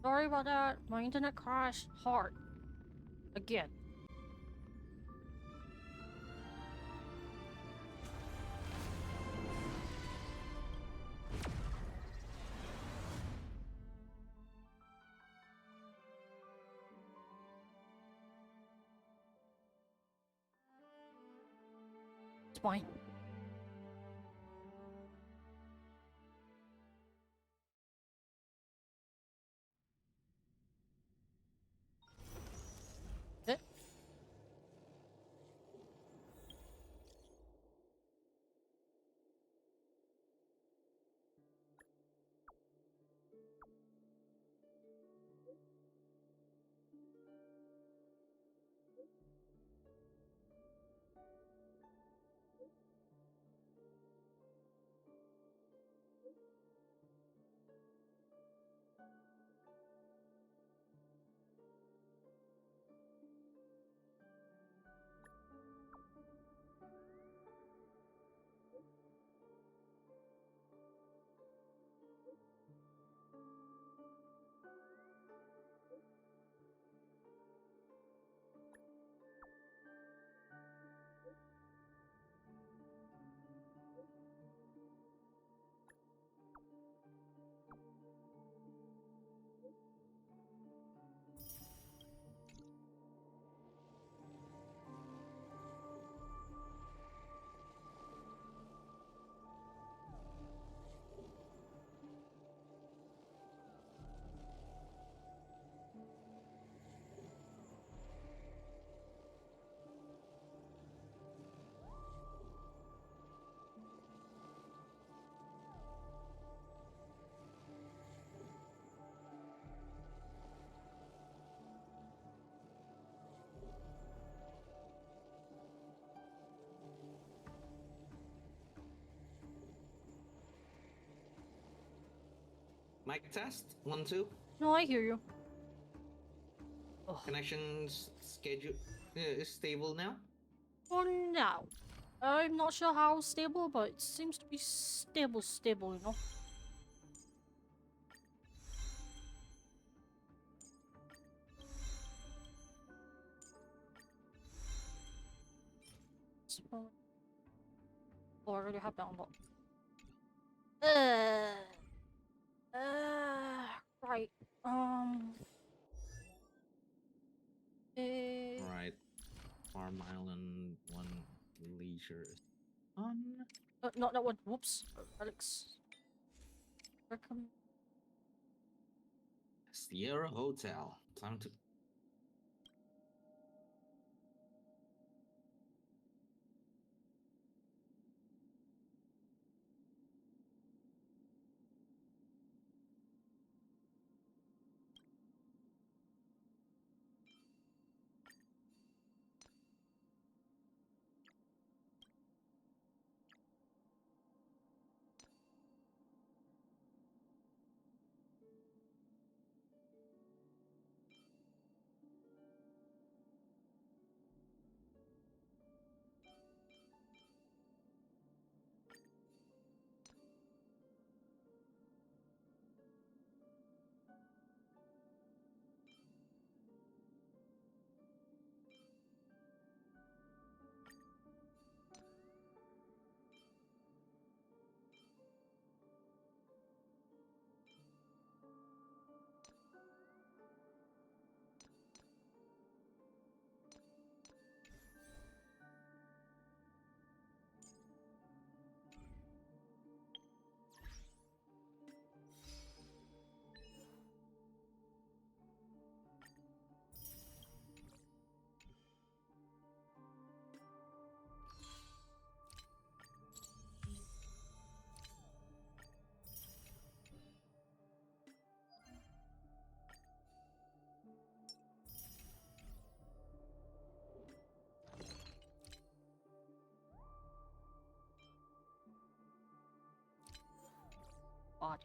Sorry about that. My internet crashed hard. Again. It's fine. Eh? Mic test 1 2. No, I hear you. Ugh. Connection schedule is stable now. For now. I'm not sure how stable, but it seems to be stable, you know? So, oh, I already have that unlocked. Right. Right. Farm Island 1 leisure is on. Not that one. Whoops. Alex. Recommend. Sierra Hotel. Time to. Body.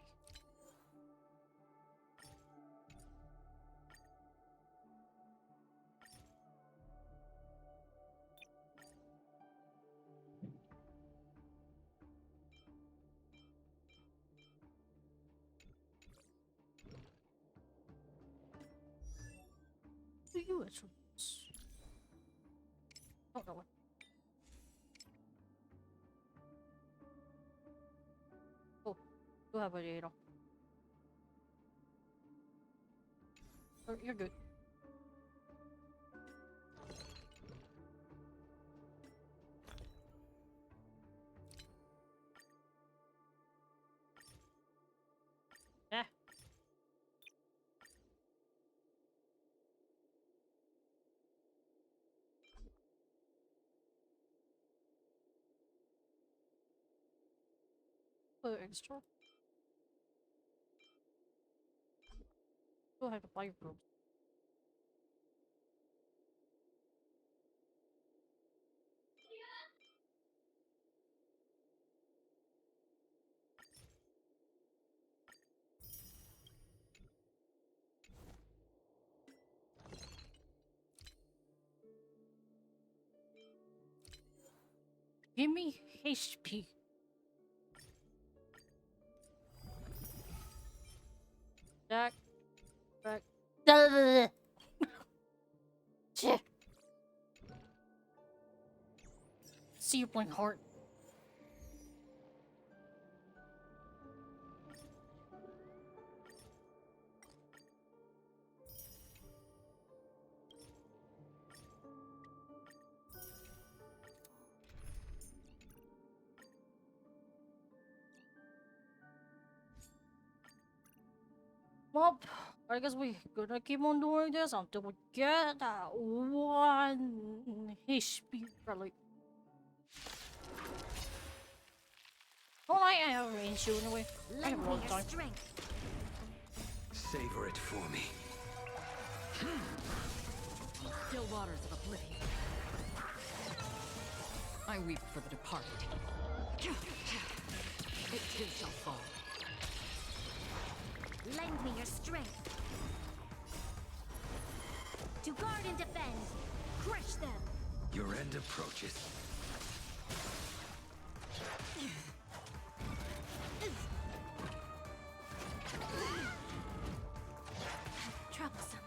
which one's... Not that one. Oh, you have a data. Oh, you're good. Yeah. Extra. Go ahead and buy your room. Give me HP. Jack. Back. See you playing hard. Well, I guess we gonna keep on doing this until we get that one HP relic. Don't I have range you anyway? I have a lot of time. Savor it for me. Still waters of oblivion. I weep for the departed. It too shall fall. Lend me your strength. To guard and defend. Crush them. Your end approaches. Troublesome.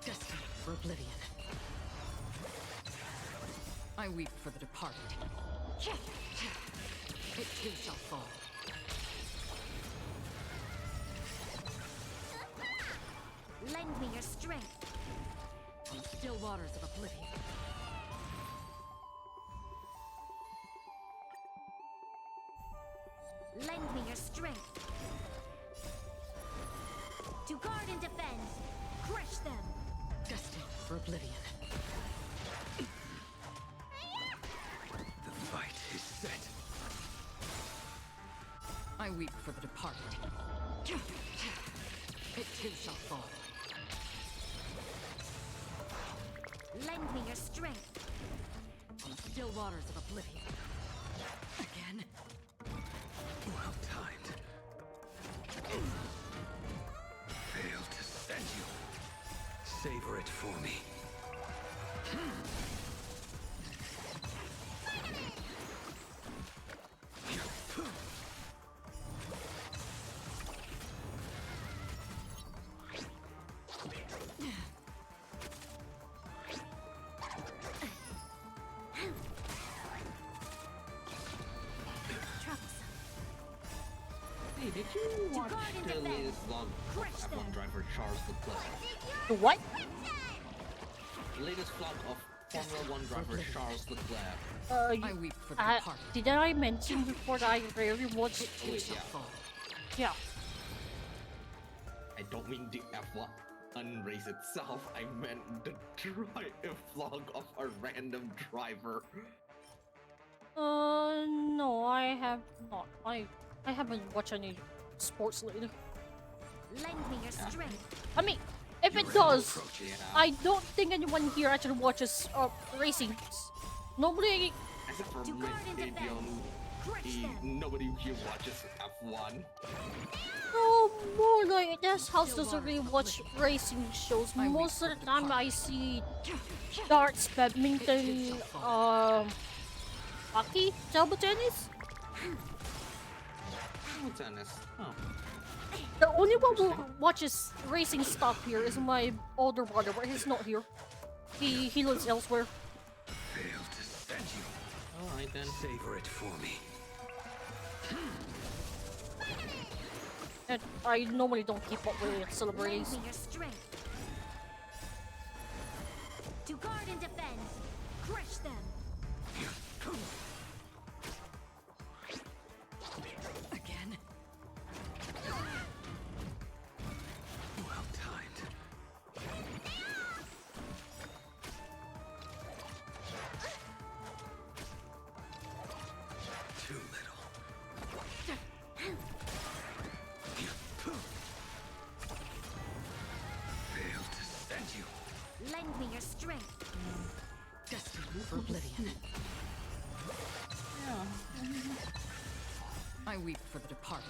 Destined for oblivion. I weep for the departed. It too shall fall. Lend me your strength. Still waters of oblivion. Lend me your strength. To guard and defend. Crush them. Destined for oblivion. The fight is set. I weep for the departed. It too shall fall. Lend me your strength. Still waters of oblivion. Again. Well timed. Failed to send you. Savor it for me. Troublesome. Hey, did you watch guard and the defend. latest vlog Crush of them. F1 driver Charles Leclerc? The what? The latest vlog of Formula 1 driver Charles Leclerc. I weep for the departed. Did I mention before that I rarely watch? It too Wait, shall yeah. fall. Yeah. I don't mean the F1 race itself, I meant the vlog of a random driver. No, I have not. I haven't watched any sports lately. Lend me your strength. I mean, if Your it end does, approaches. Yeah. I don't think anyone here actually watches racing. Nobody. Except for To Miss guard and defend. Avion. Crush them. Nobody here watches F1. No, more like this house doesn't really watch racing shows. Most of the time I see darts, badminton, hockey, table tennis. Oh, tennis. Oh. The only one who watches racing stuff here is my older brother, but he's not here. He lives elsewhere. Failed to send you. Alright then. Savor it for me. And I normally don't keep up with celebrities. Lend me your strength. To guard and defend. Crush them. Again. Well timed. Too little. Failed to send you. Lend me your strength. Destined for oblivion. I weep for the departed.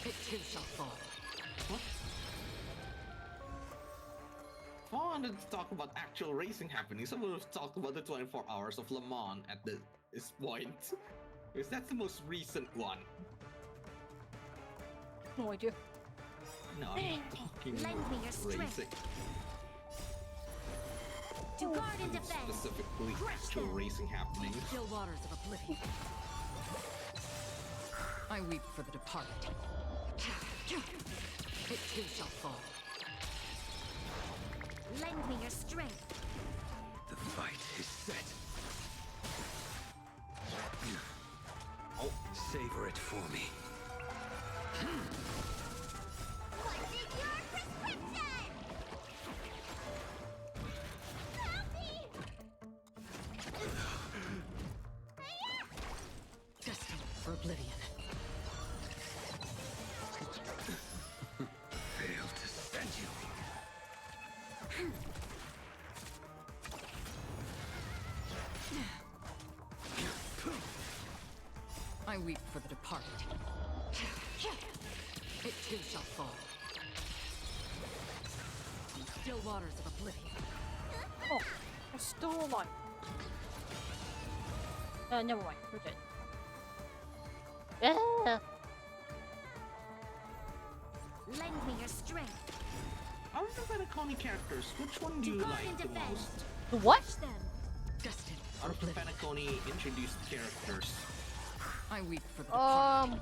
It too shall fall. If I wanted to talk about actual racing happenings, I would have talked about the 24 hours of Le Mans at this point. Because that's the most recent one. No idea. No, I'm not talking Lend me your strength. racing. To guard and defend. Specifically Crush actual them. racing happenings. Still waters of oblivion. I weep for the departed. It too shall fall. Lend me your strength. The fight is set. Oh, Savor it for me. What's in your prescription? Destined for oblivion. Failed to send you. I weep for the departed. It too shall fall. In still waters of oblivion. Oh, I'm still alive. Never mind. We're dead. Yeah. Lend me your strength. out of the Penacony characters, which one do To you guard like and the defend. most? The what? Crush them. Destined Out for of the oblivion. Penacony introduced characters. I weep for the departed.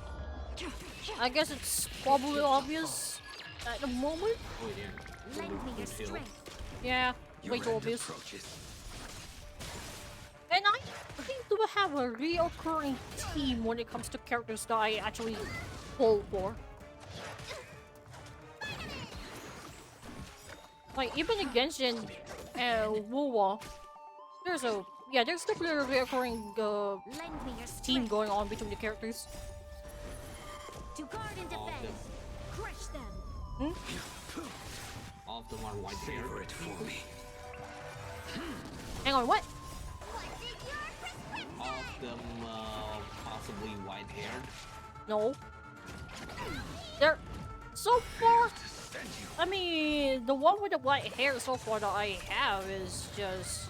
I guess it's probably obvious at the moment. Oh yeah. Lend me your Hill. strength. Yeah, Your way too end obvious. approaches. And I think do have a reoccurring team when it comes to characters that I actually pull for. Like even in Genshin and Wuwa, there's definitely a reoccurring Lend me your strength. team going on between the characters. To guard and All of defend. them. Crush them. All of them are white Savor haired. it for me. Hang on, what? All of them possibly white haired. No. They're so far. To send you. I mean, the one with the white hair so far that I have is just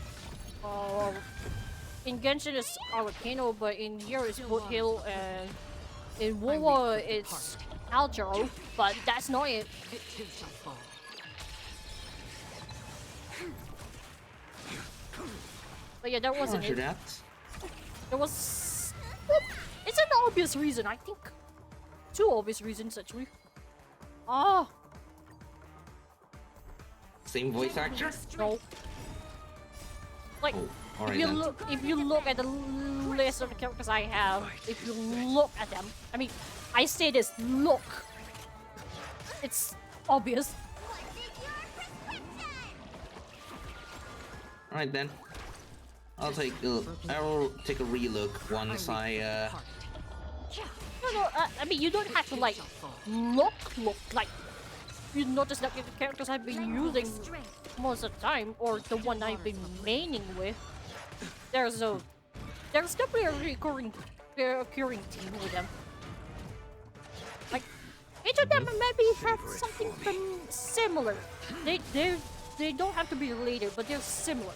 in Genshin it's Arlecano, but in here it's Woodhill, and in Wuwa it's Aljaro, but that's not it. It too shall fall. But yeah, that wasn't Roger it. that. There was... well, it's an obvious reason, I think. Two obvious reasons, actually. Ah, Same voice actor? no. Like, Oh, if alright you then. look at the list of the characters I have, if you look at them, I mean, I say this, look. It's obvious. Alright then. I will take a relook once I No, I mean, you don't have to, like, look, like, you notice that the characters I've been Lend me your using strength. most of the time, or the one I've been maining with, there's a There's definitely a recurring theme with them. Like each of them maybe have Savor it something for me. similar. They don't have to be related, but they're similar.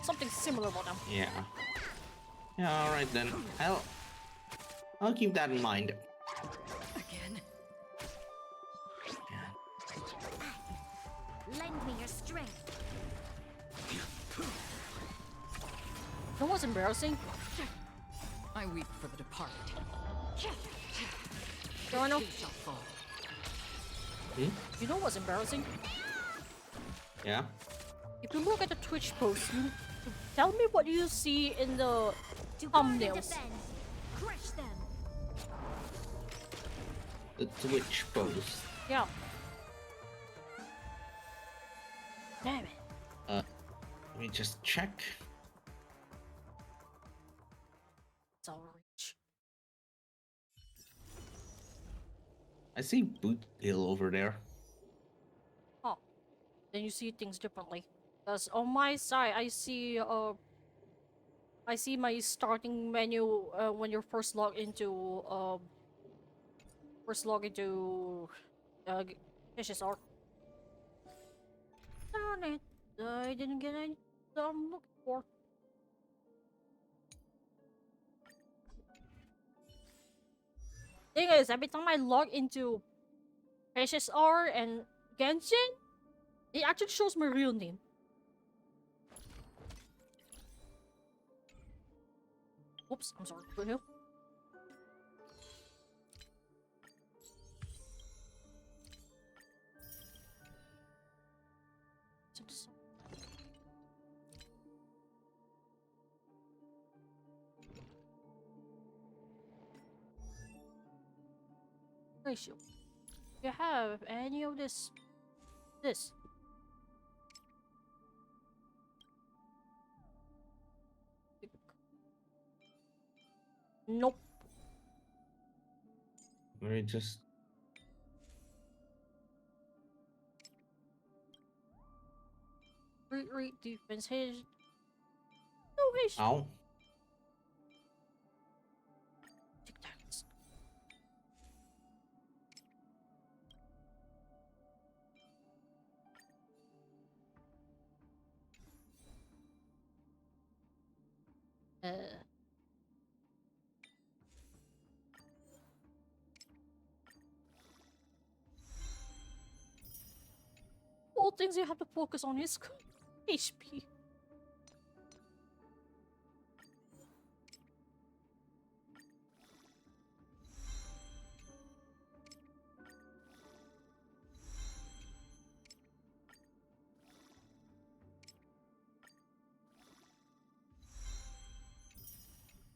Something similar about them. Yeah. Yeah. All right then. I'll keep that in mind. Again. Yeah. Lend me your strength. That was embarrassing. I weep for the departed. Joanna, Too shall fall. Hmm? you know what's embarrassing? Yeah. If you look at the Twitch post, you tell me what you see in the To guard and thumbnails. defend. Crush them. The Twitch post. Yeah. Damn it. Let me just check. It's all reach. I see Boot Hill over there. Oh. Then you see things differently. Because on my side, I see my starting menu when you first log into HSR. Darn it. I didn't get any I'm looking for. Thing is, every time I log into HSR and Genshin, it actually shows my real name. Oops, I'm sorry. Go ahead. Ratio. You have any of this? This. Nope. Let me just. Read defense. His. No, his. Ow. Tic-tacs. All things you have to focus on is HP.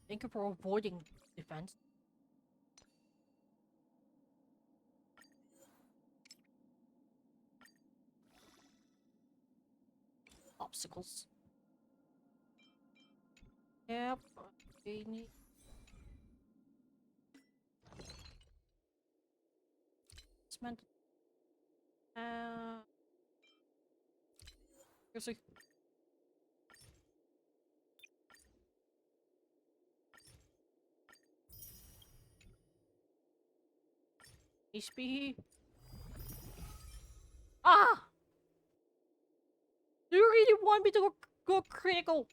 Thank you for avoiding defense. Obstacles. Yep. We need. Cement. Seriously. HP. Ah! Do you really want me to go critical?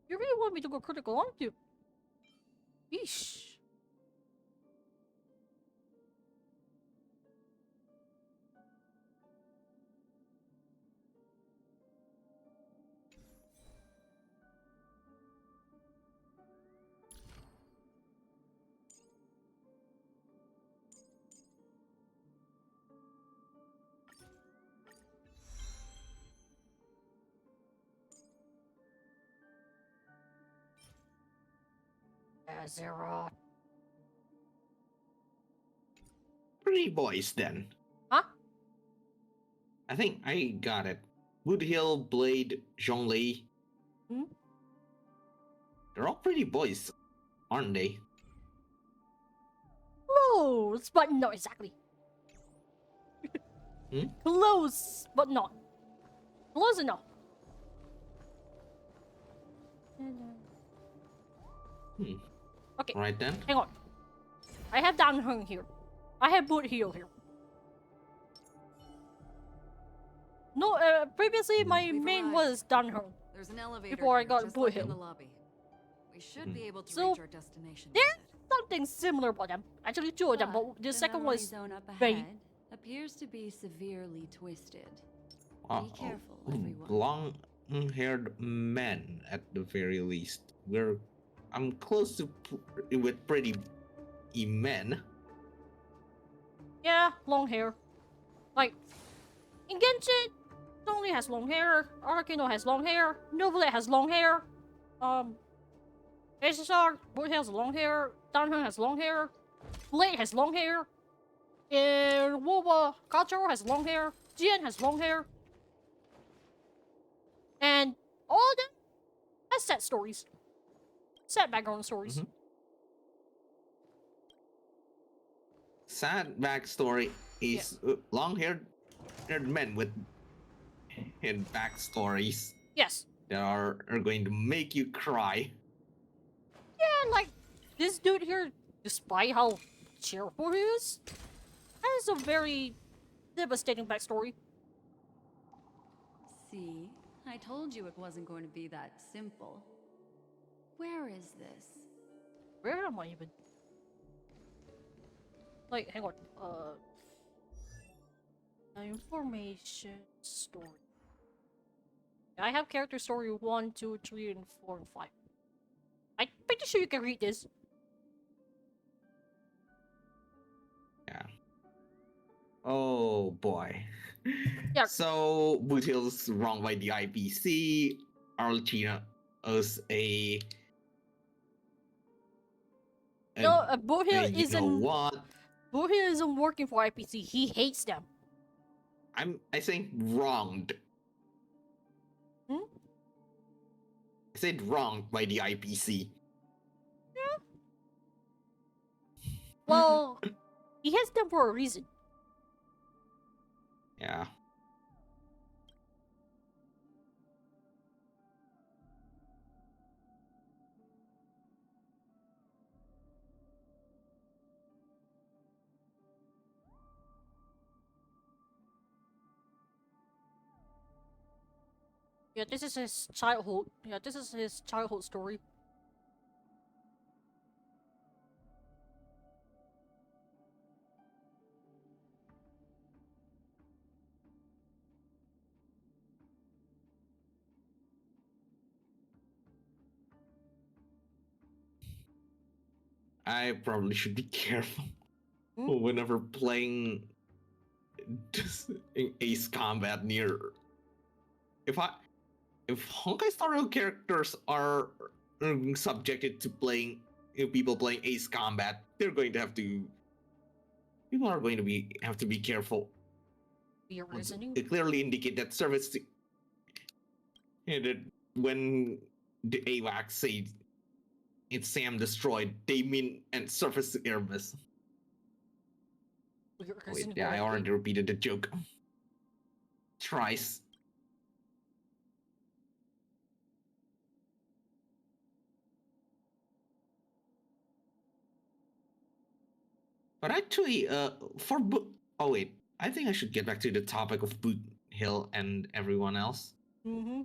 You really want me to go critical, aren't you? Yeesh. Zero. 3 boys then. Huh? I think I got it. Boot Hill, Blade, Zhongli. Hmm? They're all pretty boys, aren't they? Close, but not exactly. Hmm? Close, but not. Close enough. Okay, Right then. hang on. I have Danheng here. I have Boot Heel here. No, previously my We've main arrived. was Danheng. There's an elevator Before I here, got just Blue like in Hill. the lobby. We should be able to So, reach our destination. There's with it. something similar about them. Actually, two of them, but the second memory was zone up very- ahead appears to be severely twisted. Uh, Be careful, everyone. Long-haired men, at the very least. I'm close to with pretty men. yeah, long hair. Like in Genshin, Zhongli has long hair. Arakino has long hair. Novelet has long hair. SSR, Boot has long hair. Danheng has long hair. Blade has long hair. And Woba Kacharo has long hair. Jian has long hair. And all of them has set stories. Set background stories. Mhm. Sad backstory is long-haired men with hidden backstories Yes. that are going to make you cry. Yeah, like this dude here, despite how cheerful he is, has a very devastating backstory. See, I told you it wasn't going to be that simple. Where is this? Where am I even? Like, hang on. Information story. I have character story 1, 2, 3, and 4, and 5. I'm pretty sure you can read this. Yeah. Oh boy. Yeah. So Boothill's wronged by the IPC. Arlecchino is a. No, Bohill and you know isn't. what? Bohill isn't working for IPC. He hates them. I think wronged. Hmm? I said wronged by the IPC. Well, he hates them for a reason. Yeah. Yeah, this is his childhood. Yeah, this is his childhood story. I probably should be careful Hmm? whenever playing Ace Combat near. If Honkai Star Rail characters are subjected to playing people playing Ace Combat, they're going to have to. People are going to have to be careful. Your reasoning. It clearly indicate that service. That when the AWACS say it's Sam destroyed, they mean and surface to air miss. Your Wait, reasoning yeah, I correctly. already repeated the joke. Thrice. But actually, oh wait, I think I should get back to the topic of Boot Hill and everyone else. Mm-hmm.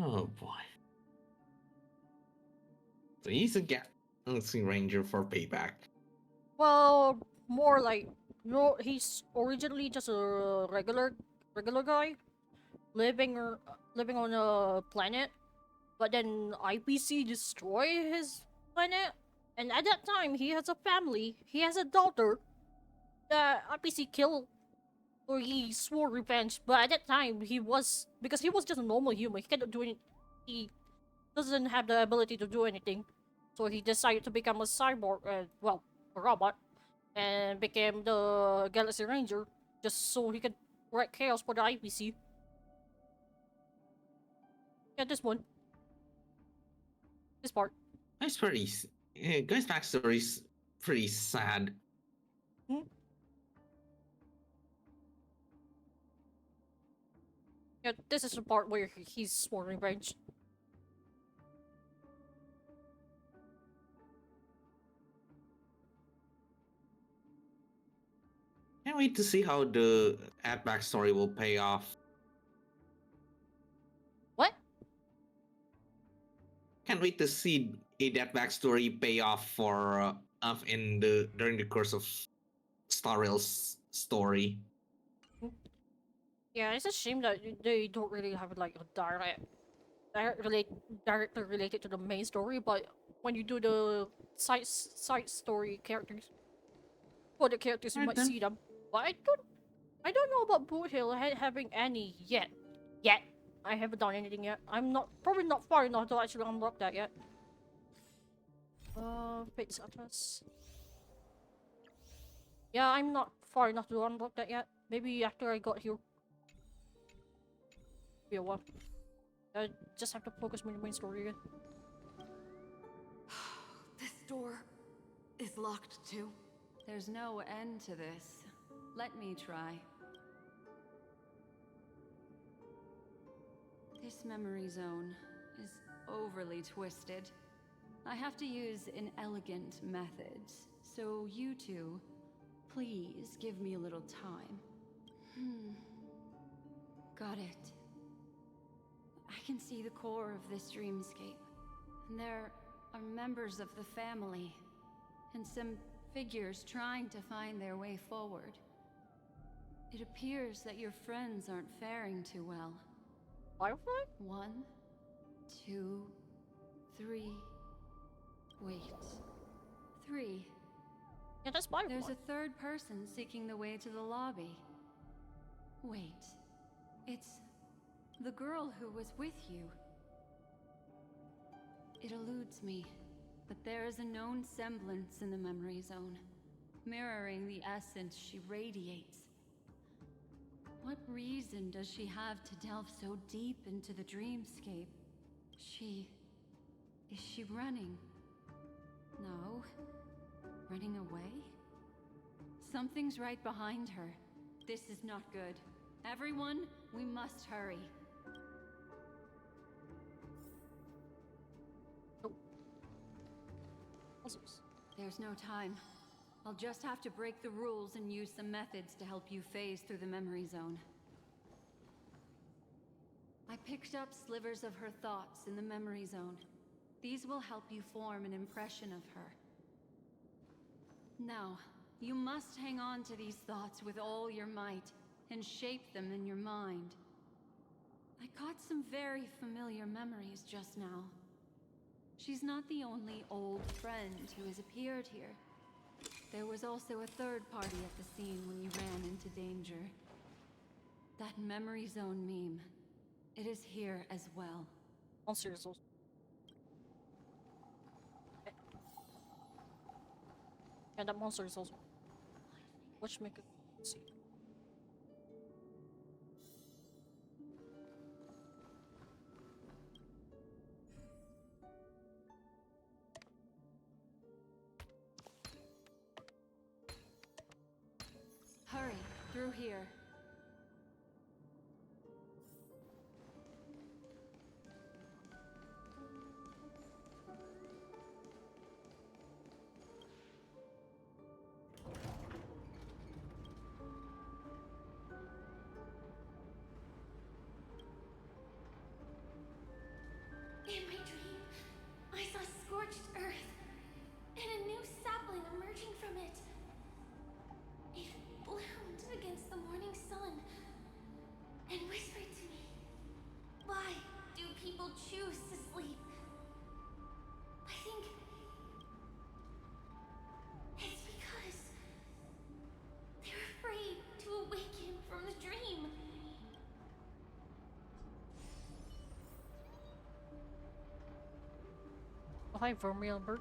Oh boy. So he's a Galaxy Ranger for payback. Well, more like no. He's originally just a regular guy living on a planet, but then IPC destroy his planet, and at that time he has a family. He has a daughter that IPC killed, or he swore revenge. But at that time because he was just a normal human. He cannot do any. He doesn't have the ability to do anything, so he decided to become a cyborg. Well, a robot, and became the Galaxy Ranger just so he could wreak chaos for the IPC. Yeah, this part. That's pretty. Guy's backstory is pretty sad. Hmm? Yeah, this is the part where he's sworn revenge. Can't wait to see how the ad backstory will pay off. What? Can't wait to see that backstory pay off for during the course of Star Rail's story. Yeah, it's a shame that they don't really have like a directly related to the main story. But when you do the side story characters, for the characters you Alright might then. see them. But I don't know about Boot Hill having any yet. Yet I haven't done anything yet. I'm probably not far enough to actually unlock that yet. Fate's Atlas. Yeah, I'm not far enough to unlock that yet. Maybe after I got here. Be a while. I just have to focus on the main story again. This door is locked too. There's no end to this. Let me try. This memory zone is overly twisted. I have to use inelegant methods, so you two, please give me a little time. Got it. I can see the core of this dreamscape. And there are members of the family, and some figures trying to find their way forward. It appears that your friends aren't faring too well. Firefly? 1, 2, 3. Wait. 3. Yeah, that's Firefly. There's a third person seeking the way to the lobby. Wait. It's the girl who was with you. It eludes me, but there is a known semblance in the memory zone, mirroring the essence she radiates. What reason does she have to delve so deep into the dreamscape? Is she running? No. Running away? Something's right behind her. This is not good. Everyone, we must hurry. There's no time. I'll just have to break the rules and use some methods to help you phase through the memory zone. I picked up slivers of her thoughts in the memory zone. These will help you form an impression of her. Now, you must hang on to these thoughts with all your might and shape them in your mind. I caught some very familiar memories just now. She's not the only old friend who has appeared here. There was also a third party at the scene when you ran into danger. That memory zone meme. It is here as well. Monsters also. Yeah, that monster is also. Let's make it see. Hurry, through here. Hi, Vermeilbert.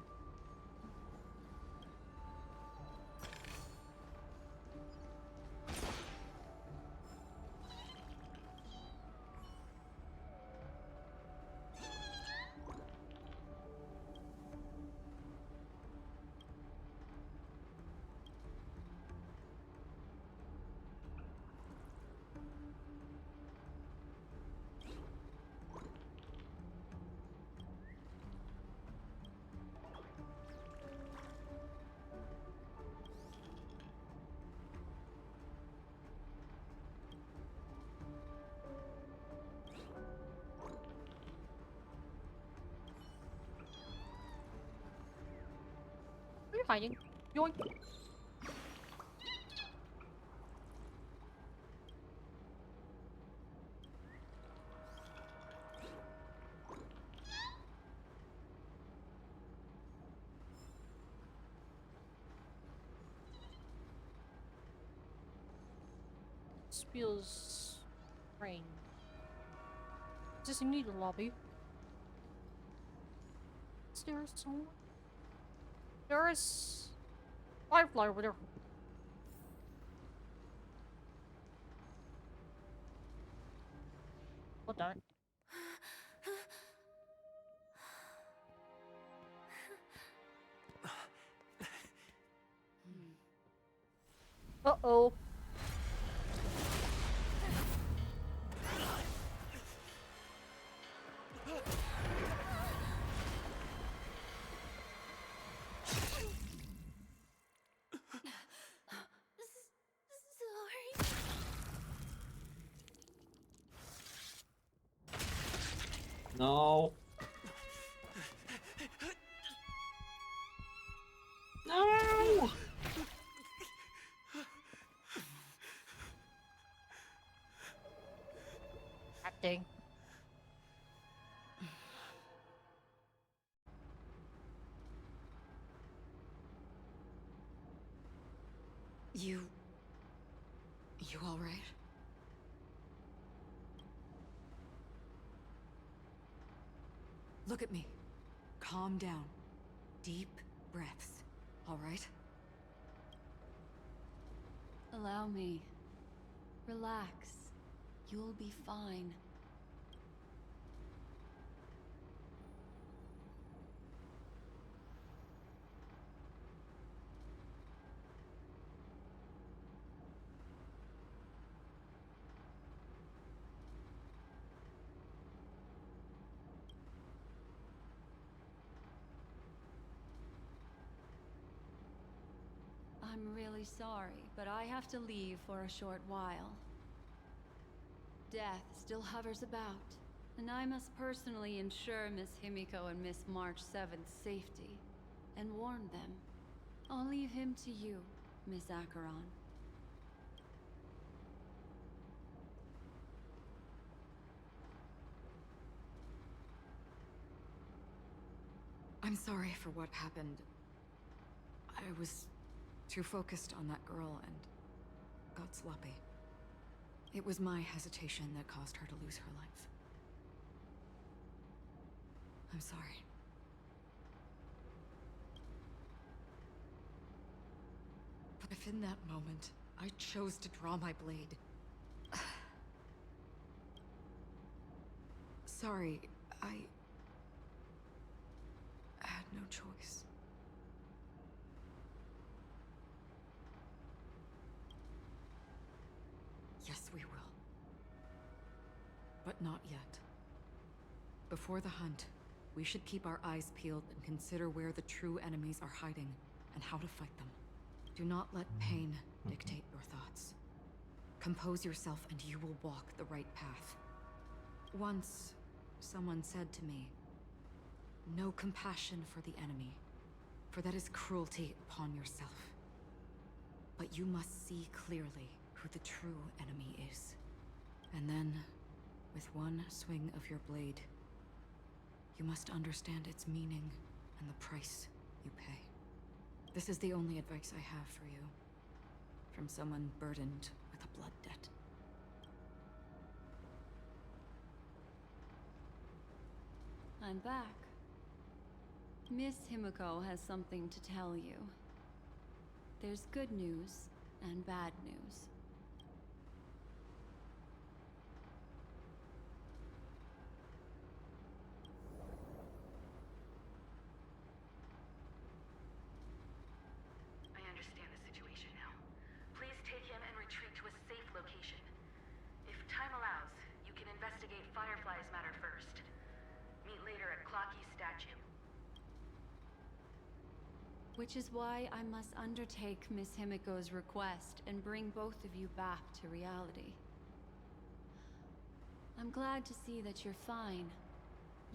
Where are you hiding? Yoink. This feels strange. Is this in the lobby? Is there someone? There is Firefly over there. What the? Uh-oh. Sorry. No. No. Acting. You all right? Look at me. Calm down. Deep breaths. All right? Allow me. Relax. You'll be fine. I'm really sorry, but I have to leave for a short while. Death still hovers about, and I must personally ensure Miss Himiko and Miss March 7th's safety, and warn them. I'll leave him to you, Miss Acheron. I'm sorry for what happened. I was too focused on that girl and got sloppy. It was my hesitation that caused her to lose her life. I'm sorry. But if in that moment, I chose to draw my blade... Sorry, I had no choice. Yes, we will. But not yet. Before the hunt, we should keep our eyes peeled and consider where the true enemies are hiding and how to fight them. Do not let pain dictate your thoughts. Compose yourself and you will walk the right path. Once, someone said to me, "No compassion for the enemy, for that is cruelty upon yourself. But you must see clearly who the true enemy is. And then, with one swing of your blade, you must understand its meaning and the price you pay." This is the only advice I have for you, from someone burdened with a blood debt. I'm back. Miss Himiko has something to tell you. There's good news and bad news. I understand the situation now. Please take him and retreat to a safe location. If time allows, you can investigate Firefly's matter first. Meet later at Clocky's statue. Which is why I must undertake Miss Himiko's request and bring both of you back to reality. I'm glad to see that you're fine.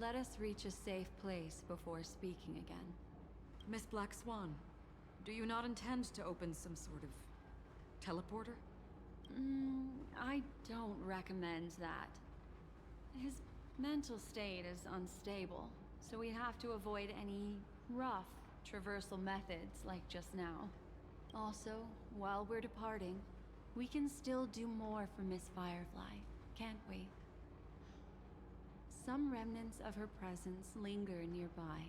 Let us reach a safe place before speaking again. Miss Black Swan, do you not intend to open some sort of teleporter? I don't recommend that. His mental state is unstable, so we have to avoid any rough traversal methods like just now. Also, while we're departing, we can still do more for Miss Firefly, can't we? Some remnants of her presence linger nearby.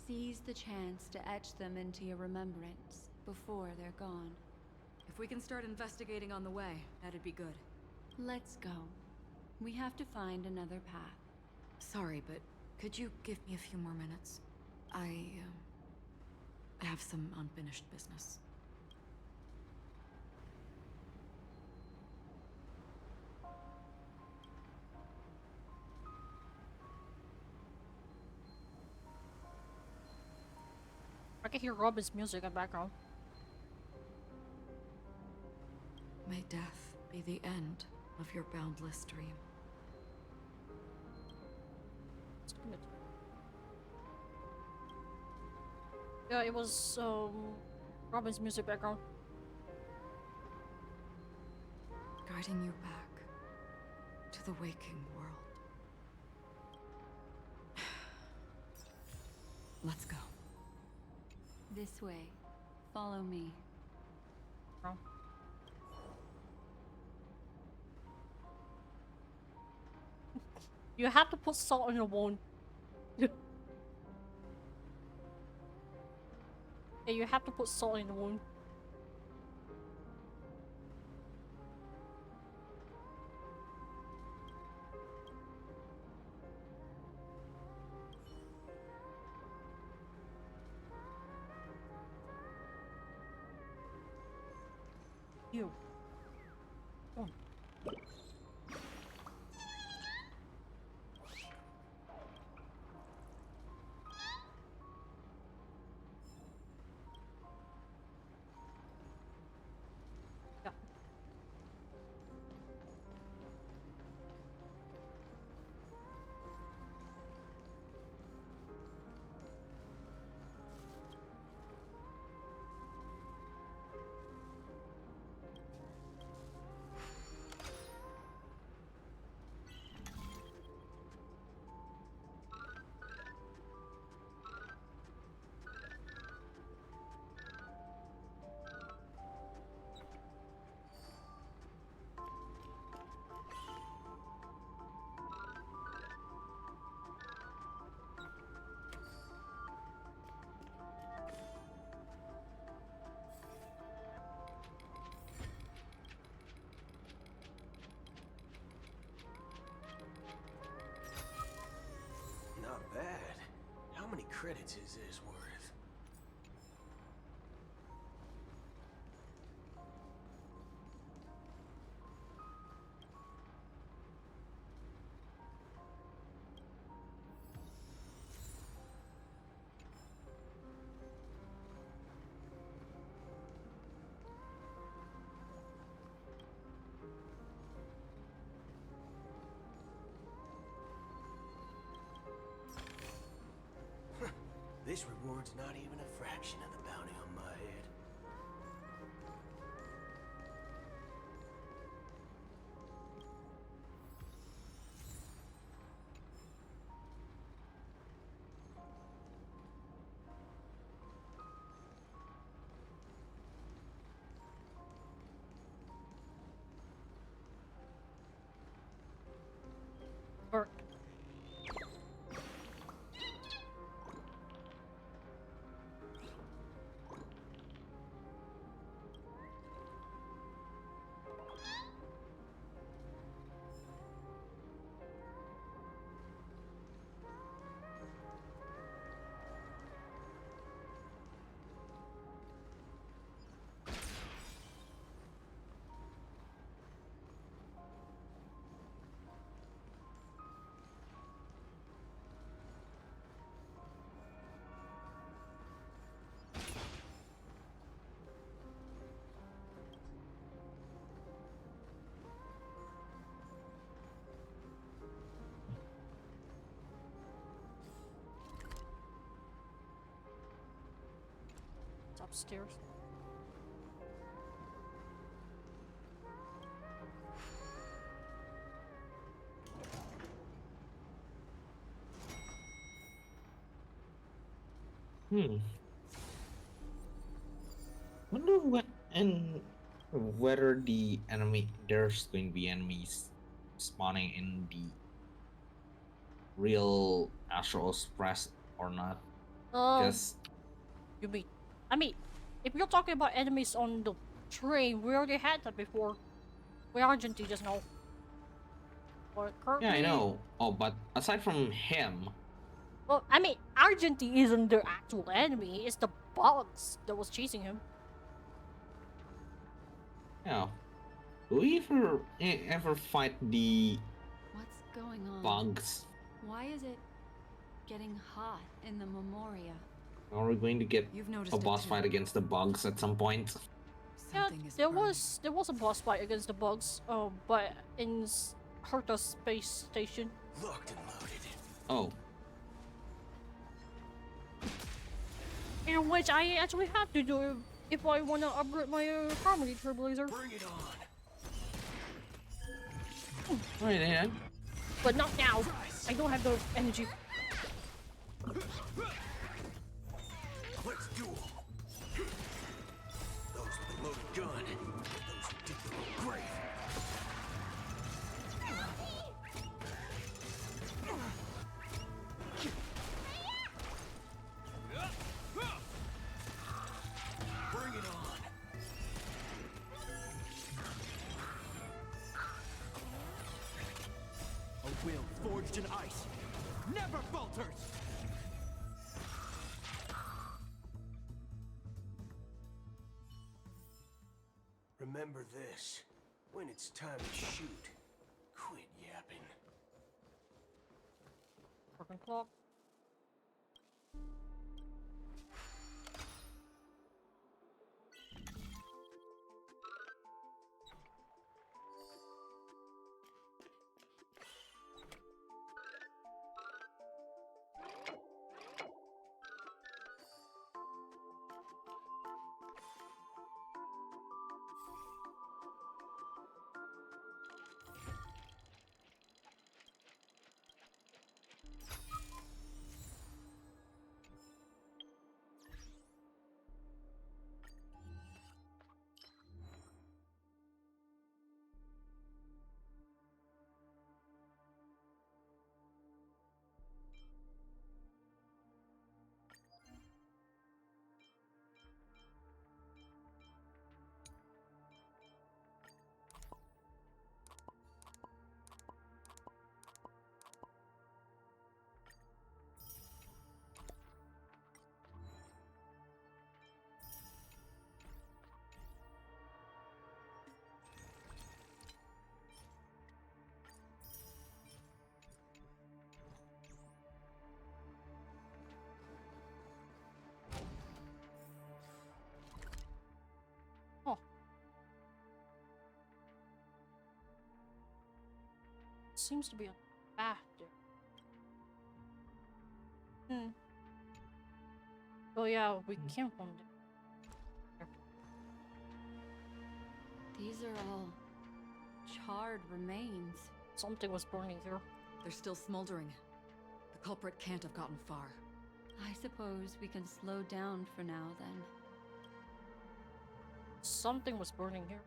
Seize the chance to etch them into your remembrance before they're gone. If we can start investigating on the way, that'd be good. Let's go. We have to find another path. Sorry, but could you give me a few more minutes? I have some unfinished business. I can hear Robin's music in the background. May death be the end of your boundless dream. Yeah, it was Robin's music background. Guiding you back to the waking world. Let's go. This way. Follow me. Oh. You have to put salt on your wound. Yeah, you have to put salt in the wound. You. Oh. Yeah. Not bad. How many credits is this worth? This reward's not even a fraction of the bounty on my head. Or upstairs. Wonder what and whether there's going to be enemies spawning in the real Astral Express or not. Because You mean? I mean, if you're talking about enemies on the train, we already had that before. We Argentine just now. But currently, yeah, I know. Oh, but aside from him, well, I mean, Argentine isn't the actual enemy. It's the bugs that was chasing him. yeah, do we ever fight the What's going on? bugs? Why is it getting hot in the Memoria? Are we going to get You've noticed a it boss too. fight against the bugs at some point? Something is There burning. was a boss fight against the bugs. But in Herta space station. Locked and loaded. Oh, In which I actually have to do if I want to upgrade my primary Trailblazer. Bring it on. right then. But not now. I don't have the energy. Let's duel. Those with a loaded gun. Those who dig their own grave. Bring it on. A will forged in ice never falters. Remember this. When it's time to shoot, quit yapping. Broken clock. Seems to be a bath there. Oh yeah, we came from there. These are all charred remains. Something was burning here. They're still smoldering. The culprit can't have gotten far. I suppose we can slow down for now then. Something was burning here.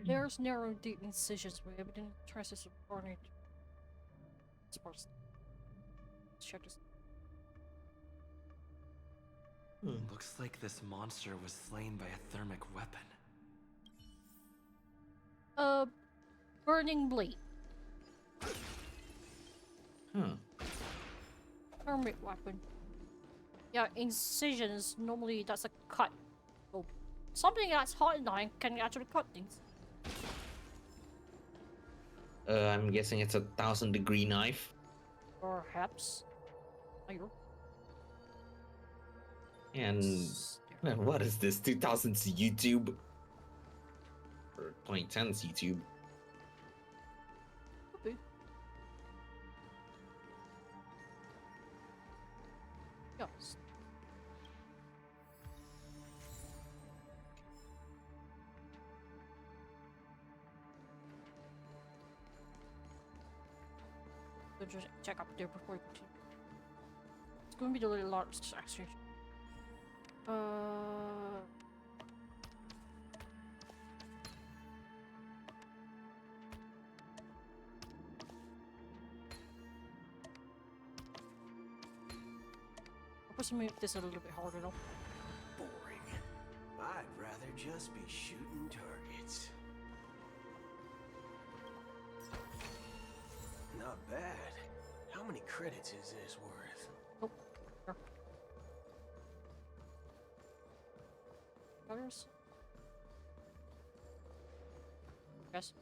There's narrow, deep incisions with evident traces of burning. Let's check this. Looks like this monster was slain by a thermic weapon. Burning blade. Thermic weapon. Yeah, incisions, normally that's a cut. So something that's hot enough can actually cut things. I'm guessing it's a 1,000-degree knife. Perhaps. I don't know. And what is this? 2000s YouTube? Or 2010s YouTube? Could be. Yes. So just check up there before you continue. It's gonna be the largest exchange. I'll probably make this a little bit harder though. Boring. I'd rather just be shooting targets. Not bad. How many credits is this worth? Nope. Sure. Others? Yes.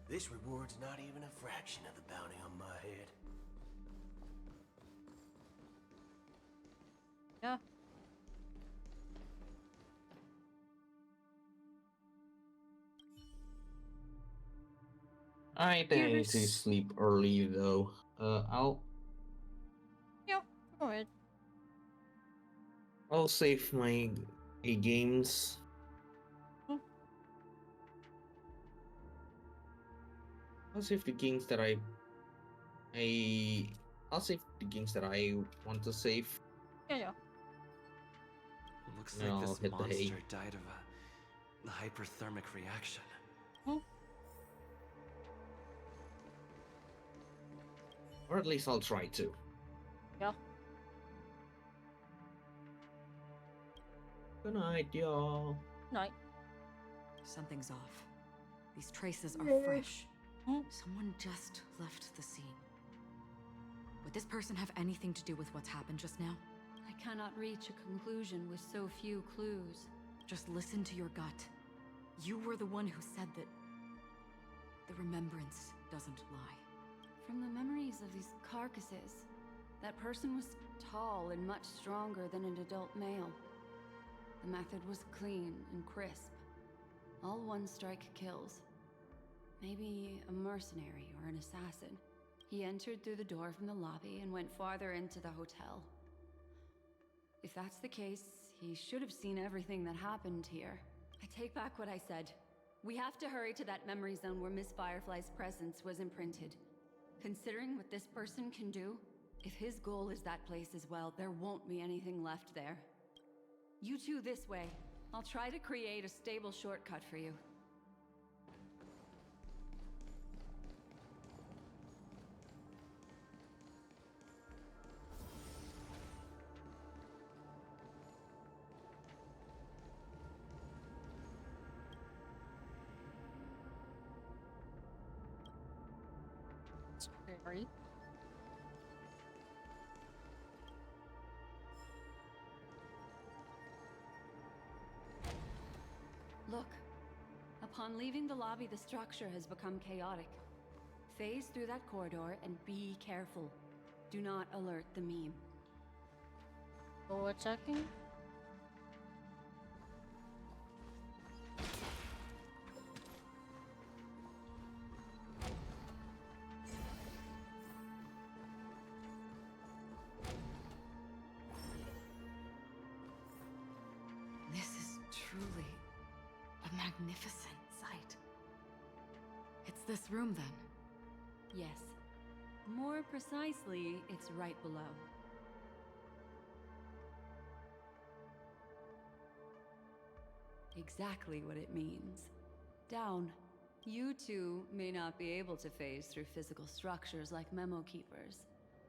This reward's not even a fraction of the bounty on my head. Yeah. I think I need to Here's- sleep early though. Yep. Go ahead. I'll save my games. I'll save the games that I'll save the games that I want to save. Yeah. It looks Then like I'll this hit the hay. monster died of a hyperthermic reaction. Or at least I'll try to. Yeah. Good night, y'all. Night. Something's off. These traces are Yeah. fresh. Hmm? Someone just left the scene. Would this person have anything to do with what's happened just now? I cannot reach a conclusion with so few clues. Just listen to your gut. You were the one who said that the remembrance doesn't lie. From the memories of these carcasses, that person was tall and much stronger than an adult male. The method was clean and crisp. All one-strike kills. Maybe a mercenary or an assassin. He entered through the door from the lobby and went farther into the hotel. If that's the case, he should have seen everything that happened here. I take back what I said. We have to hurry to that memory zone where Miss Firefly's presence was imprinted. Considering what this person can do, if his goal is that place as well, there won't be anything left there. You two this way. I'll try to create a stable shortcut for you. Scary. Look. Upon leaving the lobby, the structure has become chaotic. Phase through that corridor and be careful. Do not alert the meme. Go attacking. This is truly a magnificent sight. It's this room, then. Yes. More precisely, it's right below. Exactly what it means. Down. You two may not be able to phase through physical structures like memo keepers,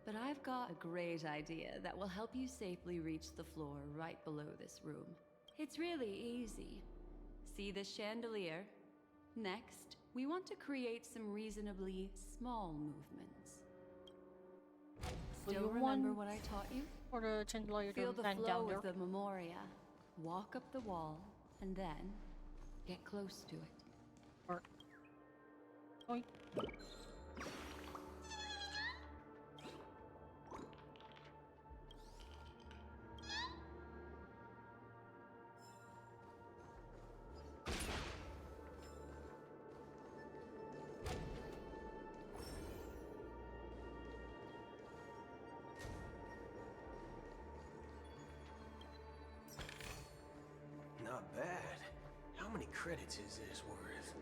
but I've got a great idea that will help you safely reach the floor right below this room. It's really easy. See this chandelier? Next, we want to create some reasonably small movements. Will Still you remember want- what I taught you? For the chandelier Feel to the bend flow down there. of the memoria. Walk up the wall, and then get close to it. Or... Oink. Not bad. How many credits is this worth?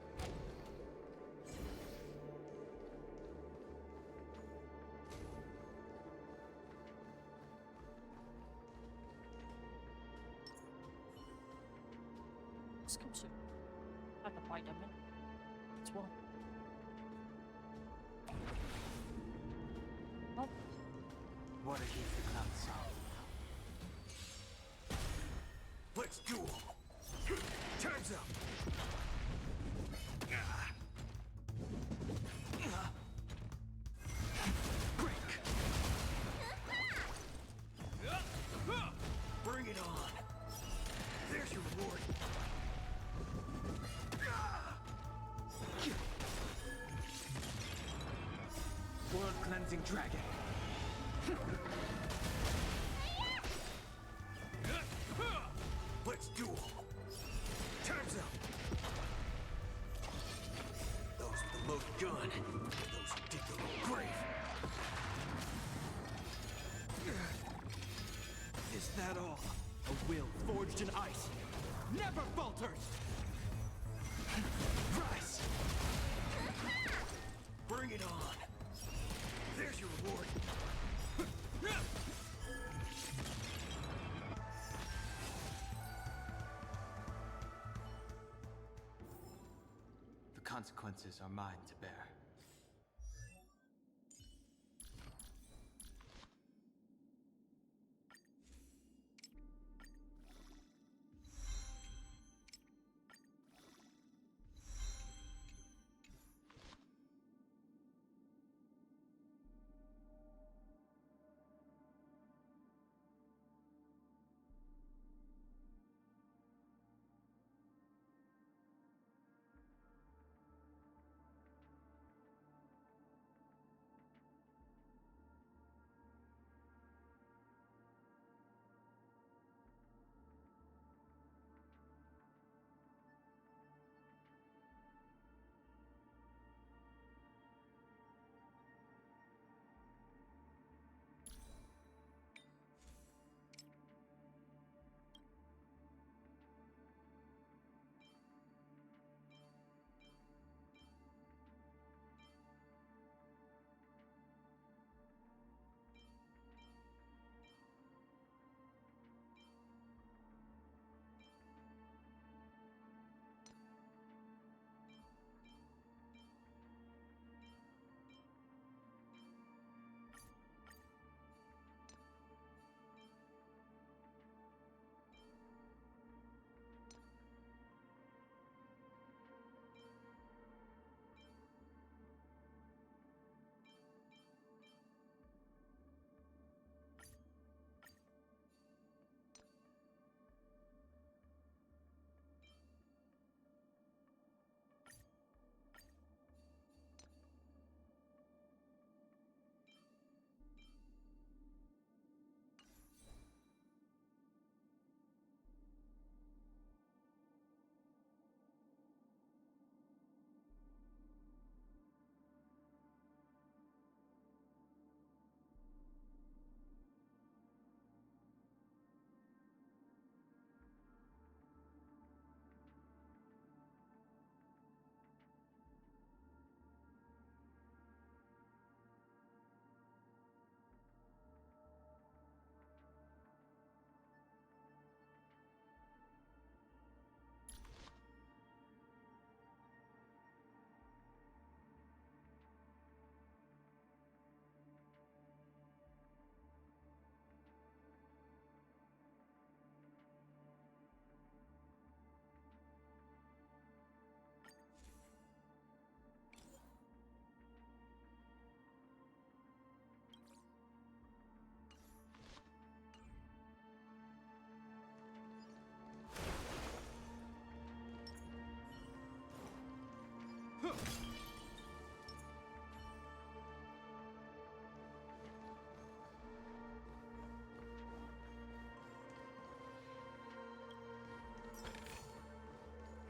This comes soon. I have to find them in. It's one. Oh, What a heat the clouds up. Let's duel! Time's up! Break! Bring it on! There's your reward! Blood-cleansing dragon! Let's duel! Time's up! Those with the loaded gun. Those who dig their own grave. Is that all? A will forged in ice never falters! Rise! Bring it on! There's your reward! The consequences are mine to bear.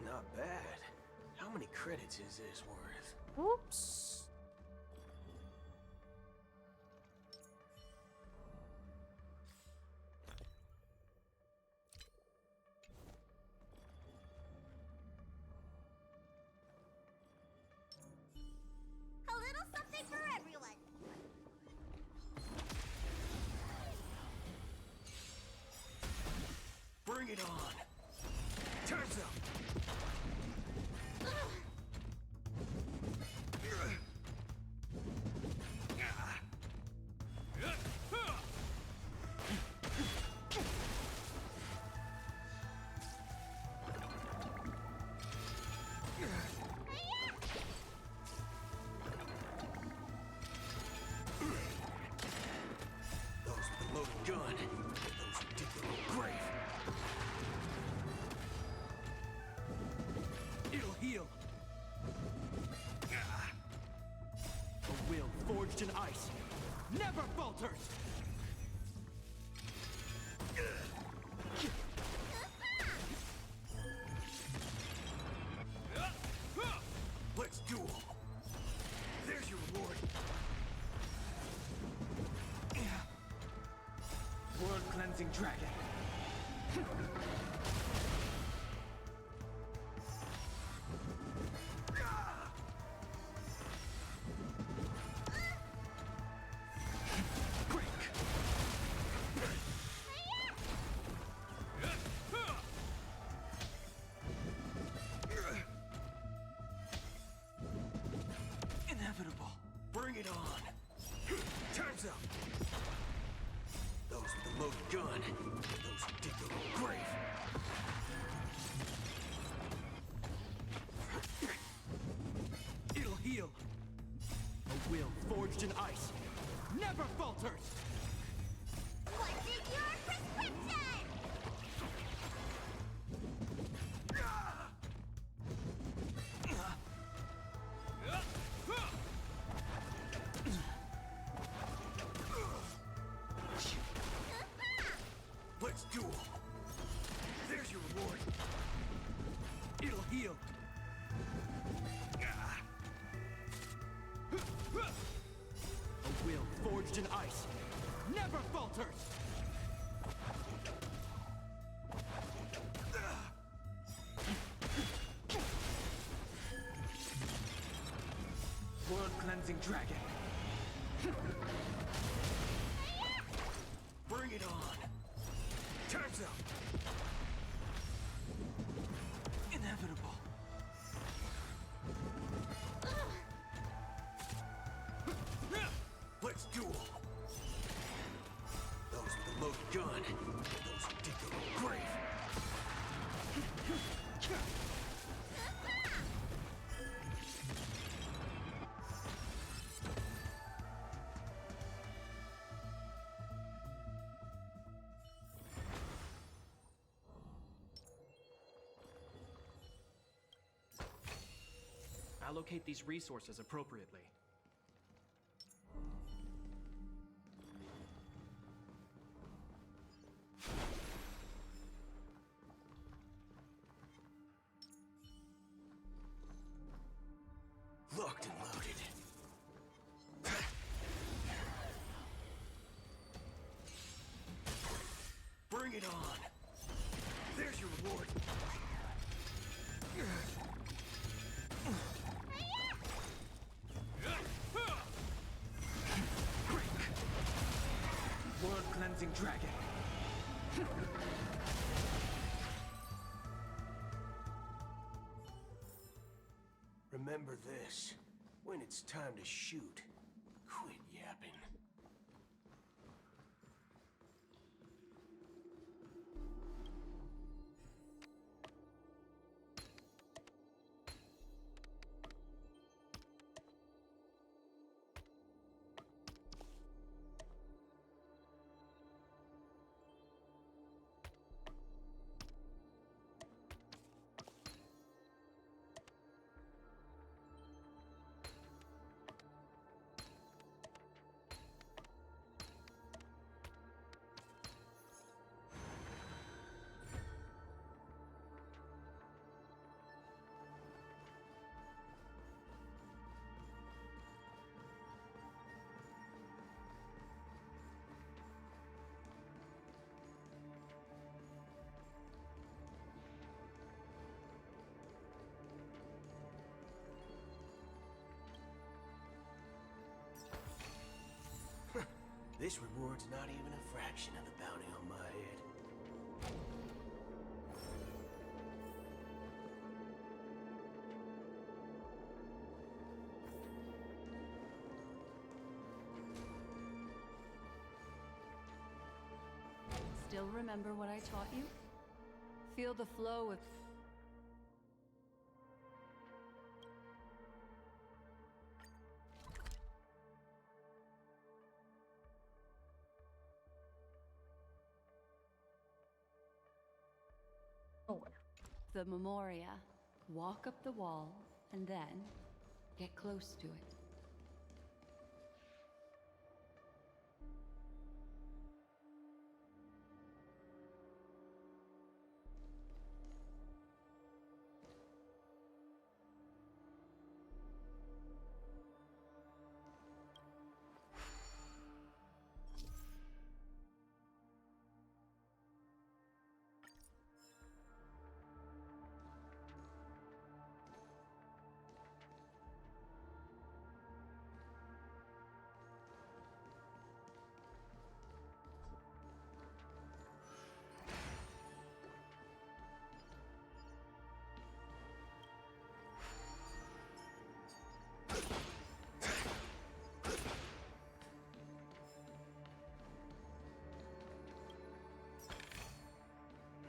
Not bad. How many credits is this worth? oops. Bring it on! Time's up! Those with the loaded gun, those who dig their own grave. It'll heal. A will forged in ice never falters. Let's duel. There's your reward. Blood cleansing dragon. Inevitable. Bring it on. Time's up. Those with the loaded gun, those who dig their own grave. It'll heal. A will forged in ice never falters. What's in your prescription? Let's duel. There's your reward. It'll heal. A will forged in ice never falters. Blood cleansing dragon. Bring it on. Time's up. Inevitable. Let's duel. Those with the loaded gun, those who dig their own grave. Allocate these resources appropriately. Locked and loaded. Bring it on. There's your reward. Blood cleansing dragon. Remember this. When it's time to shoot, quit yapping. This reward's not even a fraction of the bounty on my head. Still remember what I taught you? Feel the flow of... Oh, the Memoria. Walk up the wall, and then get close to it.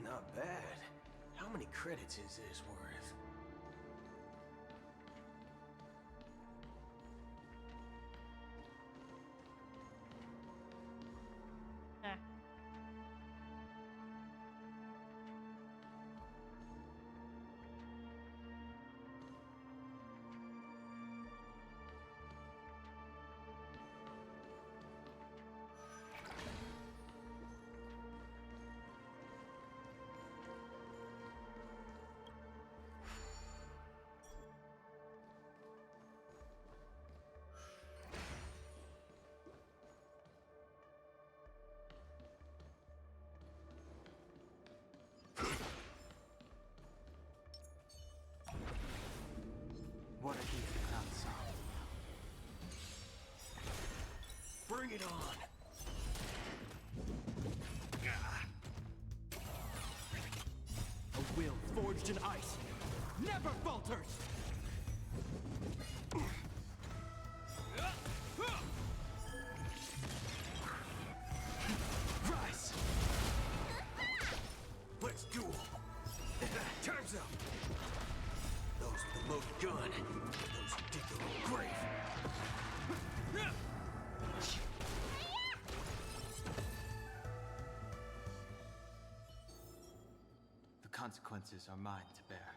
Not bad. How many credits is this worth? eh. What are these the ground song? Bring it on! A will forged in ice never falters! Rise! Let's duel! Time's up! Those with the loaded gun, those who dig their own grave. The consequences are mine to bear.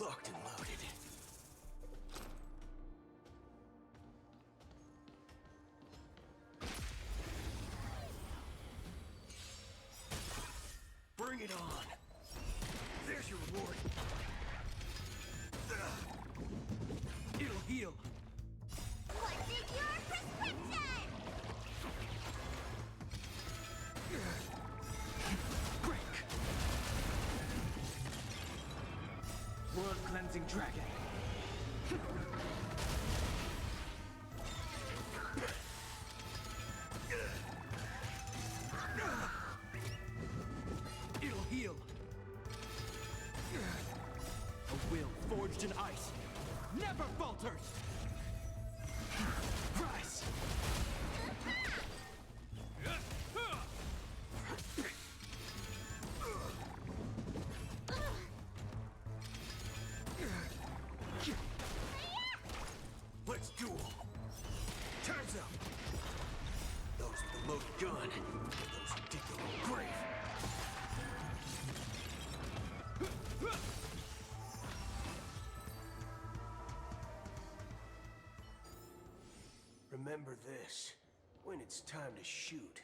Locked and loaded. Bring it on! There's your reward! It'll heal! What's in your prescription? Break! World-cleansing dragon! It'll heal! A will forged in ice never falters! Rise! Let's duel! Time's up! Those with the loaded gun, those who dig their own grave. Remember this. When it's time to shoot,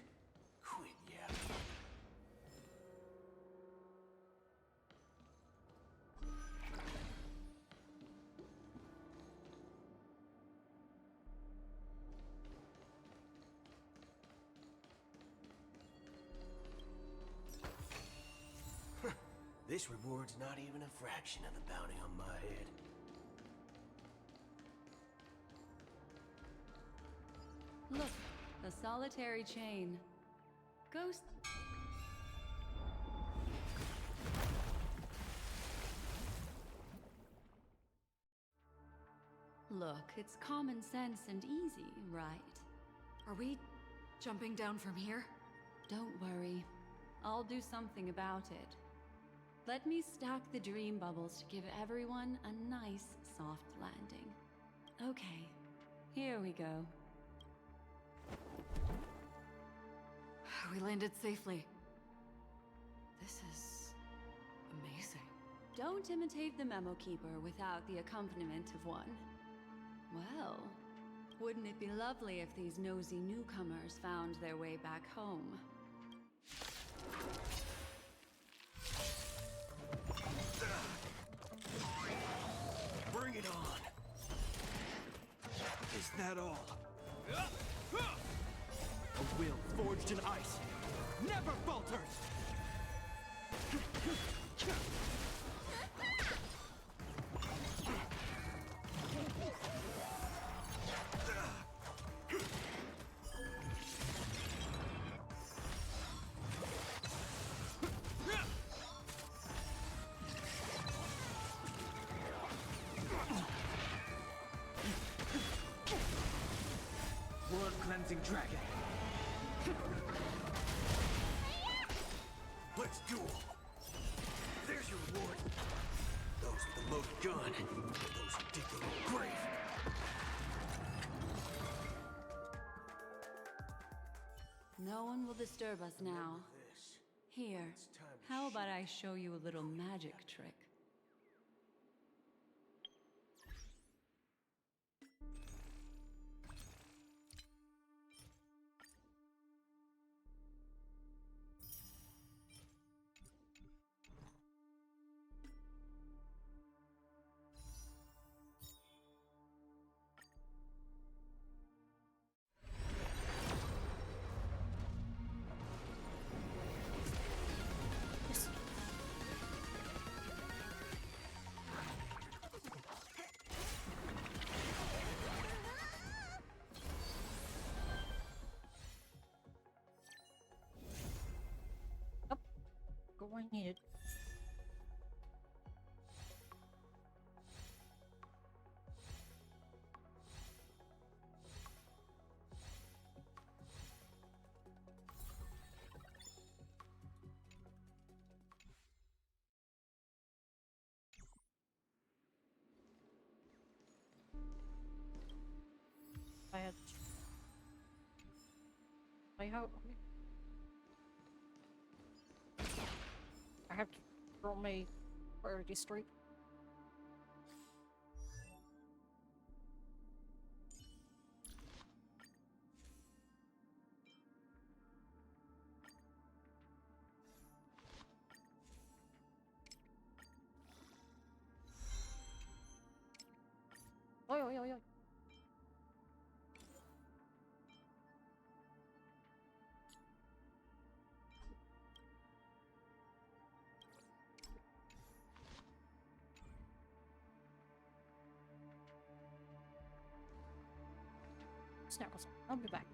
quit yapping. This reward's not even a fraction of the bounty on my head. Look, a solitary chain. Ghost. Look, it's common sense and easy, right? Are we jumping down from here? Don't worry. I'll do something about it. Let me stack the dream bubbles to give everyone a nice, soft landing. Okay, here we go. We landed safely. This is amazing. Don't imitate the Memo Keeper without the accompaniment of one. Well, wouldn't it be lovely if these nosy newcomers found their way back home? Bring it on! Is that all? A will forged in ice never falters! Blood-cleansing dragon. Let's duel! There's your reward! Those with the loaded gun, those who dig their own grave. No one will disturb us now. This. Here, It's time to how about I show you a little magic trick? Yes. Yep. Go where I need it. I had. I have to throw my priority straight. Oi, oi, oi, oi. Snap us. I'll be back.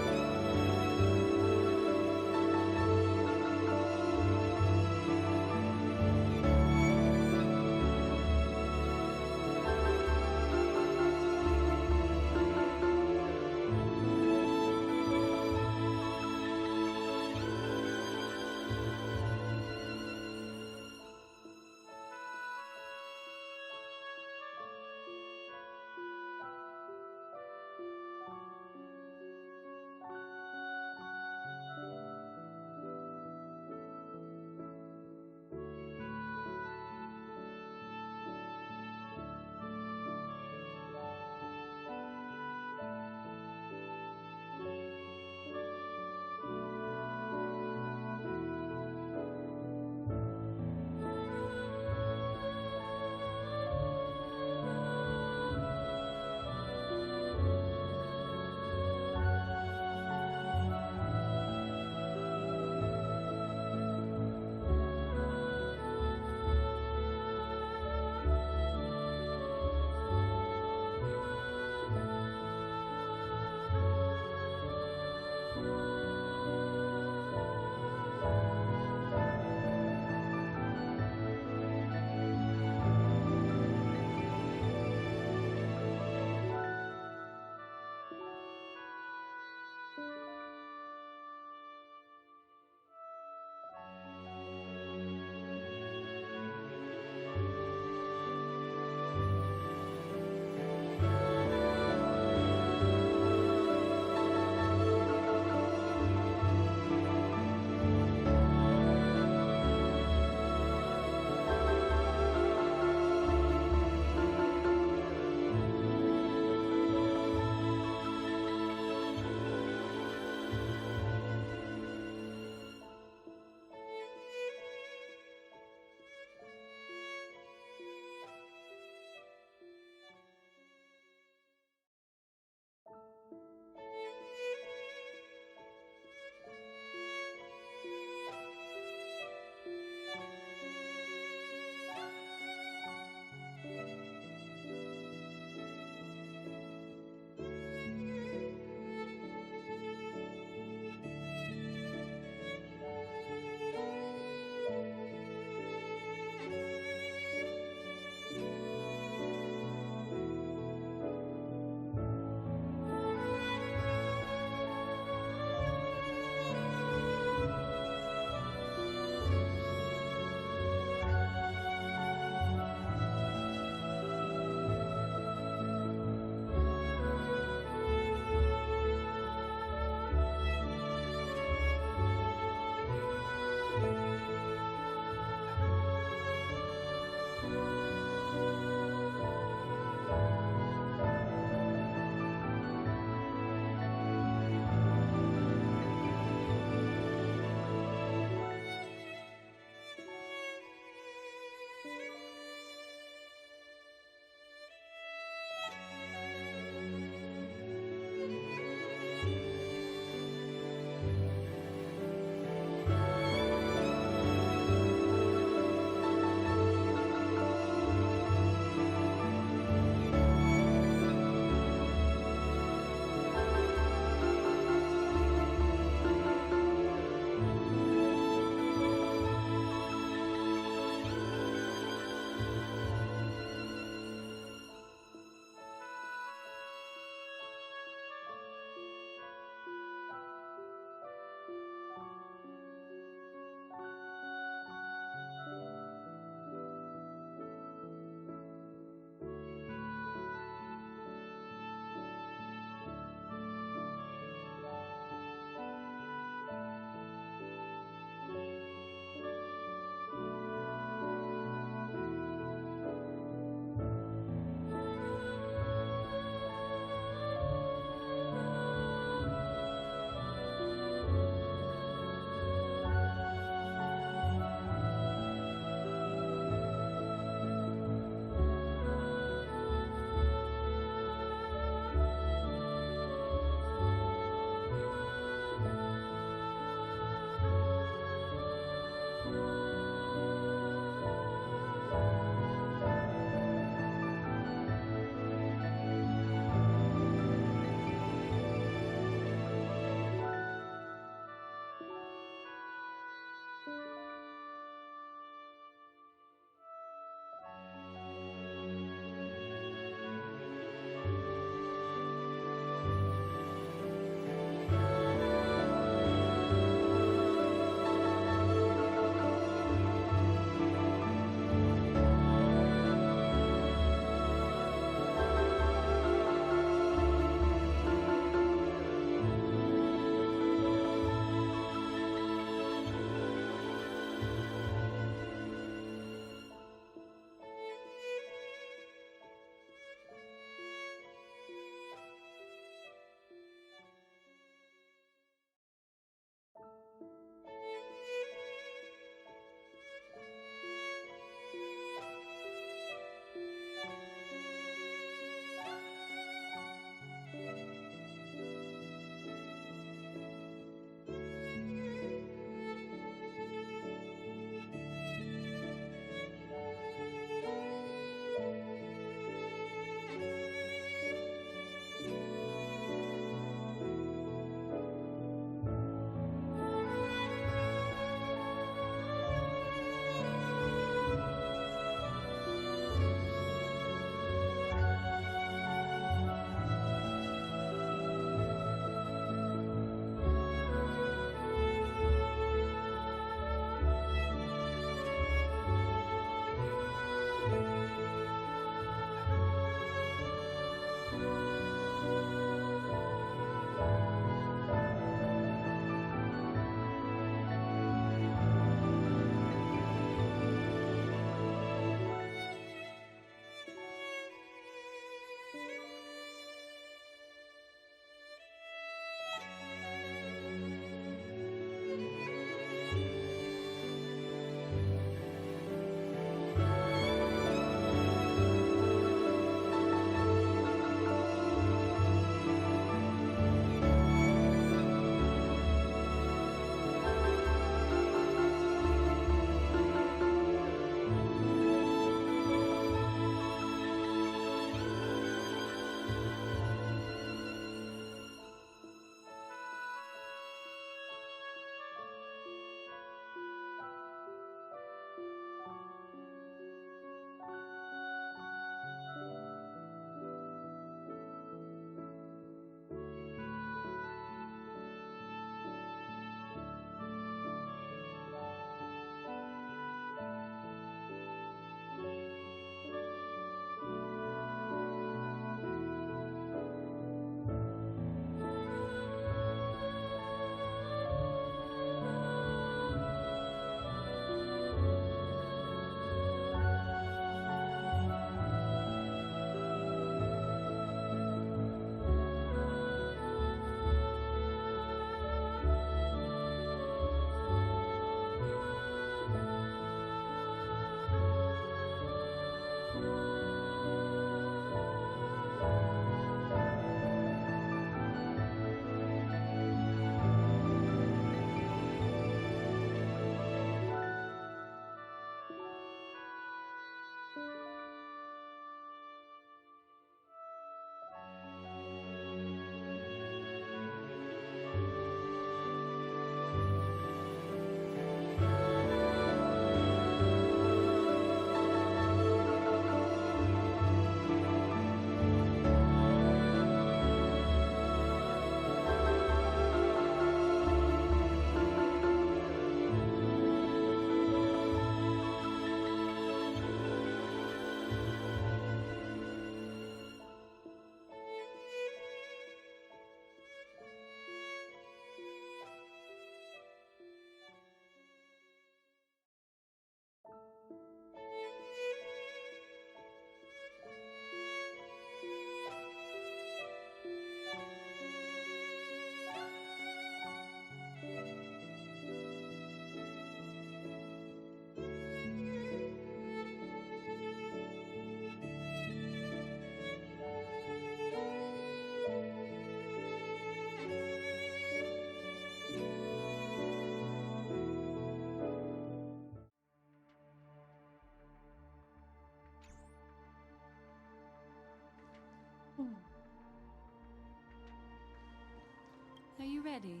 already?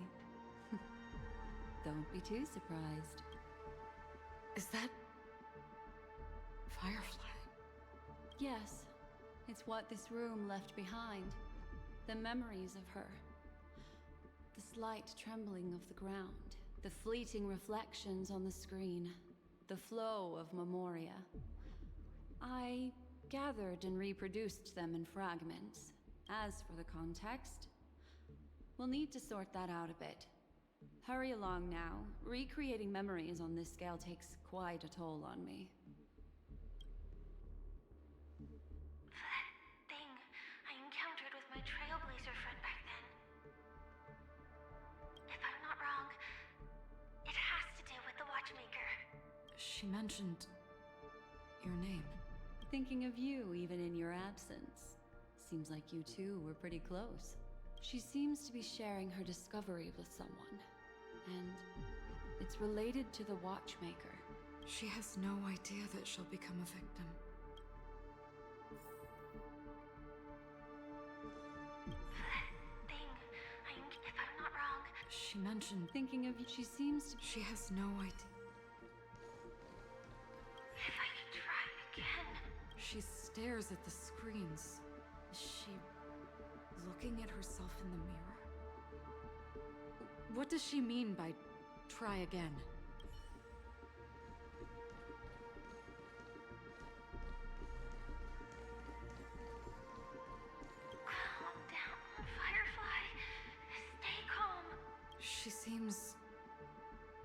Don't be too surprised. Is that... Firefly? Yes, it's what this room left behind. The memories of her. The slight trembling of the ground. The fleeting reflections on the screen. The flow of memoria. I gathered and reproduced them in fragments. As for the context, we'll need to sort that out a bit. Hurry along now. Recreating memories on this scale takes quite a toll on me. That thing I encountered with my Trailblazer friend back then. If I'm not wrong, it has to do with the Watchmaker. She mentioned... your name. Thinking of you even in your absence. Seems like you two were pretty close. She seems to be sharing her discovery with someone. And it's related to the Watchmaker. She has no idea that she'll become a victim. That thing, if I'm not wrong, She mentioned... Thinking of you, she seems to... She has no idea. if I could try again. She stares at the screens. Is she looking at herself in the mirror? What does she mean by try again? Calm down, Firefly. Stay calm. She seems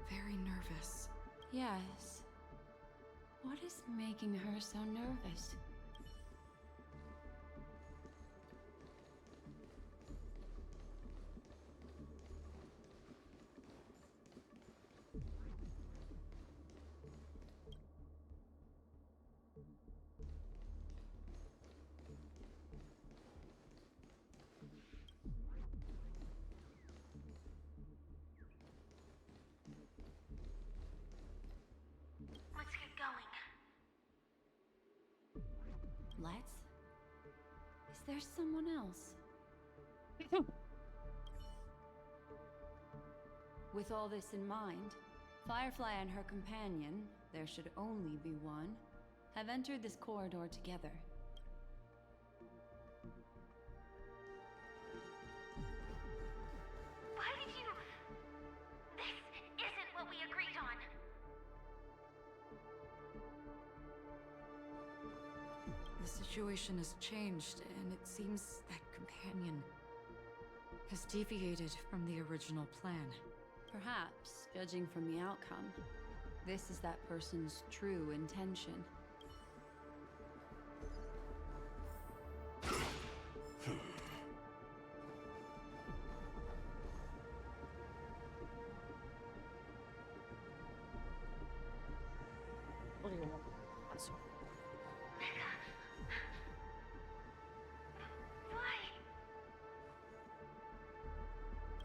very nervous. Yes. What is making her so nervous? Let's get going. Let's? Is there someone else? With all this in mind, Firefly and her companion, there should only be one, have entered this corridor together. Why did you... This isn't what we agreed on. The situation has changed, and it seems that companion has deviated from the original plan. Perhaps, judging from the outcome, this is that person's true intention. What do you want? Answer. Why?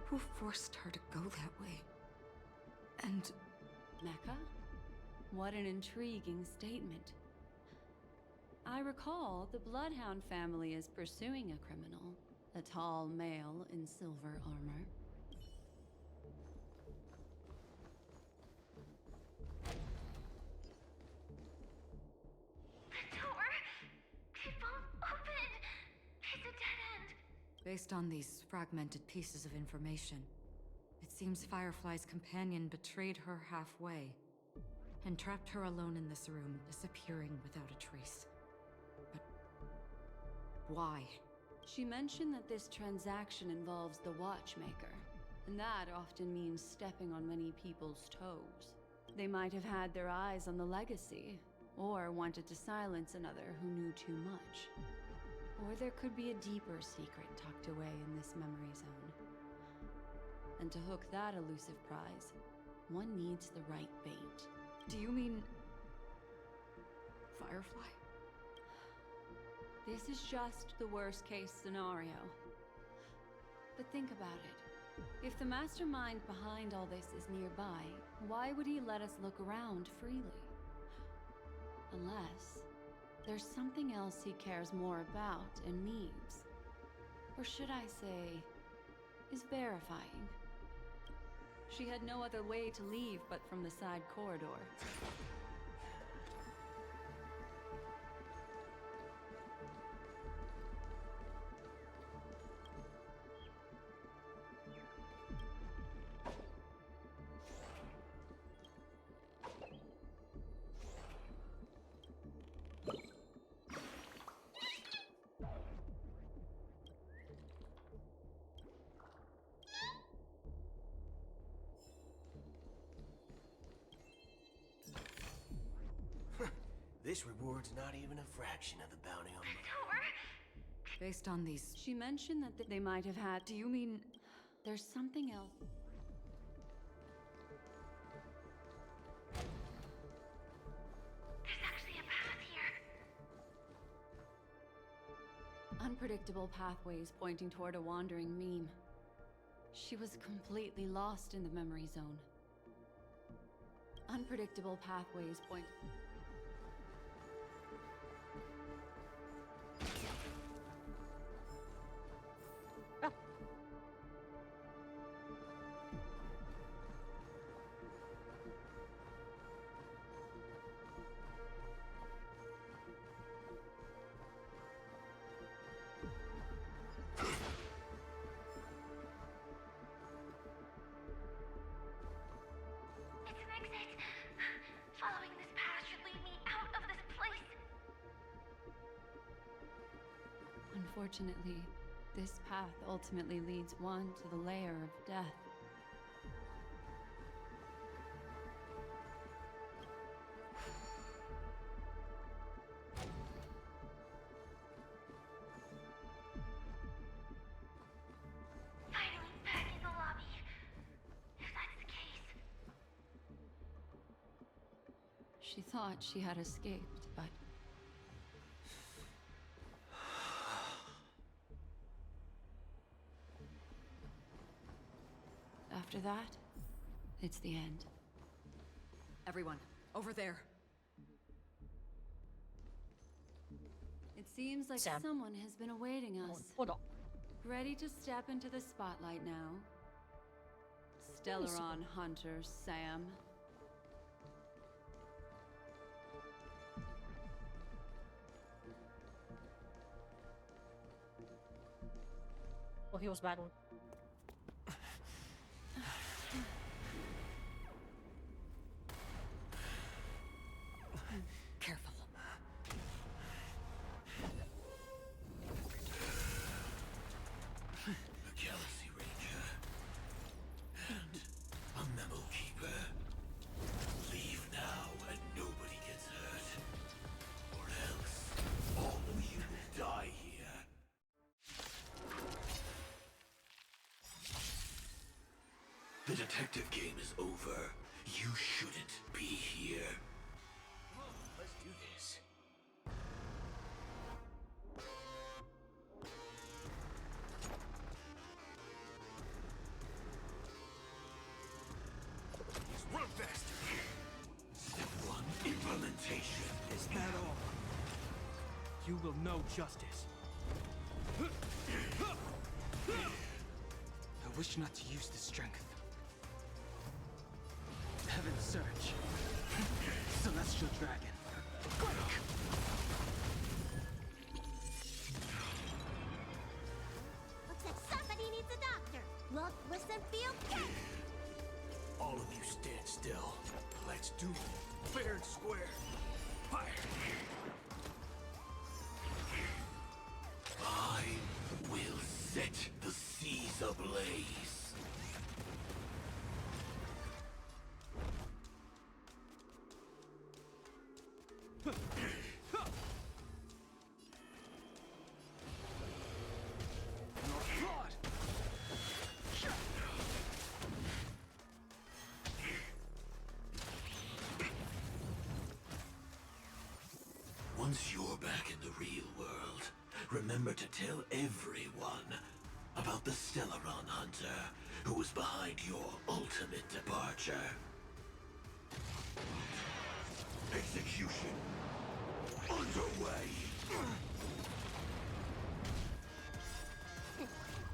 Who forced her to go that way? And Mecca? What an intriguing statement. I recall the Bloodhound family is pursuing a criminal, a tall male in silver armor. The door! It won't open! It's a dead end! based on these fragmented pieces of information, it seems Firefly's companion betrayed her halfway and trapped her alone in this room, disappearing without a trace. But why? She mentioned that this transaction involves the Watchmaker, and that often means stepping on many people's toes. They might have had their eyes on the legacy, or wanted to silence another who knew too much. Or there could be a deeper secret tucked away in this memory zone. And to hook that elusive prize, one needs the right bait. Do you mean... Firefly? This is just the worst-case scenario. But think about it. If the mastermind behind all this is nearby, why would he let us look around freely? Unless there's something else he cares more about and needs. Or should I say, is verifying. She had no other way to leave but from the side corridor. This reward's not even a fraction of the bounty on me. Based on these... She mentioned that they might have had... Do you mean... There's something else. There's actually a path here. Unpredictable pathways pointing toward a wandering meme. She was completely lost in the memory zone. Unpredictable pathways point... It's an exit. Following this path should lead me out of this place. Unfortunately, this path ultimately leads one to the lair of death. Finally back in the lobby. If that's the case. She thought she had escaped, but... After that, it's the end. Everyone, over there. It seems like Sam. someone has been awaiting us. Hold on. Ready to step into the spotlight now. Stellaron Hunter Sam. Well, he was battling. Careful. A Galaxy Ranger. And a Memo Keeper. Leave now and nobody gets hurt. Or else, all of you will die here. The detective game is over. You shouldn't be here. Let's do this. Run faster! Step 1, implementation. Is that all? You will know justice. I wish not to use the strength. Heaven's Surge. Celestial Dragon. Looks like somebody needs a doctor. Look, listen, feel. All of you stand still. Let's do it. Fair and square. Fire! I will set the seas ablaze. Once you're back in the real world, remember to tell everyone about the Stellaron Hunter who was behind your ultimate departure. Execution underway.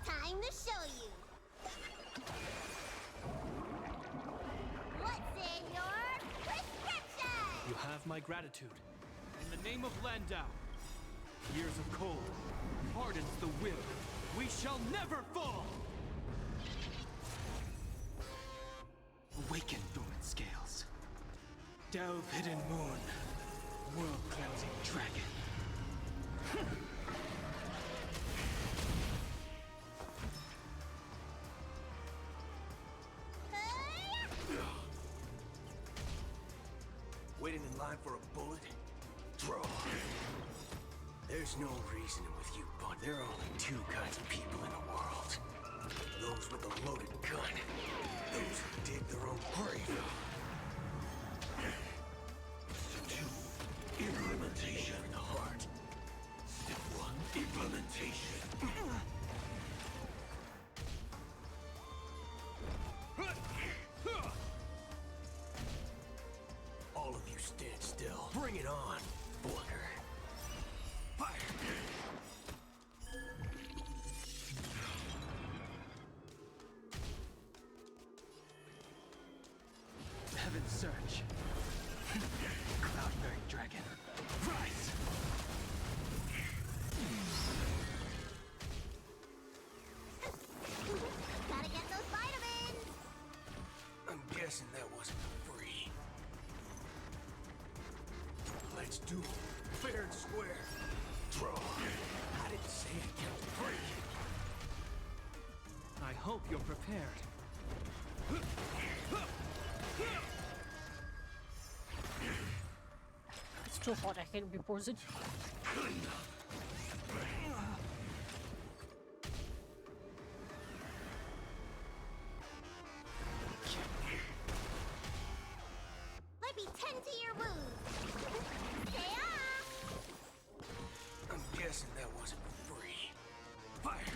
Time to show you. with my gratitude. In the name of Landau, years of cold hardens the will. We shall never fall! Awaken, dormant scales. Delve hidden moon, world-cleansing dragon. Waiting in line for a bullet? Draw. There's no reasoning with you, but there are only two kinds of people in the world. Those with a loaded gun. Those who dig their own grave. Step 2, implementation. In the heart. Step 1, implementation. All of you stand still. Bring it on, Booker. Fire! Heaven's Search. Cloud-bearing dragon. Rise! Gotta get those vitamins! I'm guessing that wasn't free. Let's do it. Fair and square. Draw. I didn't say I counted free. I hope you're prepared. It's too hot, I can't be frozen. Let me tend to your wounds! Stay off! I'm guessing that wasn't free. Fire!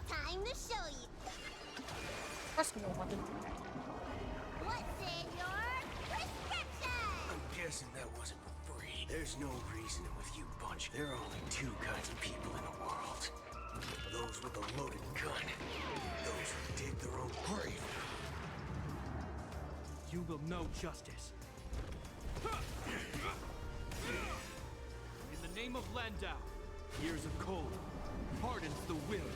Time to show you! Press me button. What's in your prescription? I'm guessing that wasn't free. There's no reasoning with you, Bunch. There are only two kinds of people in the world. Those with a loaded gun. Those who dig their own grave. You will know justice. In the name of Landau, years of cold hardens the will.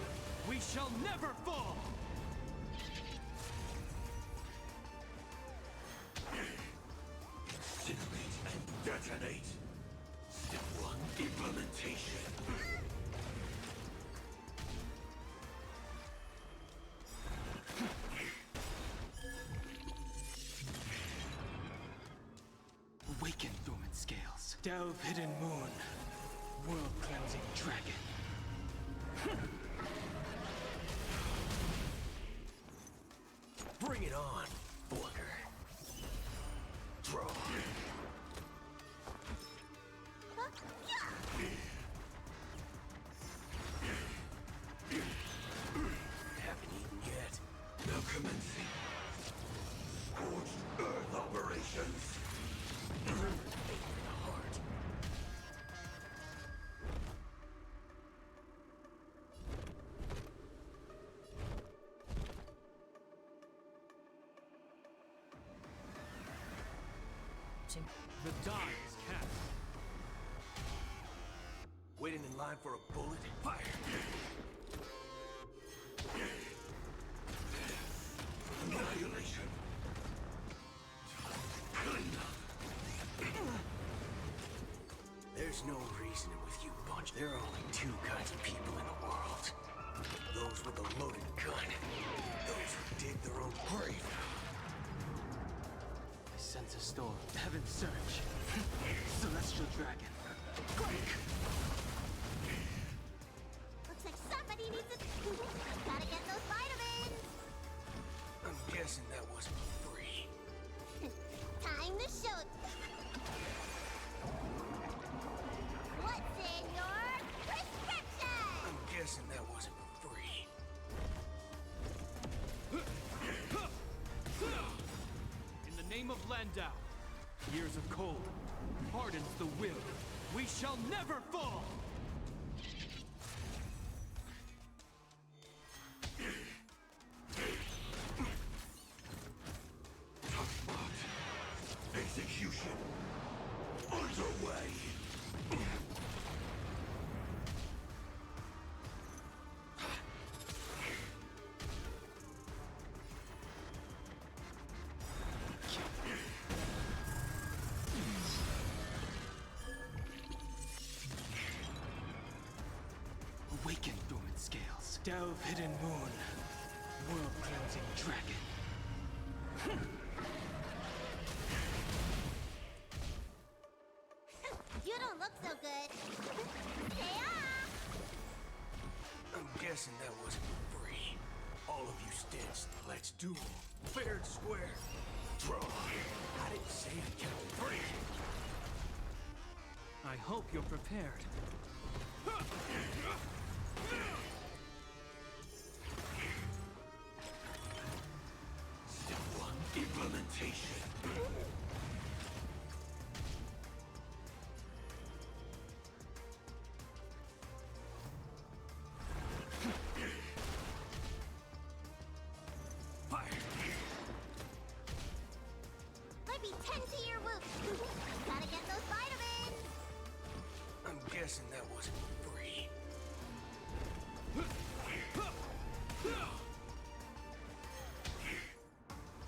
We shall never fall! Incinerate and detonate. Step 1, implementation. Awaken, dormant scales. Delve hidden moon, world-cleansing dragon. Bring it on, Booker. Draw. Haven't eaten yet. Now commencing. Scorched Earth operations. In the heart. The die is cast. Waiting in line for a bullet? Fire! Annihilation. There's no reasoning with you, Bunch. There are only two kinds of people in the world. Those with a loaded gun. Those who dig their own grave. I sense a storm. Heaven's Search. Celestial dragon. Quake! Looks like somebody needs a... Gotta get those vitamins! I'm guessing that wasn't free. Time to show... What's in your prescription? I'm guessing that wasn't free. In the name of Landau, years of cold hardens the will. We shall never fall! Execute. Awaken, dormant scales. Delve hidden moon. World-cleansing dragon. You don't look so good. Stay off! I'm guessing that wasn't free. All of you stitched. Let's duel. Fair and square. Draw. I didn't say I counted free. I hope you're prepared. Step 1. Implementation. Fire. Might be 10 to your whoop. Gotta get those vitamins. I'm guessing that wasn't free.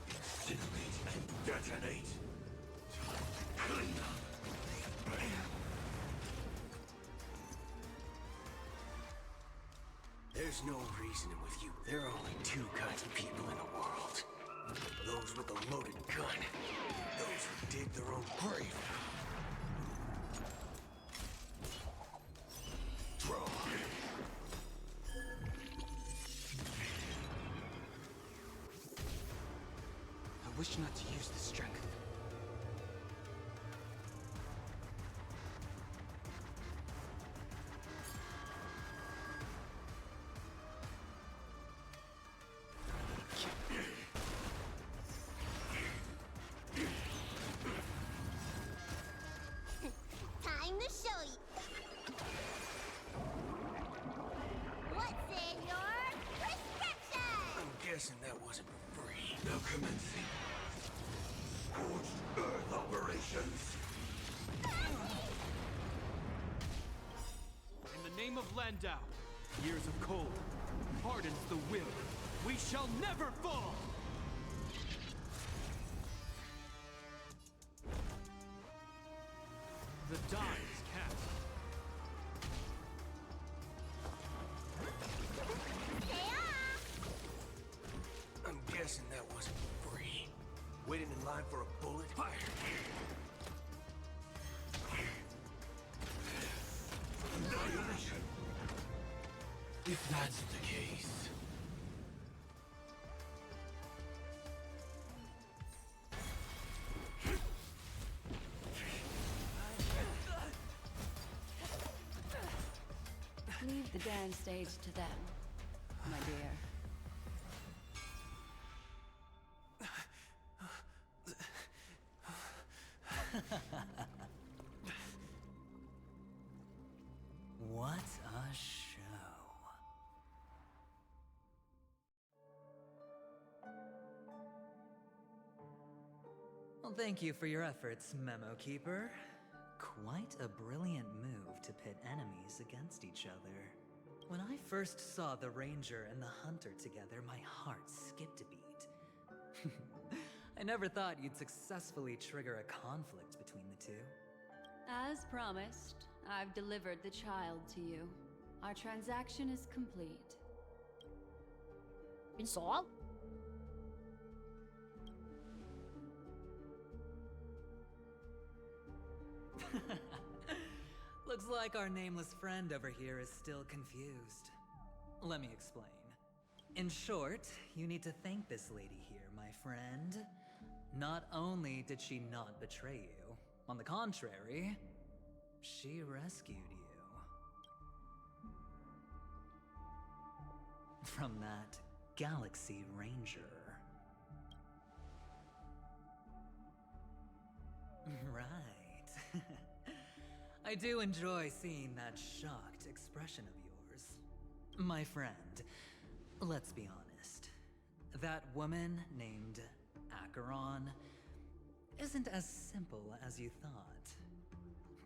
Incinerate and detonate. Clean up. There's no reasoning with you. There are only two kinds of people in the world. Those with a loaded gun. Those who dig their own grave. Draw. I wish not to use the strength. Time to show you. What's in your prescription? I'm guessing that wasn't for free. Now commencing. Scorched Earth operations. In the name of Landau, years of cold hardens the will. We shall never fall! The die is cast. Stay off! I'm guessing that wasn't for free. Waiting in line for a bullet? Fire! Annihilation! If that's the case... Leave the dance stage to them, my dear. What a show. Well, thank you for your efforts, Memo Keeper. Quite a brilliant move to pit enemies against each other. When I first saw the Ranger and the Hunter together, my heart skipped a beat. I never thought you'd successfully trigger a conflict between the two. As promised, I've delivered the child to you. Our transaction is complete. Install? Looks like our nameless friend over here is still confused. Let me explain. In short, you need to thank this lady here, my friend. Not only did she not betray you, on the contrary, she rescued you. From that Galaxy Ranger. Right. I do enjoy seeing that shocked expression of yours. My friend, let's be honest. That woman named Acheron isn't as simple as you thought.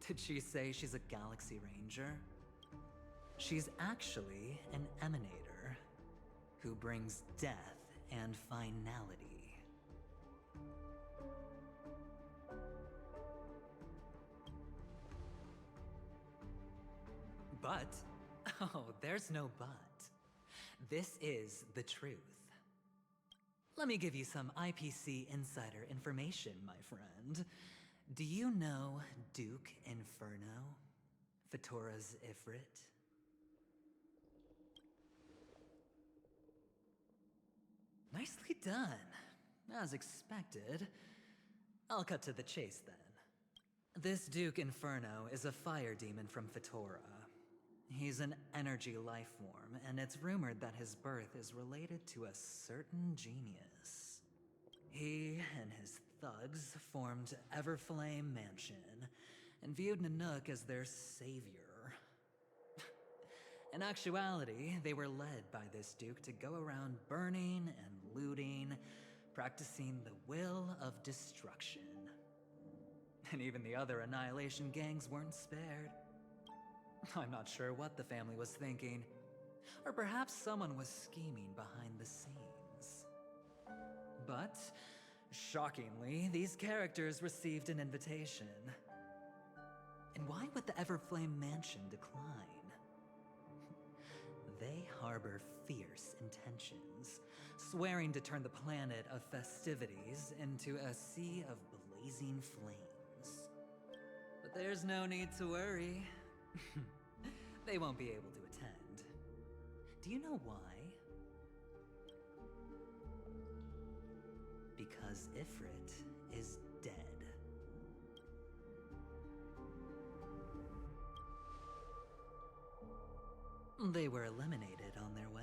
Did she say she's a Galaxy Ranger? She's actually an Emanator who brings death and finality. But Oh, there's no but. This is the truth. Let me give you some IPC insider information, my friend. Do you know Duke Inferno? Fatora's Ifrit? Nicely done. As expected. I'll cut to the chase then. This Duke Inferno is a fire demon from Fatora. He's an energy life form, and it's rumored that his birth is related to a certain genius. He and his thugs formed Everflame Mansion, and viewed Nanook as their savior. In actuality, they were led by this Duke to go around burning and looting, practicing the will of destruction. And even the other Annihilation gangs weren't spared. I'm not sure what the family was thinking, or perhaps someone was scheming behind the scenes. But, shockingly, these characters received an invitation. And why would the Everflame Mansion decline? They harbor fierce intentions, swearing to turn the planet of festivities into a sea of blazing flames. But there's no need to worry. They won't be able to attend. Do you know why? Because Ifrit is dead. They were eliminated on their way.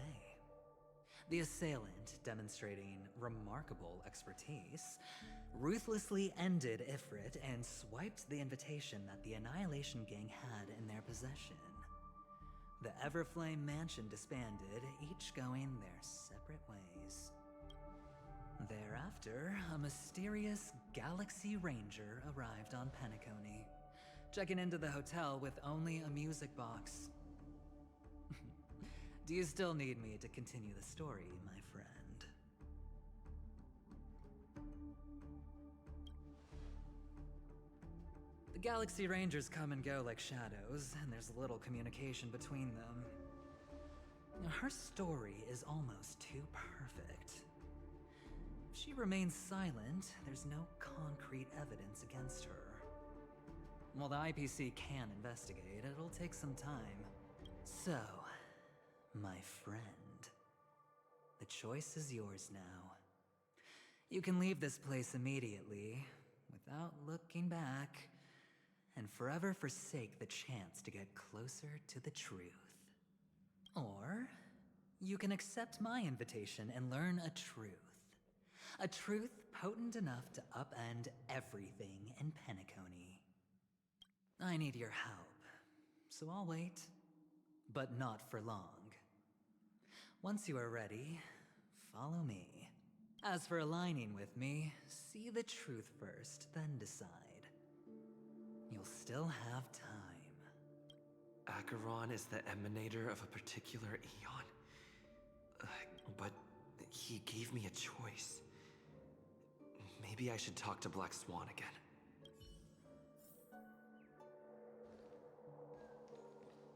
The assailant, demonstrating remarkable expertise, ruthlessly ended Ifrit and swiped the invitation that the Annihilation Gang had in their possession. The Everflame Mansion disbanded, each going their separate ways. Thereafter, a mysterious Galaxy Ranger arrived on Penacony, checking into the hotel with only a music box. Do you still need me to continue the story, my friend? The Galaxy Rangers come and go like shadows, and there's little communication between them. Now, her story is almost too perfect. If she remains silent, there's no concrete evidence against her. While the IPC can investigate, it'll take some time. So, my friend, the choice is yours now. You can leave this place immediately, without looking back, and forever forsake the chance to get closer to the truth. Or, you can accept my invitation and learn a truth. A truth potent enough to upend everything in Penacony. I need your help, so I'll wait, but not for long. Once you are ready, follow me. As for aligning with me, see the truth first, then decide. You'll still have time. Acheron is the emanator of a particular eon? But he gave me a choice. Maybe I should talk to Black Swan again.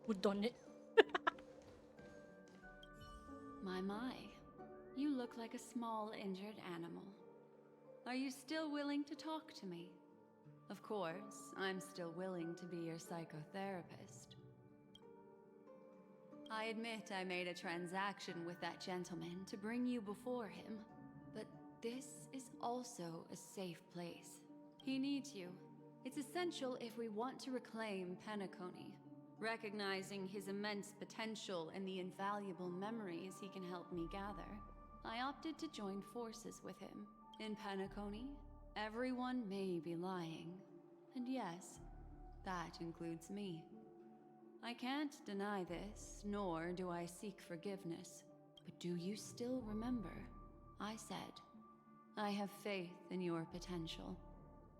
Who done it? My. You look like a small, injured animal. Are you still willing to talk to me? Of course, I'm still willing to be your psychotherapist. I admit I made a transaction with that gentleman to bring you before him, but this is also a safe place. He needs you. It's essential if we want to reclaim Penacony. Recognizing his immense potential and the invaluable memories he can help me gather, I opted to join forces with him. In Penacony, everyone may be lying. And yes, that includes me. I can't deny this, nor do I seek forgiveness. But do you still remember? I said, I have faith in your potential.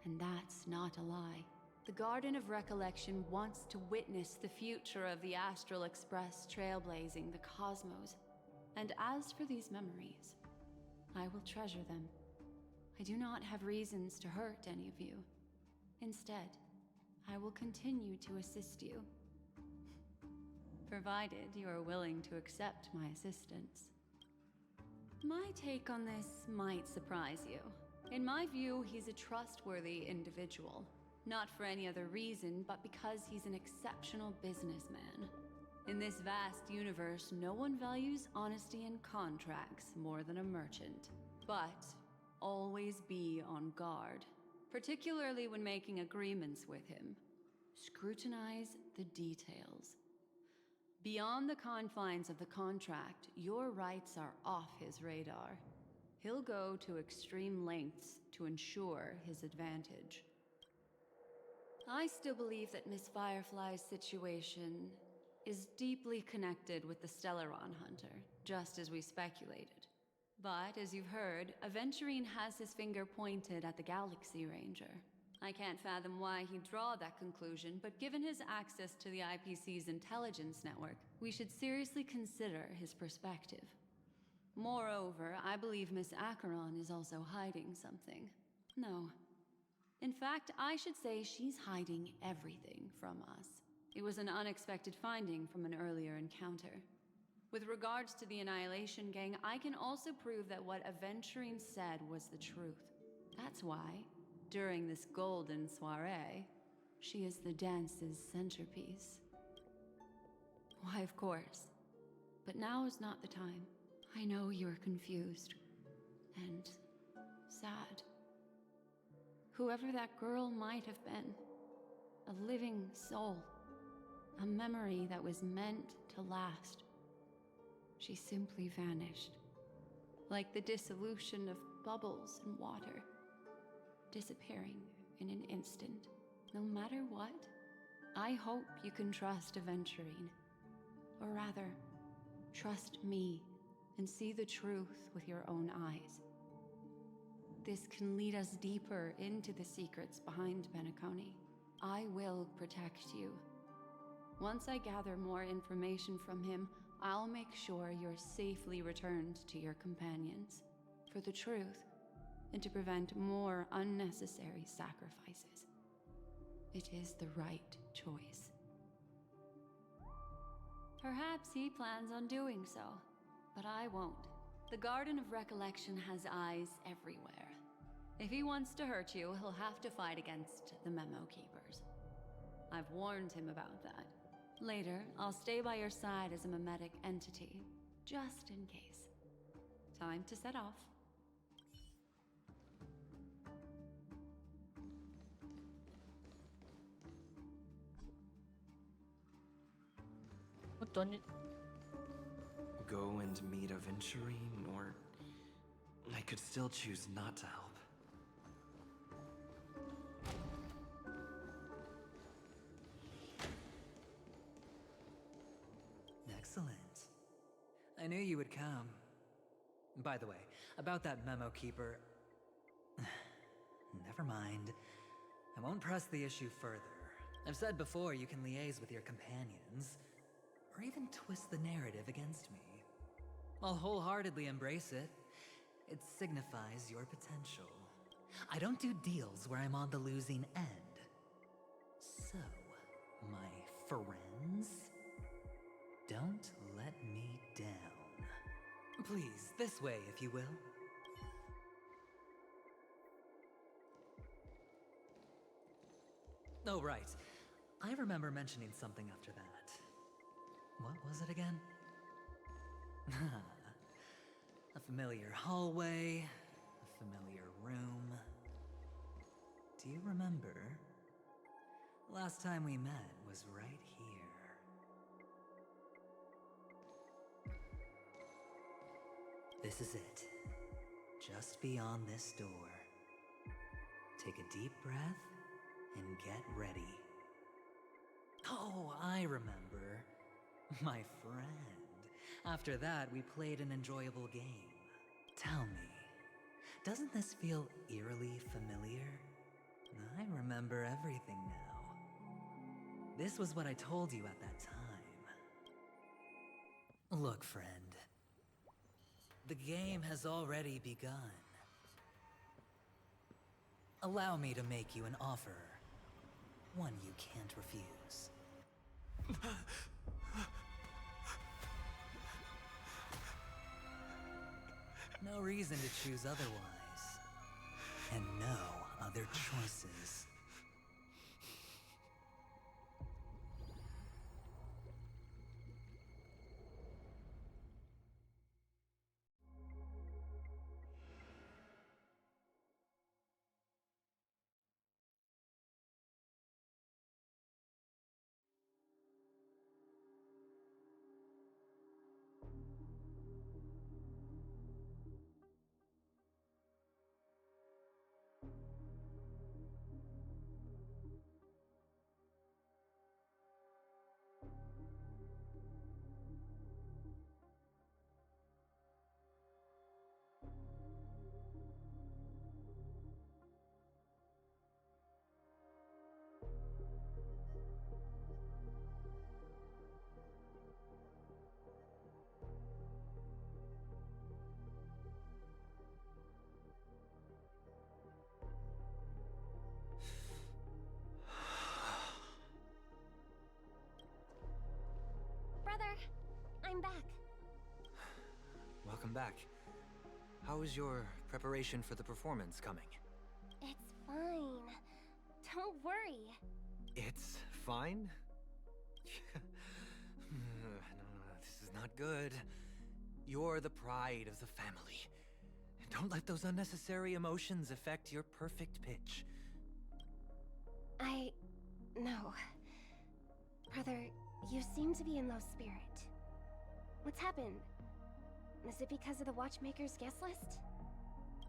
And that's not a lie. The Garden of Recollection wants to witness the future of the Astral Express trailblazing the cosmos. And as for these memories, I will treasure them. I do not have reasons to hurt any of you. Instead, I will continue to assist you. provided you are willing to accept my assistance. My take on this might surprise you. In my view, he's a trustworthy individual. Not for any other reason, but because he's an exceptional businessman. In this vast universe, no one values honesty in contracts more than a merchant. But always be on guard, particularly when making agreements with him. Scrutinize the details. Beyond the confines of the contract, your rights are off his radar. He'll go to extreme lengths to ensure his advantage. I still believe that Miss Firefly's situation is deeply connected with the Stellaron Hunter, just as we speculated. But, as you've heard, Aventurine has his finger pointed at the Galaxy Ranger. I can't fathom why he'd draw that conclusion, but given his access to the IPC's intelligence network, we should seriously consider his perspective. Moreover, I believe Miss Acheron is also hiding something. No. In fact, I should say she's hiding everything from us. It was an unexpected finding from an earlier encounter. With regards to the Annihilation Gang, I can also prove that what Aventurine said was the truth. That's why, during this golden soiree, she is the dance's centerpiece. Why, of course. But now is not the time. I know you're confused and sad. Whoever that girl might have been, a living soul, a memory that was meant to last. She simply vanished, like the dissolution of bubbles in water, disappearing in an instant. No matter what, I hope you can trust Aventurine, or rather, trust me and see the truth with your own eyes. This can lead us deeper into the secrets behind Benaconi. I will protect you. Once I gather more information from him, I'll make sure you're safely returned to your companions, for the truth, and to prevent more unnecessary sacrifices. It is the right choice. Perhaps he plans on doing so, but I won't. The Garden of Recollection has eyes everywhere. If he wants to hurt you, he'll have to fight against the Memo Keepers. I've warned him about that. Later, I'll stay by your side as a memetic entity, just in case. Time to set off. What done it? Go and meet Aventurine, or I could still choose not to help. Excellent. I knew you would come. By the way, about that Memo Keeper... Never mind. I won't press the issue further. I've said before you can liaise with your companions, or even twist the narrative against me. I'll wholeheartedly embrace it. It signifies your potential. I don't do deals where I'm on the losing end. So, my friends, don't let me down. Please, this way, if you will. Oh, right. I remember mentioning something after that. What was it again? A familiar hallway, a familiar room. Do you remember? Last time we met was right here. This is it. Just beyond this door. Take a deep breath and get ready. Oh, I remember. My friend. After that, we played an enjoyable game. Tell me, doesn't this feel eerily familiar? I remember everything now. This was what I told you at that time. Look, friend. The game has already begun. Allow me to make you an offer. One you can't refuse. no reason to choose otherwise. And no other choices. Brother, I'm back. Welcome back. How is your preparation for the performance coming? It's fine. Don't worry. It's fine? No, this is not good. You're the pride of the family. Don't let those unnecessary emotions affect your perfect pitch. No. Brother, you seem to be in low spirit. What's happened? Is it because of the Watchmaker's guest list?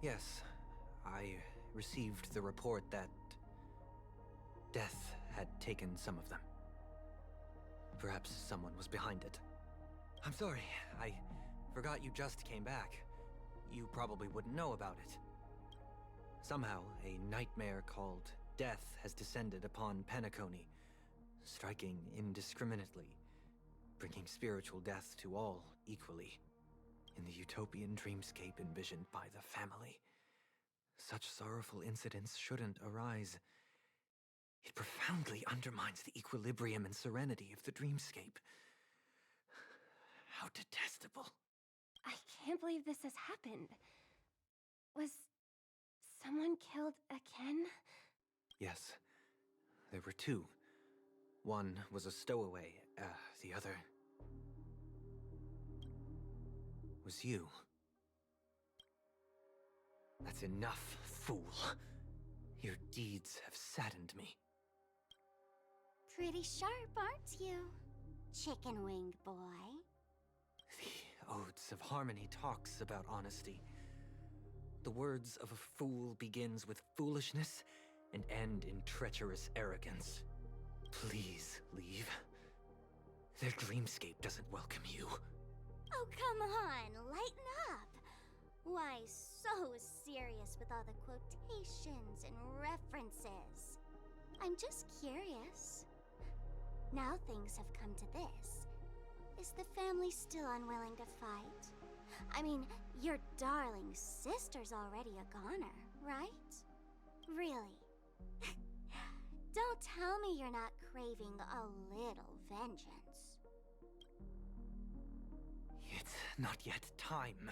Yes, I received the report that death had taken some of them. Perhaps someone was behind it. I'm sorry, I forgot you just came back. You probably wouldn't know about it. Somehow, a nightmare called death has descended upon Penacony, striking indiscriminately, bringing spiritual death to all equally. In the utopian dreamscape envisioned by the family, such sorrowful incidents shouldn't arise. It profoundly undermines the equilibrium and serenity of the dreamscape. How detestable. I can't believe this has happened. Was someone killed again? Yes, there were two. One was a stowaway, the other was you. That's enough, fool. Your deeds have saddened me. Pretty sharp, aren't you? Chicken-winged boy. The Odes of Harmony talks about honesty. The words of a fool begins with foolishness and end in treacherous arrogance. Please leave. Their dreamscape doesn't welcome you. Oh, come on, lighten up. Why so serious with all the quotations and references? I'm just curious. Now things have come to this. Is the family still unwilling to fight? I mean, your darling sister's already a goner, right? Really? Don't tell me you're not craving a little vengeance. It's not yet time.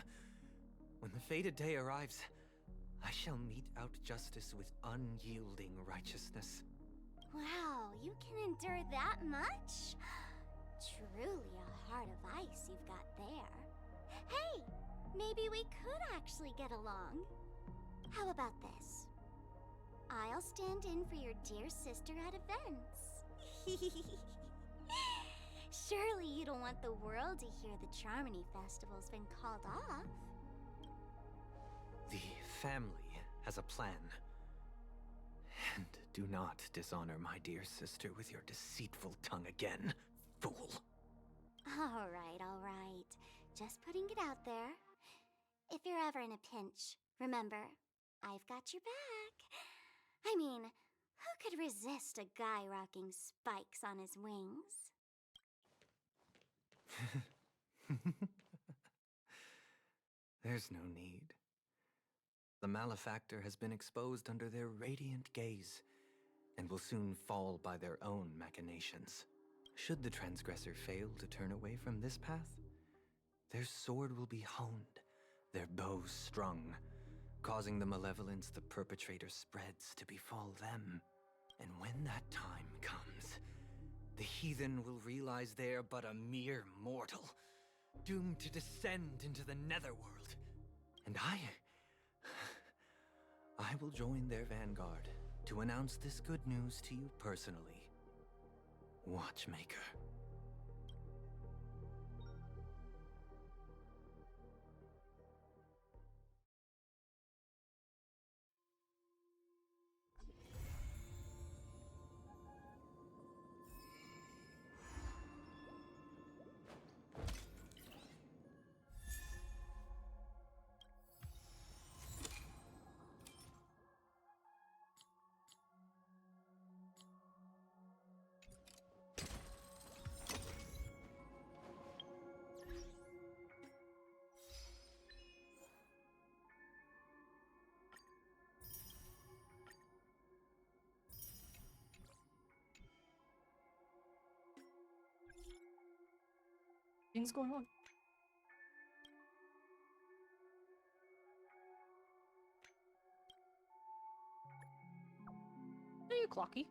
When the fated day arrives, I shall mete out justice with unyielding righteousness. Wow, you can endure that much? Truly a heart of ice you've got there. Hey, maybe we could actually get along. How about this? I'll stand in for your dear sister at events. Surely you don't want the world to hear the Charmony Festival's been called off. The family has a plan. And do not dishonor my dear sister with your deceitful tongue again, fool. All right. Just putting it out there. If you're ever in a pinch, remember, I've got your back. I mean, who could resist a guy rocking spikes on his wings? There's no need. The malefactor has been exposed under their radiant gaze, and will soon fall by their own machinations. Should the transgressor fail to turn away from this path, their sword will be honed their bows strung, causing the malevolence the perpetrator spreads to befall them. And when that time comes, the heathen will realize they're but a mere mortal, doomed to descend into the netherworld. And I will join their vanguard to announce this good news to you personally, Watchmaker. Things going on. Are you Clocky?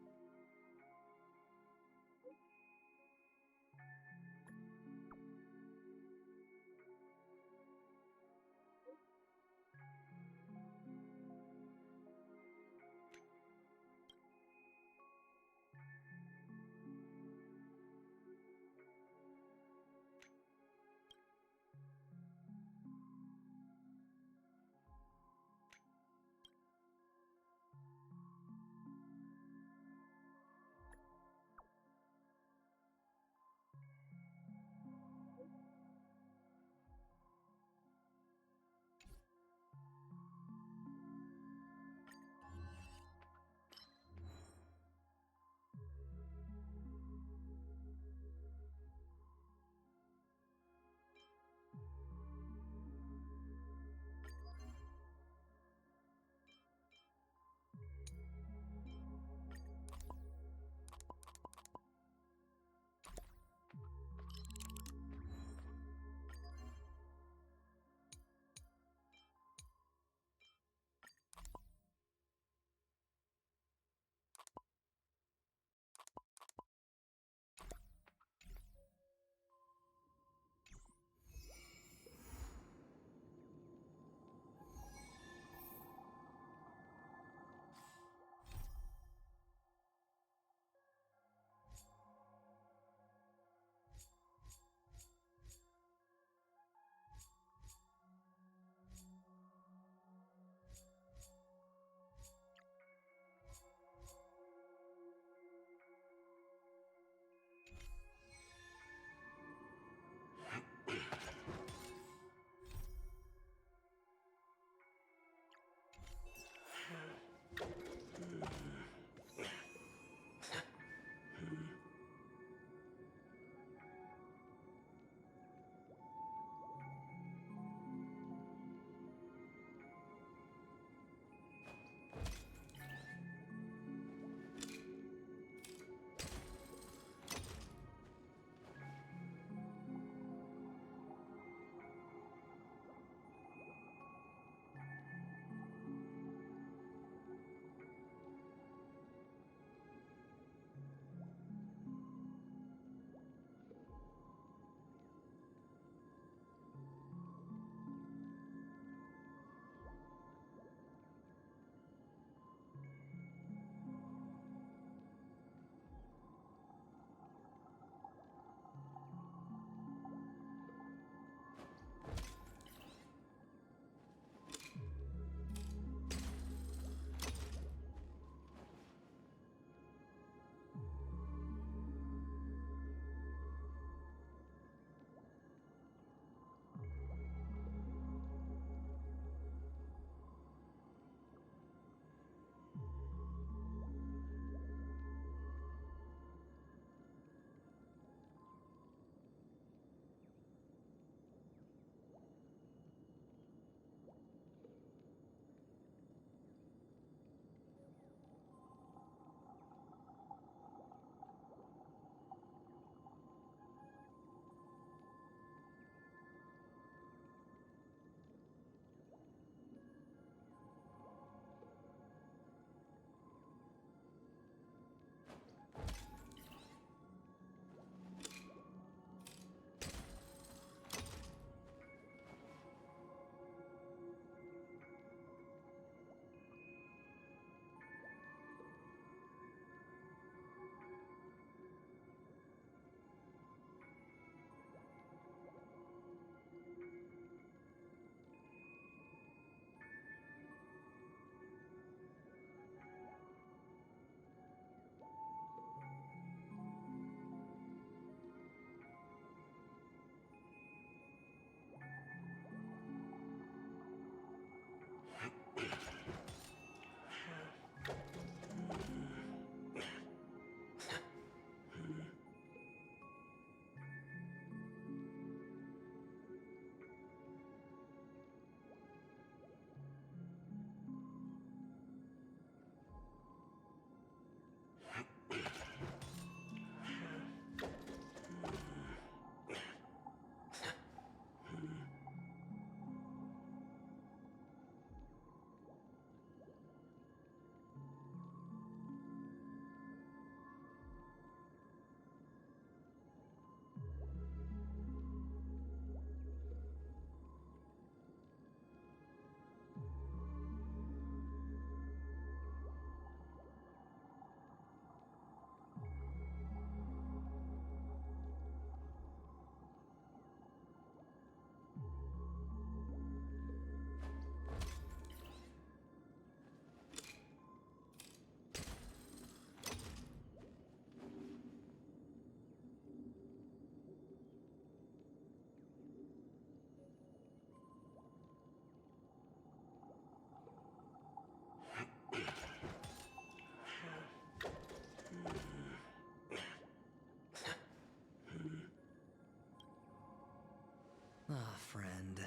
Ah, friend.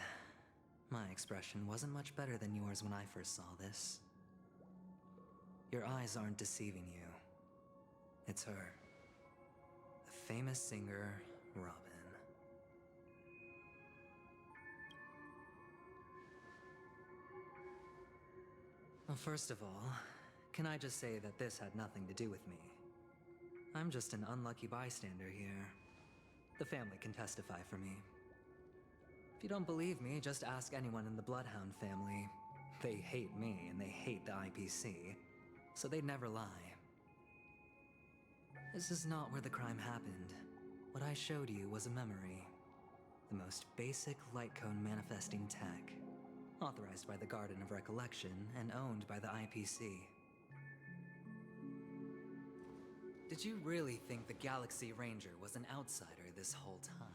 My expression wasn't much better than yours when I first saw this. Your eyes aren't deceiving you. It's her. The famous singer, Robin. Well, first of all, can I just say that this had nothing to do with me? I'm just an unlucky bystander here. The family can testify for me. If you don't believe me, just ask anyone in the Bloodhound family. They hate me and they hate the IPC, so they'd never lie. This is not where the crime happened. What I showed you was a memory. The most basic light cone manifesting tech. Authorized by the Garden of Recollection and owned by the IPC. Did you really think the Galaxy Ranger was an outsider this whole time?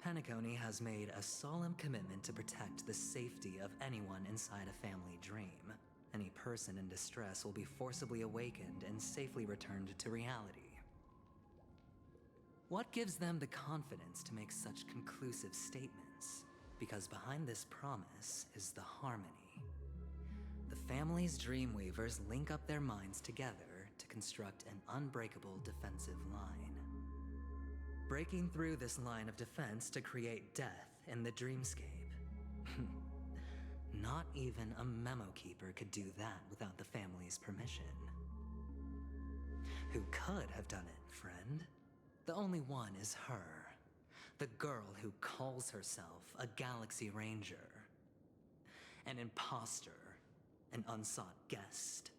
Penacony has made a solemn commitment to protect the safety of anyone inside a family dream. Any person in distress will be forcibly awakened and safely returned to reality. What gives them the confidence to make such conclusive statements? Because behind this promise is the harmony. The family's Dreamweavers link up their minds together to construct an unbreakable defensive line. Breaking through this line of defense to create death in the dreamscape. Not even a memo keeper could do that without the family's permission. Who could have done it, friend? The only one is her. The girl who calls herself a Galaxy Ranger. An imposter. An unsought guest.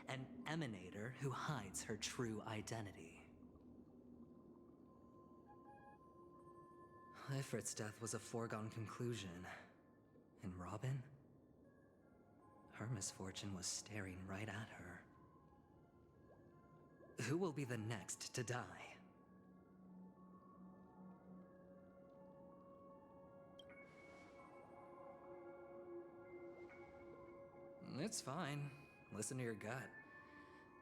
An emanator who hides her true identity. Ifrit's death was a foregone conclusion. And Robin? Her misfortune was staring right at her. Who will be the next to die? It's fine. Listen to your gut.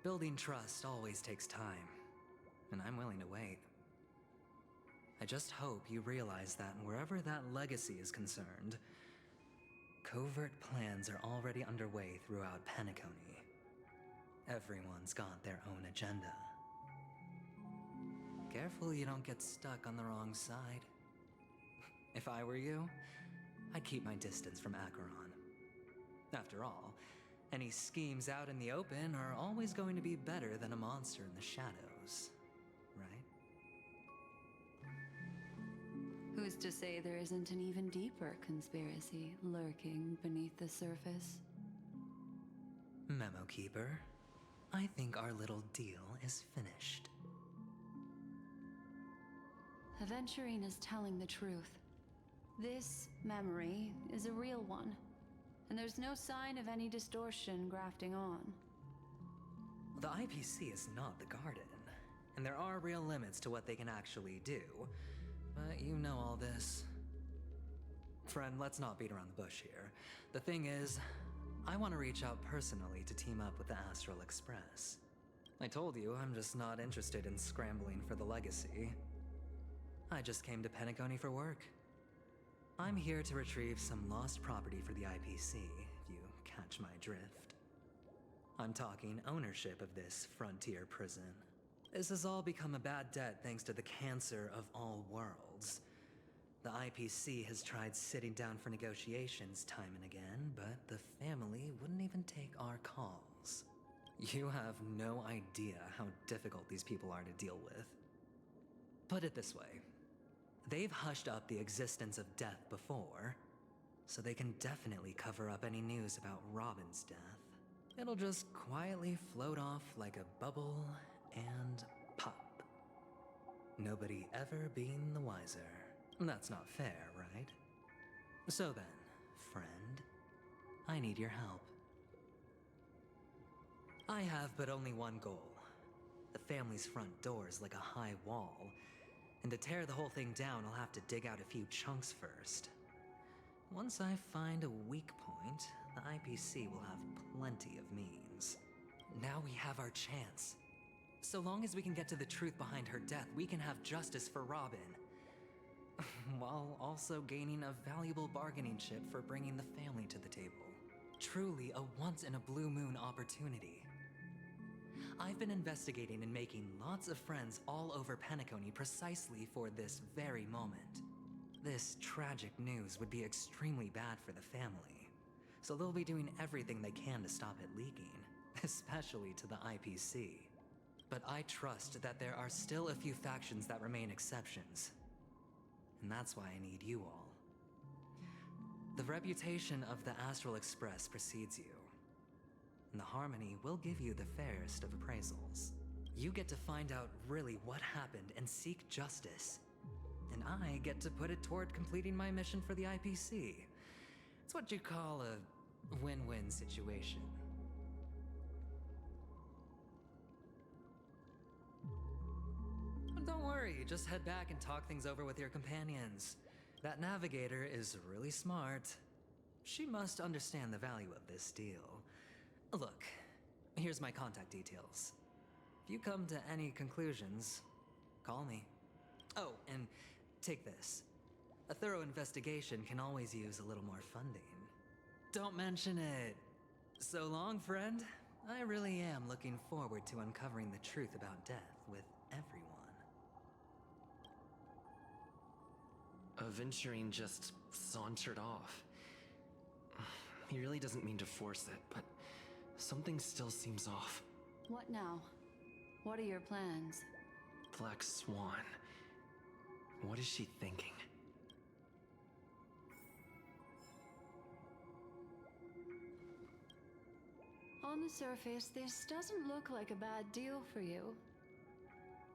Building trust always takes time, and I'm willing to wait. I just hope you realize that wherever that legacy is concerned, covert plans are already underway throughout Penacony. Everyone's got their own agenda. Careful you don't get stuck on the wrong side. If I were you, I'd keep my distance from Acheron. After all, any schemes out in the open are always going to be better than a monster in the shadows, right? Who's to say there isn't an even deeper conspiracy lurking beneath the surface? Memo Keeper, I think our little deal is finished. Aventurine is telling the truth. This memory is a real one, and there's no sign of any distortion grafting on. The IPC is not the Garden, and there are real limits to what they can actually do. But you know all this. Friend, let's not beat around the bush here. The thing is, I want to reach out personally to team up with the Astral Express. I told you I'm just not interested in scrambling for the legacy. I just came to Penacony for work. I'm here to retrieve some lost property for the IPC, if you catch my drift. I'm talking ownership of this frontier prison. This has all become a bad debt thanks to the cancer of all worlds. The IPC has tried sitting down for negotiations time and again, but the family wouldn't even take our calls. You have no idea how difficult these people are to deal with. Put it this way. They've hushed up the existence of death before, so they can definitely cover up any news about Robin's death. It'll just quietly float off like a bubble and pop. Nobody ever being the wiser. That's not fair, right? So then, friend, I need your help. I have but only one goal. The family's front door is like a high wall, and to tear the whole thing down, I'll have to dig out a few chunks first. Once I find a weak point, the IPC will have plenty of means. Now we have our chance. So long as we can get to the truth behind her death, we can have justice for Robin. While also gaining a valuable bargaining chip for bringing the family to the table. Truly a once-in-a-blue-moon opportunity. I've been investigating and making lots of friends all over Penacony precisely for this very moment. This tragic news would be extremely bad for the family, so they'll be doing everything they can to stop it leaking, especially to the IPC. But I trust that there are still a few factions that remain exceptions. And that's why I need you all. The reputation of the Astral Express precedes you. And the Harmony will give you the fairest of appraisals. You get to find out really what happened and seek justice. And I get to put it toward completing my mission for the IPC. It's what you call a win-win situation. But don't worry, just head back and talk things over with your companions. That navigator is really smart. She must understand the value of this deal. Look, here's my contact details. If you come to any conclusions, call me. Oh, and take this. A thorough investigation can always use a little more funding. Don't mention it. So long, friend. I really am looking forward to uncovering the truth about death with everyone. Aventurine just sauntered off. He really doesn't mean to force it, but something still seems off. What now? What are your plans? Black Swan. What is she thinking? On the surface, this doesn't look like a bad deal for you.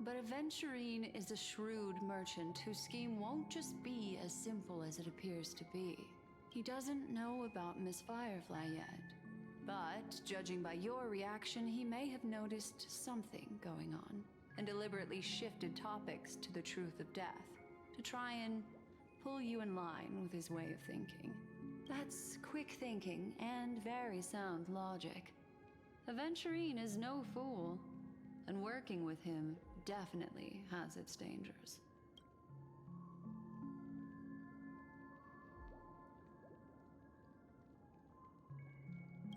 But Aventurine is a shrewd merchant whose scheme won't just be as simple as it appears to be. He doesn't know about Miss Firefly yet. But, judging by your reaction, he may have noticed something going on, and deliberately shifted topics to the truth of death, to try and pull you in line with his way of thinking. That's quick thinking and very sound logic. Aventurine is no fool, and working with him definitely has its dangers.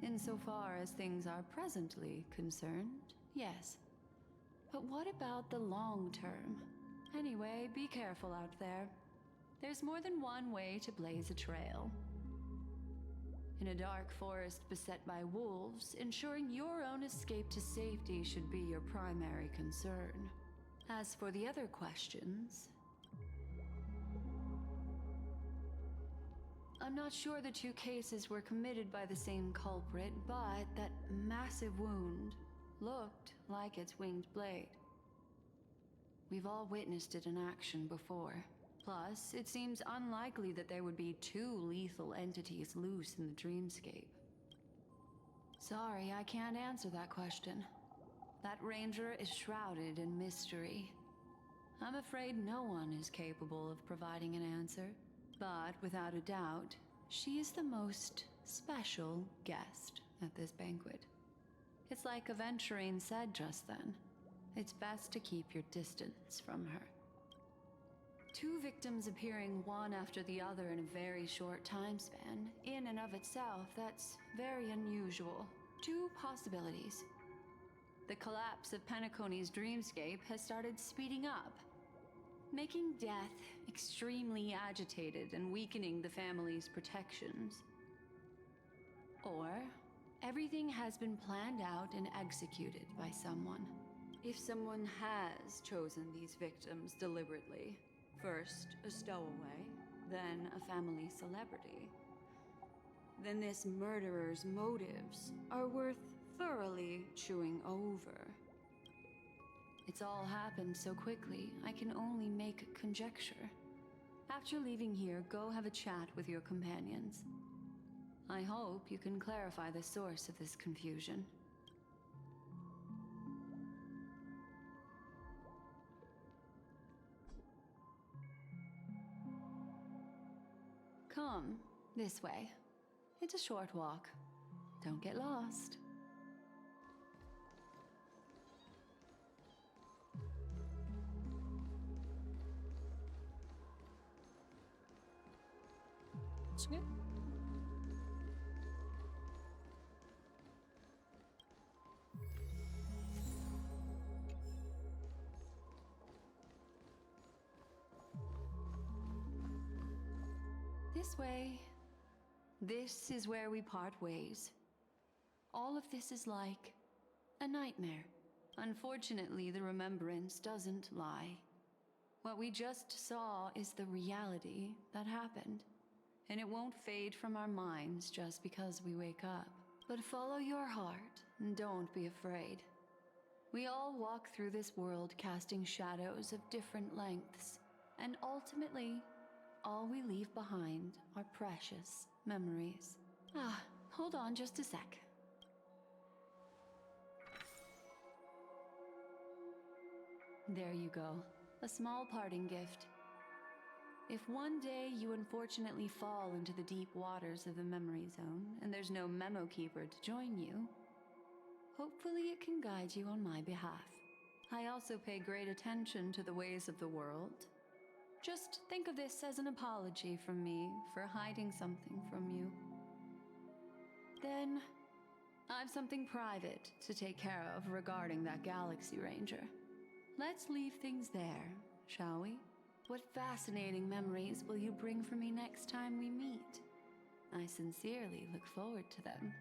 Insofar as things are presently concerned, yes. But what about the long term? Anyway, be careful out there. There's more than one way to blaze a trail. In a dark forest beset by wolves, ensuring your own escape to safety should be your primary concern. As for the other questions, I'm not sure the two cases were committed by the same culprit, but that massive wound looked like its winged blade. We've all witnessed it in action before. Plus, it seems unlikely that there would be two lethal entities loose in the dreamscape. Sorry, I can't answer that question. That ranger is shrouded in mystery. I'm afraid no one is capable of providing an answer. But without a doubt, she is the most special guest at this banquet. It's like Aventurine said just then. It's best to keep your distance from her. Two victims appearing one after the other in a very short time span, in and of itself, that's very unusual. Two possibilities. The collapse of Penacony's dreamscape has started speeding up, making death extremely agitated and weakening the family's protections. Or, everything has been planned out and executed by someone. If someone has chosen these victims deliberately, first a stowaway, then a family celebrity, then this murderer's motives are worth thoroughly chewing over. It's all happened so quickly, I can only make conjecture. After leaving here, go have a chat with your companions. I hope you can clarify the source of this confusion. Come, this way. It's a short walk. Don't get lost. pronouncing it. This way. This is where we part ways. All of this is like a nightmare. Unfortunately, the remembrance doesn't lie. What we just saw is the reality that happened. And it won't fade from our minds just because we wake up. But follow your heart and don't be afraid. We all walk through this world casting shadows of different lengths. And ultimately, all we leave behind are precious memories. Hold on just a sec. There you go. A small parting gift. If one day you unfortunately fall into the deep waters of the memory zone and there's no memo keeper to join you, hopefully it can guide you on my behalf. I also pay great attention to the ways of the world. Just think of this as an apology from me for hiding something from you. Then, I've something private to take care of regarding that Galaxy Ranger. Let's leave things there, shall we? What fascinating memories will you bring for me next time we meet? I sincerely look forward to them.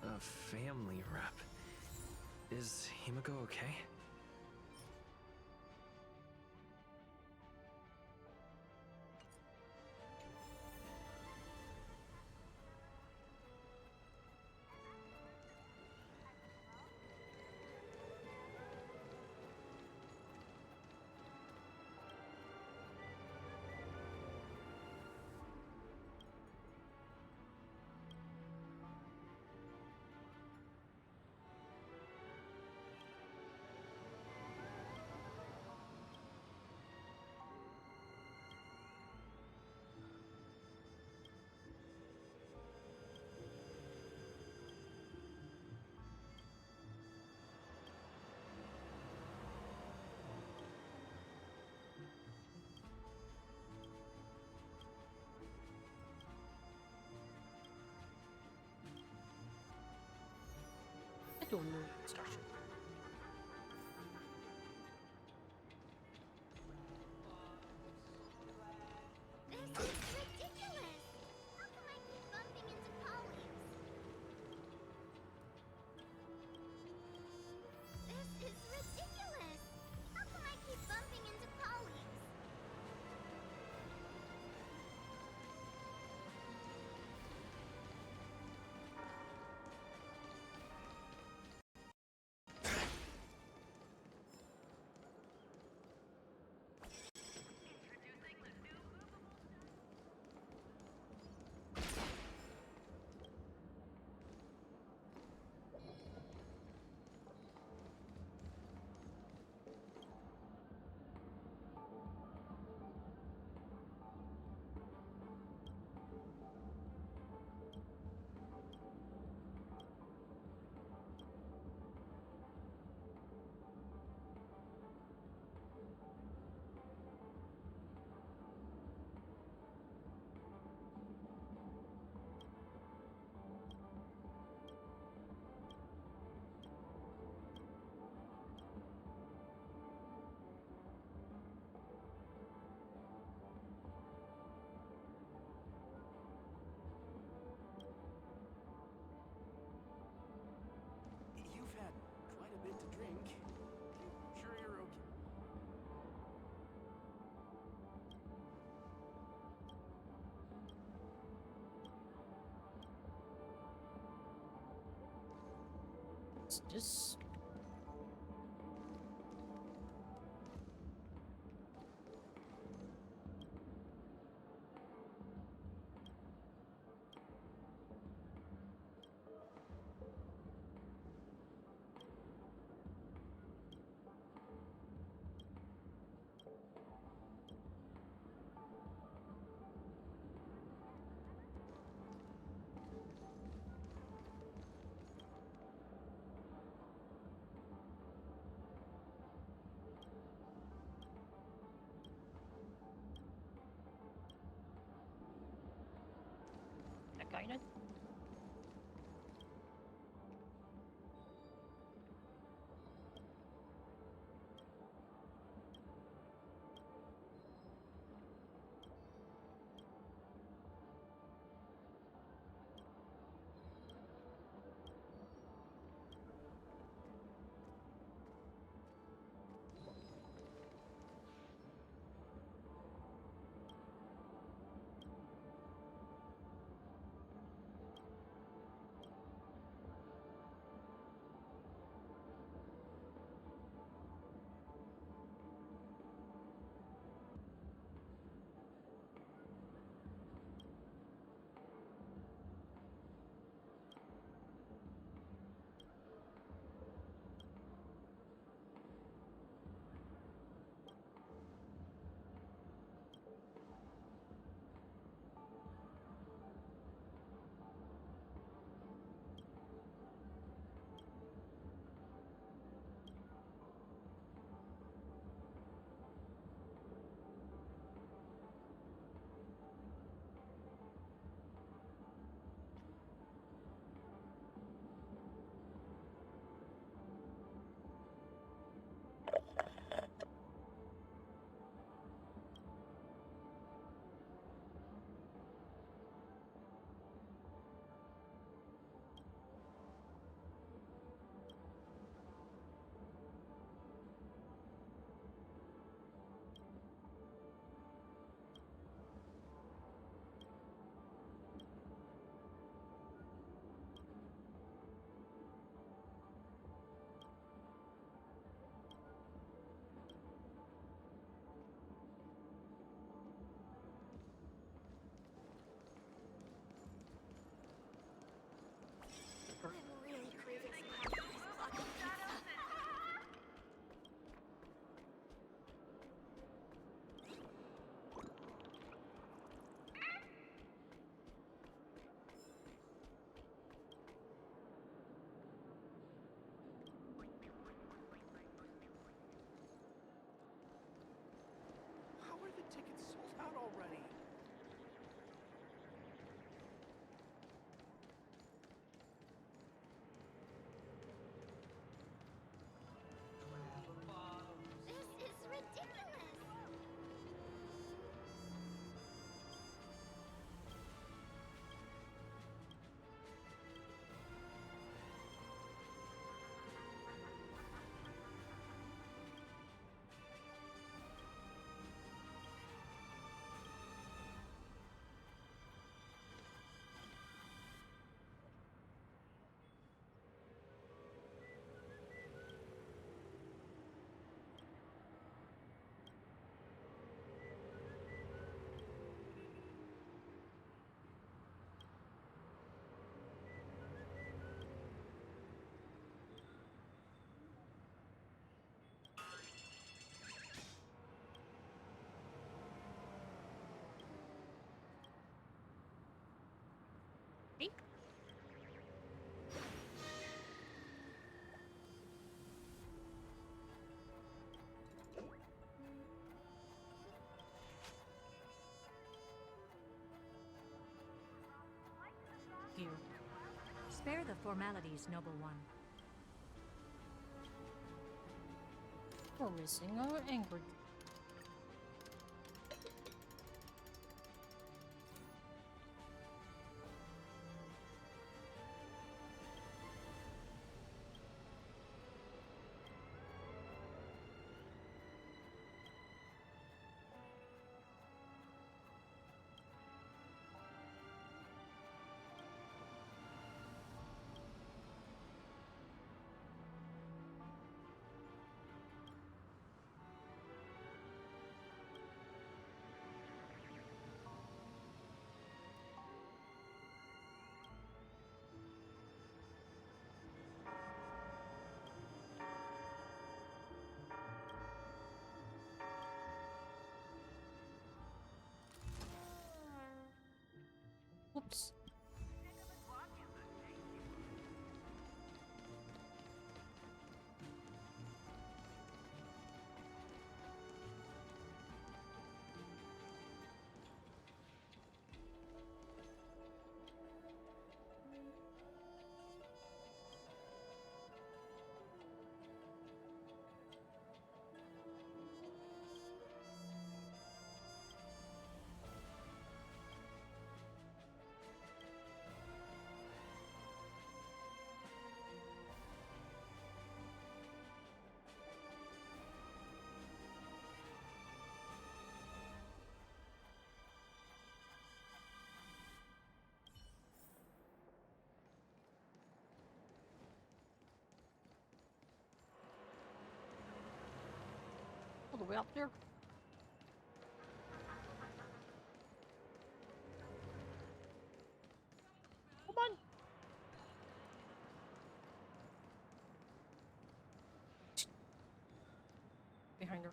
A family rep. Is Himiko okay? I don't know instruction. This is ridiculous! How come I keep bumping into colleagues? This is ridiculous! How come I keep bumping into colleagues? Is this? That guided? I'm really craving some half-price clock pizza. How are the tickets sold out already? This is ridiculous! See? Here. Spare the formalities, noble one. We're missing our anchor. we up there? Come on. Behind her.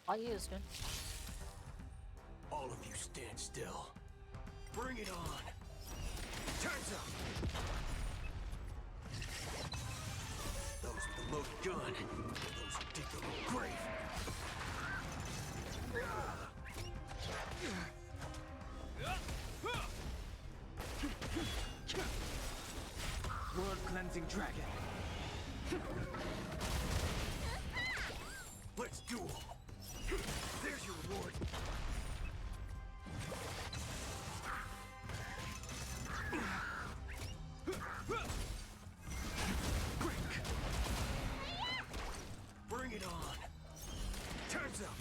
I is good. All of you stand still. Bring it on. Turns up. Those with the loaded gun. Those who dig their own grave. Blood cleansing dragon. Let's duel. There's your reward. Quick. Bring it on. Turns up.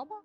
Robot?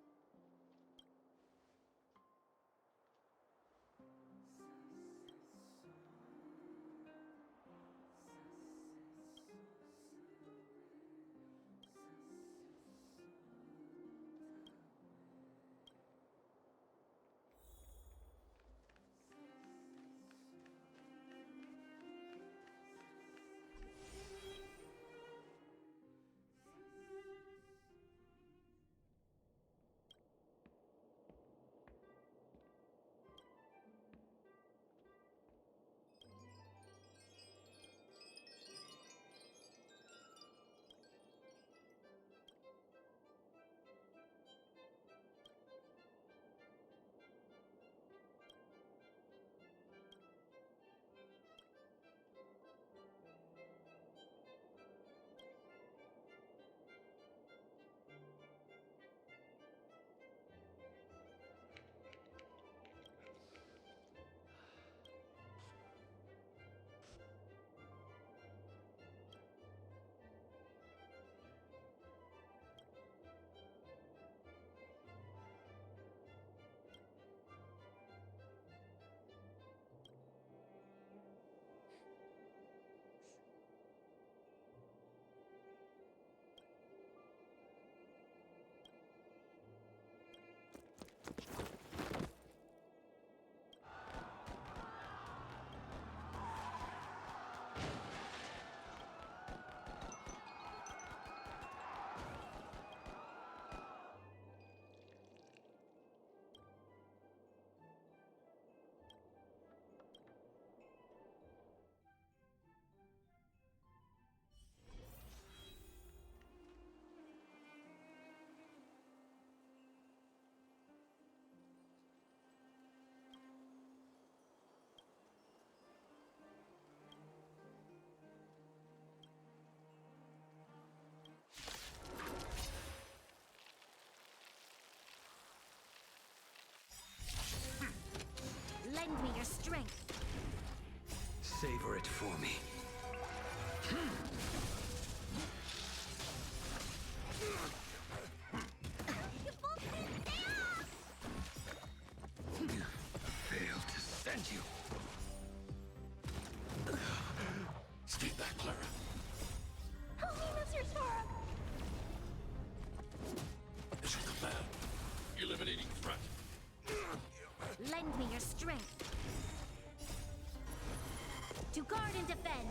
To guard and defend!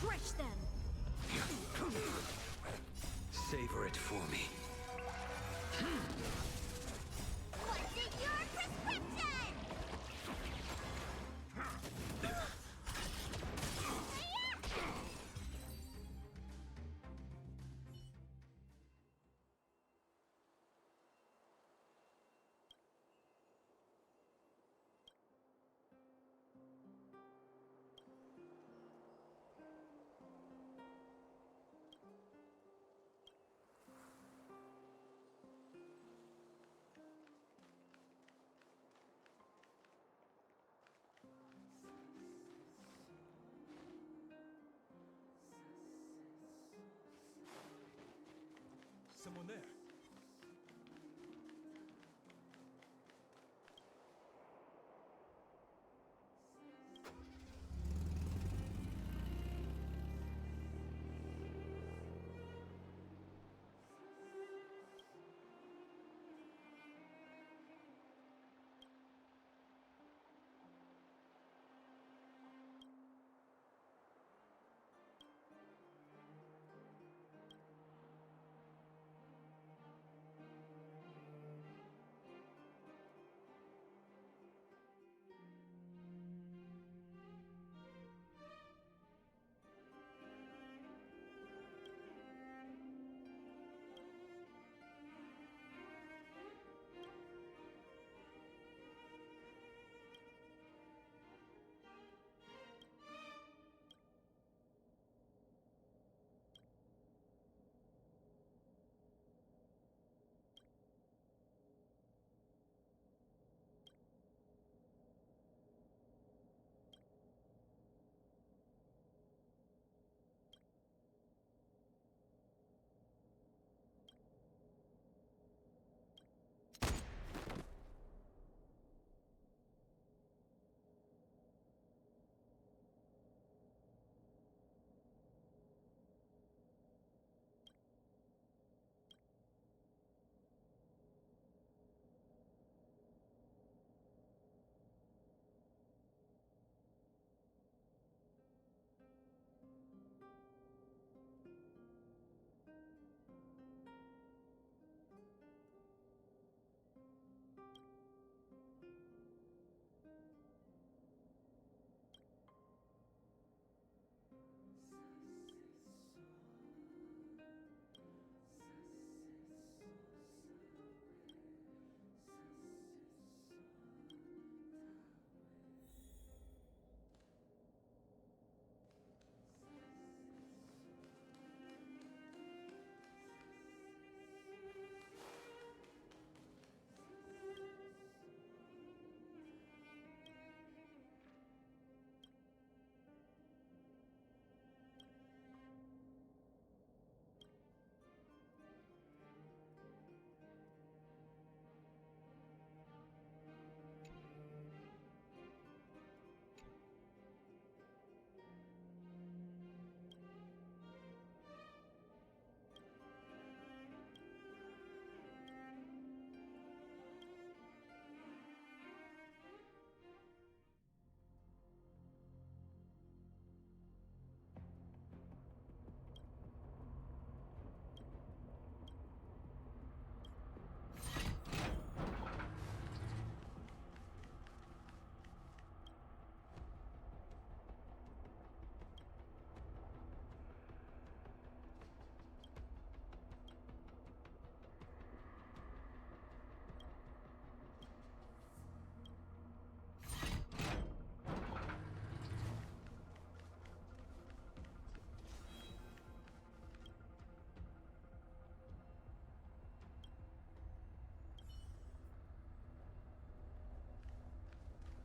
Crush them! Savor it for me. What's in your prescription? Someone there.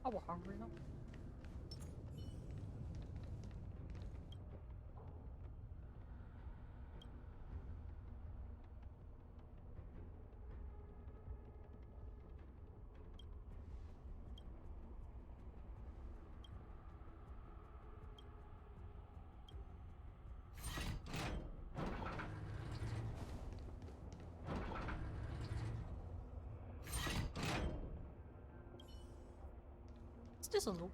Oh, we're hungry now. Is this a loop?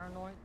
paranoid.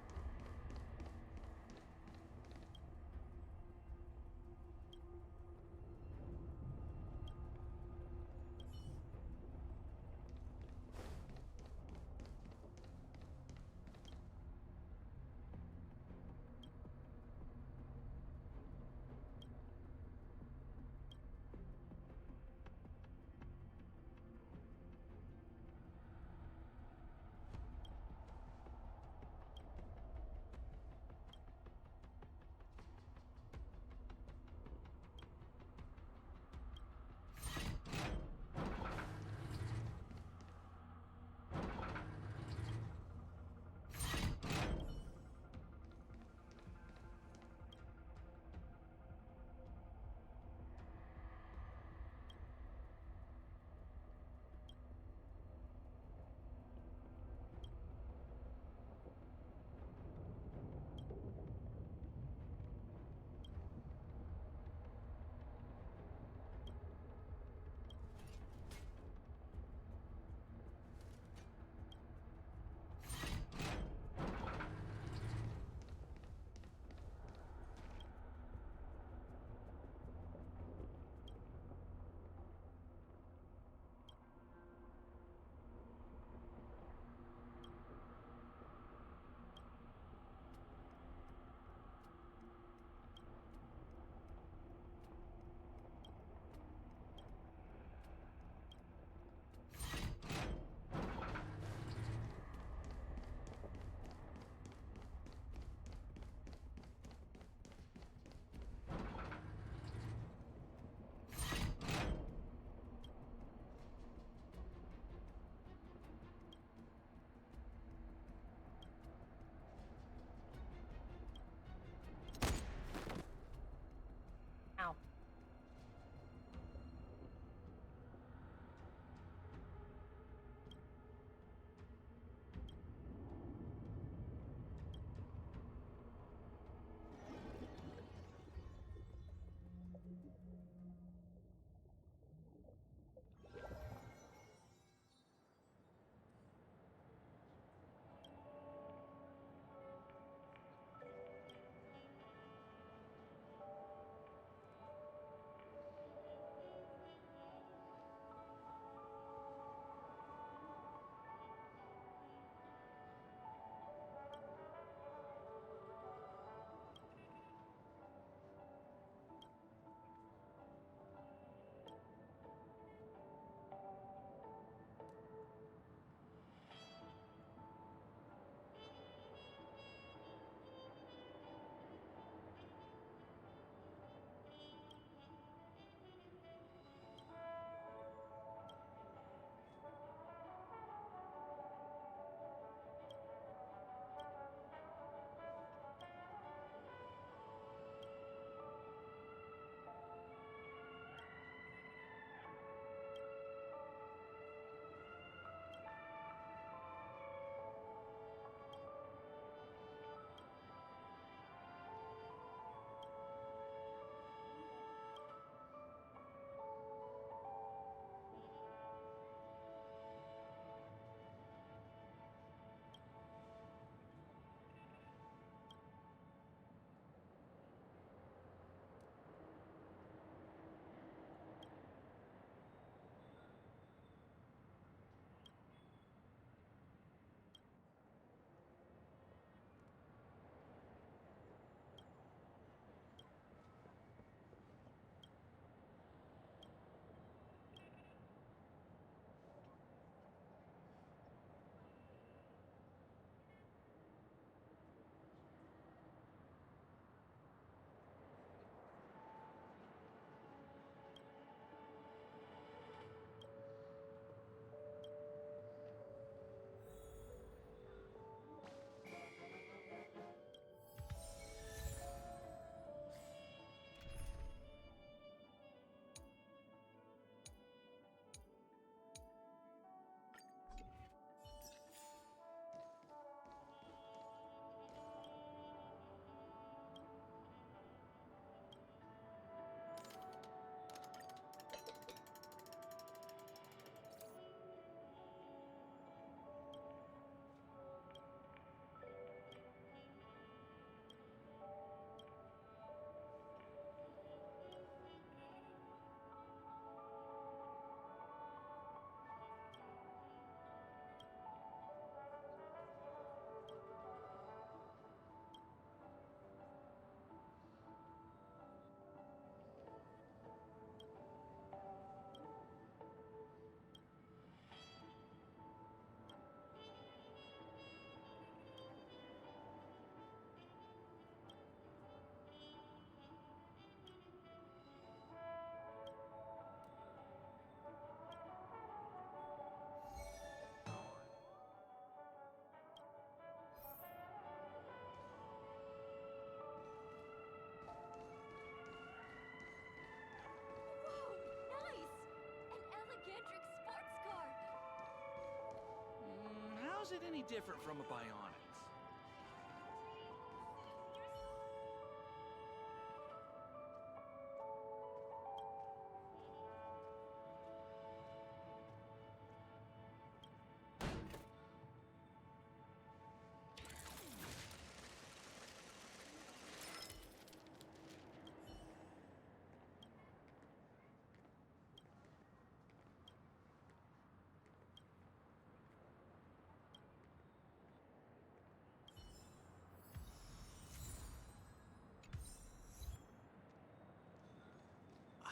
How's it any different from a bionics?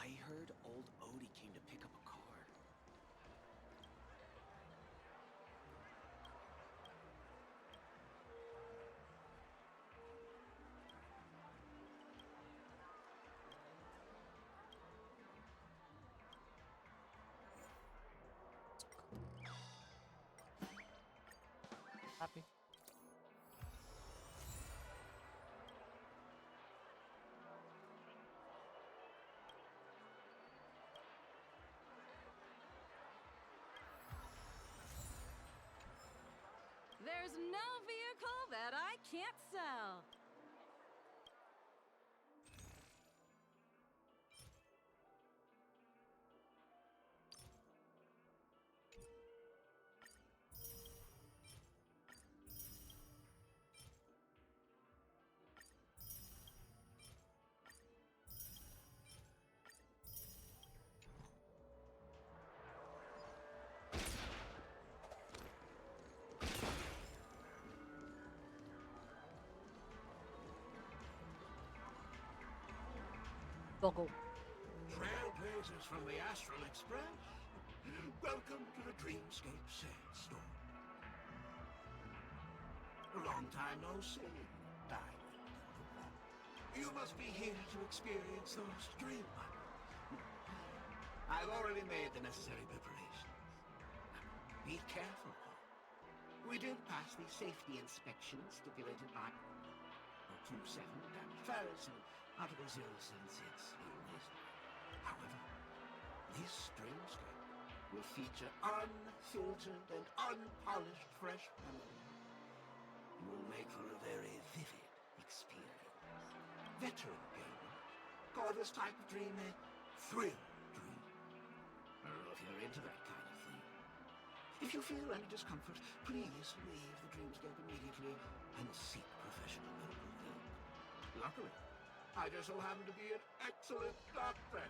I heard old Odie came to pick up a card. Happy. There's no vehicle that I can't sell. Boggle. Trailblazers from the Astral Express, welcome to the Dreamscape Sandstorm. A long time no see, Diamond. You must be here to experience those dream bubbles. I've already made the necessary preparations. Be careful. We did pass the safety inspection stipulated by 27 Ferris and Article 076. However, this Dreamscape will feature unfiltered and unpolished fresh memory. You will make for a very vivid experience. Veteran gamers call this type of dream a thrill dream. I don't know if you're into that kind of thing. If you feel any discomfort, please leave the Dreamscape immediately and seek professional medical help. Luckily, I just so happen to be an excellent doctor,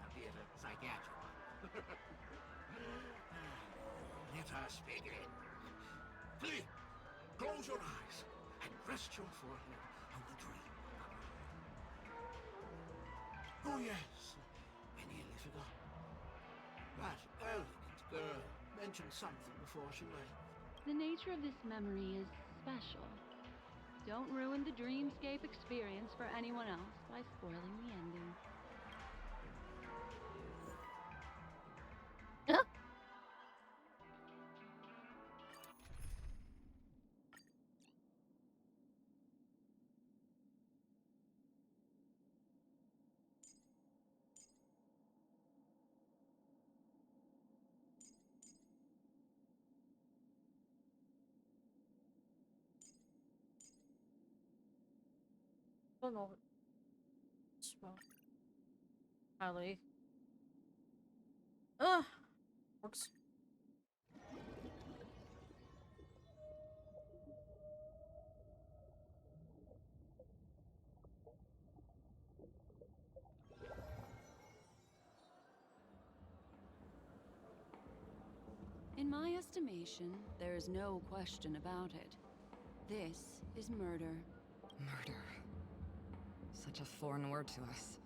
albeit a psychiatric one. Let us begin. Please, close your eyes and rest your forehead on the dream. Oh yes, I nearly forgot. That elegant girl mentioned something before she left. The nature of this memory is special. Don't ruin the Dreamscape experience for anyone else by spoiling the ending. Don't know. Well, Hallie. Works. In my estimation, there is no question about it. This is murder. Murder. Such a foreign word to us.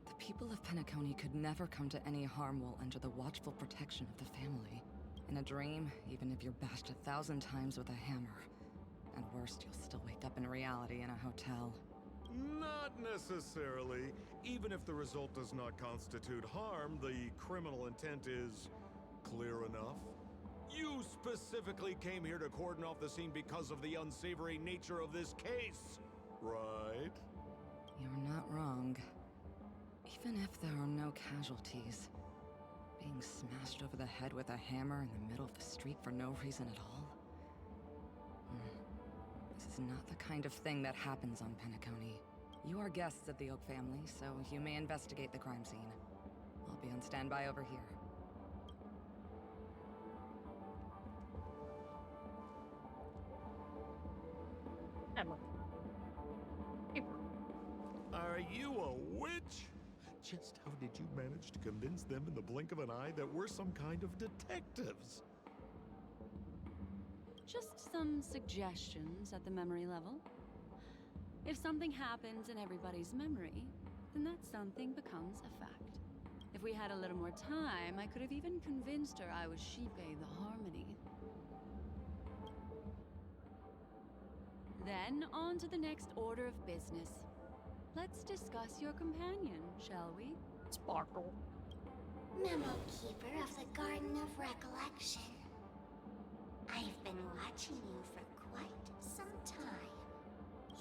The people of Penacony could never come to any harm while under the watchful protection of the family. In a dream, even if you're bashed 1,000 times with a hammer. At worst, you'll still wake up in reality in a hotel. Not necessarily. Even if the result does not constitute harm, the criminal intent is clear enough. You specifically came here to cordon off the scene because of the unsavory nature of this case, right? You're not wrong. Even if there are no casualties, being smashed over the head with a hammer in the middle of the street for no reason at all, is not the kind of thing that happens on Penacony. You are guests of the Oak family, so you may investigate the crime scene. I'll be on standby over here. Emma. Are you a witch? Just how did you manage to convince them in the blink of an eye that we're some kind of detectives? Just some suggestions at the memory level. If something happens in everybody's memory, then that something becomes a fact. If we had a little more time, I could have even convinced her I was Shipe the Harmony. Then, on to the next order of business. Let's discuss your companion, shall we? Sparkle. Memo Keeper of the Garden of Recollection. I've been watching you for quite some time.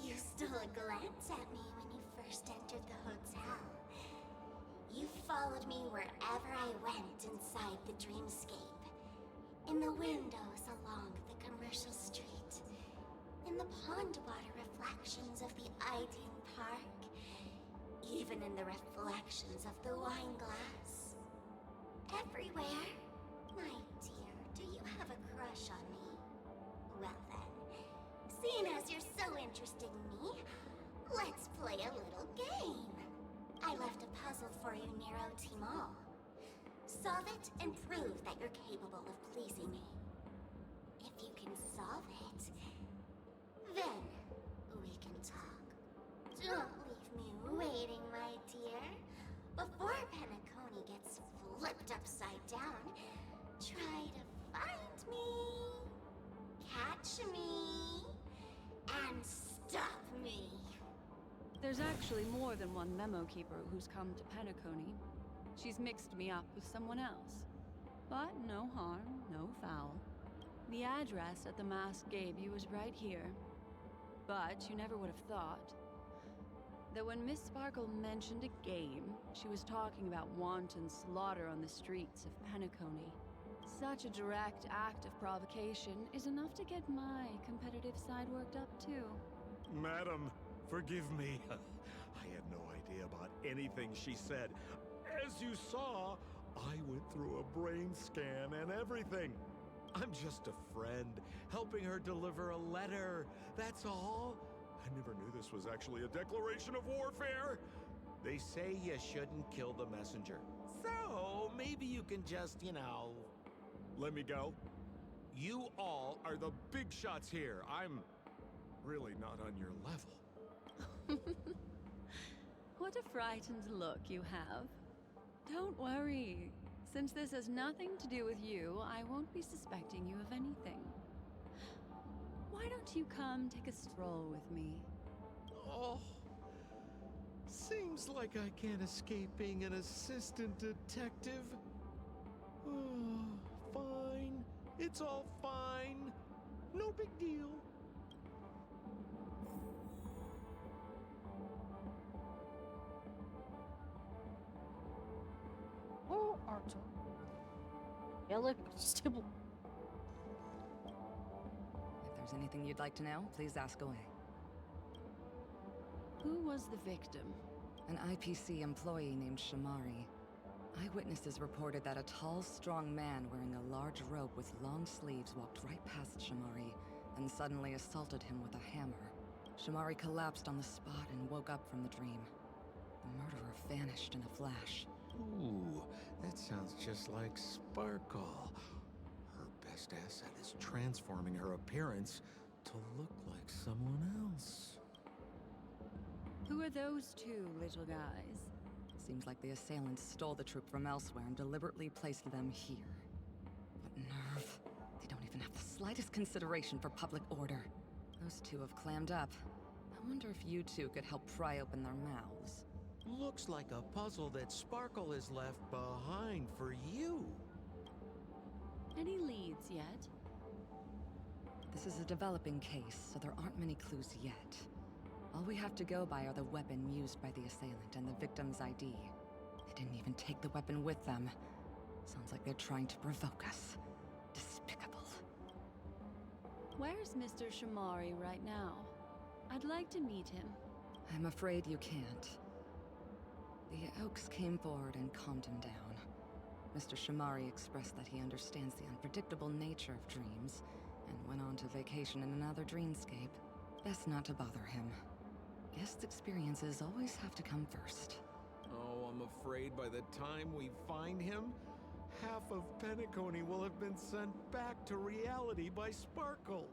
You stole a glance at me when you first entered the hotel. You followed me wherever I went inside the dreamscape. In the windows along the commercial street. In the pond water reflections of the Iden Park. Even in the reflections of the wine glass. Everywhere. My dear, do you have a crush on me? Well then, seeing as you're so interested in me, let's play a little game. I left a puzzle for you near OT Mall. Solve it and prove that you're capable of pleasing me. If you can solve it, then we can talk. Don't leave me waiting, my dear. Before Penacony gets flipped upside down, try to find me, catch me, and stop me. There's actually more than one Memo Keeper who's come to Penacony. She's mixed me up with someone else. But no harm, no foul. The address that the mask gave you is right here. But you never would have thought that when Miss Sparkle mentioned a game, she was talking about wanton slaughter on the streets of Penacony. Such a direct act of provocation is enough to get my competitive side worked up too. Madam, forgive me. I had no idea about anything she said. As you saw, I went through a brain scan and everything. I'm just a friend, helping her deliver a letter. That's all. I never knew this was actually a declaration of warfare. They say you shouldn't kill the messenger. So, maybe you can just, let me go. You all are the big shots here. I'm really not on your level. What a frightened look you have. Don't worry. Since this has nothing to do with you, I won't be suspecting you of anything. Why don't you come take a stroll with me? Oh, seems like I can't escape being an assistant detective. Oh, fine. It's all fine. No big deal. Oh, Arthur. Yeah, look, stable. If there's anything you'd like to know, please ask away. Who was the victim? An IPC employee named Shamari. Eyewitnesses reported that a tall, strong man wearing a large robe with long sleeves walked right past Shamari and suddenly assaulted him with a hammer. Shamari collapsed on the spot and woke up from the dream. The murderer vanished in a flash. Ooh, that sounds just like Sparkle. Her best asset is transforming her appearance to look like someone else. Who are those two little guys? Seems like the assailants stole the troop from elsewhere and deliberately placed them here. What nerve. They don't even have the slightest consideration for public order. Those two have clammed up. I wonder if you two could help pry open their mouths. Looks like a puzzle that Sparkle has left behind for you. Any leads yet? This is a developing case, so there aren't many clues yet. All we have to go by are the weapon used by the assailant and the victim's ID. They didn't even take the weapon with them. Sounds like they're trying to provoke us. Despicable. Where's Mr. Shamari right now? I'd like to meet him. I'm afraid you can't. The Oaks came forward and calmed him down. Mr. Shamari expressed that he understands the unpredictable nature of dreams, and went on to vacation in another dreamscape. Best not to bother him. Guest experiences always have to come first. Oh, I'm afraid by the time we find him, half of Penacony will have been sent back to reality by Sparkle.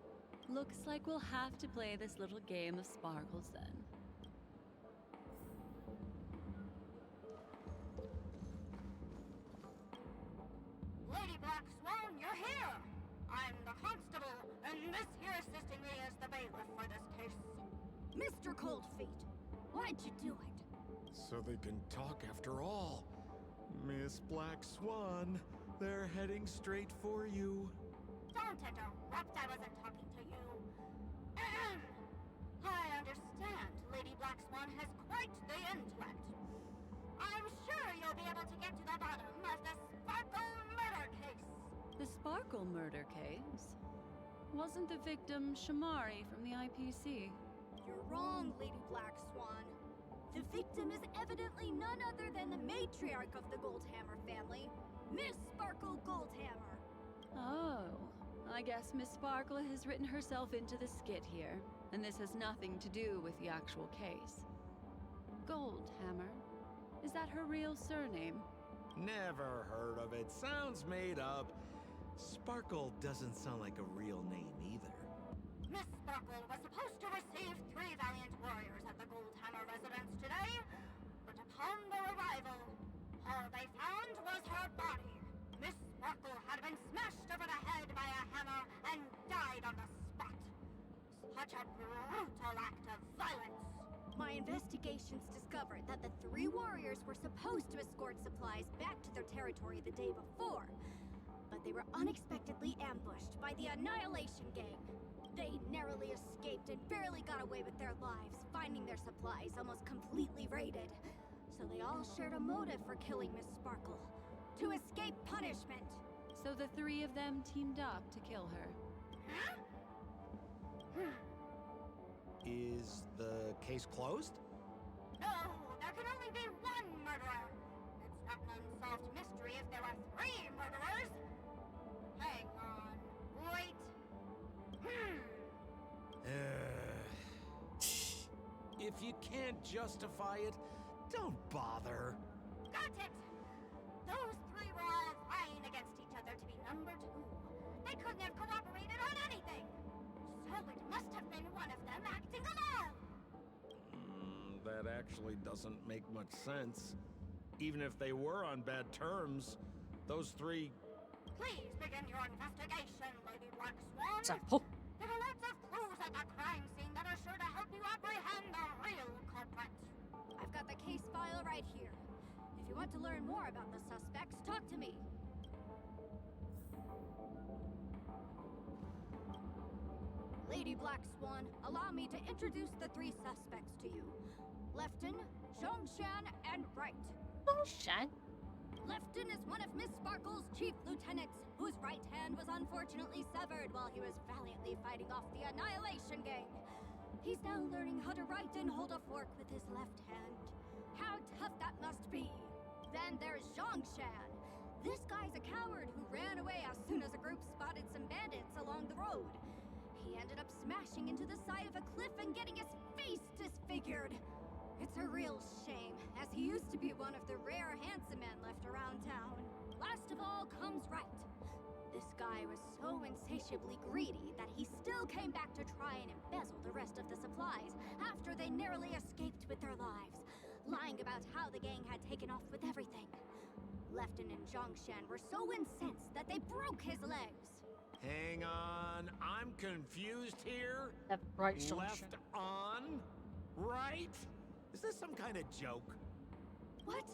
Looks like we'll have to play this little game of sparkles then. Lady Black Swan, you're here! I'm the constable, and this here assisting me is the bailiff for this case. Mr. Coldfeet, why'd you do it? So they can talk after all. Miss Black Swan, they're heading straight for you. Don't interrupt, I wasn't talking to you. I understand Lady Black Swan has quite the intellect. I'm sure you'll be able to get to the bottom of the Sparkle murder case. The Sparkle murder case? Wasn't the victim Shamari from the IPC? You're wrong, Lady Black Swan. The victim is evidently none other than the matriarch of the Goldhammer family, Miss Sparkle Goldhammer. Oh, I guess Miss Sparkle has written herself into the skit here, and this has nothing to do with the actual case. Goldhammer? Is that her real surname? Never heard of it. Sounds made up. Sparkle doesn't sound like a real name either. Miss Sparkle was supposed to receive 3 valiant warriors at the Goldhammer residence today, but upon their arrival, all they found was her body. Miss Sparkle had been smashed over the head by a hammer and died on the spot. Such a brutal act of violence. My investigations discovered that the 3 warriors were supposed to escort supplies back to their territory the day before, but they were unexpectedly ambushed by the Annihilation Gang. They narrowly escaped and barely got away with their lives, finding their supplies almost completely raided. So they all shared a motive for killing Miss Sparkle, to escape punishment. So the 3 of them teamed up to kill her. Is the case closed? No, there can only be one murderer. It's not an unsolved mystery if there are 3 murderers. Hang on. Wait. If you can't justify it, don't bother. Got it! Those 3 were all vying against each other to be number 2. They couldn't have cooperated on anything. So it must have been one of them acting alone. That actually doesn't make much sense. Even if they were on bad terms, those 3... Please begin your investigation, Lady Black Swan. Example. There are lots of clues at the crime scene that are sure to help you apprehend the real culprit. I've got the case file right here. If you want to learn more about the suspects, talk to me. Lady Black Swan, allow me to introduce the 3 suspects to you. Lefton, Zhongshan, and Wright. Zhongshan? Lefton is one of Miss Sparkle's chief lieutenants, whose right hand was unfortunately severed while he was valiantly fighting off the Annihilation Gang. He's now learning how to write and hold a fork with his left hand. How tough that must be! Then there's Zhongshan. This guy's a coward who ran away as soon as a group spotted some bandits along the road. He ended up smashing into the side of a cliff and getting his face disfigured. It's a real shame, as he used to be one of the rare handsome men left around town. Last of all comes Wright. This guy was so insatiably greedy that he still came back to try and embezzle the rest of the supplies after they narrowly escaped with their lives, lying about how the gang had taken off with everything. Lefton and Zhongshan were so incensed that they broke his legs. Hang on, I'm confused here. Right, Left on? Right? Is this some kind of joke? What?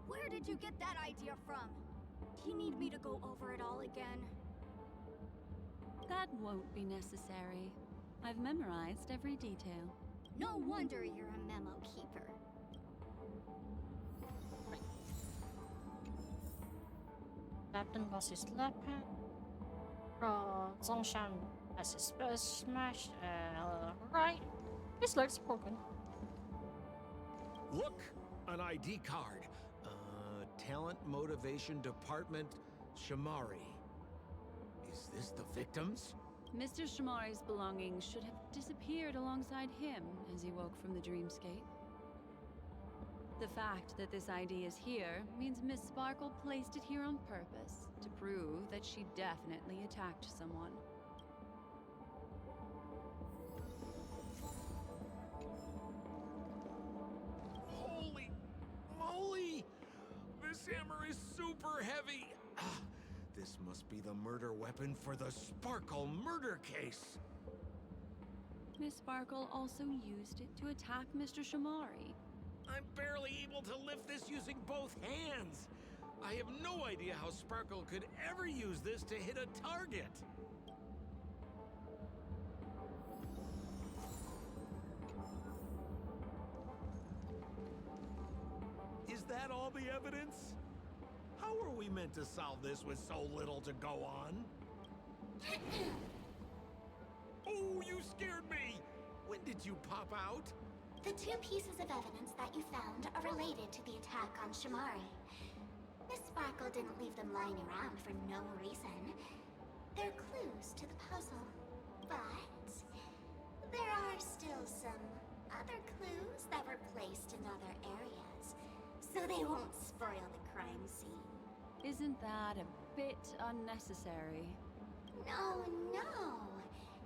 Where did you get that idea from? Do you need me to go over it all again? That won't be necessary. I've memorized every detail. No wonder you're a memo keeper. Lefton was his left hand. Zhongshan As a smash. Right. This looks broken. Look, an ID card. Talent Motivation Department, Shamari. Is this the victims? Mr. Shamari's belongings should have disappeared alongside him as he woke from the dreamscape. The fact that this ID is here means Miss Sparkle placed it here on purpose to prove that she definitely attacked someone. Holy moly! This hammer is super heavy! This must be the murder weapon for the Sparkle murder case! Miss Sparkle also used it to attack Mr. Shamari. I'm barely able to lift this using both hands! I have no idea how Sparkle could ever use this to hit a target! Is that all the evidence? How are we meant to solve this with so little to go on? Oh, you scared me! When did you pop out? The two pieces of evidence that you found are related to the attack on Shamari. Miss Sparkle didn't leave them lying around for no reason. They're clues to the puzzle. But there are still some other clues that were placed in other areas, so they won't spoil the crime scene. Isn't that a bit unnecessary? No, no.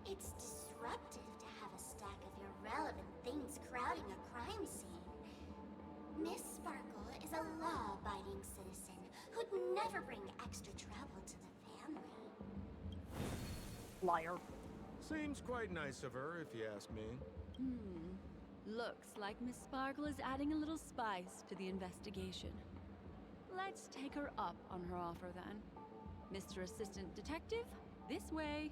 It's disruptive to have a stack of irrelevant things crowding a crime scene. Miss Sparkle is a law-abiding citizen who'd never bring extra trouble to the family. Liar. Seems quite nice of her, if you ask me. Looks like Miss Sparkle is adding a little spice to the investigation. Let's take her up on her offer then. Mr. Assistant Detective, this way.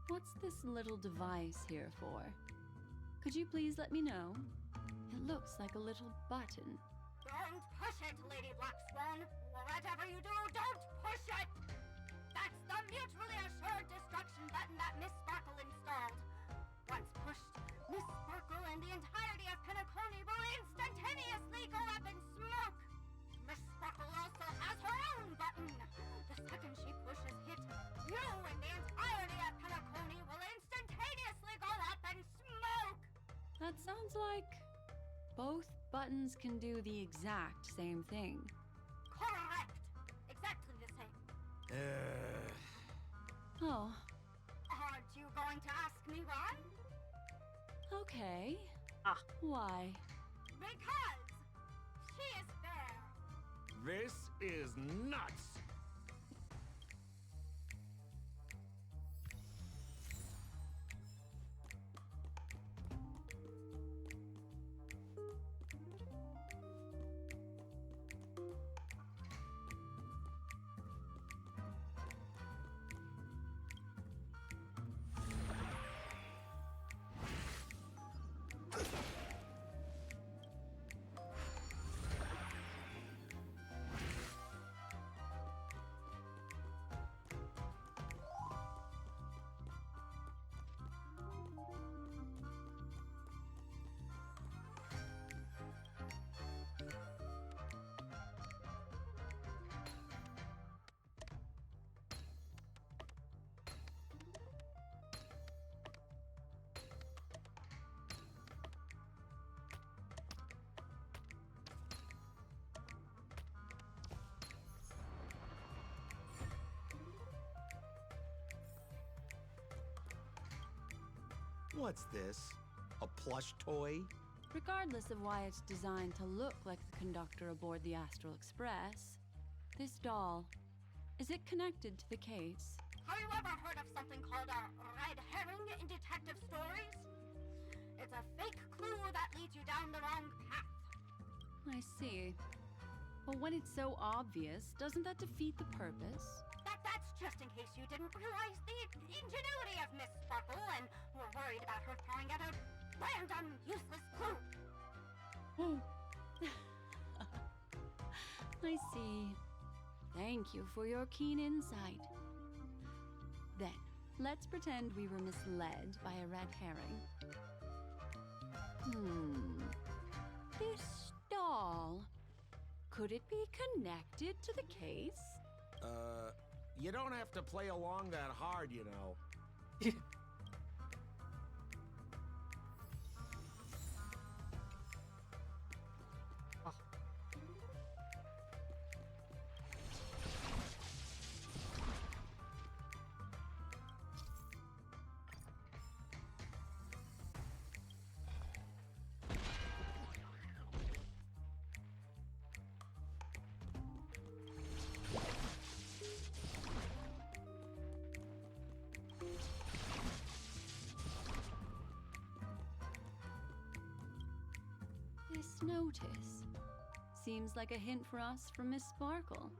What's this little device here for? Could you please let me know? It looks like a little button. Don't push it, Lady Black Swan. Whatever you do, don't push it! That's the mutually assured destruction button that Miss Sparkle installed. Once pushed, Miss Sparkle and the entirety of Penacony will instantaneously go up in smoke. Miss Sparkle also has her own button. The second she pushes hit, you and the entirety of Penacony will instantaneously go up in smoke. That sounds like both buttons can do the exact same thing. Correct. Exactly the same. Oh, Aren't you going to ask me why? okay. Why? Because she is fair. This is nuts! What's this? A plush toy? Regardless of why it's designed to look like the conductor aboard the Astral Express, this doll, is it connected to the case? Have you ever heard of something called a red herring in detective stories? It's a fake clue that leads you down the wrong path. I see. But when it's so obvious, doesn't that defeat the purpose? That's just in case you didn't realize the ingenuity of Miss Sparkle and were worried about her throwing out a random, useless clue. I see. Thank you for your keen insight. Then, let's pretend we were misled by a red herring. This doll. Could it be connected to the case? You don't have to play along that hard, you know. This notice seems like a hint for us from Miss Sparkle.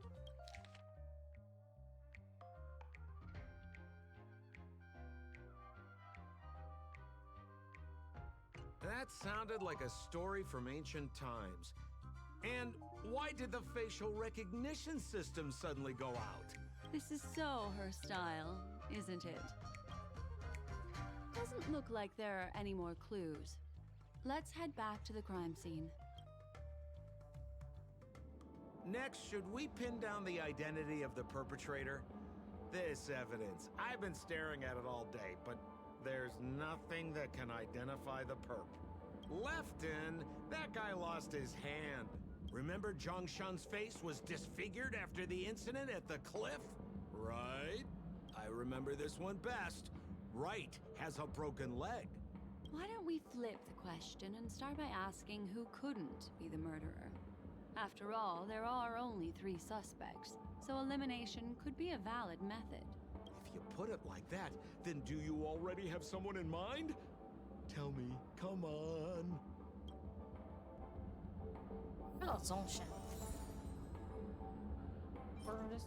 That sounded like a story from ancient times. And why did the facial recognition system suddenly go out? This is so her style, isn't it? Doesn't look like there are any more clues. Let's head back to the crime scene. Next, should we pin down the identity of the perpetrator? This evidence, I've been staring at it all day, but there's nothing that can identify the perp. Lefton, that guy lost his hand. Remember Zhongshan's face was disfigured after the incident at the cliff? Right? I remember this one best. Right has a broken leg. Why don't we flip the question and start by asking who couldn't be the murderer? After all, there are only 3 suspects, so elimination could be a valid method. If you put it like that, then do you already have someone in mind? Tell me, come on. Hello, Zongshan. Where is?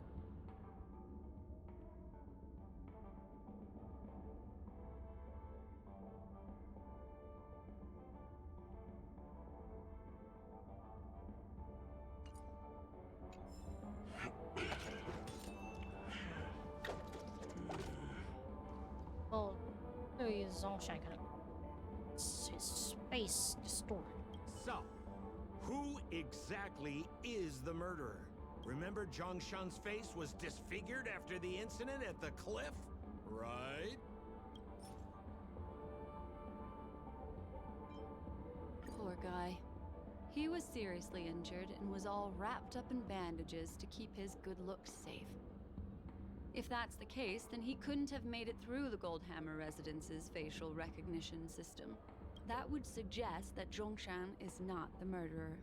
Oh, there is Zongshan kind of. His space distorted. So, who exactly is the murderer? Remember Zhongshan's face was disfigured after the incident at the cliff? Right? Poor guy. He was seriously injured and was all wrapped up in bandages to keep his good looks safe. If that's the case, then he couldn't have made it through the Goldhammer Residence's facial recognition system. That would suggest that Zhongshan is not the murderer.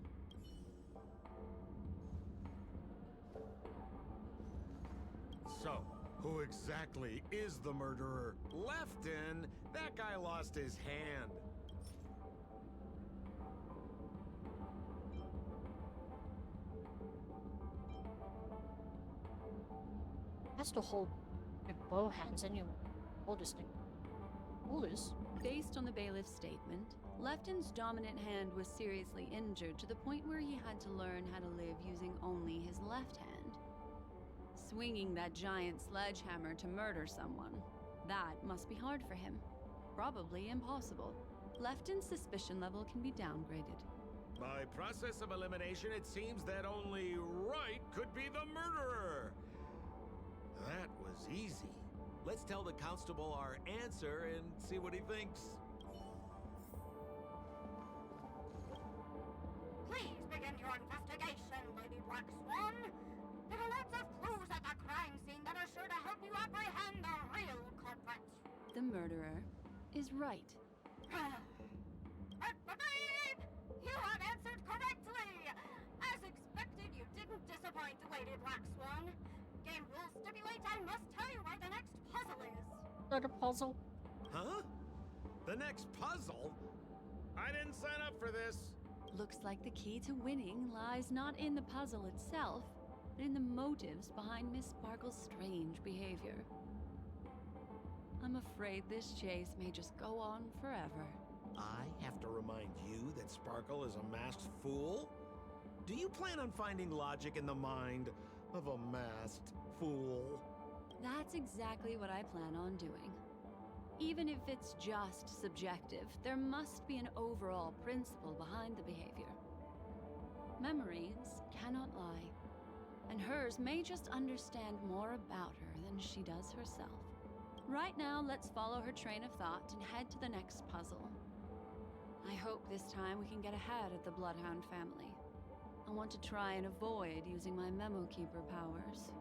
So, who exactly is the murderer? Lefton, that guy lost his hand. Has to hold with both hands and you hold this thing. Hold this. Based on the bailiff's statement, Lefton's dominant hand was seriously injured to the point where he had to learn how to live using only his left hand. Swinging that giant sledgehammer to murder someone, that must be hard for him. Probably impossible. Lefton's suspicion level can be downgraded. By process of elimination, it seems that only Wright could be the murderer. That was easy. Let's tell the constable our answer and see what he thinks. Please begin your investigation, Lady Black Swan. There are lots of clues at the crime scene that are sure to help you apprehend the real culprit. The murderer is right. You have answered correctly! As expected, you didn't disappoint, Lady Black Swan. Game rules stipulate I must tell you where the next puzzle is. Another puzzle? Huh? The next puzzle? I didn't sign up for this. Looks like the key to winning lies not in the puzzle itself, but in the motives behind Miss Sparkle's strange behavior. I'm afraid this chase may just go on forever. I have to remind you that Sparkle is a masked fool? Do you plan on finding logic in the mind of a masked fool? That's exactly what I plan on doing. Even if it's just subjective, there must be an overall principle behind the behavior. Memories cannot lie, and hers may just understand more about her than she does herself. Right now, let's follow her train of thought and head to the next puzzle. I hope this time we can get ahead of the Bloodhound family. I want to try and avoid using my Memo Keeper powers.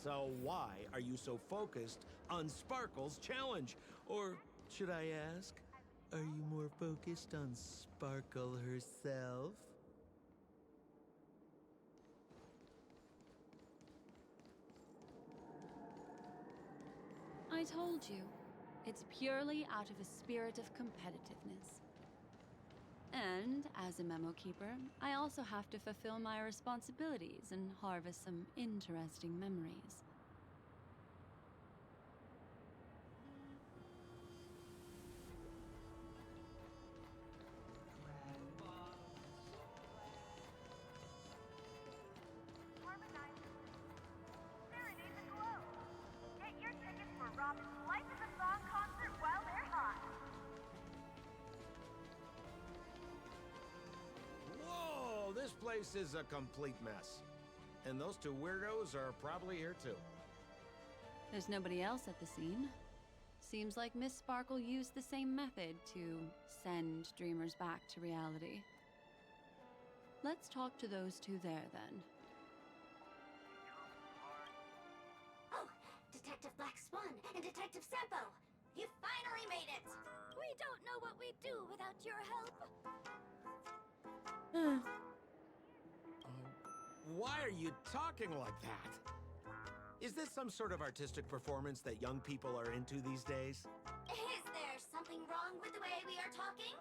So why are you so focused on Sparkle's challenge? Or should I ask, are you more focused on Sparkle herself? I told you, it's purely out of a spirit of competitiveness. And as a Memo Keeper, I also have to fulfill my responsibilities and harvest some interesting memories. Whoa, this place is a complete mess. And those two weirdos are probably here too. There's nobody else at the scene. Seems like Miss Sparkle used the same method to send dreamers back to reality. Let's talk to those two there, then. Oh, Detective Black Swan and Detective Sampo! You finally made it! We don't know what we'd do without your help. Why are you talking like that? Is this some sort of artistic performance that young people are into these days? Is there something wrong with the way we are talking?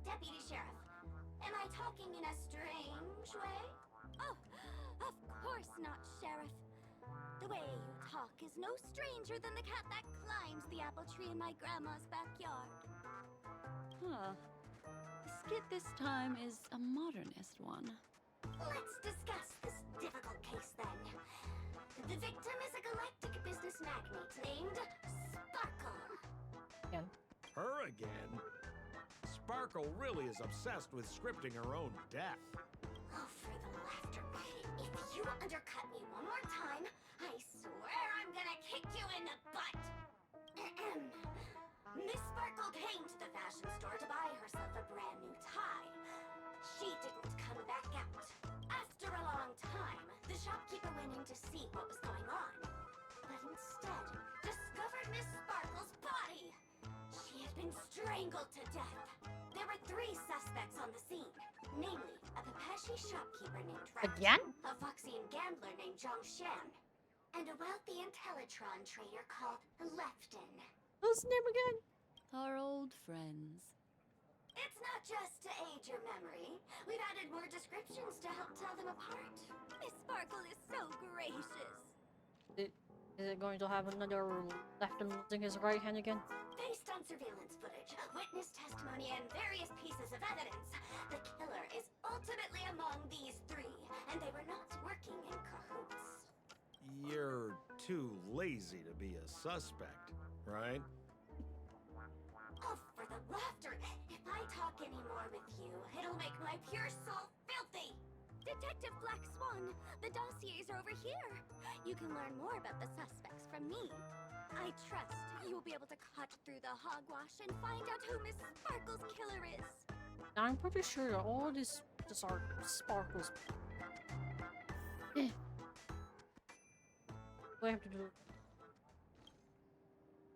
Deputy Sheriff, am I talking in a strange way? Oh, of course not, Sheriff. The way you talk is no stranger than the cat that climbs the apple tree in my grandma's backyard. Huh. The skit this time is a modernist one. Let's discuss this difficult case then. The victim is a galactic business magnate named Sparkle. Again. Her again? Sparkle really is obsessed with scripting her own death. Oh, for the laughter. If you undercut me one more time, I swear I'm gonna kick you in the butt. Miss Sparkle came to the fashion store to buy herself a brand new tie. She didn't come back out. After a long time, the shopkeeper went in to see what was going on, but instead discovered Miss Sparkle's body. She had been strangled to death. There were 3 suspects on the scene, namely a Pepeshi shopkeeper named Rat, Again? a Foxian gambler named Zhang Shan, and a wealthy Intellitron trader called Lefton. What's his name again? Our old friends. It's not just to aid your memory. We've added more descriptions to help tell them apart. Miss Sparkle is so gracious. Is it going to have another left and losing his right hand again? Based on surveillance footage, witness testimony, and various pieces of evidence, the killer is ultimately among these 3, and they were not working in cahoots. You're too lazy to be a suspect, right? Oh, for the laughter! If I talk any more with you, it'll make my pure soul filthy! Detective Black Swan, the dossiers are over here. You can learn more about the suspects from me. I trust you will be able to cut through the hogwash and find out who Miss Sparkle's killer is. I'm pretty sure that all these just are Sparkles. What do I have to do?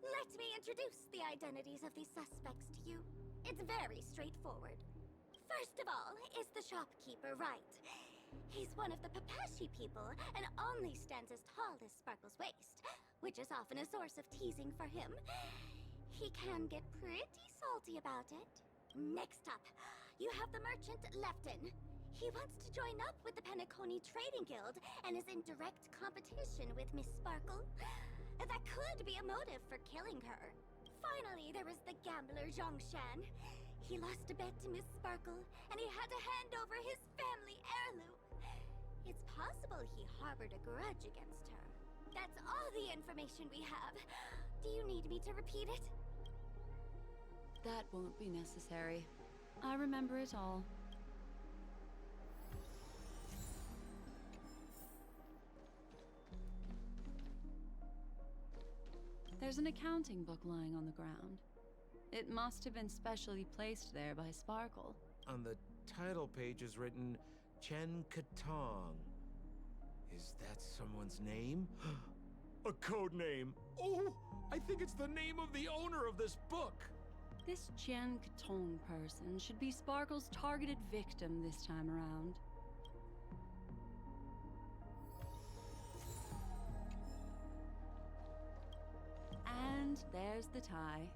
Let me introduce the identities of these suspects to you. It's very straightforward. First of all is the shopkeeper, right? He's one of the Papashi people and only stands as tall as Sparkle's waist, which is often a source of teasing for him. He can get pretty salty about it. Next up, you have the merchant Lefton. He wants to join up with the Penacony Trading Guild and is in direct competition with Miss Sparkle. That could be a motive for killing her. Finally, there was the gambler Zhongshan. He lost a bet to Miss Sparkle, and he had to hand over his family heirloom. It's possible he harbored a grudge against her. That's all the information we have. Do you need me to repeat it? That won't be necessary. I remember it all. There's an accounting book lying on the ground. It must have been specially placed there by Sparkle. On the title page is written Chen Katong. Is that someone's name? A code name. Oh, I think it's the name of the owner of this book. This Jian Katong person should be Sparkle's targeted victim this time around. And there's the tie.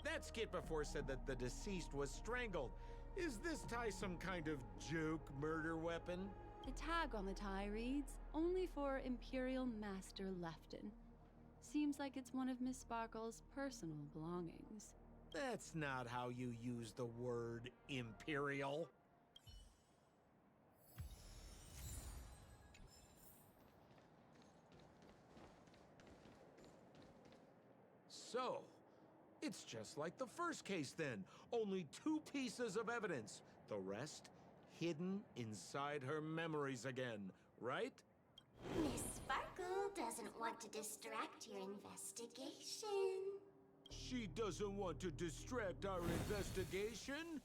That skit before said that the deceased was strangled. Is this tie some kind of joke murder weapon? The tag on the tie reads, "Only for Imperial Master Lefton." Seems like it's one of Miss Sparkle's personal belongings. That's not how you use the word imperial. So, it's just like the first case then. Only 2 pieces of evidence. The rest hidden inside her memories again, right? Miss Sparkle doesn't want to distract your investigation. She doesn't want to distract our investigation?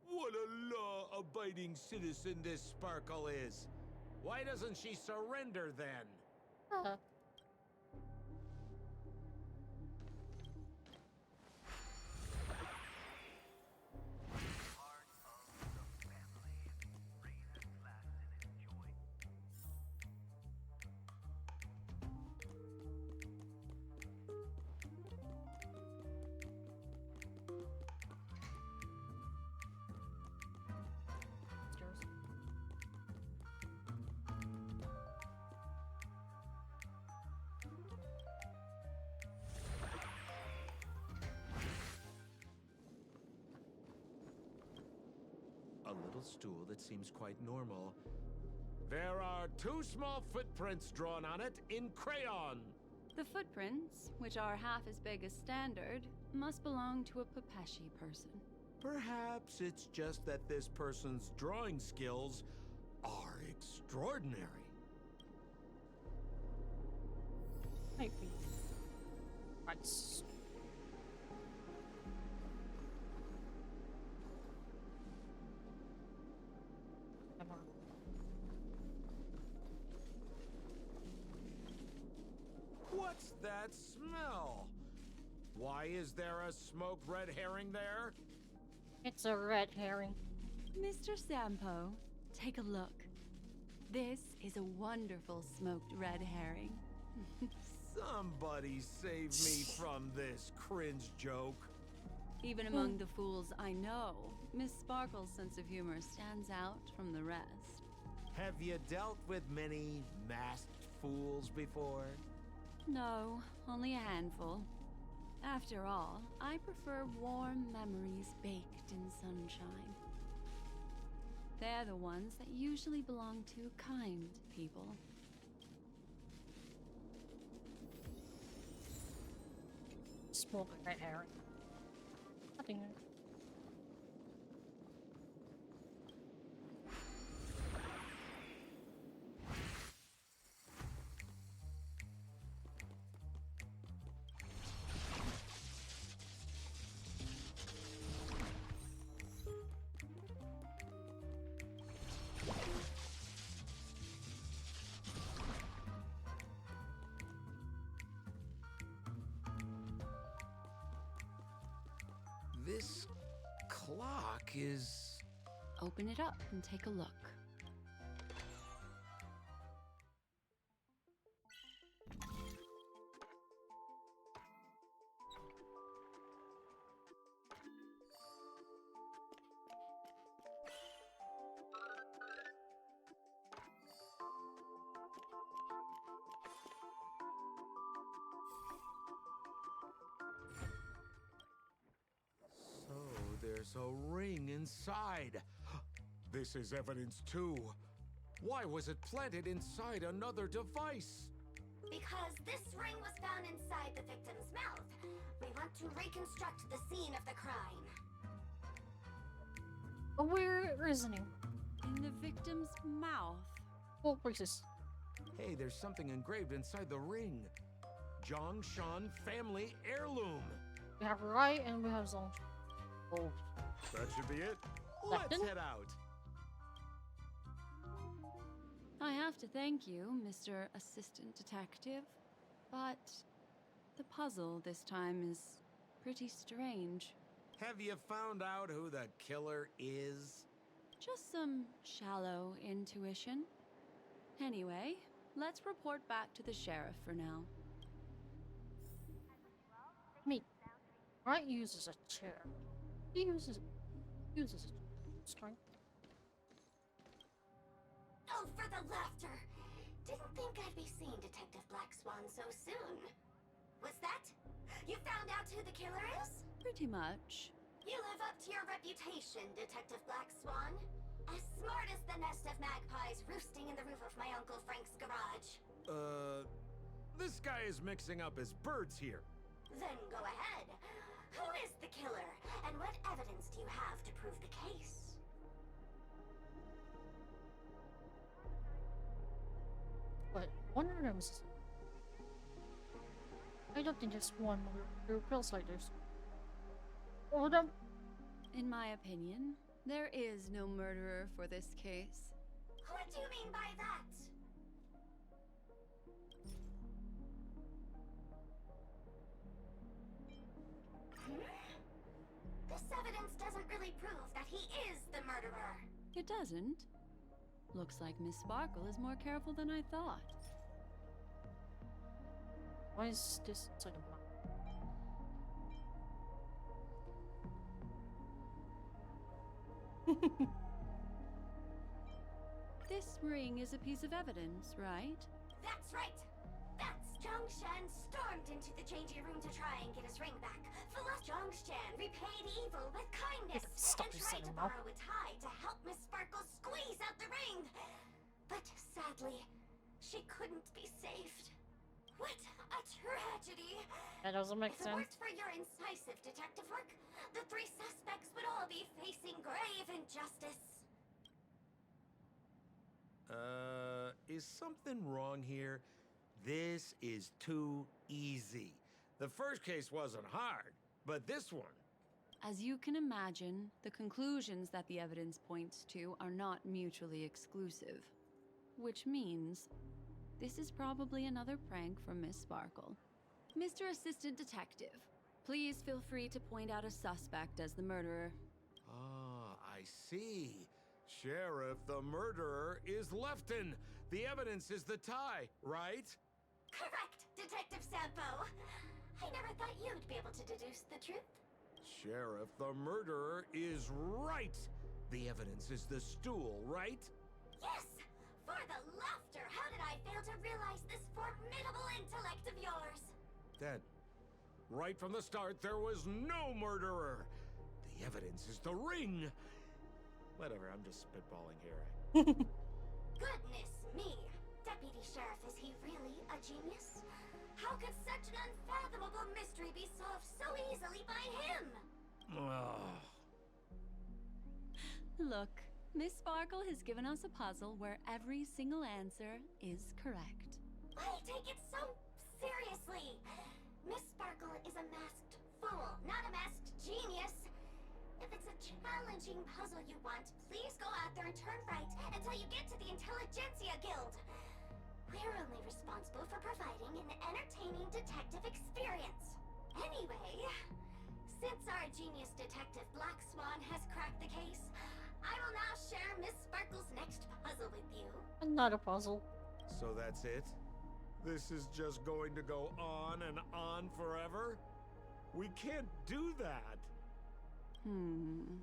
What a law-abiding citizen this Sparkle is. Why doesn't she surrender then? A little stool that seems quite normal. There are 2 small footprints drawn on it in crayon. The footprints, which are half as big as standard, must belong to a Papashi person. Perhaps it's just that this person's drawing skills are extraordinary. Maybe. That's... What's that smell? Why is there a smoked red herring there? It's a red herring. Mr. Sampo, take a look. This is a wonderful smoked red herring. Somebody save me from this cringe joke. Even among the fools I know, Miss Sparkle's sense of humor stands out from the rest. Have you dealt with many masked fools before? No, only a handful. After all, I prefer warm memories baked in sunshine. They're the ones that usually belong to kind people. Smoke red herring. Nothing. This clock is... Open it up and take a look. there's a ring inside. This is evidence too. Why was it planted inside another device? Because this ring was found inside the victim's mouth. We want to reconstruct the scene of the crime. Oh, where isn't he? In the victim's mouth. Oh, places. Hey, there's something engraved inside the ring. Zhongshan family heirloom. We have Rai and we have Zong. Oh, That should be it. Lefton? Let's head out. I have to thank you, Mr. Assistant Detective, but the puzzle this time is pretty strange. Have you found out who the killer is? Just some shallow intuition. Anyway, let's report back to the sheriff for now. I mean, Rai uses a chair. He uses a strength. Oh, for the laughter! Didn't think I'd be seeing Detective Black Swan so soon. Was that? You found out who the killer is? Pretty much. You live up to your reputation, Detective Black Swan. As smart as the nest of magpies roosting in the roof of my Uncle Frank's garage. This guy is mixing up his birds here. Then go ahead. Who is the killer, and what evidence do you have to prove the case? But one of them is. I don't think there's one. There feels like there's. All of them. In my opinion, there is no murderer for this case. What do you mean by that? This evidence doesn't really prove that he is the murderer. It doesn't. Looks like Miss Sparkle is more careful than I thought. Why is this inside of mine? This ring is a piece of evidence, right? That's right. That's Zhongshan stormed into the changing room to try and get his ring back. Zhongshan repaid evil with kindness and tried to borrow a tie to help Miss Sparkle squeeze out the ring. But sadly, she couldn't be saved. What a tragedy! That doesn't make If it sense. weren't for your incisive detective work, the three suspects would all be facing grave injustice. Is something wrong here? This is too easy. The first case wasn't hard, but this one. As you can imagine, the conclusions that the evidence points to are not mutually exclusive. Which means, this is probably another prank from Miss Sparkle. Mr. Assistant Detective, please feel free to point out a suspect as the murderer. Ah, I see. Sheriff, the murderer is Lefton. The evidence is the tie, right? Correct, Detective Sampo. I never thought you'd be able to deduce the truth. Sheriff, the murderer is right. The evidence is the stool, right? Yes! For the laughter, how did I fail to realize this formidable intellect of yours? Then, right from the start, there was no murderer. The evidence is the ring. Whatever, I'm just spitballing here. Goodness me! Deputy Sheriff, is he really a genius? How could such an unfathomable mystery be solved so easily by him? Look, Miss Sparkle has given us a puzzle where every single answer is correct. Why take it so seriously? Miss Sparkle is a masked fool, not a masked genius. If it's a challenging puzzle you want, please go out there and turn right until you get to the Intelligentsia Guild. We're only responsible for providing an entertaining detective experience. Anyway, since our genius detective Black Swan has cracked the case, I will now share Miss Sparkle's next puzzle with you. Another puzzle. So that's it? This is just going to go on and on forever? We can't do that. Then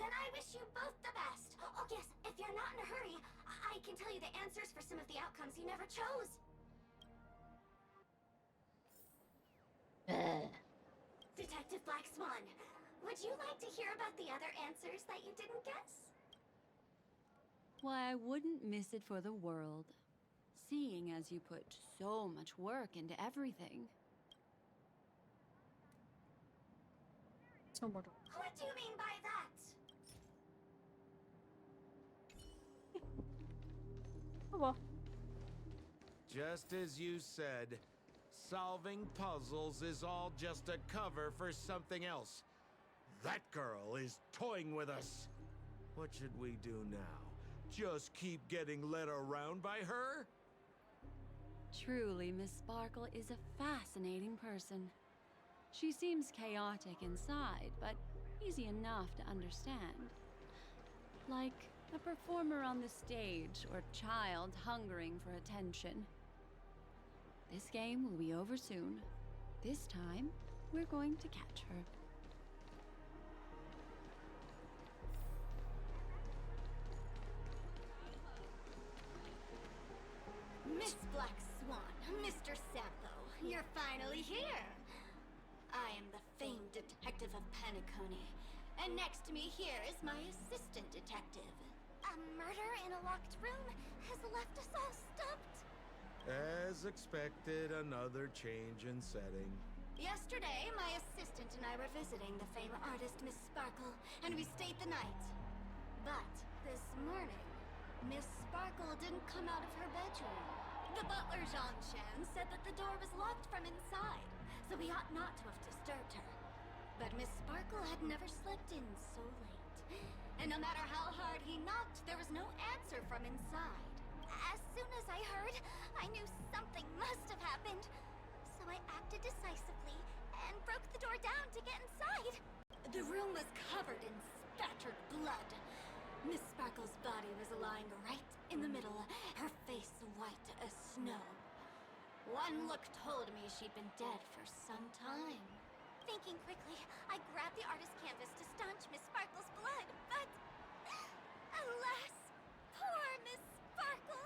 I wish you both the best. Oh yes, if you're not in a hurry, I can tell you the answers for some of the outcomes you never chose. Detective Black Swan, Would you like to hear about the other answers that you didn't guess? Why, I wouldn't miss it for the world. Seeing as you put so much work into everything. So more. What do you mean by that? Oh well. Just as you said, solving puzzles is all just a cover for something else. That girl is toying with us. What should we do now? Just keep getting led around by her? Truly, Miss Sparkle is a fascinating person. She seems chaotic inside, but easy enough to understand. Like a performer on the stage or child hungering for attention. This game will be over soon. This time, we're going to catch her. Miss Black Swan, Mr. Sampo, you're finally here. I am the famed detective of Panicone, and next to me here is my assistant detective. A murder in a locked room has left us all stumped. As expected, another change in setting. Yesterday, my assistant and I were visiting the famed artist Miss Sparkle, and we stayed the night. But this morning, Miss Sparkle didn't come out of her bedroom. The butler, Jean-Chen, said that the door was locked from inside, so we ought not to have disturbed her. But Miss Sparkle had never slept in so late. And no matter how hard he knocked, there was no answer from inside. As soon as I heard, I knew something must have happened. So I acted decisively and broke the door down to get inside. The room was covered in spattered blood. Miss Sparkle's body was lying right in the middle, her face white as snow. One look told me she'd been dead for some time. Thinking quickly, I grabbed the artist's canvas to staunch Miss Sparkle's blood, but alas, poor Miss Sparkle.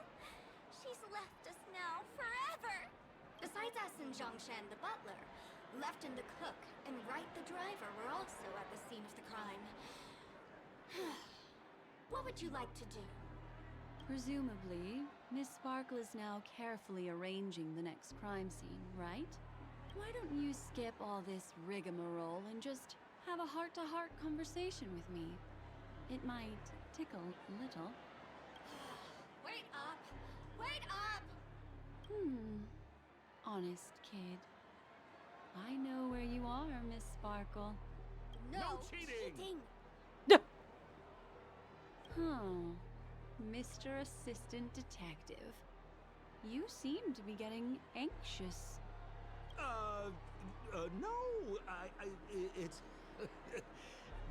She's left us now forever. Besides us and Zhongshan the butler, Lefton the cook and Wright the driver were also at the scene of the crime. What would you like to do? Presumably, Miss Sparkle is now carefully arranging the next crime scene, right? Why don't you skip all this rigmarole and just have a heart-to-heart conversation with me? It might tickle a little. Wait up! Wait up! Honest kid. I know where you are, Miss Sparkle. No cheating! Huh. Mr. Assistant Detective. You seem to be getting anxious. No, it's...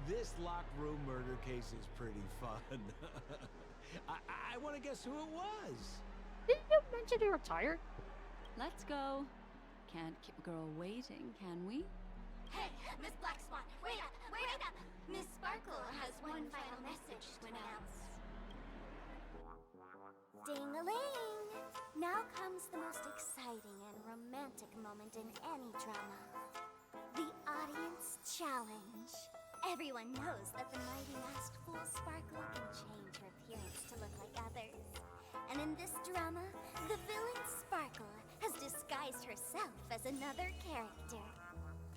This locked room murder case is pretty fun. I want to guess who it was. Didn't you mention you were tired? Let's go. Can't keep a girl waiting, can we? Hey, Miss Black Swan, wait up! Wait up! Miss Sparkle has one final message to announce. Ding-a-ling! Now comes the most exciting and romantic moment in any drama. The audience challenge. Everyone knows that the mighty masked fool Sparkle can change her appearance to look like others. And in this drama, the villain Sparkle has disguised herself as another character.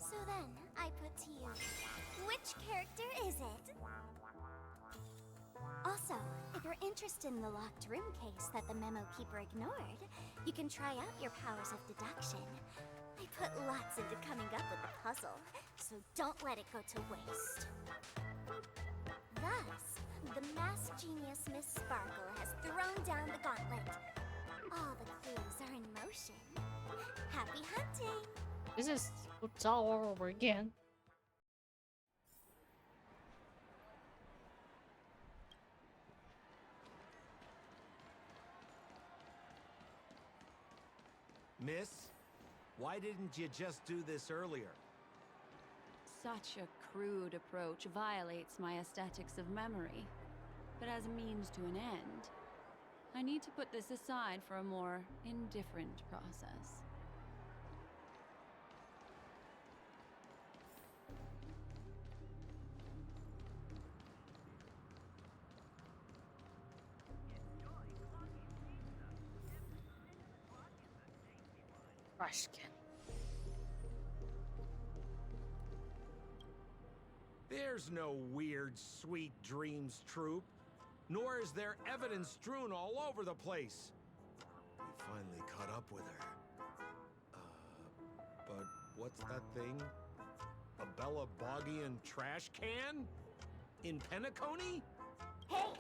So then, I put to you, which character is it? Also, if you're interested in the locked room case that the memo keeper ignored, you can try out your powers of deduction. I put lots into coming up with the puzzle, so don't let it go to waste. Thus, the masked genius Miss Sparkle has thrown down the gauntlet. All the clues are in motion. Happy hunting! This is it's all over again. Miss, why didn't you just do this earlier? Such a crude approach violates my aesthetics of memory. But as a means to an end, I need to put this aside for a more indifferent process. trash can. There's no weird, sweet dreams troop, nor is there evidence strewn all over the place. We finally caught up with her. But what's that thing? A Bella Boggian trash can? In Penacony? Hey,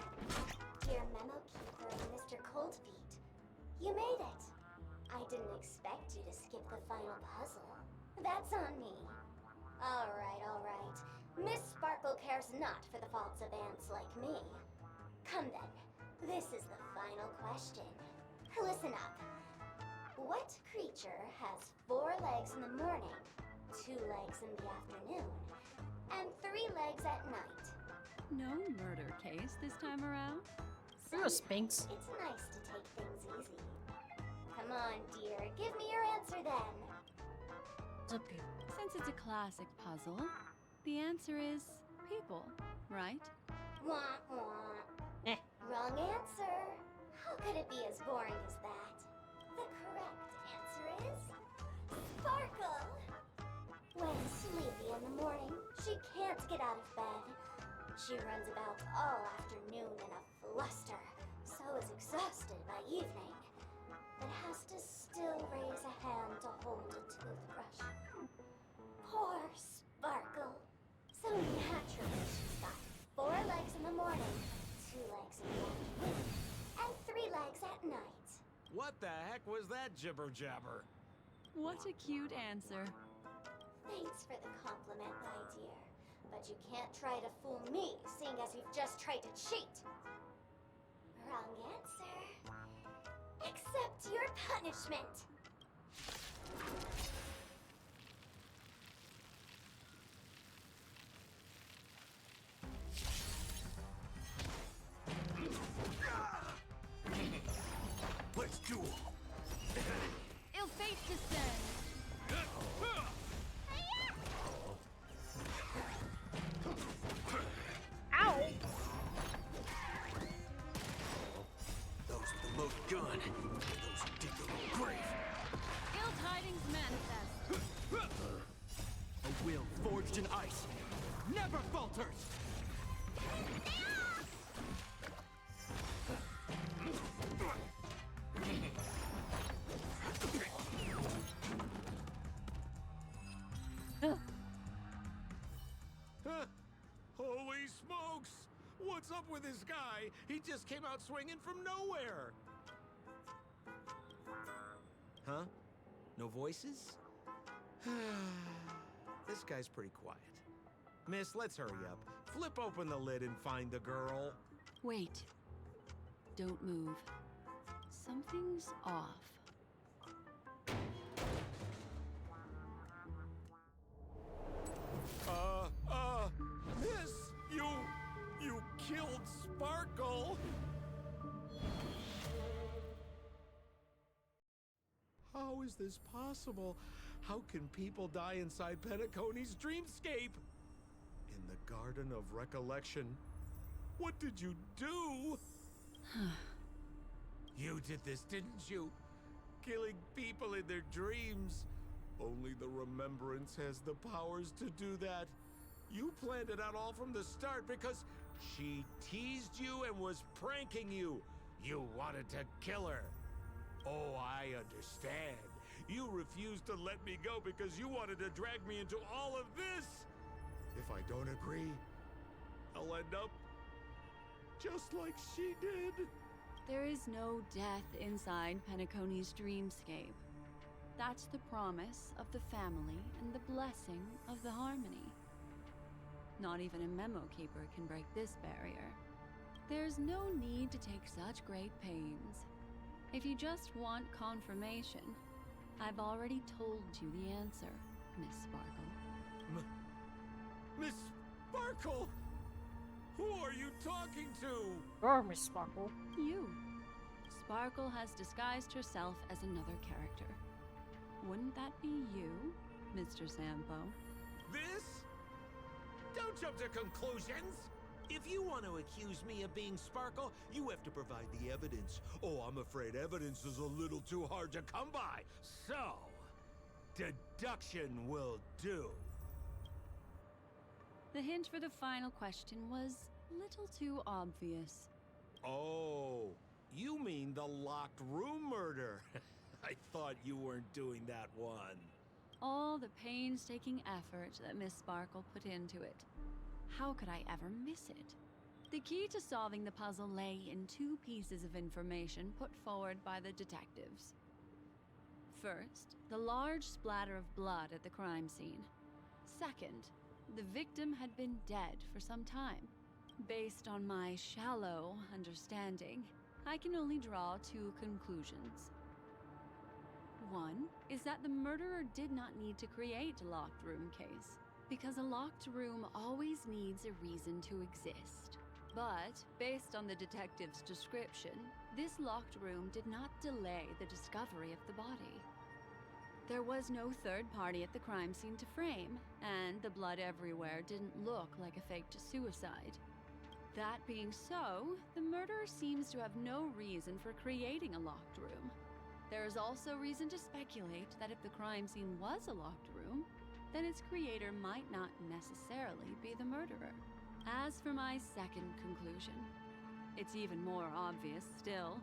dear Memo Keeper and Mr. Coldfeet. You made it. I didn't expect you to skip the final puzzle. That's on me. All right. Miss Sparkle cares not for the faults of ants like me. Come then, this is the final question. Listen up. What creature has 4 legs in the morning, 2 legs in the afternoon, and 3 legs at night? No murder case this time around. You're a Sphinx. It's nice to take things easy. Come on, dear, give me your answer then. Since it's a classic puzzle, the answer is people, right? Wah wah. Wrong answer. How could it be as boring as that? The correct answer is Sparkle. When sleepy in the morning, she can't get out of bed. She runs about all afternoon in a fluster, so is exhausted by evening, but has to still raise a hand to hold a toothbrush. Poor Sparkle. So naturally, she's got 4 legs in the morning, 2 legs in the afternoon, and 3 legs at night. What the heck was that jibber jabber? What a cute answer. Thanks for the compliment, my dear. But you can't try to fool me, seeing as you've just tried to cheat. Wrong answer. Accept your punishment. Let's duel. Ill fate descend. Ow! Those with the most gun. Those who dig their own grave. Ill tidings manifest. A will forged in ice never falters! Holy smokes! What's up with this guy? He just came out swinging from nowhere. Huh? No voices? This guy's pretty quiet. Miss, let's hurry up. Flip open the lid and find the girl. Wait. Don't move. Something's off. Miss, you killed Sparkle. How is this possible? How can people die inside Penacony's dreamscape? In the Garden of Recollection. What did you do? You did this, didn't you? Killing people in their dreams. Only the Remembrance has the powers to do that. You planned it out all from the start because she teased you and was pranking you. You wanted to kill her. Oh, I understand. You refused to let me go because you wanted to drag me into all of this. If I don't agree, I'll end up just like she did. There is no death inside Penacony's dreamscape. That's the promise of the family and the blessing of the harmony. Not even a memo keeper can break this barrier. There's no need to take such great pains. If you just want confirmation, I've already told you the answer, Miss Sparkle. Miss Sparkle? Who are you talking to? You're Miss Sparkle. You. Sparkle has disguised herself as another character. Wouldn't that be you, Mr. Sampo? This? Don't jump to conclusions! If you want to accuse me of being Sparkle, you have to provide the evidence. Oh, I'm afraid evidence is a little too hard to come by. So, Deduction will do. The hint for the final question was little too obvious. Oh, you mean the locked room murder? I thought you weren't doing that one. All the painstaking effort that Miss Sparkle put into it. How could I ever miss it? The key to solving the puzzle lay in two pieces of information put forward by the detectives. First, the large splatter of blood at the crime scene. Second, the victim had been dead for some time. Based on my shallow understanding, I can only draw two conclusions. One is that the murderer did not need to create a locked room case, because a locked room always needs a reason to exist. But, based on the detective's description, this locked room did not delay the discovery of the body. There was no third party at the crime scene to frame, and the blood everywhere didn't look like a faked suicide. That being so, the murderer seems to have no reason for creating a locked room. There is also reason to speculate that if the crime scene was a locked room, then its creator might not necessarily be the murderer. As for my second conclusion, it's even more obvious still.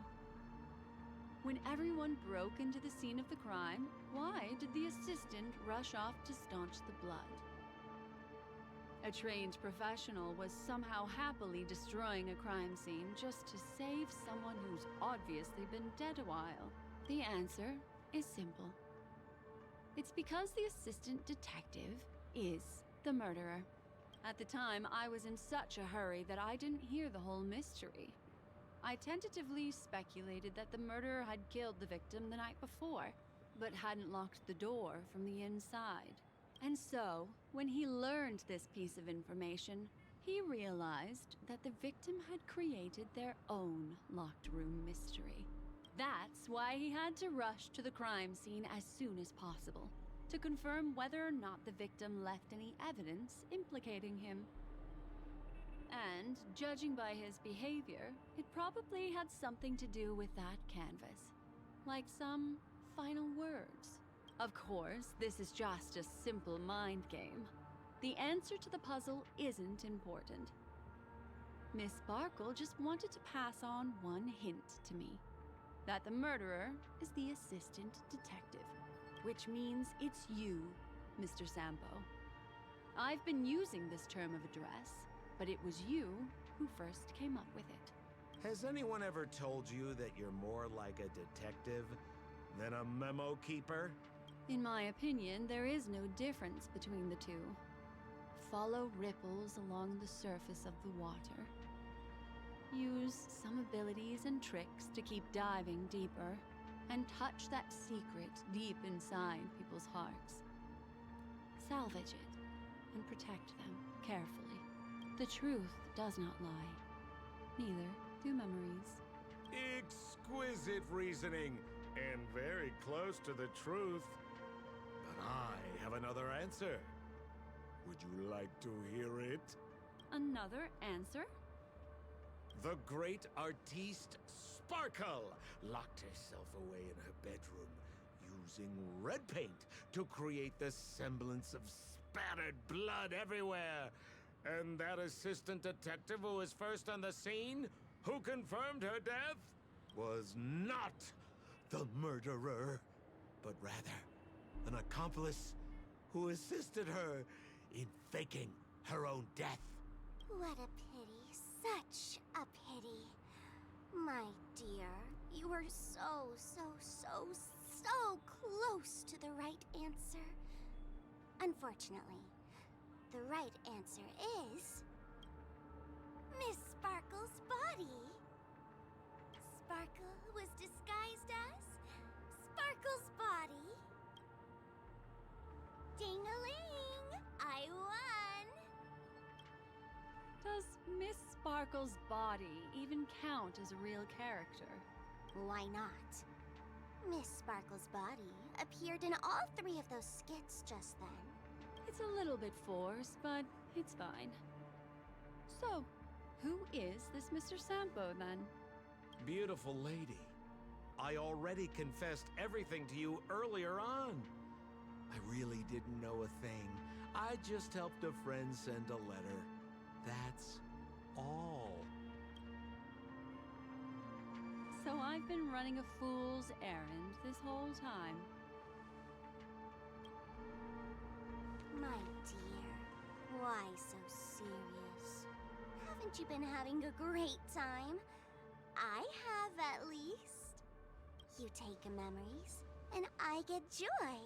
When everyone broke into the scene of the crime, why did the assistant rush off to staunch the blood? A trained professional was somehow happily destroying a crime scene just to save someone who's obviously been dead a while. The answer is simple. It's because the assistant detective is the murderer. At the time, I was in such a hurry that I didn't hear the whole mystery. I tentatively speculated that the murderer had killed the victim the night before, but hadn't locked the door from the inside. And so, when he learned this piece of information, he realized that the victim had created their own locked room mystery. That's why he had to rush to the crime scene as soon as possible, to confirm whether or not the victim left any evidence implicating him. And, judging by his behavior, it probably had something to do with that canvas. Like some final words. Of course, this is just a simple mind game. The answer to the puzzle isn't important. Miss Sparkle just wanted to pass on one hint to me. That the murderer is the assistant detective. Which means it's you, Mr. Sampo. I've been using this term of address, but it was you who first came up with it. Has anyone ever told you that you're more like a detective than a memo keeper? In my opinion, there is no difference between the two. Follow ripples along the surface of the water. Use some abilities and tricks to keep diving deeper, and touch that secret deep inside people's hearts. Salvage it, and protect them carefully. The truth does not lie. Neither do memories. Exquisite reasoning, and very close to the truth. But I have another answer. Would you like to hear it? Another answer? The great artiste Sparkle locked herself away in her bedroom using red paint to create the semblance of spattered blood everywhere. And that assistant detective who was first on the scene, who confirmed her death, was not the murderer, but rather an accomplice who assisted her in faking her own death. What a pity. Such a pity. My dear, you were so close to the right answer. Unfortunately, the right answer is Miss Sparkle's body. Sparkle was disguised as Sparkle's body. Ding-a-ling! I won! Does Miss Sparkle's body even count as a real character? Why not? Miss Sparkle's body appeared in all three of those skits just then. It's a little bit forced, but it's fine. So, who is this Mr. Sampo, then? Beautiful lady, I already confessed everything to you earlier on. I really didn't know a thing. I just helped a friend send a letter. That's all. So I've been running a fool's errand this whole time. My dear, why so serious? Haven't you been having a great time? I have, at least. You take memories, and I get joy.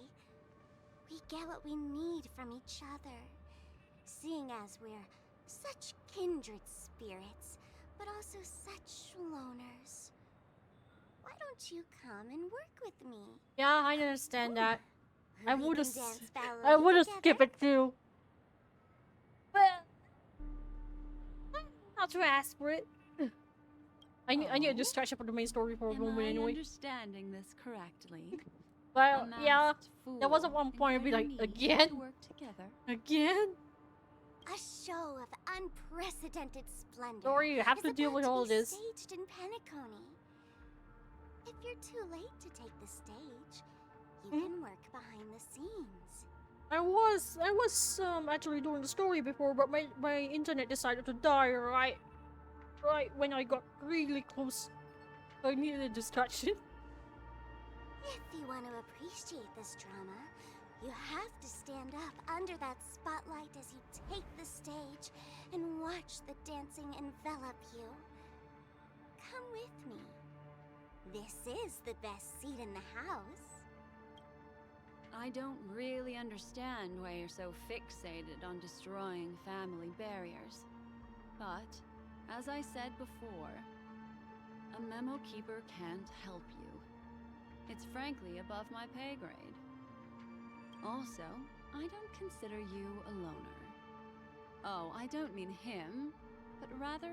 We get what we need from each other, seeing as we're such kindred spirits, but also such loners. Why don't you come and work with me? Yeah, I understand that. I We would can have. dance ballet I would have together. skipped it too. But not to ask for it. I need a distraction from the main story for a Am moment I anyway. understanding this correctly? Well, A yeah, masked there was at fool one point I'd be like, inviting me again, to work together. again. A show of unprecedented splendor. Sorry, you have is to deal about with to all be this. Staged in Penacony. If you're too late to take the stage, you can work behind the scenes. I was actually doing the story before, but my internet decided to die right when I got really close. I needed a distraction. If you want to appreciate this drama, you have to stand up under that spotlight as you take the stage and watch the dancing envelop you. Come with me. This is the best seat in the house. I don't really understand why you're so fixated on destroying family barriers. But, as I said before, a memo keeper can't help you. It's frankly above my pay grade. Also, I don't consider you a loner. Oh, I don't mean him, but rather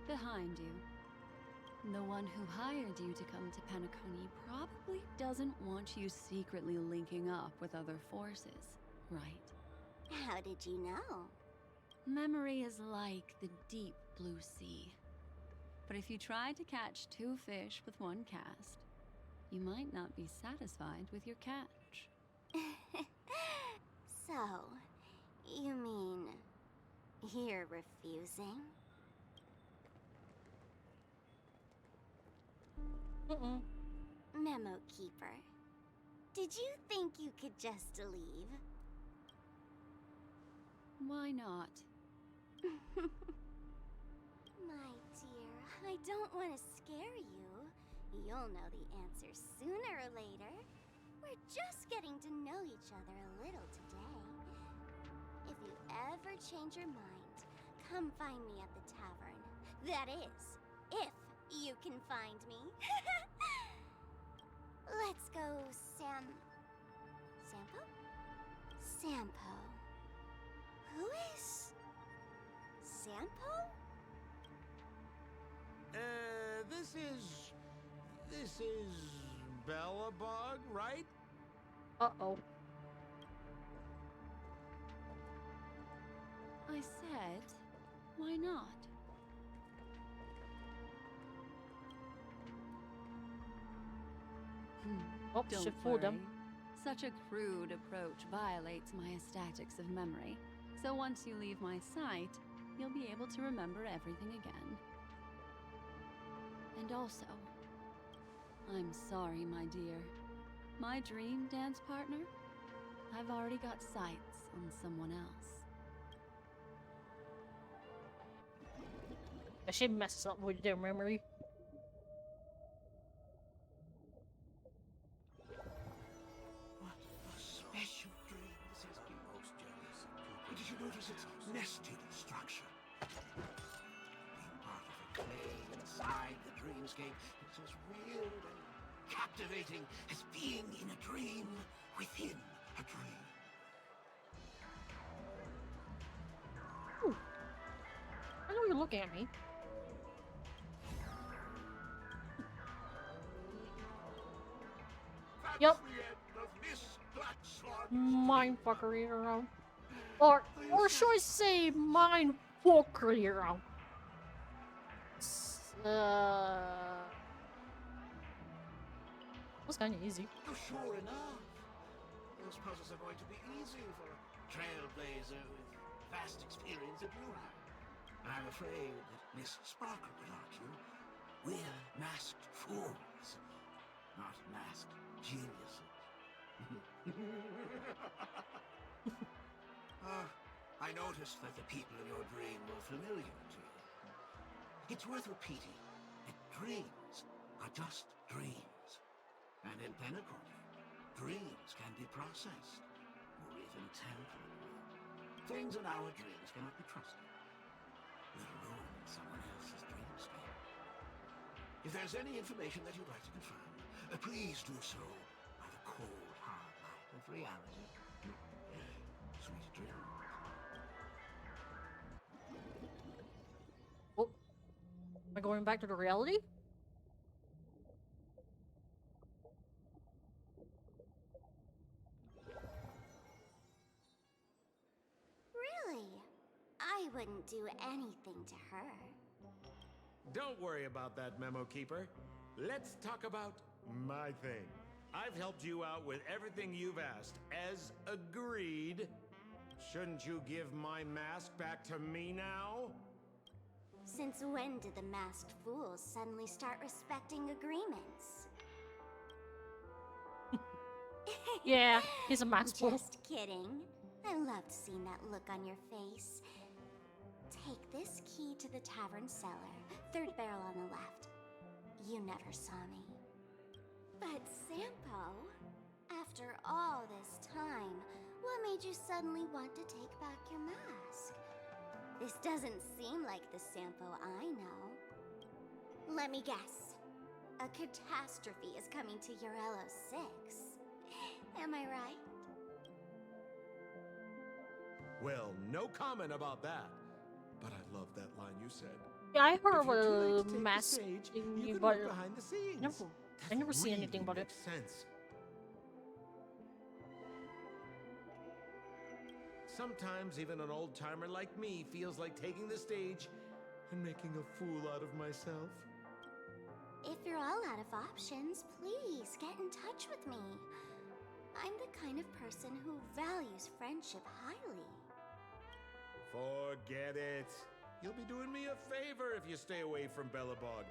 behind you. The one who hired you to come to Penacony probably doesn't want you secretly linking up with other forces, right? How did you know? Memory is like the deep blue sea. But if you try to catch two fish with one cast, you might not be satisfied with your catch. So, you mean you're refusing? Memo Keeper, did you think you could just leave? Why not? My dear, I don't want to scare you. You'll know the answer sooner or later. We're just getting to know each other a little today. If you ever change your mind, come find me at the tavern. That is, if you can find me. Let's go, Sampo? Sampo. Who is Sampo? This is Bellabog, right? Uh-oh. I said, why not? Oh, Don't should fool them. worry. Such a crude approach violates my aesthetics of memory. So once you leave my sight, you'll be able to remember everything again. And also, I'm sorry, my dear. My dream dance partner? I've already got sights on someone else. That shit messes up with their memory. What a special dream this has been. Most jealous. Did you notice its nested structure? Being part of a clay inside the dreamscape is as real and captivating as being in a dream within a dream. Ooh. I know you're looking at me. Yep. Mind fuckery around. Or should I say mind fuckery around? That's kind of easy. Oh, sure enough. those puzzles are going to be easy for a trailblazer with vast experience at you have. I'm afraid that Miss Sparkle would argue we're masked fools, not masked geniuses. I noticed that the people in your dream were familiar to you. It's worth repeating that dreams are just dreams. And in Pinnacle, dreams can be processed, or even tampered with. Things in our dreams cannot be trusted, let alone in someone else's dreamscape. If there's any information that you'd like to confirm, please do so by the cold, hard light of reality. Sweet dreams. Oh, am I going back to the reality? Really? I wouldn't do anything to her. Don't worry about that, Memo Keeper. Let's talk about my thing. I've helped you out with everything you've asked, as agreed. Shouldn't you give my mask back to me now? Since when did the masked fools suddenly start respecting agreements? Yeah, he's a masked fool. Just kidding. I loved seeing that look on your face. Take this key to the tavern cellar, third barrel on the left. You never saw me. But Sampo, after all this time, what made you suddenly want to take back your mask? This doesn't seem like the Sampo I know. Let me guess. A catastrophe is coming to Urello 6. Am I right? Well, no comment about that. But I love that line you said. Yeah, I heard If you're too late of to take a the mask stage, thing, you can but work behind the scenes. I never see anything about it. Makes sense. Sometimes even an old timer like me feels like taking the stage and making a fool out of myself. If you're all out of options, please get in touch with me. I'm the kind of person who values friendship highly. Forget it. You'll be doing me a favor if you stay away from Bellabog.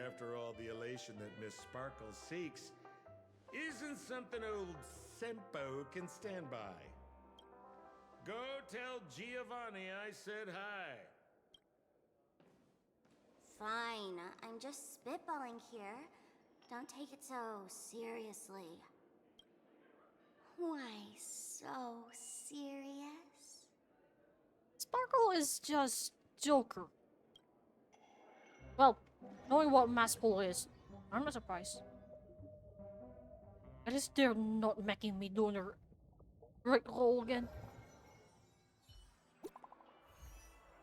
After all, the elation that Miss Sparkle seeks isn't something old Sempo can stand by. Go tell Giovanni I said hi. Fine, I'm just spitballing here. Don't take it so seriously. Why so serious? Sparkle is just Joker. Well, knowing what Maskful is, I'm not surprised. At least they're not making me do the right role again.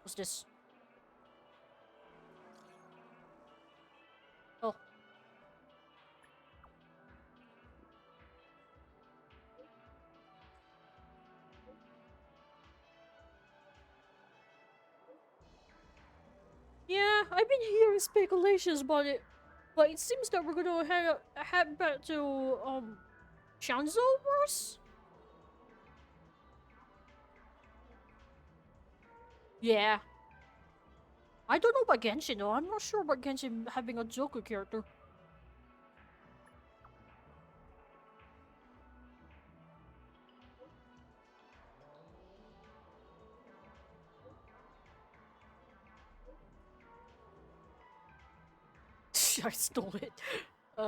What's this? Oh. Yeah, I've been hearing speculations about it, but it seems that we're gonna head back to Shanzo Wars? Yeah. I don't know about Genshin though. I'm not sure about Genshin having a Joker character. I stole it. Look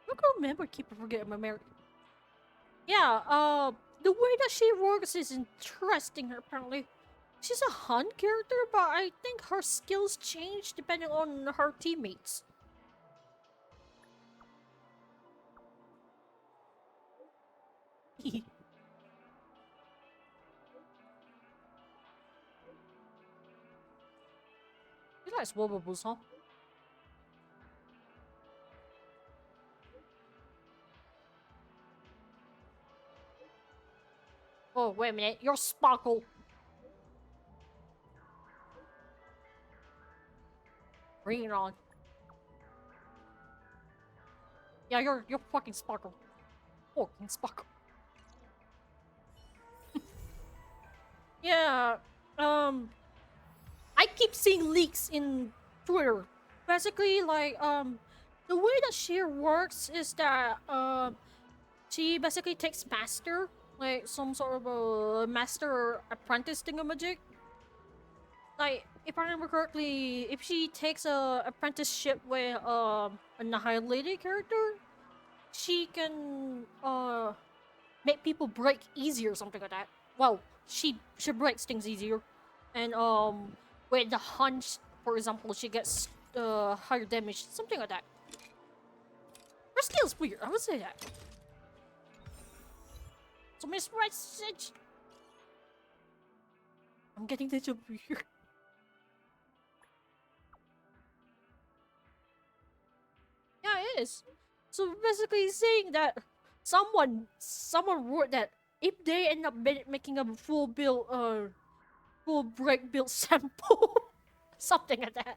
how remember keep forgetting my memory. Yeah, the way that she works is interesting apparently. She's a hunt character, but I think her skills change depending on her teammates. You like swabbables, huh? Oh, wait a minute. You're Sparkle. Bring it on. Yeah, you're fucking Sparkle. Fucking Sparkle. Yeah, I keep seeing leaks in Twitter. Basically, like, the way that she works is that, she basically takes master, like some sort of a master apprentice thingamajig. Like, if I remember correctly, if she takes a apprenticeship with a Annihilated character, she can make people break easier, something like that. Well, she breaks things easier, and with the hunch, for example, she gets higher damage, something like that. Her skill's weird, I would say that. So Miss Right said, I'm getting this over here. Yeah, it is. So basically saying that someone wrote that if they end up making a full build full break build sample something like that,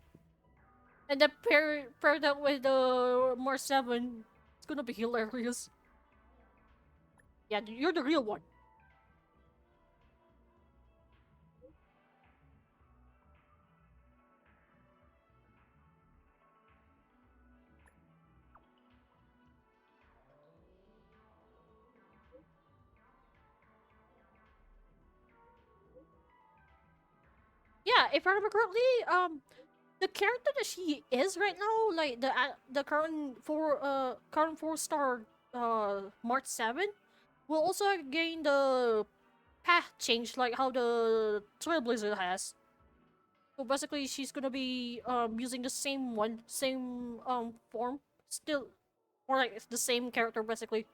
and then pair that with the Mar 7, it's gonna be hilarious. Yeah, you're the real one. Yeah, if I remember correctly, the character that she is right now, like the current 4-star March 7, will also gain the path change like how the Trailblazer has. So basically, she's gonna be using the same form, still, or like it's the same character basically.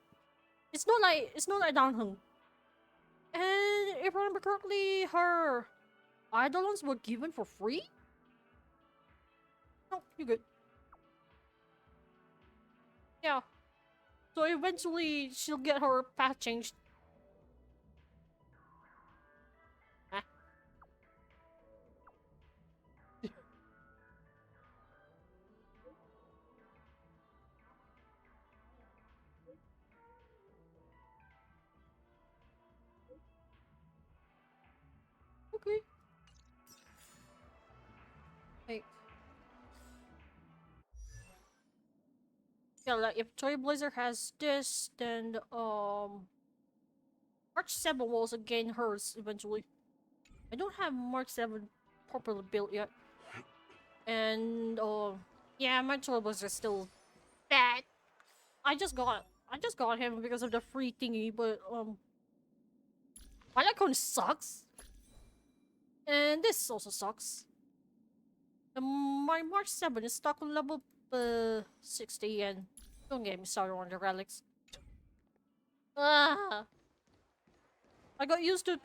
It's not like Danheng. And if I remember correctly, her Eidolons were given for free? No, you're good. Yeah. So eventually, she'll get her path changed. Ah. Okay. Hey. Yeah, like if Trailblazer has this, then March 7 will also gain hers eventually. I don't have Mark 7 properly built yet. And yeah, my troubles are still bad. I just got him because of the free thingy, but my icon sucks. And this also sucks. My March 7 is stuck on level 60, and don't get me started on the relics. Ah, I got used to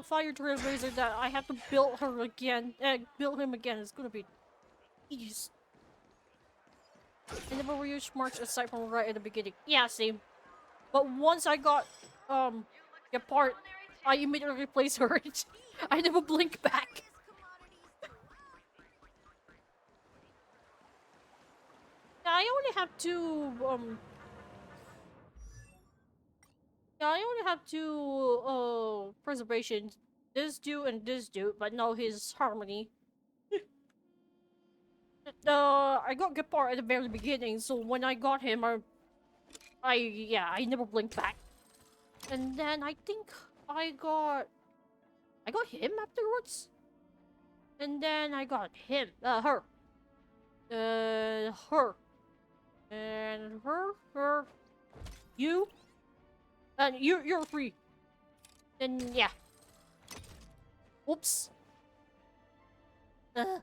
Fire Trailblazer that I have to build her again. Build him again. It's gonna be easy. I never reached March aside from right at the beginning. Yeah, same. But once I got the part, I immediately replaced her. I never blinked back. Yeah, I only have two yeah, I only have two preservations. This dude and this dude, but no his harmony. I got Gepard at the very beginning, so when I got him, I never blinked back. And then I think I got him afterwards. And then I got him, her. Her. And her. You. And you're free. Then, yeah. Oops. Oh,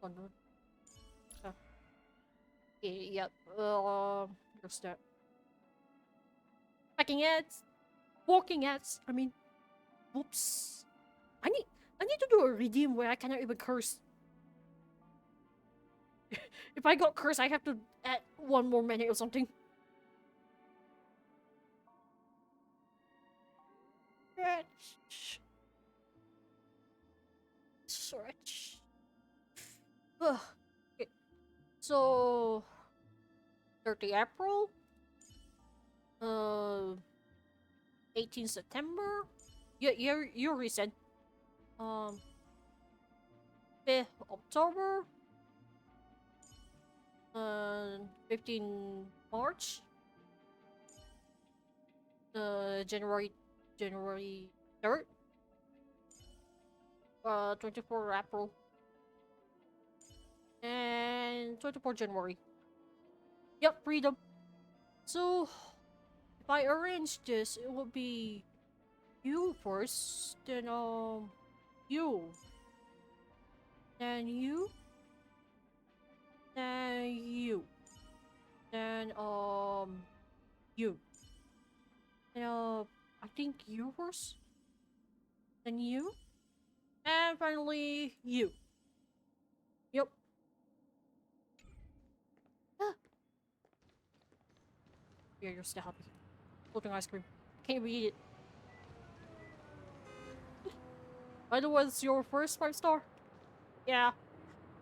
no. Yep. There's that. Packing ads. Walking ads. I mean, whoops. I need to do a redeem where I cannot even curse. If I got cursed, I have to add one more minute or something. Stretch. Ugh. Okay. So 30 April. Uh, 18 September. Yeah, you're recent. 5th October. 15 March. January 3rd. 24 April. And 24 January. Yep, freedom. So, if I arrange this, it would be you first, then you, then you, then you, then you, then I think you first, then you, and finally you. Yep. Ah. Yeah, you're still happy. Floating ice cream. Can't even eat it. By the way, it's your first 5-star? Yeah.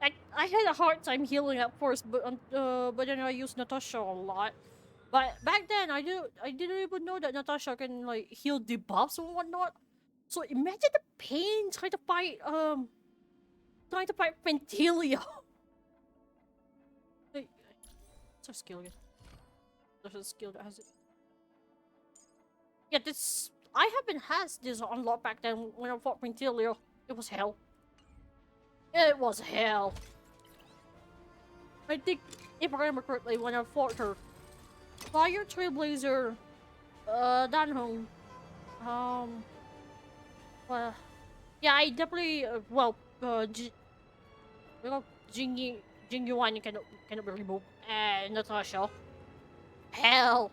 I had a hard time healing at first, but then I used Natasha a lot. But back then I didn't even know that Natasha can like heal debuffs and whatnot. So imagine the pain trying to fight Ventilia. Like, it's a skill again. There's a skill that has it. Yeah, this I haven't had this unlocked back then when I fought Ventilia. It was hell. It was hell. I think, if I remember correctly, when I fought her, Fire Trailblazer, Danhong, well, yeah, I definitely, Jing Yuan cannot be removed, and Natasha. Hell.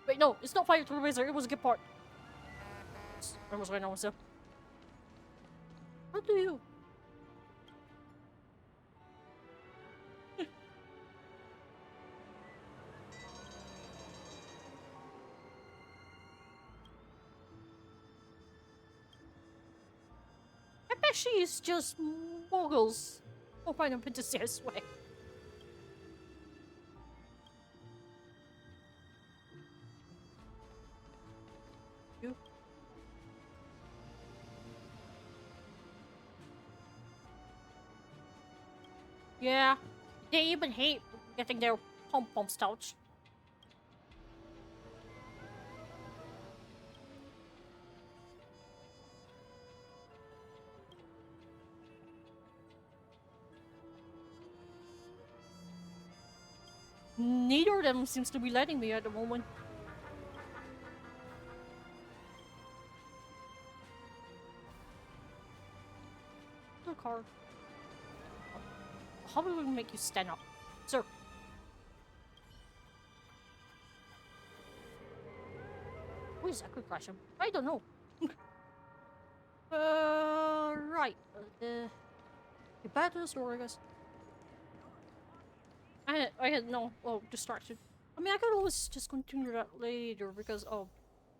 Wait, no, it's not Fire Trailblazer, it was a good part. I was right now myself. How do you? I bet she is just moguls. We'll find them in the stairs way. You? Yeah, they even hate getting their pom-poms touched. Neither of them seems to be letting me at the moment. The car. How will we make you stand up? Sir. Who is that quick question? I don't know. Right. Get back to the store, I guess. I had no distraction. I mean, I could always just continue that later because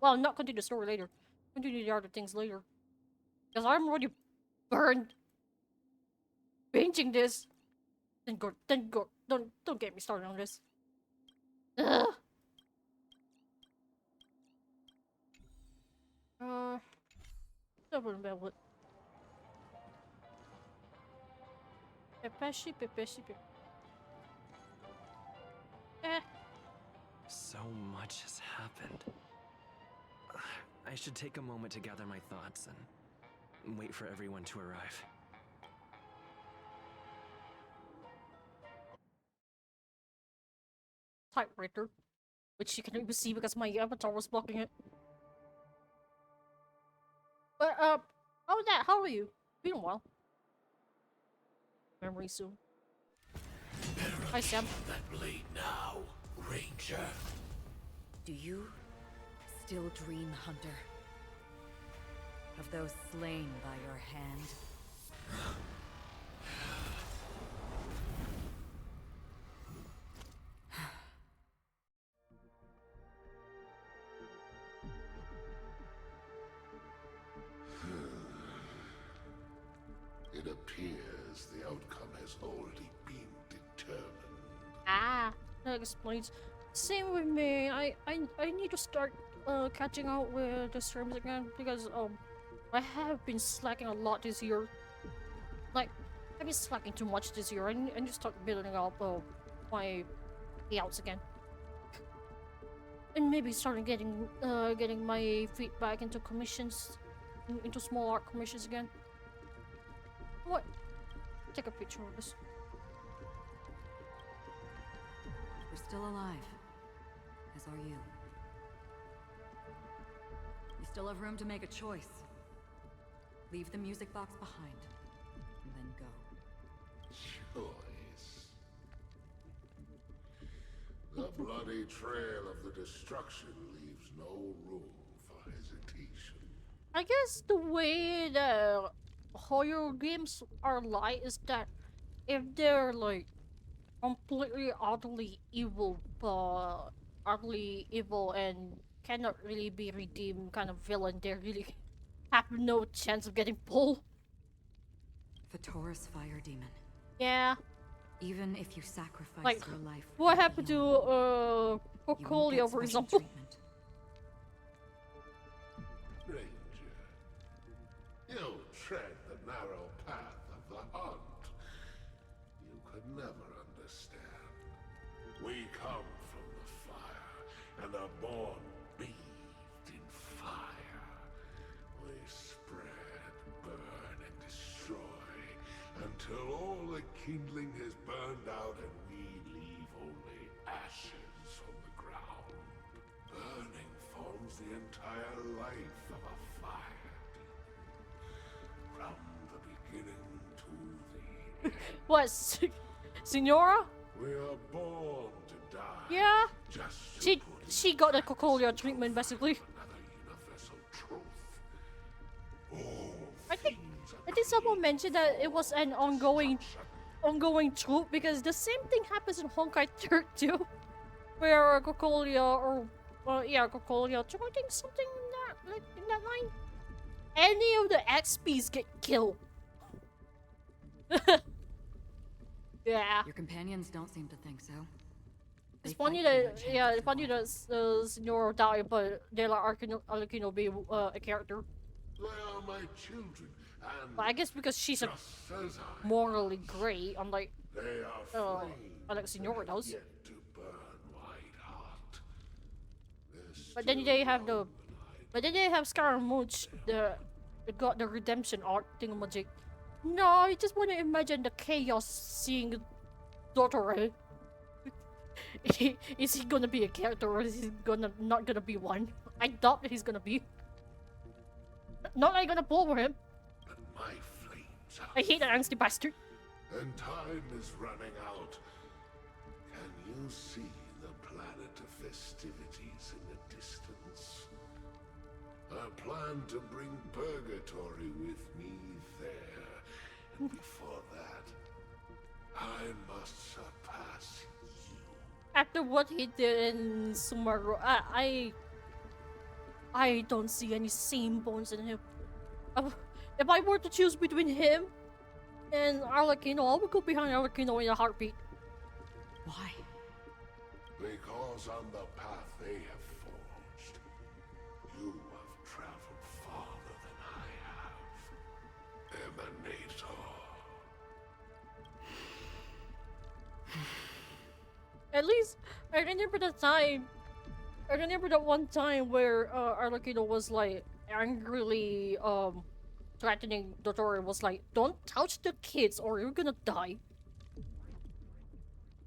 well, not continue the story later. Continue the other things later. Because I'm already burned. Binging this. Then go. Don't get me started on this. Ugh. Double velvet. Pepeshi. So much has happened. I should take a moment to gather my thoughts and wait for everyone to arrive. Typewriter, which you can even see because my avatar was blocking it. But how are you? Been a while. Memory soon. Hi, Sam. That blade now, Ranger. Do you still dream, Hunter? Of those slain by your hand? It appears the outcome has already been determined. Ah, that explains. Same with me. I need to start catching up with the streams again because I have been slacking a lot this year. Like I've been slacking too much this year. I need to start building up my payouts again. And maybe starting getting my feet back into commissions, into small art commissions again. What? Take a picture of this. We're still alive, as are you. You still have room to make a choice. Leave the music box behind, and then go. Choice. The bloody trail of the destruction leaves no room for hesitation. I guess the way the horror games are like is that if they're like completely utterly evil and cannot really be redeemed kind of villain, they really have no chance of getting pulled. Vatora's fire demon. Yeah. Even if you sacrifice Like, your life, what happened to Cocolia, for example? Ranger, you tread the narrow path of the hunt. You could never understand. We come from the fire and are born bathed in fire. We spread, burn, and destroy until all the kindling has burned out and we leave only ashes on the ground. Burning forms the entire life of a fire demon. From the beginning to the end. What, Signora? We are born to die. Yeah. Just She got the Cocolia treatment basically. universal truth. I think someone mentioned that it was an ongoing trope because the same thing happens in Honkai 3 too, where Cocolia Cocolia treating something in that line. Any of the XPs get killed. Yeah. Your companions don't seem to think so. It's funny that Signora died, but they let Arlecchino be a character. They are my children, and But I guess because she's a just as I morally great, unlike they are flames Signora does. yet to burn white hot. But then they have Scaramouche, that got the redemption arc thingamajig. No, I just want to imagine the chaos seeing Dotore. Is he gonna be a character or is he not gonna be one? I doubt that he's gonna be. Not that I'm gonna pull for him. But my flames are I hate that angsty bastard. and time is running out. Can you see the planet of festivities in the distance? I plan to bring Purgatory with me there. And before that, I must surpass you. After what he did in Sumaru, I don't see any same bones in him. If I were to choose between him and Arlecchino, I would go behind Arlecchino in a heartbeat. Why? Because on the path they have forged, you have traveled farther than I have. Emanator. At least I remember the time. I remember that one time where Arlecchino was like angrily threatening Dottore, was like, "Don't touch the kids or you're gonna die."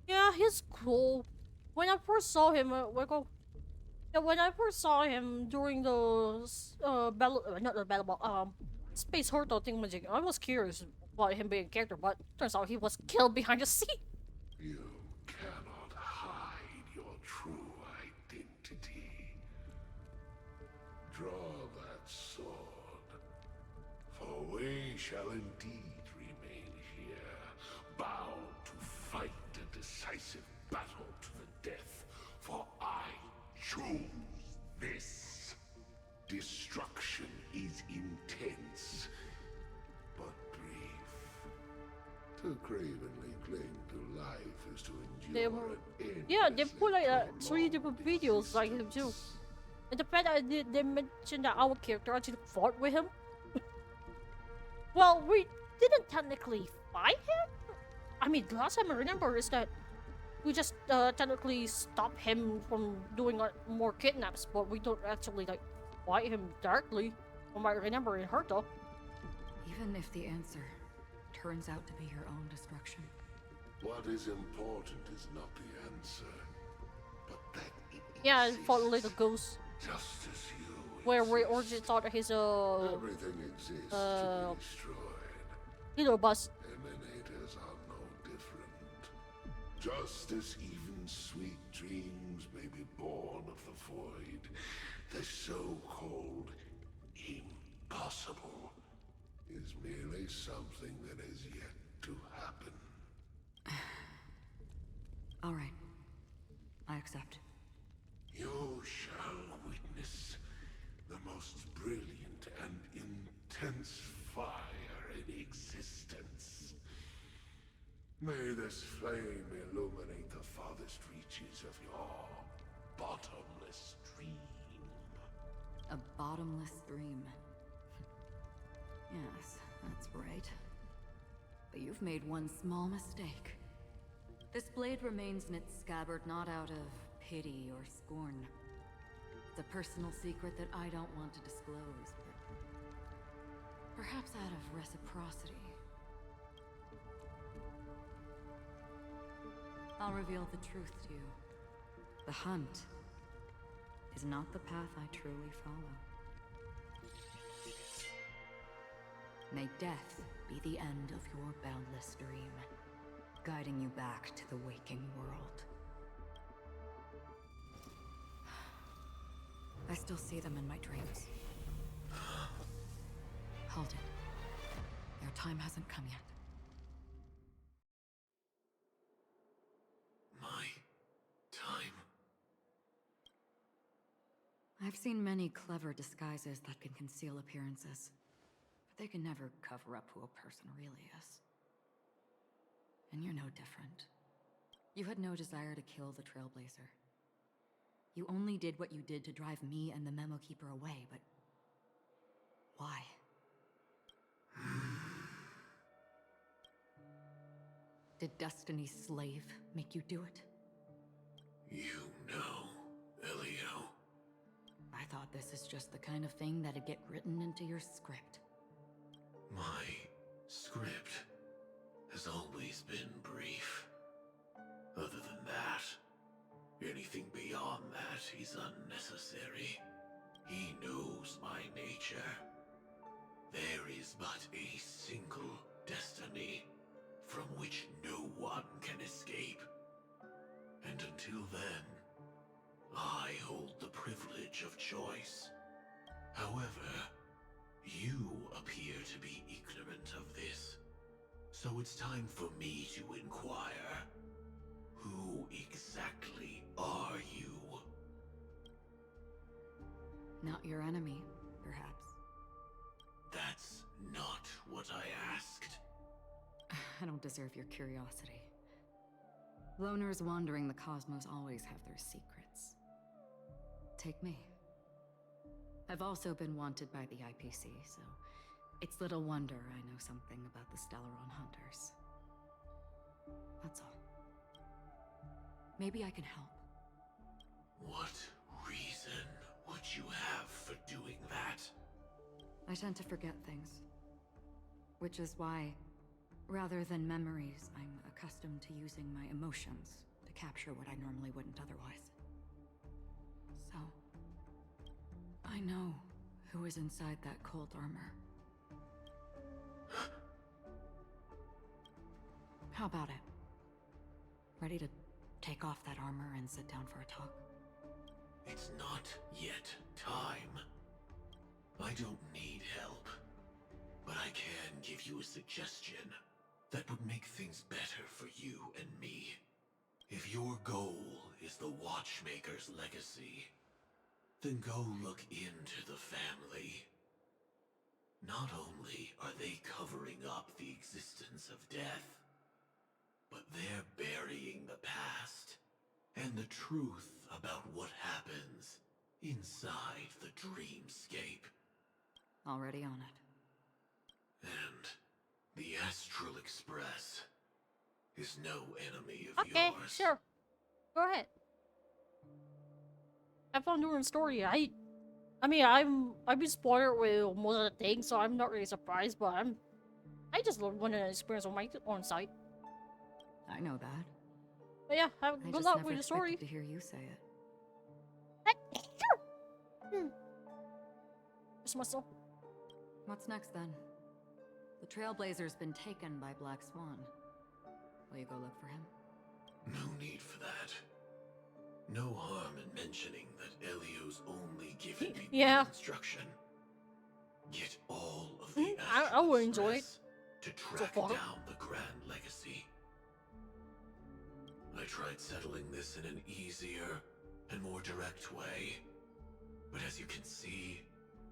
Yeah, he's cool. When I first saw him, when I first saw him during the not the battle, Space Horto thingamajig, I was curious about him being a character, but turns out he was killed behind the sea. You cannot hide your true identity. Draw that sword, for we shall indeed remain here, bound to fight a decisive battle to the death, for I choose this. Destruction is intense, but brief. To cravenly cling to life is to They endure were, an yeah, they put like endlessly 3 different videos like him too. And the fact that they mentioned that our character actually fought with him. Well, we didn't technically fight him. I mean, the last time I remember is that we just technically stopped him from doing more kidnaps, but we don't actually like fight him directly. From what I remember in Herta. Even if the answer turns out to be your own destruction. What is important is not the answer, but that it Yeah, I exists, fought a little ghost. just as you Where we exist. originally thought his Everything exists to be destroyed. little bus. Emanators are no different. Just as even sweet dreams may be born of the void, the so-called impossible is merely something that is yet to happen. All right. I accept. You shall witness the most brilliant and intense fire in existence. May this flame illuminate the farthest reaches of your bottomless dream. A bottomless dream. Yes, that's right. But you've made one small mistake. This blade remains in its scabbard not out of pity or scorn. It's a personal secret that I don't want to disclose, but perhaps out of reciprocity. I'll reveal the truth to you. The hunt is not the path I truly follow. May death be the end of your boundless dream, guiding you back to the waking world. I still see them in my dreams. Hold it. Your time hasn't come yet. My time. I've seen many clever disguises that can conceal appearances, but they can never cover up who a person really is. And you're no different. You had no desire to kill the Trailblazer. You only did what you did to drive me and the Memo Keeper away, but why? Did Destiny's slave make you do it? You know, Elio. I thought this is just the kind of thing that'd get written into your script. My script has always been brief. Other than that, anything beyond that is unnecessary. He knows my nature. There is but a single destiny from which no one can escape. And until then, I hold the privilege of choice. However, you appear to be ignorant of this. So it's time for me to inquire. Who exactly are you? Not your enemy, perhaps. That's not what I asked. I don't deserve your curiosity. Loners wandering the cosmos always have their secrets. Take me. I've also been wanted by the IPC, so it's little wonder I know something about the Stellaron Hunters. That's all. Maybe I can help. What reason would you have for doing that? I tend to forget things. Which is why, rather than memories, I'm accustomed to using my emotions to capture what I normally wouldn't otherwise. So, I know who is inside that cold armor. How about it? Ready to take off that armor and sit down for a talk? It's not yet time. I don't need help, but I can give you a suggestion that would make things better for you and me. If your goal is the Watchmaker's legacy, then go look into the family. Not only are they covering up the existence of death, They're burying the past and the truth about what happens inside the dreamscape. Already on it. And the Astral Express is no enemy of Okay, yours. sure. Go ahead. Have fun doing the story. I mean, I've been spoiled with most of the things, so I'm not really surprised. But I just want to experience on my own site. I know that. But yeah, have I good just luck never with the story. expected to hear you say it. It's myself. What's next then? The Trailblazer's been taken by Black Swan. Will you go look for him? No need for that. No harm in mentioning that Elio's only given me Yeah. one instruction. Get all of the I will enjoy it. Express to track down the Grand Legacy. I tried settling this in an easier and more direct way. But as you can see,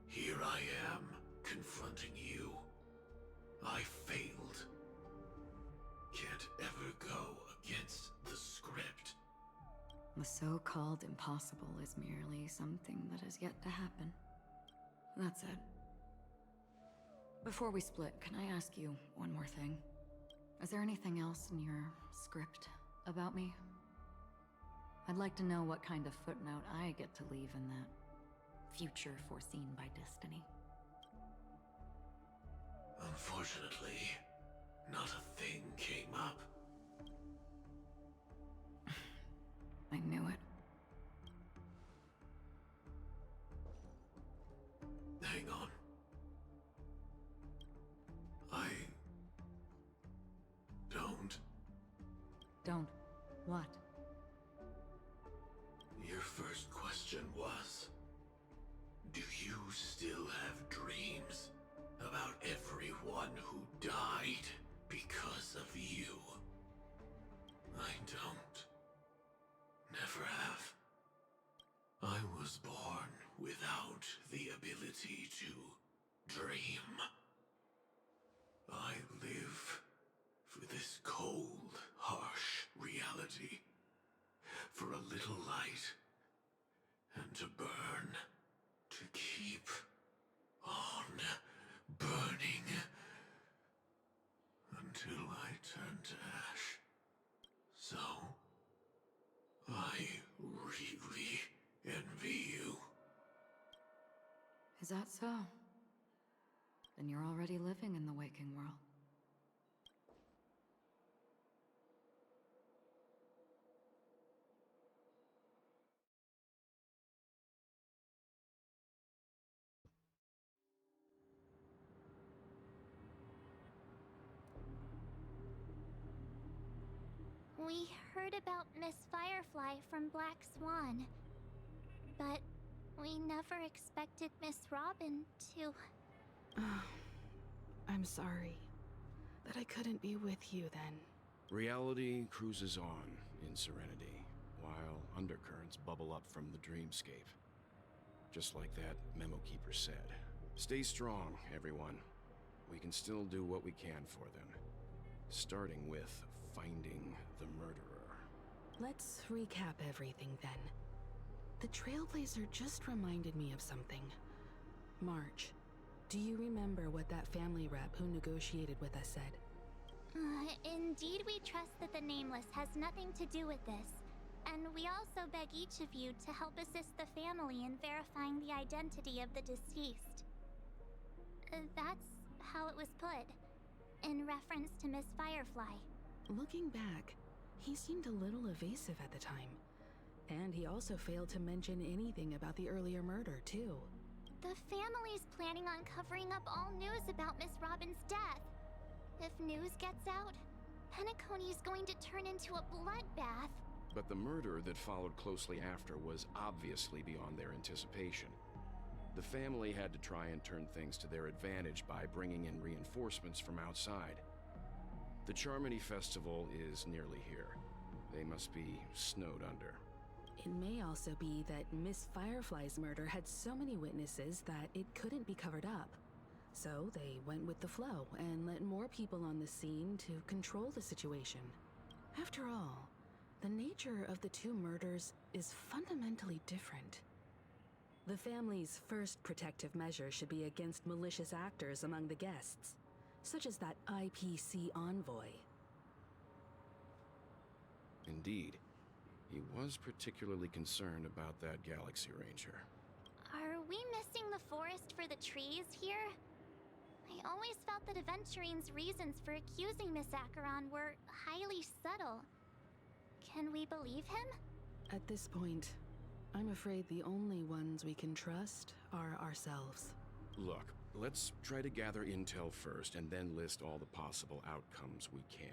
here I am, confronting you. I failed. Can't ever go against the script. The so-called impossible is merely something that has yet to happen. That's it. Before we split, can I ask you one more thing? Is there anything else in your script about me? I'd like to know what kind of footnote I get to leave in that future foreseen by destiny. Unfortunately, not a thing came up. I knew it. Hang on. I don't. Don't. What? Your first question was, do you still have dreams about everyone who died because of you? I don't. Never have. I was born without the ability to dream. I live for this cold, harsh reality. For a little light. And to burn. To keep on burning. Until I turn to ash. So, I really envy you. Is that so? Then you're already living in the waking world. We heard about Miss Firefly from Black Swan, but we never expected Miss Robin to... I'm sorry that I couldn't be with you then. Reality cruises on in serenity, while undercurrents bubble up from the dreamscape. Just like that memo keeper said. Stay strong, everyone. We can still do what we can for them. Starting with finding the murderer. Let's recap everything then. The Trailblazer just reminded me of something. March, do you remember what that family rep who negotiated with us said? Indeed, we trust that the Nameless has nothing to do with this. And we also beg each of you to help assist the family in verifying the identity of the deceased. That's how it was put, in reference to Miss Firefly. Looking back, he seemed a little evasive at the time. And he also failed to mention anything about the earlier murder, too. The family's planning on covering up all news about Miss Robin's death. If news gets out, Penacony's going to turn into a bloodbath. But the murder that followed closely after was obviously beyond their anticipation. The family had to try and turn things to their advantage by bringing in reinforcements from outside. The Charmony Festival is nearly here. They must be snowed under. It may also be that Miss Firefly's murder had so many witnesses that it couldn't be covered up. So they went with the flow and let more people on the scene to control the situation. After all, the nature of the two murders is fundamentally different. The family's first protective measure should be against malicious actors among the guests, such as that IPC envoy. Indeed. He was particularly concerned about that Galaxy Ranger. Are we missing the forest for the trees here? I always felt that Aventurine's reasons for accusing Miss Acheron were highly subtle. Can we believe him? At this point, I'm afraid the only ones we can trust are ourselves. Look, let's try to gather intel first and then list all the possible outcomes we can.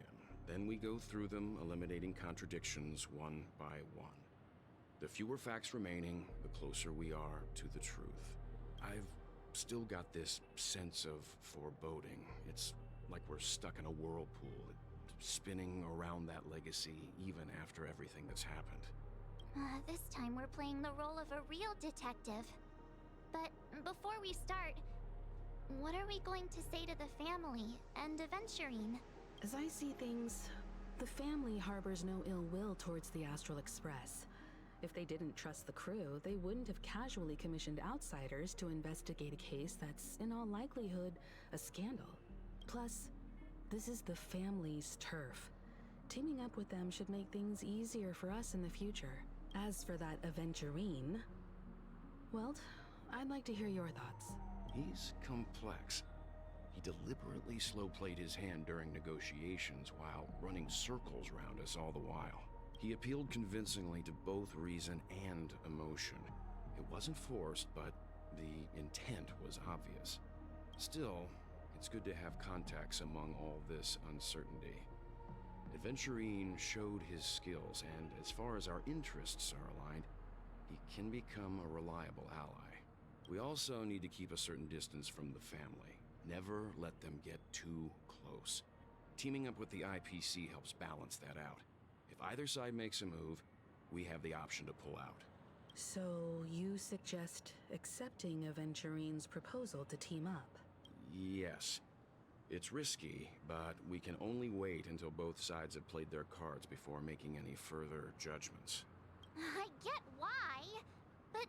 Then we go through them, eliminating contradictions one by one. The fewer facts remaining, the closer we are to the truth. I've still got this sense of foreboding. It's like we're stuck in a whirlpool, spinning around that legacy even after everything that's happened. This time we're playing the role of a real detective. But before we start, what are we going to say to the family and Aventurine? As I see things, the family harbors no ill will towards the Astral Express. If they didn't trust the crew, they wouldn't have casually commissioned outsiders to investigate a case that's, in all likelihood, a scandal. Plus, this is the family's turf. Teaming up with them should make things easier for us in the future. As for that Aventurine, well, I'd like to hear your thoughts. He's complex. He deliberately slow-played his hand during negotiations while running circles around us all the while. He appealed convincingly to both reason and emotion. It wasn't forced, but the intent was obvious. Still, it's good to have contacts among all this uncertainty. Aventurine showed his skills, and as far as our interests are aligned, he can become a reliable ally. We also need to keep a certain distance from the family. Never let them get too close. Teaming up with the IPC helps balance that out. If either side makes a move, we have the option to pull out. So, you suggest accepting Aventurine's proposal to team up? Yes. It's risky, but we can only wait until both sides have played their cards before making any further judgments. I get why, but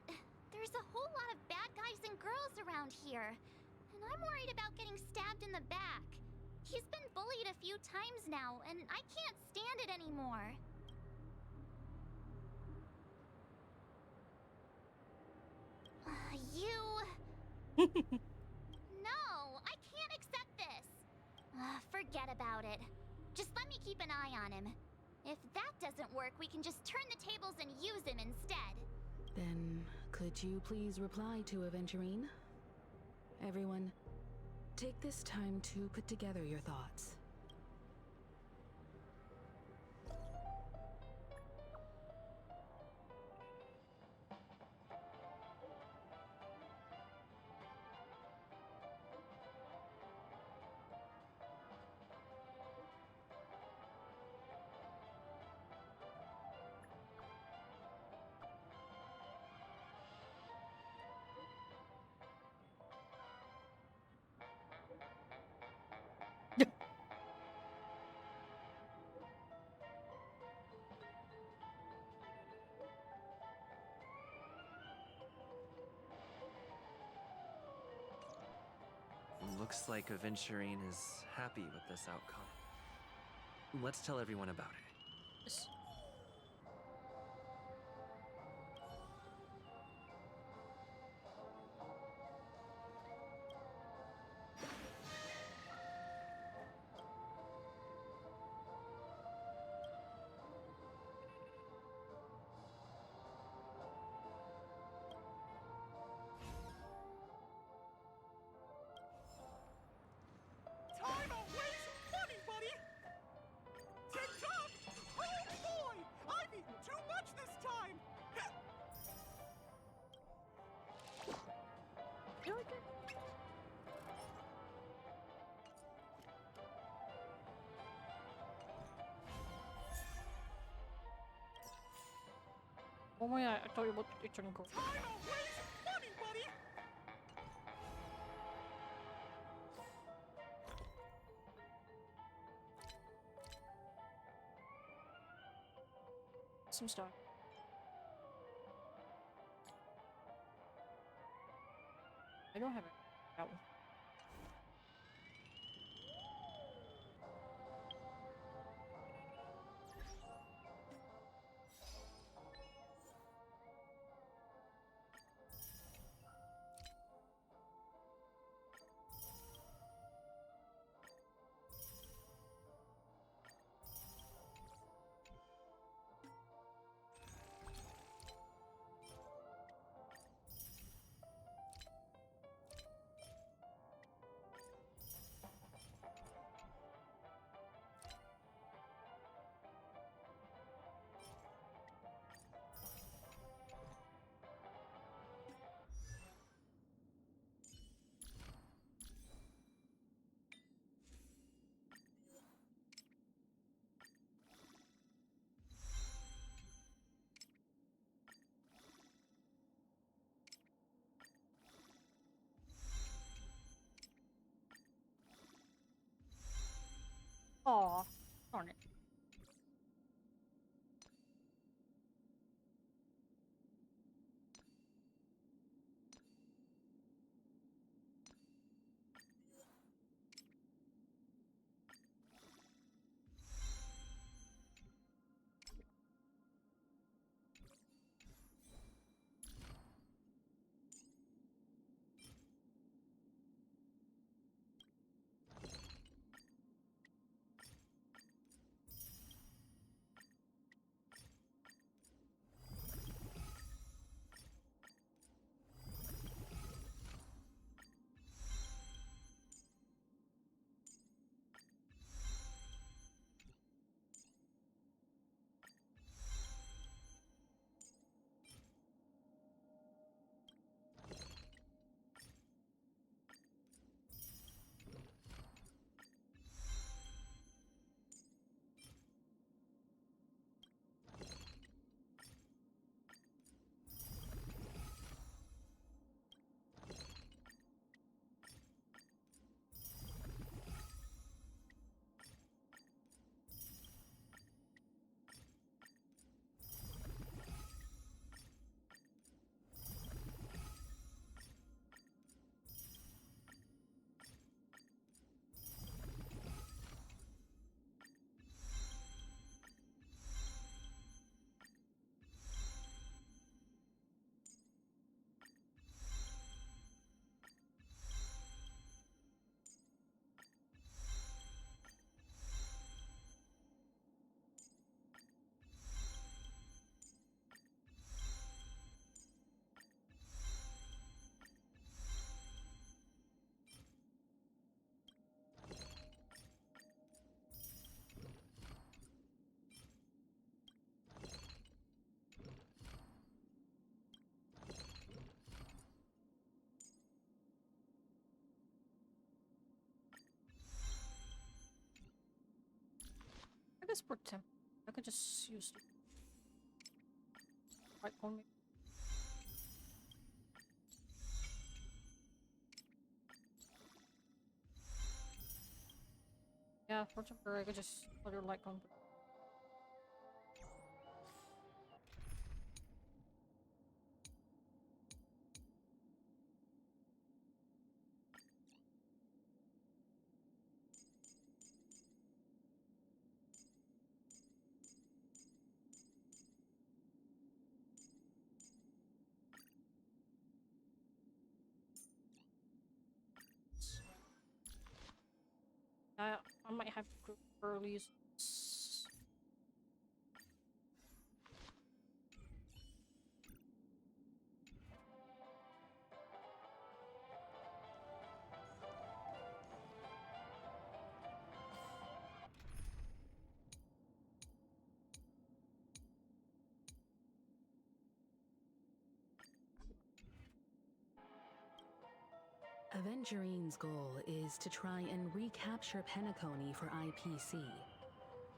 there's a whole lot of bad guys and girls around here. And I'm worried about getting stabbed in the back. He's been bullied a few times now, and I can't stand it anymore. No, I can't accept this. Forget about it. Just let me keep an eye on him. If that doesn't work, we can just turn the tables and use him instead. Then, could you please reply to Aventurine? Everyone, take this time to put together your thoughts. Looks like Aventurine is happy with this outcome. Let's tell everyone about it. Time to waste money, buddy! Tick-tock! Oh boy! I've eaten too much this time! Oh my god, I thought you were eating cook. Time to waste money, buddy! some stuff. I don't have it. That one. Aw, darn it. I guess for temp, I could just use the right one. Yeah, for temporary, I could just put your light on. I might have to early. Avengerine's goal is to try and recapture Penacony for IPC.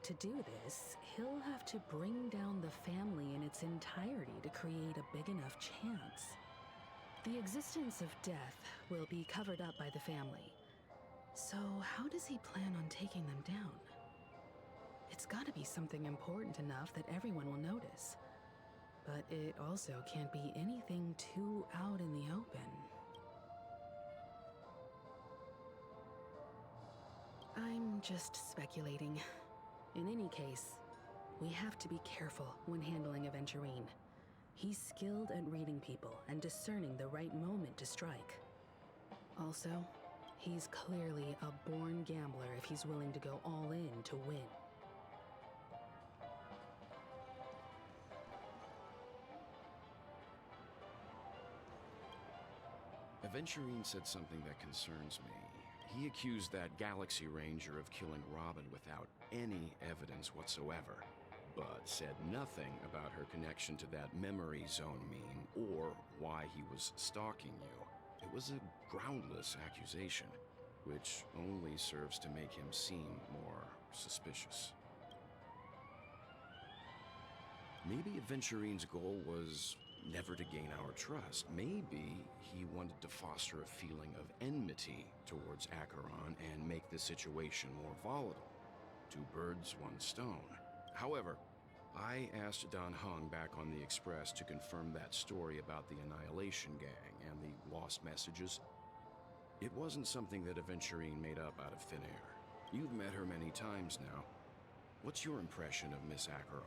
To do this, he'll have to bring down the family in its entirety to create a big enough chance. The existence of death will be covered up by the family. So how does he plan on taking them down? It's gotta be something important enough that everyone will notice. But it also can't be anything too out in the open. I'm just speculating. In any case, we have to be careful when handling Aventurine. He's skilled at reading people and discerning the right moment to strike. Also, he's clearly a born gambler if he's willing to go all in to win. Aventurine said something that concerns me. He accused that Galaxy Ranger of killing Robin without any evidence whatsoever, but said nothing about her connection to that memory zone meme or why he was stalking you. It was a groundless accusation, which only serves to make him seem more suspicious. Maybe Aventurine's goal was never to gain our trust. Maybe he wanted to foster a feeling of enmity towards Acheron and make the situation more volatile. Two birds, one stone. However, I asked Dan Heng back on the Express to confirm that story about the Annihilation Gang and the lost messages. It wasn't something that Aventurine made up out of thin air. You've met her many times now. What's your impression of Miss Acheron?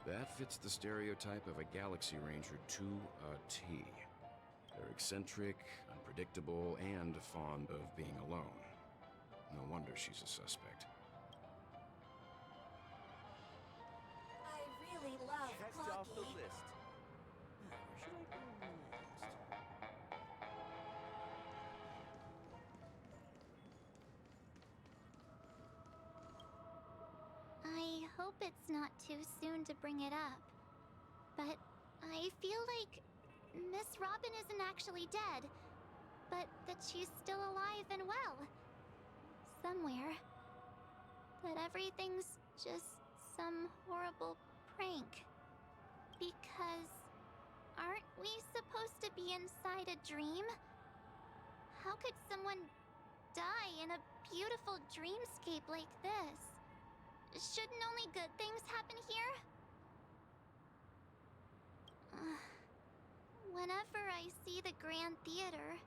That fits the stereotype of a Galaxy Ranger to a T. They're eccentric, unpredictable, and fond of being alone. No wonder she's a suspect. I really love Checked Clocky. off the list. Now, where should I go next? I hope it's not too soon to bring it up, but I feel like Miss Robin isn't actually dead, but that she's still alive and well. Somewhere. That everything's just some horrible prank. Because aren't we supposed to be inside a dream? How could someone die in a beautiful dreamscape like this? Shouldn't only good things happen here? Whenever I see the Grand Theater,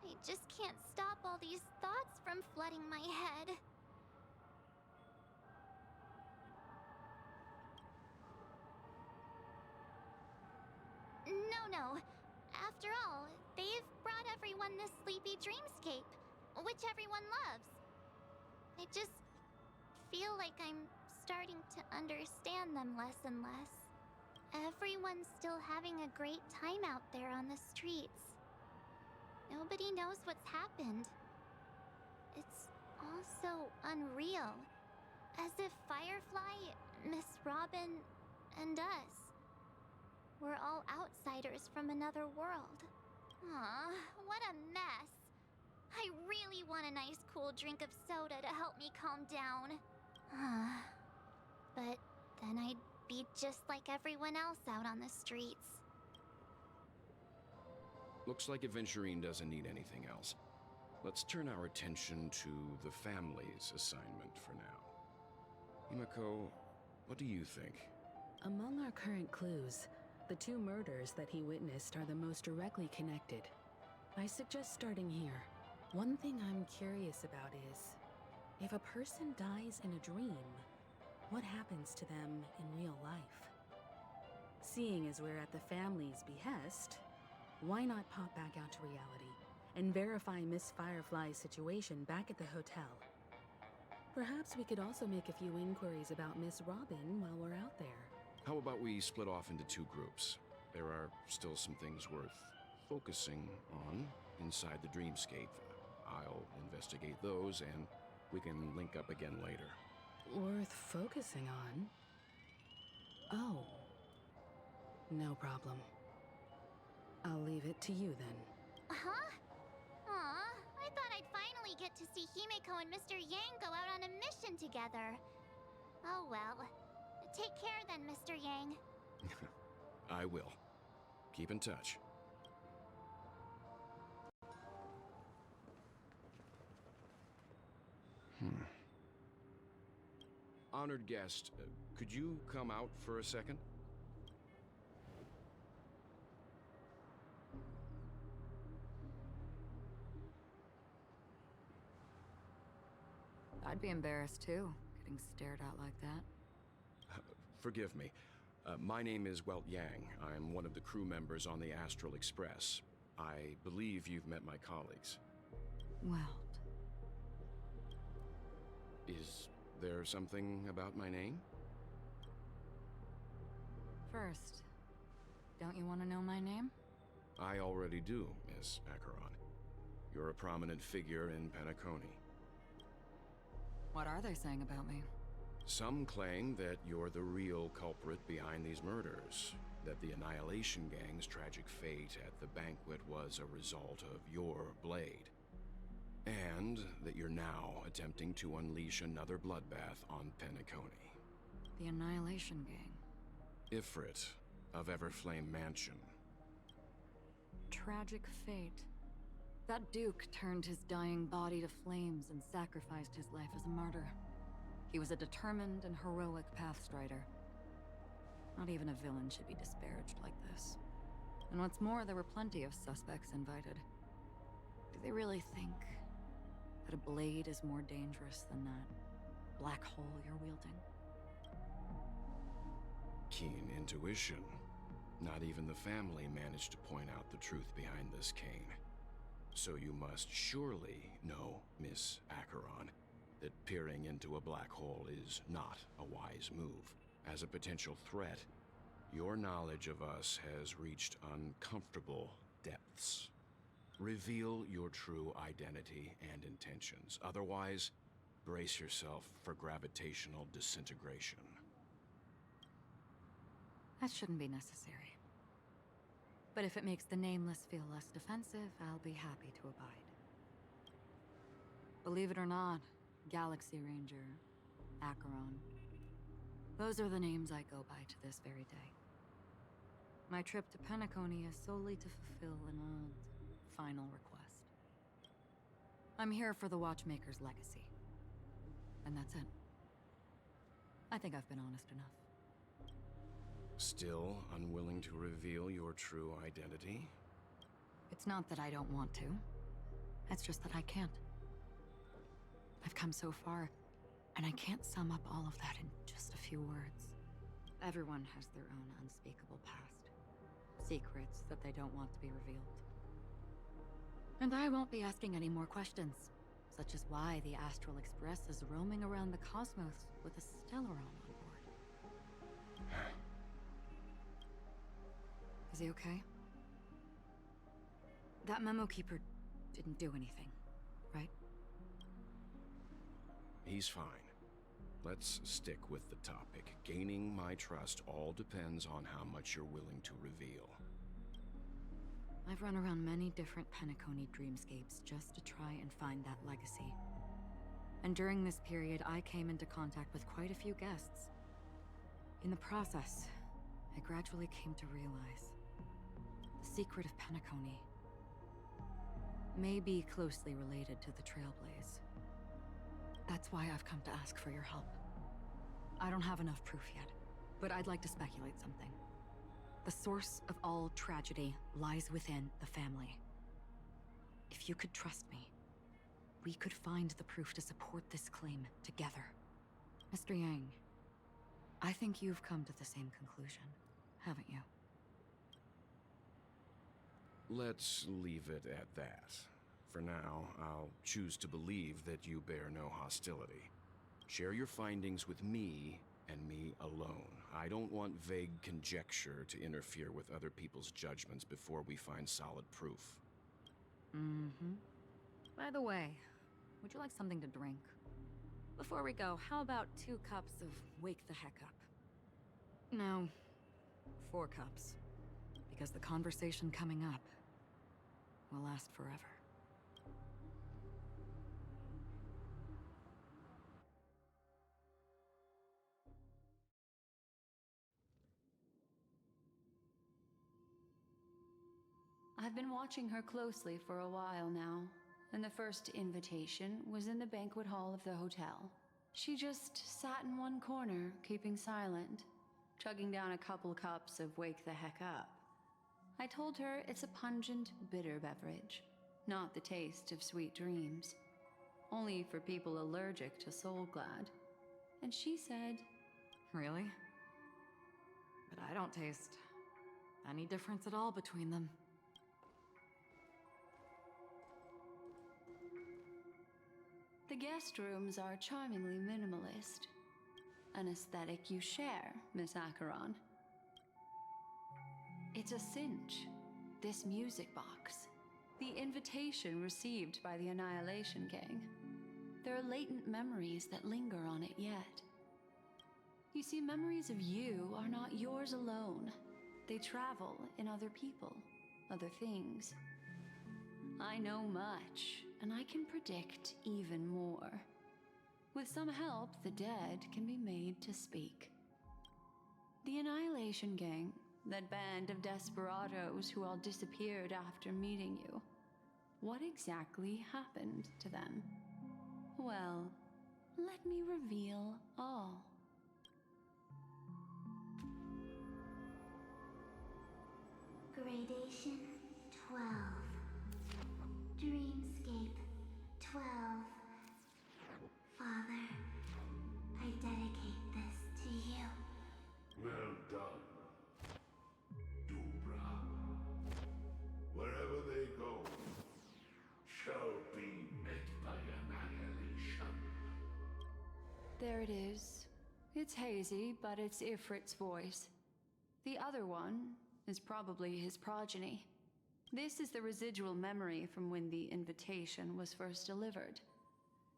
I just can't stop all these thoughts from flooding my head. No. After all, they've brought everyone this sleepy dreamscape, which everyone loves. I just feel like I'm starting to understand them less and less. Everyone's still having a great time out there on the streets. Nobody knows what's happened. It's all so unreal. As if Firefly, Miss Robin, and us were all outsiders from another world. Aw, what a mess. I really want a nice cool drink of soda to help me calm down. But then I'd be just like everyone else out on the streets. Looks like Aventurine doesn't need anything else. Let's turn our attention to the family's assignment for now. Himiko, what do you think? Among our current clues, the two murders that he witnessed are the most directly connected. I suggest starting here. One thing I'm curious about is, if a person dies in a dream, what happens to them in real life? Seeing as we're at the family's behest, why not pop back out to reality and verify Miss Firefly's situation back at the hotel? Perhaps we could also make a few inquiries about Miss Robin while we're out there. How about we split off into two groups? There are still some things worth focusing on inside the dreamscape. I'll investigate those, and we can link up again later. Worth focusing on? Oh. No problem. I'll leave it to you then. Huh? Aw, I thought I'd finally get to see Himiko and Mr. Yang go out on a mission together. Oh well. Take care then, Mr. Yang. I will. Keep in touch. Honored guest, could you come out for a second? I'd be embarrassed too, getting stared at like that. Forgive me. My name is Welt Yang. I'm one of the crew members on the Astral Express. I believe you've met my colleagues. Welt. Is there something about my name? First, don't you want to know my name? I already do, Miss Acheron. You're a prominent figure in Penacony. What are they saying about me? Some claim that you're the real culprit behind these murders, that the Annihilation Gang's tragic fate at the banquet was a result of your blade, and that you're now attempting to unleash another bloodbath on Penacony. The Annihilation Gang. Ifrit of Everflame Mansion. Tragic fate. That Duke turned his dying body to flames and sacrificed his life as a martyr. He was a determined and heroic pathstrider. Not even a villain should be disparaged like this. And what's more, there were plenty of suspects invited. Do they really think that a blade is more dangerous than that black hole you're wielding? Keen intuition. Not even the family managed to point out the truth behind this cane. So you must surely know, Miss Acheron, that peering into a black hole is not a wise move. As a potential threat, your knowledge of us has reached uncomfortable depths. Reveal your true identity and intentions. Otherwise, brace yourself for gravitational disintegration. That shouldn't be necessary. But if it makes the Nameless feel less defensive, I'll be happy to abide. Believe it or not, Galaxy Ranger, Acheron, those are the names I go by to this very day. My trip to Penacony is solely to fulfill an old, final request. I'm here for the Watchmaker's legacy. And that's it. I think I've been honest enough. Still unwilling to reveal your true identity? It's not that I don't want to. It's just that I can't. I've come so far, and I can't sum up all of that in just a few words. Everyone has their own unspeakable past. Secrets that they don't want to be revealed. And I won't be asking any more questions, such as why the Astral Express is roaming around the cosmos with a Stellaron on board. Is he okay? That Memo Keeper didn't do anything, right? He's fine. Let's stick with the topic. Gaining my trust all depends on how much you're willing to reveal. I've run around many different Penacony dreamscapes just to try and find that legacy. And during this period, I came into contact with quite a few guests. In the process, I gradually came to realize the secret of Penacony may be closely related to the Trailblaze. That's why I've come to ask for your help. I don't have enough proof yet, but I'd like to speculate something. The source of all tragedy lies within the family. If you could trust me, we could find the proof to support this claim together. Mr. Yang, I think you've come to the same conclusion, haven't you? Let's leave it at that. For now, I'll choose to believe that you bear no hostility. Share your findings with me and me alone. I don't want vague conjecture to interfere with other people's judgments before we find solid proof. Mm-hmm. By the way, would you like something to drink? Before we go, how about 2 cups of Wake the Heck Up? No, 4 cups. Because the conversation coming up will last forever. I've been watching her closely for a while now, and the first invitation was in the banquet hall of the hotel. She just sat in one corner, keeping silent, chugging down a couple cups of Wake the Heck Up. I told her it's a pungent, bitter beverage, not the taste of sweet dreams. Only for people allergic to Soul Glad. And she said, Really? But I don't taste any difference at all between them. the guest rooms are charmingly minimalist. An aesthetic you share, Miss Acheron. It's a cinch. This music box. The invitation received by the Annihilation Gang. There are latent memories that linger on it yet. You see, memories of you are not yours alone. They travel in other people, other things. I know much, and I can predict even more. With some help, the dead can be made to speak. The Annihilation Gang, that band of desperados who all disappeared after meeting you. What exactly happened to them? Well, let me reveal all. Gradation 12. Dreamscape 12. Father, I dedicate this to you. Well done, Dubra. Wherever they go, shall be met by annihilation. There it is. It's hazy, but it's Ifrit's voice. The other one is probably his progeny. This is the residual memory from when the invitation was first delivered.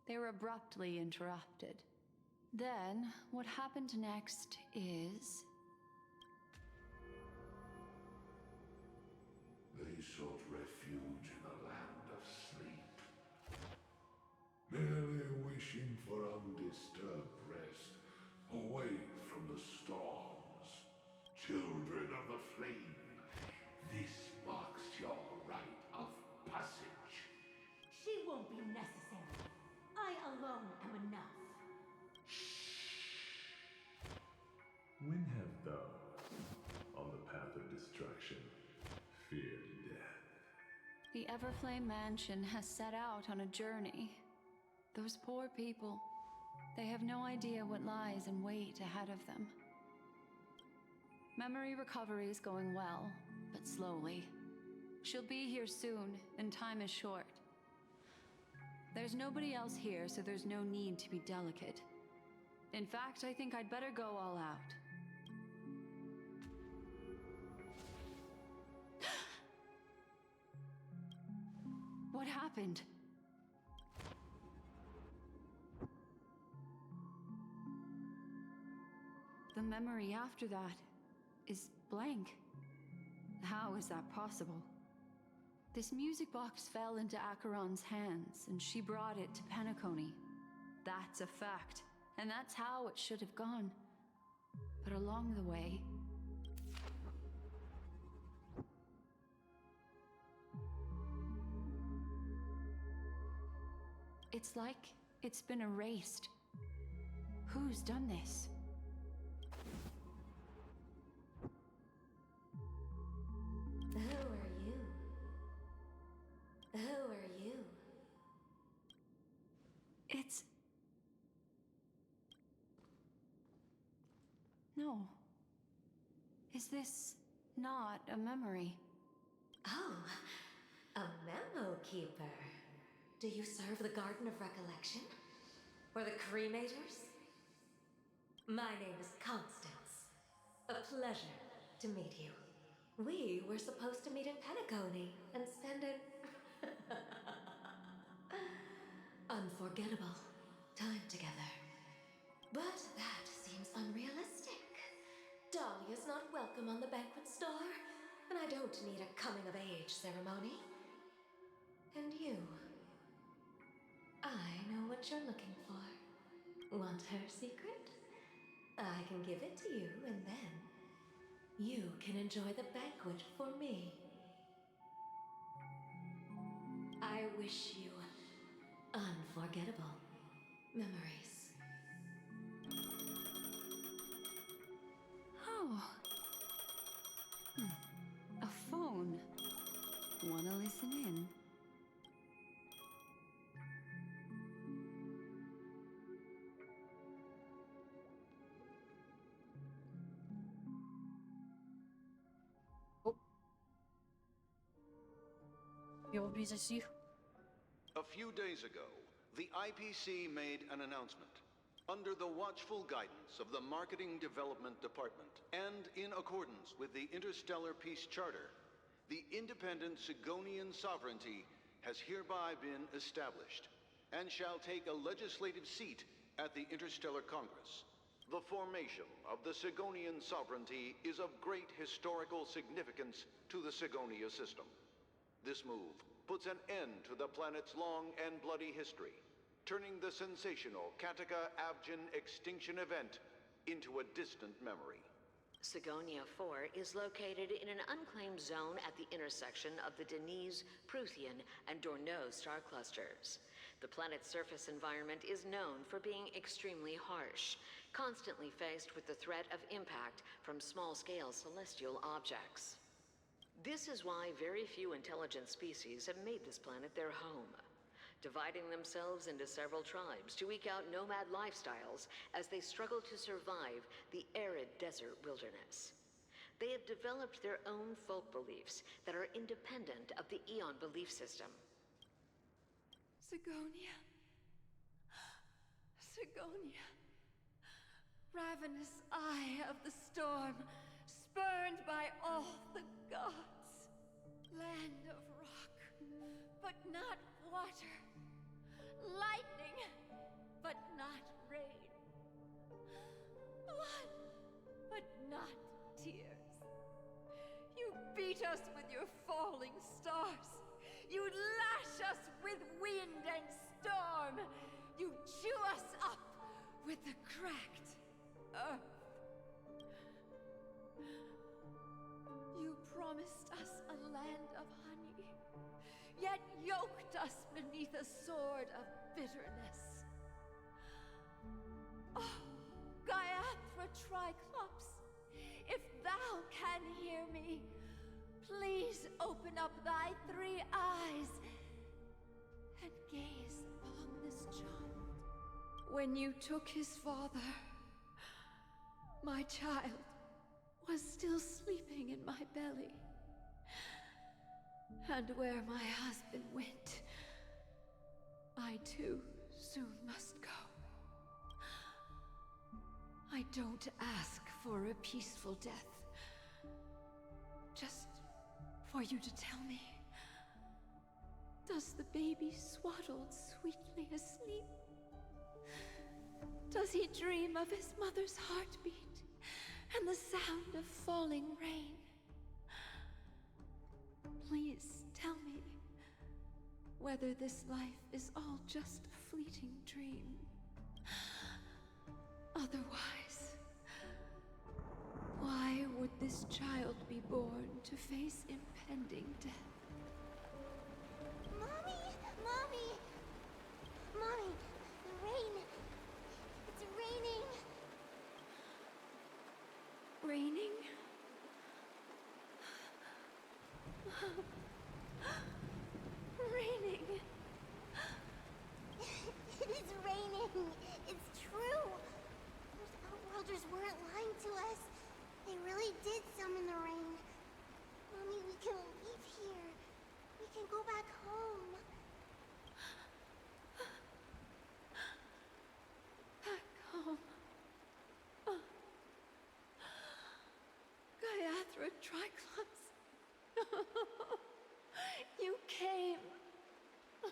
They were abruptly interrupted. Then, what happened next is... They sought refuge in a land of sleep, merely wishing for undisturbed rest, away from the storms. Children of the flame, this marks your rite of passage. She won't be necessary. I alone am enough. When have thou, on the path of destruction, feared death? The Everflame Mansion has set out on a journey. Those poor people, they have no idea what lies in wait ahead of them. Memory recovery is going well, but slowly. She'll be here soon, and time is short. There's nobody else here, so there's no need to be delicate. In fact, I think I'd better go all out. What happened? The memory after that is blank. How is that possible? This music box fell into Acheron's hands, and she brought it to Penacony. That's a fact, and that's how it should have gone. But along the way... it's like it's been erased. Who's done this? Who are you? Who are you? It's... no. Is this not a memory? Oh, a memo keeper. Do you serve the Garden of Recollection? Or the Cremators? My name is Constance. A pleasure to meet you. We were supposed to meet in Penacony and spend an unforgettable time together. But that seems unrealistic. Dahlia's not welcome on the banquet star, and I don't need a coming-of-age ceremony. And you... I know what you're looking for. Want her secret? I can give it to you, and then you can enjoy the banquet for me. I wish you unforgettable memories. Oh. A phone. Wanna listen in? Yo, BCC. A few days ago, the IPC made an announcement. Under the watchful guidance of the Marketing Development Department, and in accordance with the Interstellar Peace Charter, the independent Sigonian sovereignty has hereby been established, and shall take a legislative seat at the Interstellar Congress. The formation of the Sigonian sovereignty is of great historical significance to the Sigonia system. This move puts an end to the planet's long and bloody history, turning the sensational Kataka-Avgin extinction event into a distant memory. Sigonia 4 is located in an unclaimed zone at the intersection of the Denise, Prothean, and Dorneau star clusters. The planet's surface environment is known for being extremely harsh, constantly faced with the threat of impact from small-scale celestial objects. This is why very few intelligent species have made this planet their home, dividing themselves into several tribes to eke out nomad lifestyles as they struggle to survive the arid desert wilderness. They have developed their own folk beliefs that are independent of the Eon belief system. Sigonia. Sigonia. Ravenous eye of the storm, spurned by all the gods. Land of rock, but not water. Lightning, but not rain. Blood, but not tears. You beat us with your falling stars. You lash us with wind and storm. You chew us up with the cracked earth. You promised us a land of honey, yet yoked us beneath a sword of bitterness. Oh, Gaiathra Triclops, if thou can hear me, please open up thy 3 eyes and gaze upon this child. When you took his father, my child was still sleeping in my belly. And where my husband went, I too soon must go. I don't ask for a peaceful death. Just for you to tell me, does the baby swaddled sweetly asleep? Does he dream of his mother's heartbeat and the sound of falling rain? Please tell me whether this life is all just a fleeting dream. Otherwise, why would this child be born to face impending death? Mommy! Mommy! Mommy! The rain! It's raining! Raining? Raining! It is raining! It's true! Those outworlders weren't lying to us. They really did summon the rain. Mommy, we can leave here. We can go back home. Back home. Gaiathra Triclops. You came. Do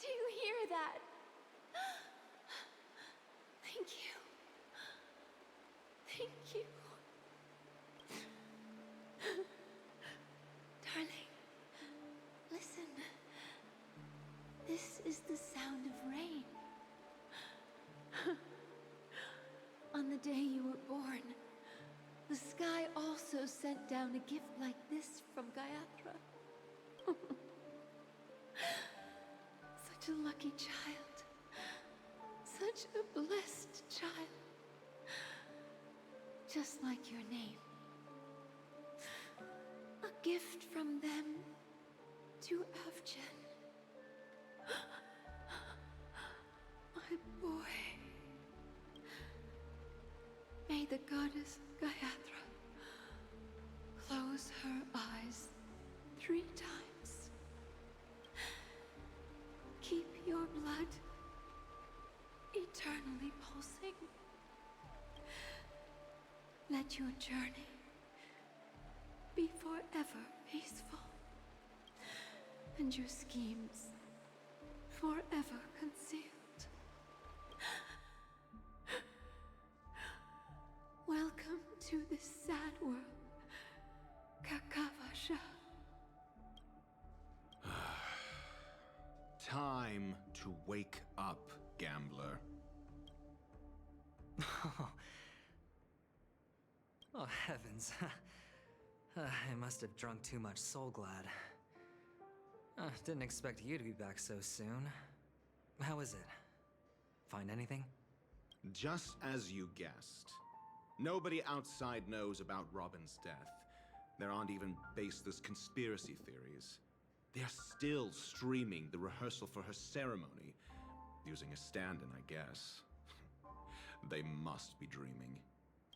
you hear that? Thank you. Thank you. Darling, listen. This is the sound of rain. On the day you were born, the sky also sent down a gift like this from Gaiathra. Such a lucky child. Such a blessed child. Just like your name. A gift from them to Avgen. My boy. May the goddess Gayatri close her eyes 3 times. Keep your blood eternally pulsing. Let your journey be forever peaceful, and your schemes forever concealed. Welcome to this sad world, Kakavasha. Time to wake up, gambler. Oh, heavens. I must have drunk too much Soul Glad. Didn't expect you to be back so soon. How is it? Find anything? Just as you guessed. Nobody outside knows about Robin's death. There aren't even baseless conspiracy theories. They're still streaming the rehearsal for her ceremony, using a stand-in, I guess. They must be dreaming.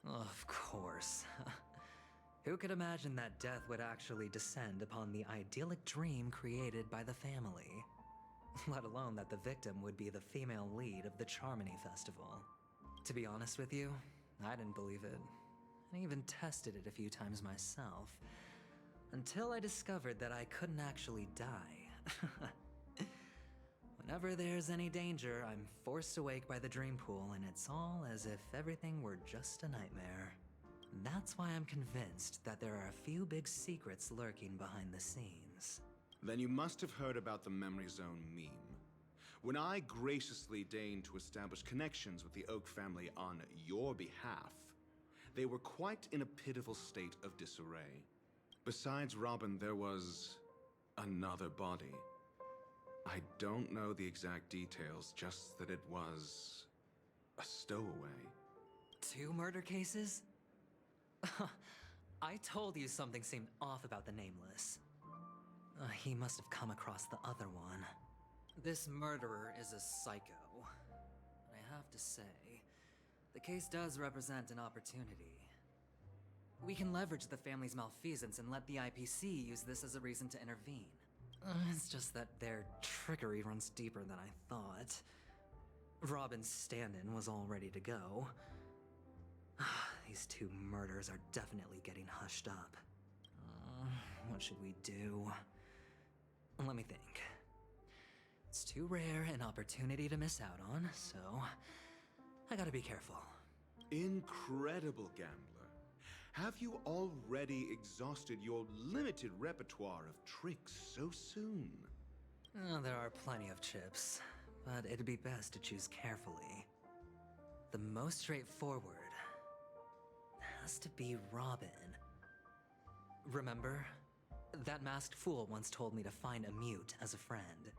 Of course. Who could imagine that death would actually descend upon the idyllic dream created by the family? Let alone that the victim would be the female lead of the Charmony Festival. To be honest with you, I didn't believe it. I even tested it a few times myself. Until I discovered that I couldn't actually die. Whenever there's any danger, I'm forced awake by the dream pool, and it's all as if everything were just a nightmare. That's why I'm convinced that there are a few big secrets lurking behind the scenes. Then you must have heard about the Memory Zone meme. When I graciously deigned to establish connections with the Oak family on your behalf, they were quite in a pitiful state of disarray. Besides Robin, there was another body. I don't know the exact details, just that it was a stowaway. 2 murder cases? I told you something seemed off about the Nameless. He must have come across the other one. This murderer is a psycho. I have to say, the case does represent an opportunity. We can leverage the family's malfeasance and let the IPC use this as a reason to intervene. It's just that their trickery runs deeper than I thought. Robin's stand-in was all ready to go. These 2 murders are definitely getting hushed up. What should we do? Let me think. It's too rare an opportunity to miss out on, so I gotta be careful. Incredible, gambler. Have you already exhausted your limited repertoire of tricks so soon? There are plenty of chips, but it'd be best to choose carefully. The most straightforward has to be Robin. Remember? That masked fool once told me to find a mute as a friend.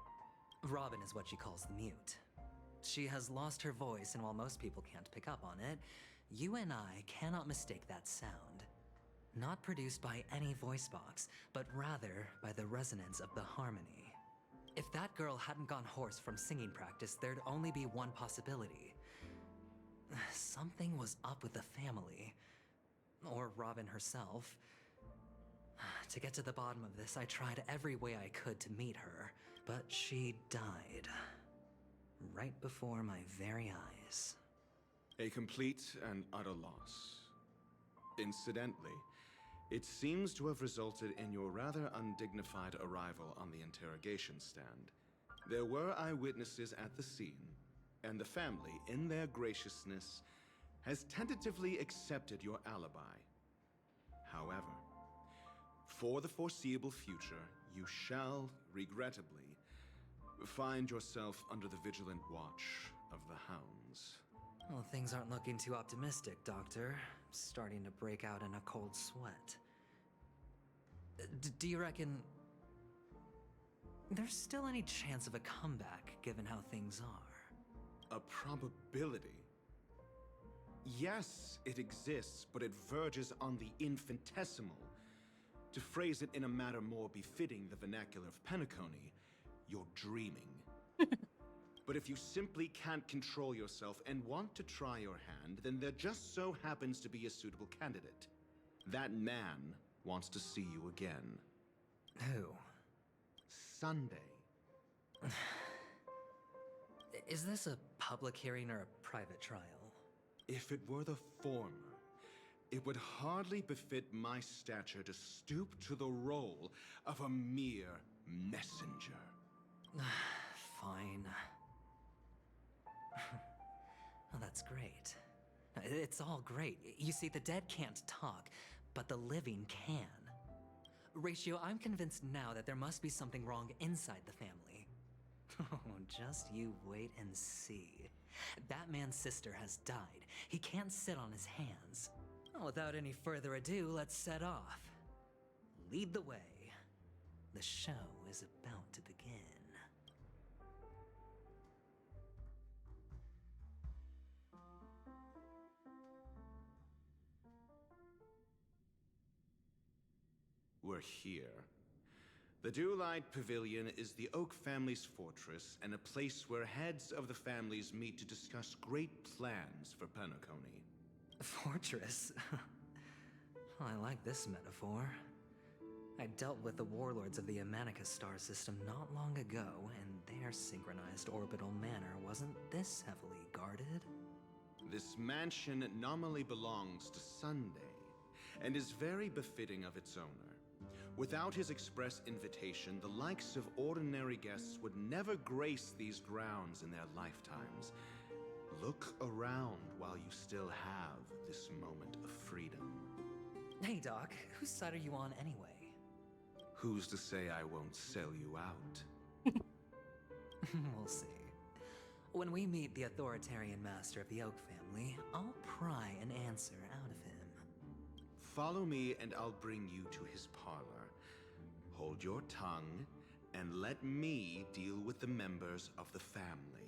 Robin is what she calls the mute. She has lost her voice, and while most people can't pick up on it, you and I cannot mistake that sound. Not produced by any voice box, but rather by the resonance of the harmony. If that girl hadn't gone hoarse from singing practice, there'd only be one possibility. Something was up with the family. Or Robin herself. To get to the bottom of this, I tried every way I could to meet her, but she died. Right before my very eyes. A complete and utter loss. Incidentally, it seems to have resulted in your rather undignified arrival on the interrogation stand. There were eyewitnesses at the scene, and the family, in their graciousness, has tentatively accepted your alibi. However, for the foreseeable future, you shall, regrettably, find yourself under the vigilant watch of the Hounds. Well, things aren't looking too optimistic, Doctor. I'm starting to break out in a cold sweat. Do you reckon... there's still any chance of a comeback given how things are. A probability? Yes, it exists, but it verges on the infinitesimal. To phrase it in a manner more befitting the vernacular of Penacony, you're dreaming. But if you simply can't control yourself and want to try your hand, then there just so happens to be a suitable candidate. That man wants to see you again. Who? Sunday. Is this a public hearing or a private trial? If it were the former, it would hardly befit my stature to stoop to the role of a mere messenger. Fine. Oh, that's great. It's all great. You see, the dead can't talk, but the living can. Ratio, I'm convinced now that there must be something wrong inside the family. Oh, just you wait and see. That man's sister has died. He can't sit on his hands. Well, without any further ado, let's set off. Lead the way. The show is about to begin. We're here. The Dewlight Pavilion is the Oak family's fortress and a place where heads of the families meet to discuss great plans for Penacony. Fortress? I like this metaphor. I dealt with the warlords of the Amanicus star system not long ago, and their synchronized orbital manor wasn't this heavily guarded. This mansion nominally belongs to Sunday, and is very befitting of its owner. Without his express invitation, the likes of ordinary guests would never grace these grounds in their lifetimes. Look around while you still have this moment of freedom. Hey, Doc, whose side are you on anyway? Who's to say I won't sell you out? We'll see. When we meet the authoritarian master of the Oak family, I'll pry an answer out of him. Follow me and I'll bring you to his parlor. Hold your tongue and let me deal with the members of the family.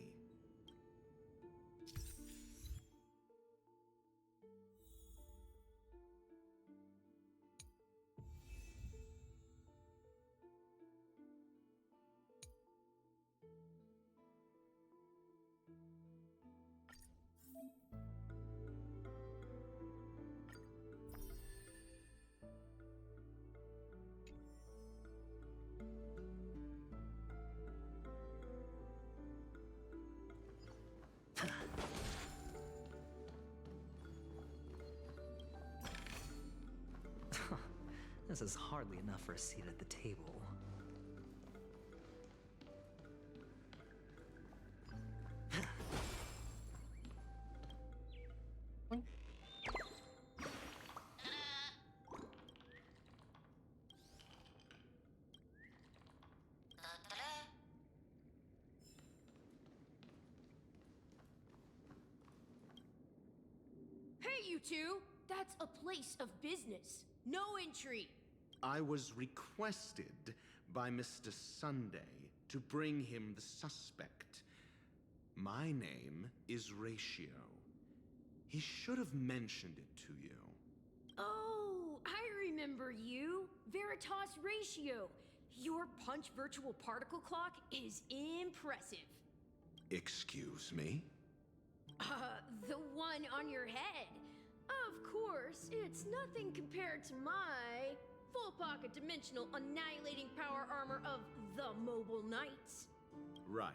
This is hardly enough for a seat at the table. Hey, you two! That's a place of business. No entry. I was requested by Mr. Sunday to bring him the suspect. My name is Ratio. He should have mentioned it to you. Oh, I remember you. Veritas Ratio. Your punch virtual particle clock is impressive. Excuse me? The one on your head. Of course, it's nothing compared to my full pocket dimensional annihilating power armor of the Mobile Knights. Right,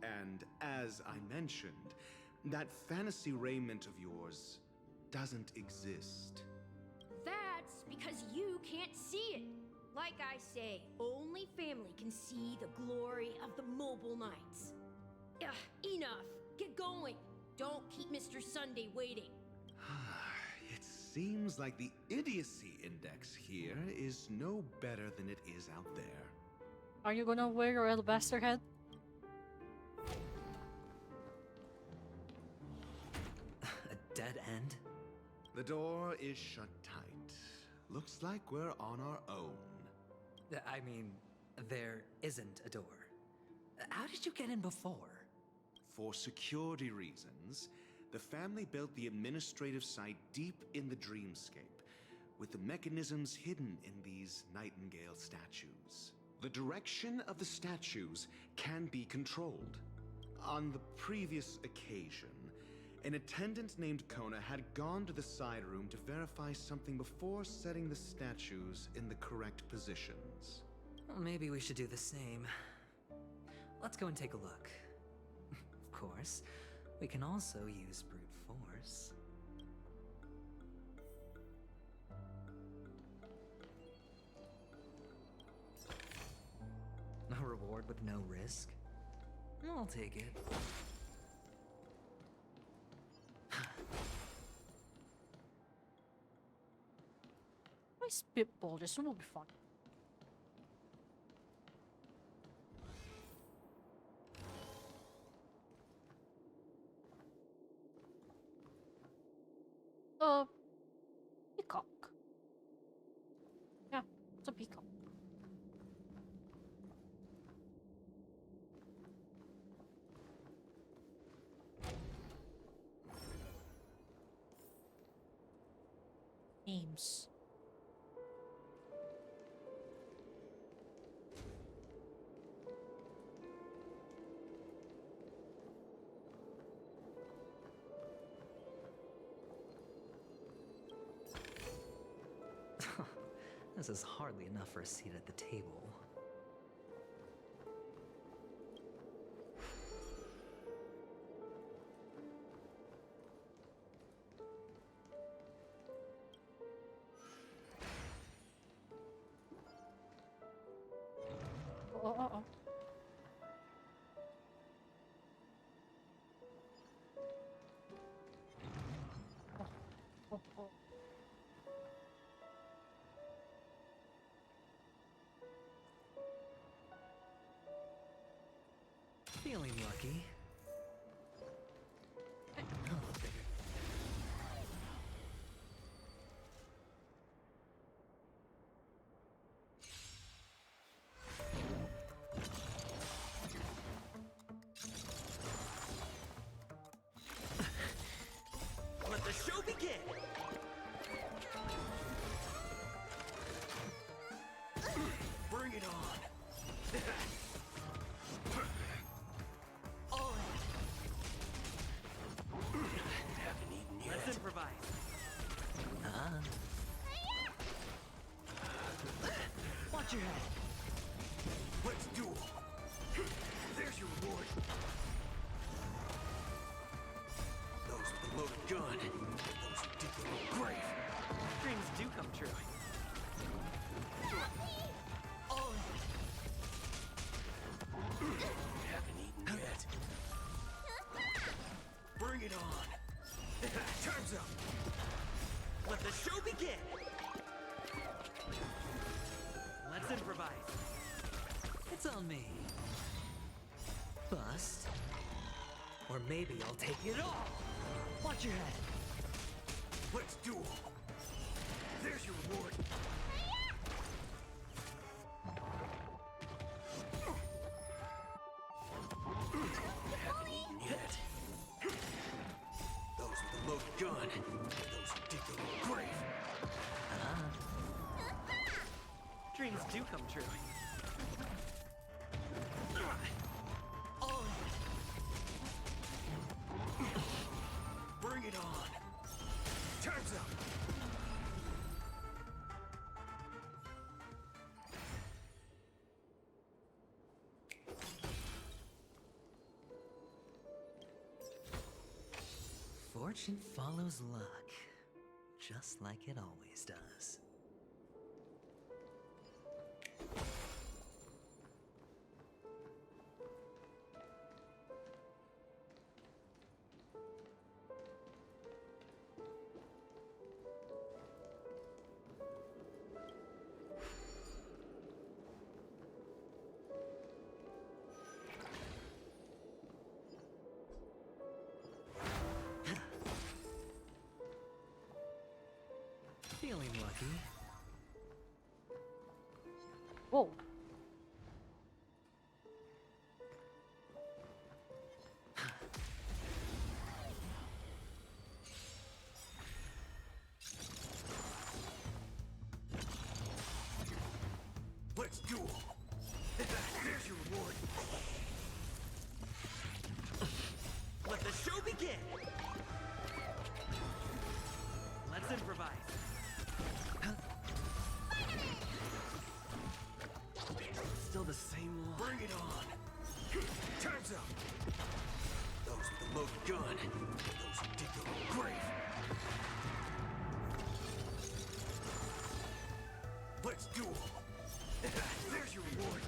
and as I mentioned, that fantasy raiment of yours doesn't exist. That's because you can't see it. Like I say, only family can see the glory of the Mobile Knights. Enough. Get going. Don't keep Mr. Sunday waiting. It seems like the idiocy index here is no better than it is out there. Are you gonna wear your alabaster head? A dead end? The door is shut tight. Looks like we're on our own. I mean, There isn't a door. How did you get in before? For security reasons, the family built the administrative site deep in the dreamscape, with the mechanisms hidden in these Nightingale statues. The direction of the statues can be controlled. On the previous occasion, an attendant named Kona had gone to the side room to verify something before setting the statues in the correct positions. Well, maybe we should do the same. Let's go and take a look. Of course, we can also use brute force. A reward with no risk? I'll take it. I spitball, this one will be fun. Peacock. Yeah, it's a peacock. Names. This is hardly enough for a seat at the table. Oh. Feeling lucky. Let the show begin! Bring it on! Let's improvise. Watch your head. Let's duel. There's your reward. Those with the loaded gun. Those who dig their own grave. Dreams do come true. All in. Haven't eaten yet. Bring it on. Time's up. Let the show begin. Let's improvise. It's on me. Bust. Or maybe I'll take it all. Watch your head. Let's duel. There's your reward. Haven't eaten yet. Those with the loaded gun. Those who dig their own grave. Dreams do come true. All in. Bring it on. Time's up. Fortune follows luck, just like it always does. Feeling lucky. Bring it on! Time's up! Those with a loaded gun, those who dig their own grave. Let's duel! There's your reward!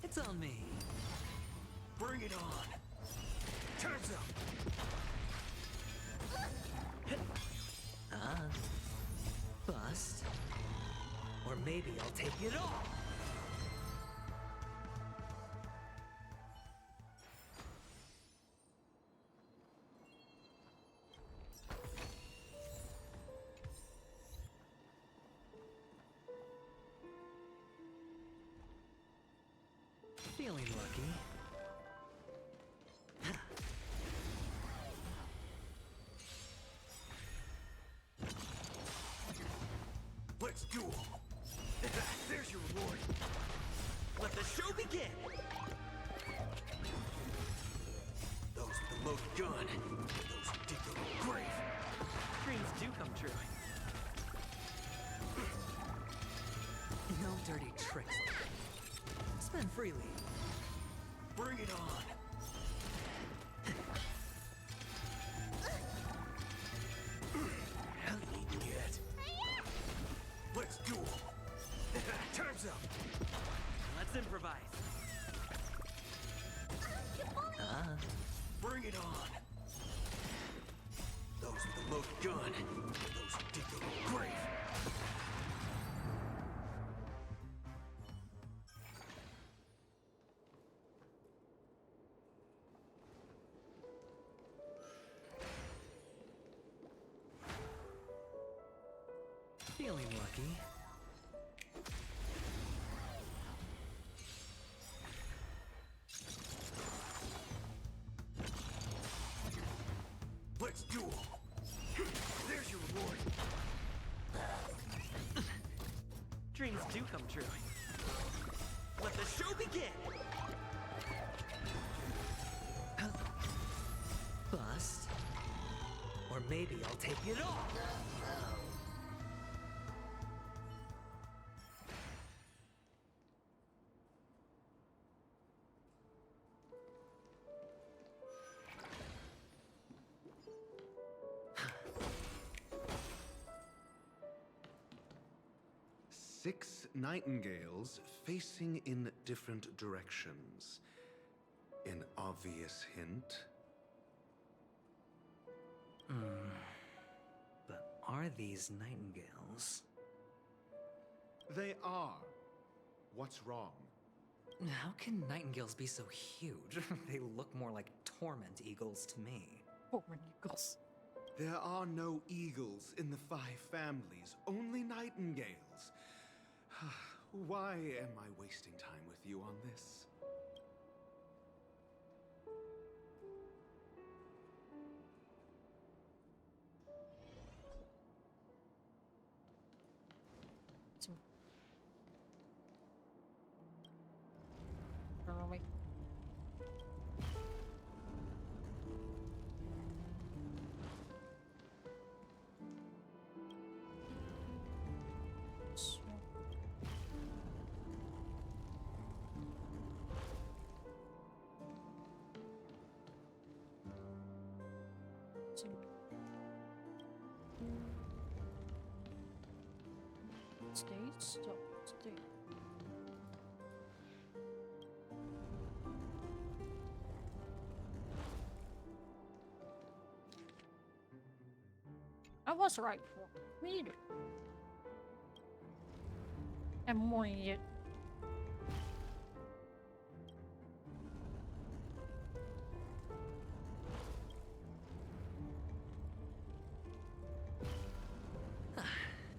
It's on me. Bring it on! Time's up! Bust. Or maybe I'll take it all. Feeling lucky. Let's duel! There's your reward! Let the show begin! Those with a loaded gun, those who dig their own grave. Dreams do come true. No dirty tricks. Spend freely. Bring it on! Yet. Let's duel! Time's up! Let's improvise. Bring it on! Those with a loaded gun, those who dig their own grave. Feeling lucky. Let's duel! There's your reward! Dreams do come true. Let the show begin! Bust. Or maybe I'll take it all. Six nightingales facing in different directions. An obvious hint. But are these nightingales? They are. What's wrong? How can nightingales be so huge? They look more like torment eagles to me. Torment eagles. There are no eagles in the five families, only nightingales. Why am I wasting time with you on this? States? No, state. I was right for me. I'm more idiot.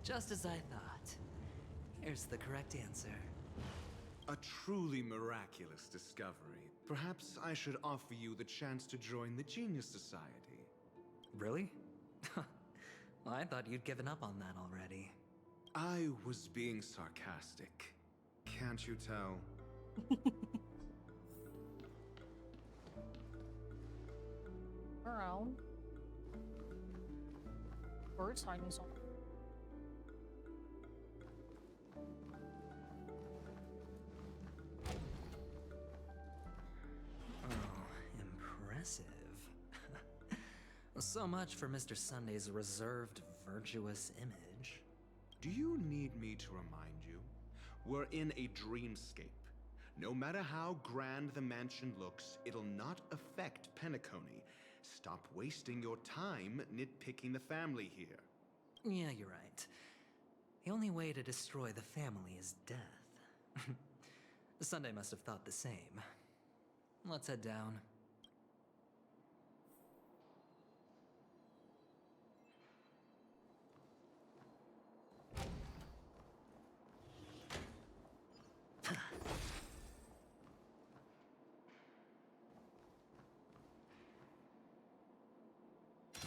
Just as I thought. Here's the correct answer. A truly miraculous discovery. Perhaps I should offer you the chance to join the Genius Society. Really? Well, I thought you'd given up on that already. I was being sarcastic. Can't you tell? Around. Birds hiding something. So much for Mr. Sunday's reserved, virtuous image. Do you need me to remind you? We're in a dreamscape. No matter how grand the mansion looks, it'll not affect Penacony. Stop wasting your time nitpicking the family here. Yeah, you're right. The only way to destroy the family is death. Sunday must have thought the same. Let's head down.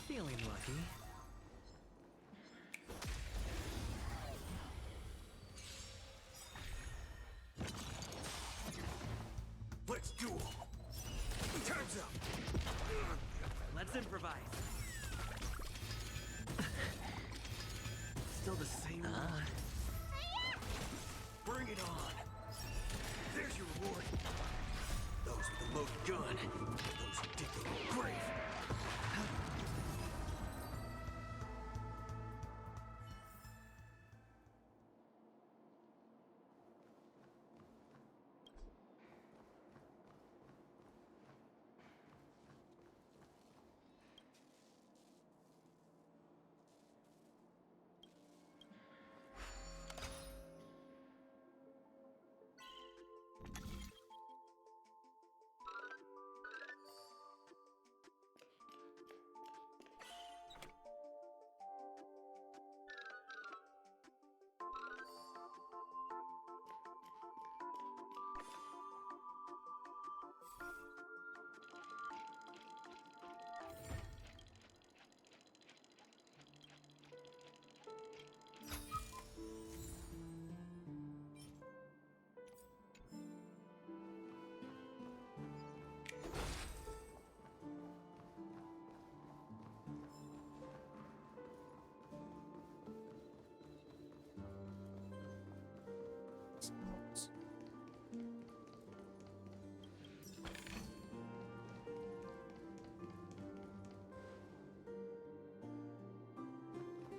Feeling lucky. Let's duel. Time's up. Let's improvise. Still the same one. Bring it on. There's your reward. Those with the loaded gun. Those who dig their own grave.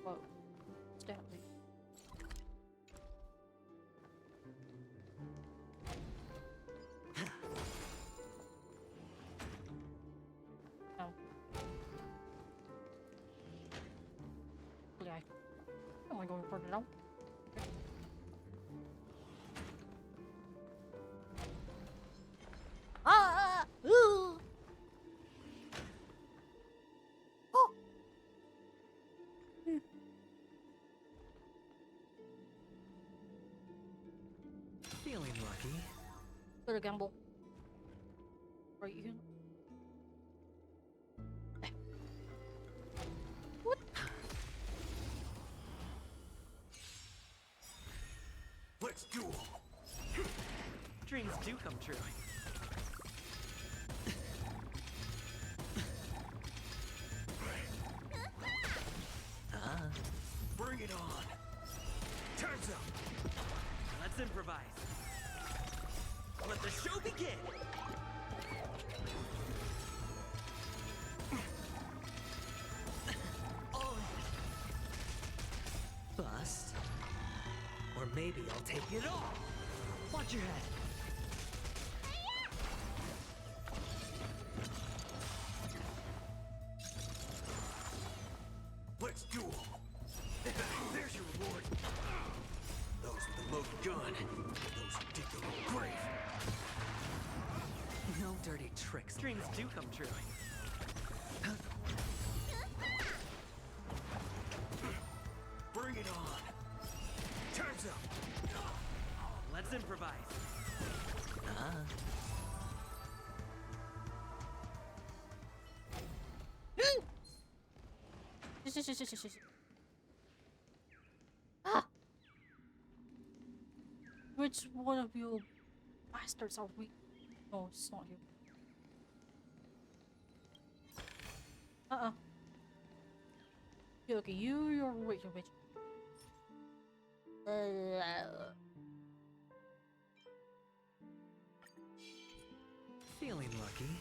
Whoa. Stanley. Oh. Okay. Am I going further down? Ah! Ooh! Oh! Feeling lucky. Bit of gamble. Right here. What? Let's duel. Dreams do come true. Bring it on. Time's up. Let's improvise. Let the show begin. Bust. Or maybe I'll take it all. Watch your head. Let's duel. There's your reward. Those with the loaded gun. Those who dig their own grave. No dirty tricks. Dreams do come true. Bring it on. Time's up. Let's improvise. Ah! Which one of you bastards are we? No, it's not you. Okay, you're wait, you're bitch. Feeling lucky.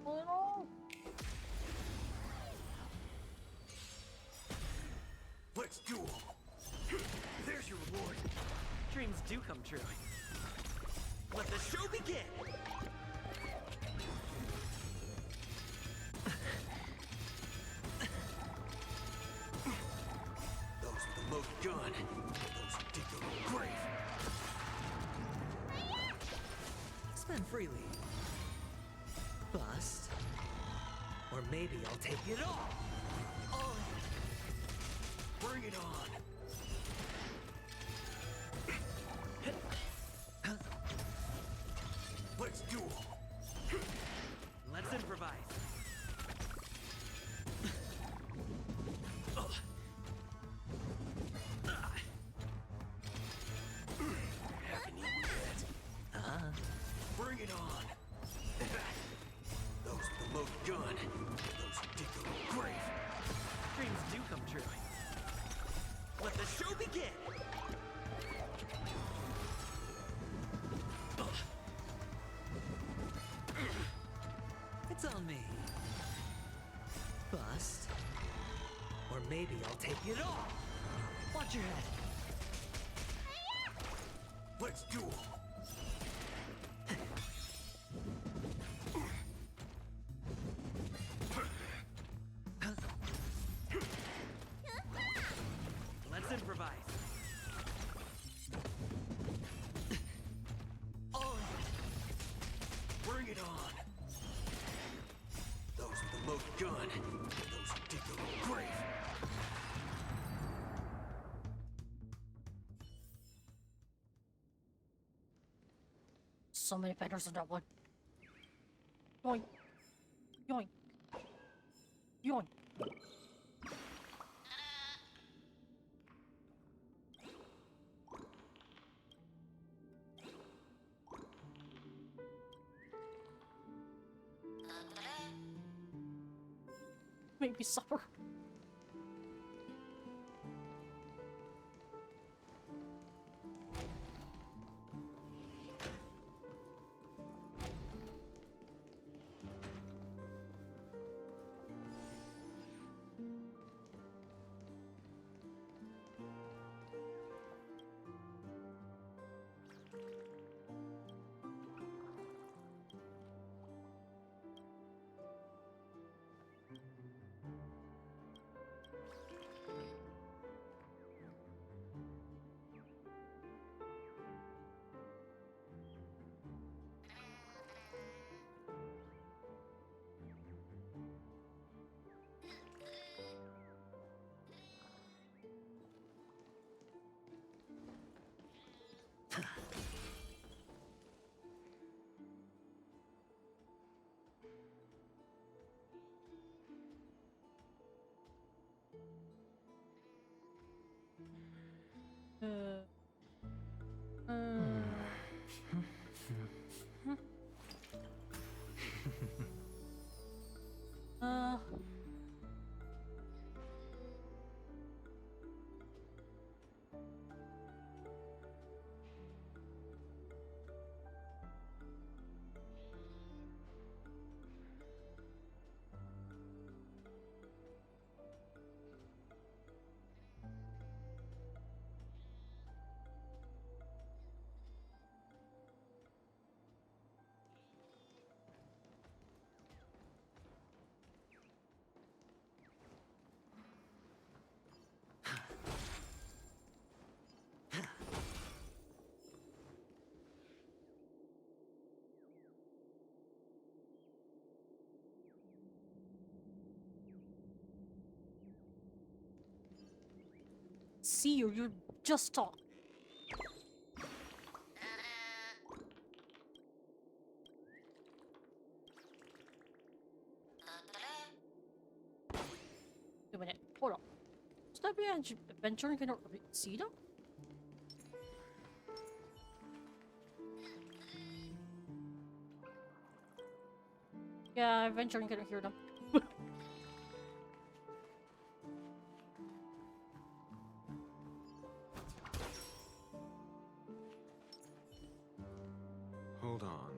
Oh no! Let's duel. There's your reward. Dreams do come true. Let the show begin! Those with the loaded gun. Those who dig their own grave. Spend freely. Bust. Or maybe I'll take it all. Oh. Bring it on. Let's duel. Let's improvise. Haven't eaten yet. Bring it on. Those with the loaded gun. Those who dig their own grave. Dreams do come true. Let the show begin. It's on me. Bust. Or maybe I'll take it all. Watch your head. Let's duel. Let's improvise. Oh. Bring it on. Those with the loaded gun. Those who dig their own grave. So many patterns in that one. Yoink. Yoink. Yoink. Make me suffer. See you just talk. Wait a minute, hold on. Should I be adventuring in a see them? Yeah, adventuring can hear them. Hold on.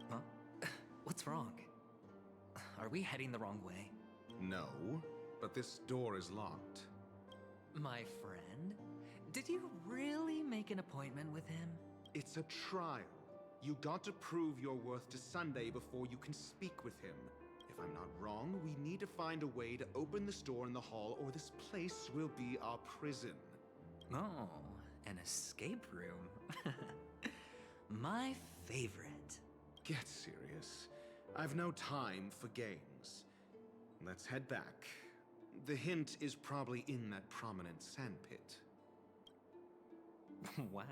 Huh? What's wrong? Are we heading the wrong way? No, but this door is locked. My friend? Did you really make an appointment with him? It's a trial. You got to prove your worth to Sunday before you can speak with him. If I'm not wrong, we need to find a way to open this door in the hall, or this place will be our prison. Oh, an escape room. My favorite. Get serious. I've no time for games. Let's head back. The hint is probably in that prominent sandpit. Wow.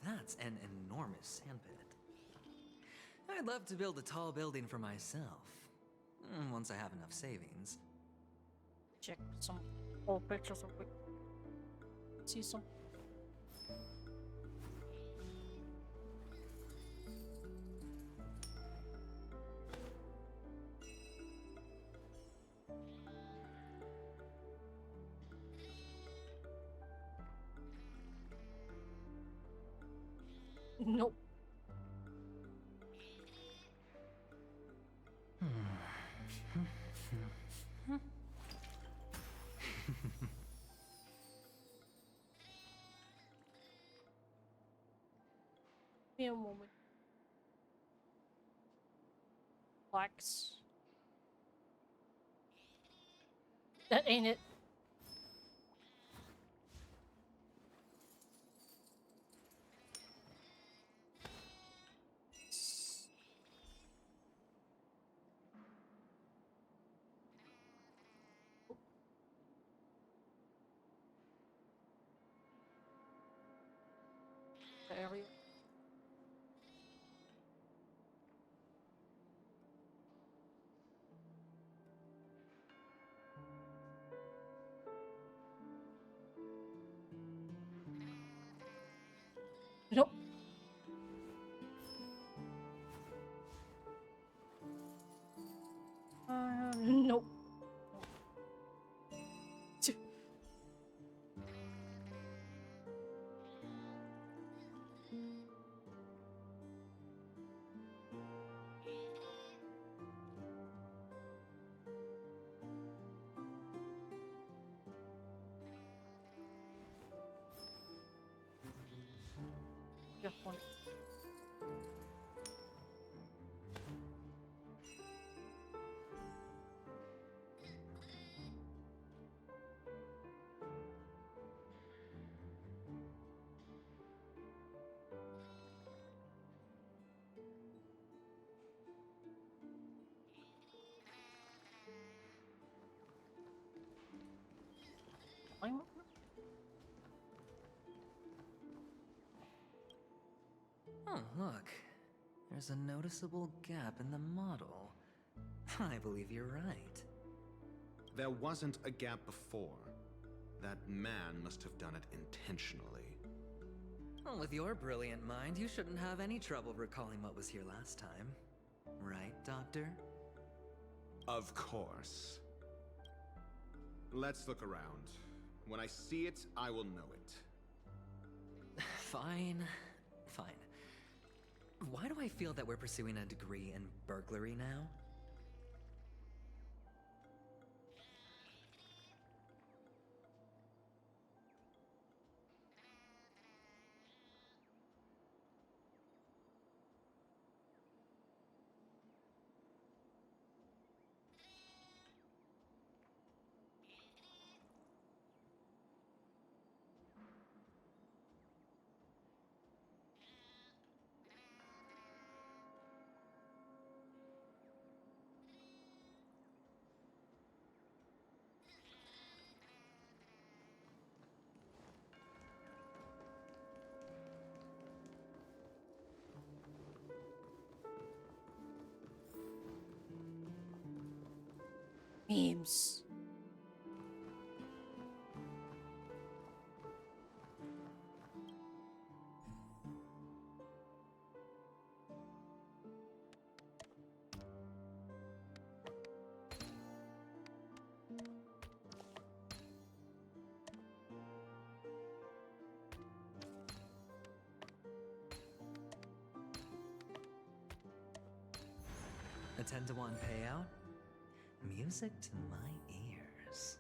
That's an enormous sandpit. I'd love to build a tall building for myself. Once I have enough savings. Check some old pictures real quick. See some. Nope. Give me a moment. Wax. That ain't it. The area. Nope. Nope. Yeah, one. I'm Oh, look. There's a noticeable gap in the model. I believe you're right. There wasn't a gap before. That man must have done it intentionally. Well, with your brilliant mind, you shouldn't have any trouble recalling what was here last time. Right, Doctor? Of course. Let's look around. When I see it, I will know it. Fine. Fine. Why do I feel that we're pursuing a degree in burglary now? memes. A 10-to-1 payout? Music to my ears.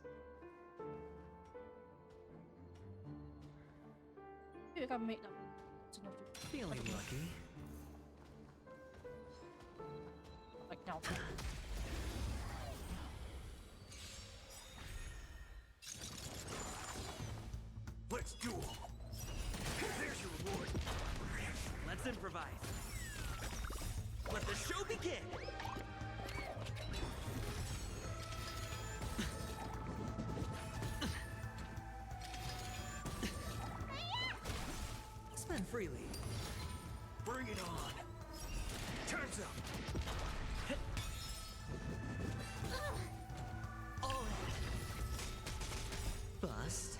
You gotta make that. Feeling lucky. Like now. Let's duel. There's your reward. Let's improvise. Let the show begin. Spend freely. Bring it on. Time's up. All in. Bust.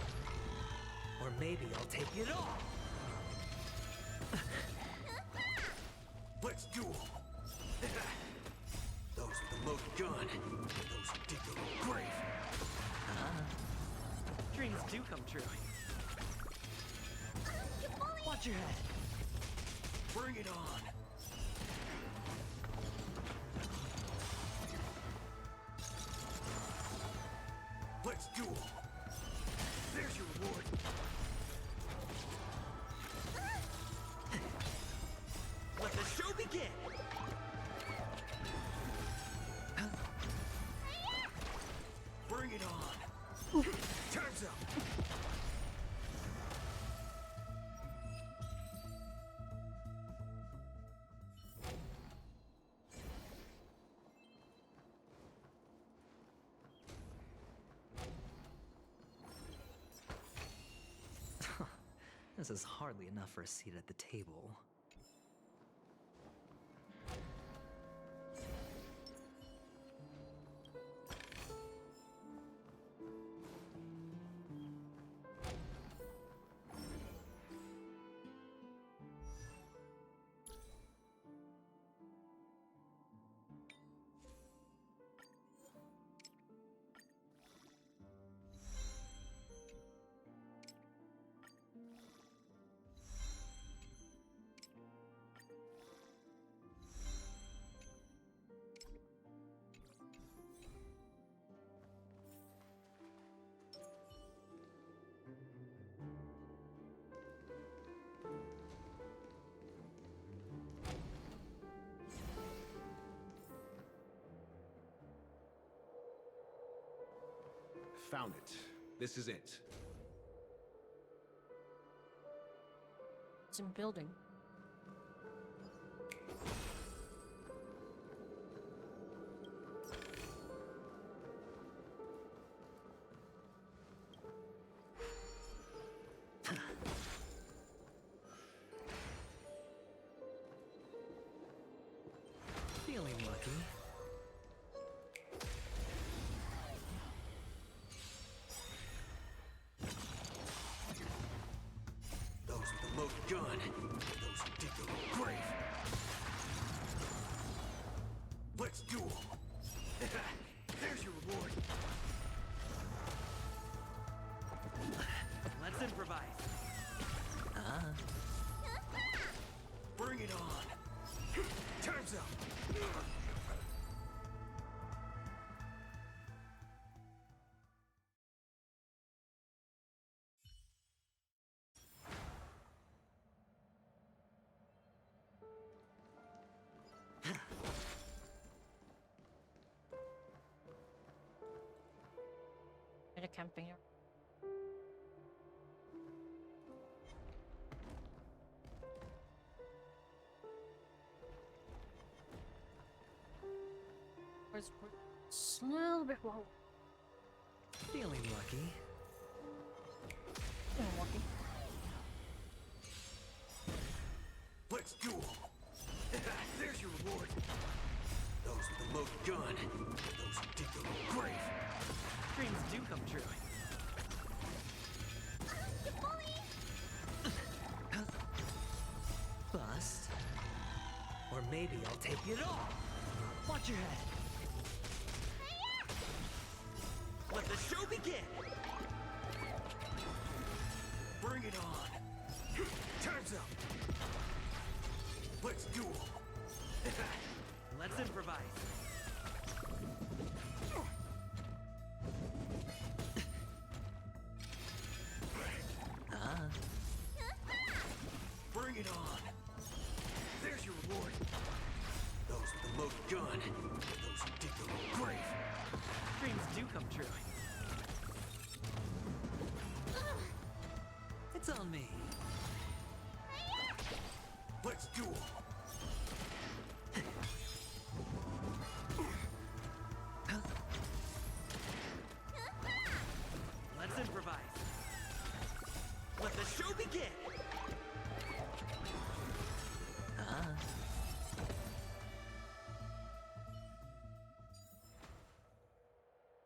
Or maybe I'll take it all. Let's duel. Those with the loaded gun. Those who dig their own grave. Dreams do come true. Watch your head. Bring it on. Let's duel. There's your reward. Let the show begin. Bring it on. Time's up. This is hardly enough for a seat at the table. Found it. This is it. It's in building. Feeling lucky. Those with the loaded gun. Those who dig their own grave. Let's duel. There's your reward. Let's improvise. Bring it on. Time's up. In a camping area. It's a little bit low. Feeling lucky. Feeling lucky. Let's duel. There's your reward. Those with the loaded gun. Those who dig their own grave. Dreams do come true. Bust. Or maybe I'll take it all. Watch your head. Let the show begin. Bring it on. Time's up. Let's duel. Let's improvise. Bring it on! There's your reward! Those with the loaded gun, those who dig their own grave. Dreams do come true. It's on me. Let's duel! Let's improvise. Let the show begin!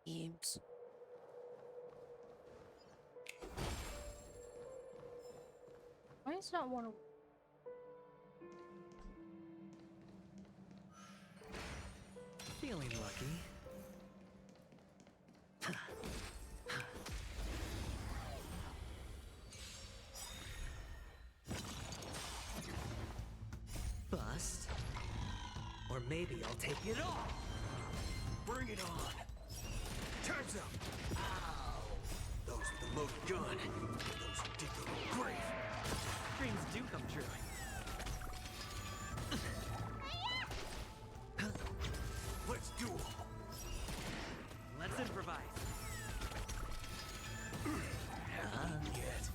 Games. Why is that one? Feeling lucky. Bust. Or maybe I'll take it all. Bring it on! Time's up! Ow! Those with the loaded gun, those who dig their own grave. Dreams do come true. Let's duel! Let's improvise. Yet.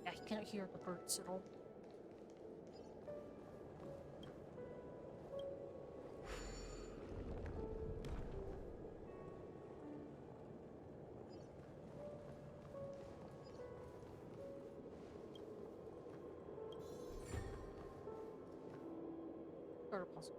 I can't hear the birds at all. Or possible.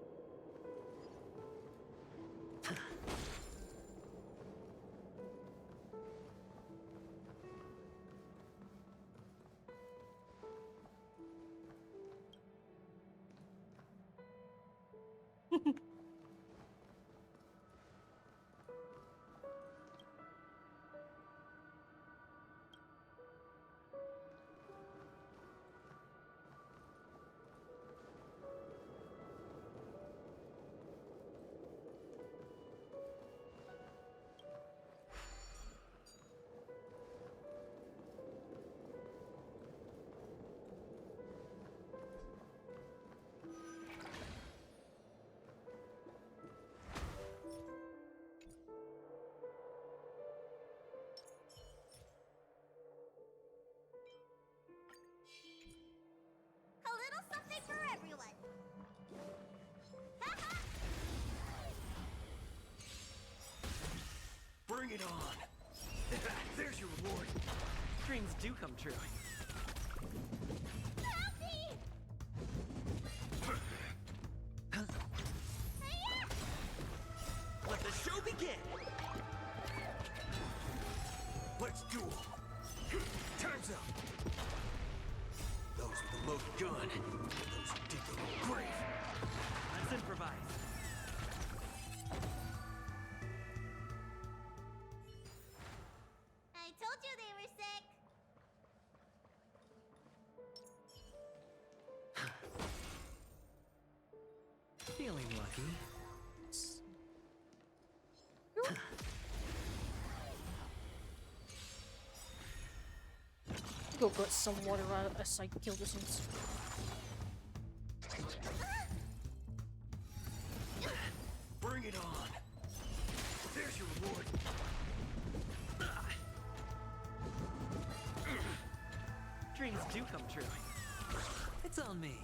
A little something for everyone. Bring it on! There's your reward! Dreams do come true. Let the show begin! Let's duel! Time's up! Those with the loaded gun, those who dig their own grave. Let's improvise. I told you they were sick. Feeling lucky. Go get some water as I kill this things. Bring it on! There's your reward! Dreams do come true. It's on me.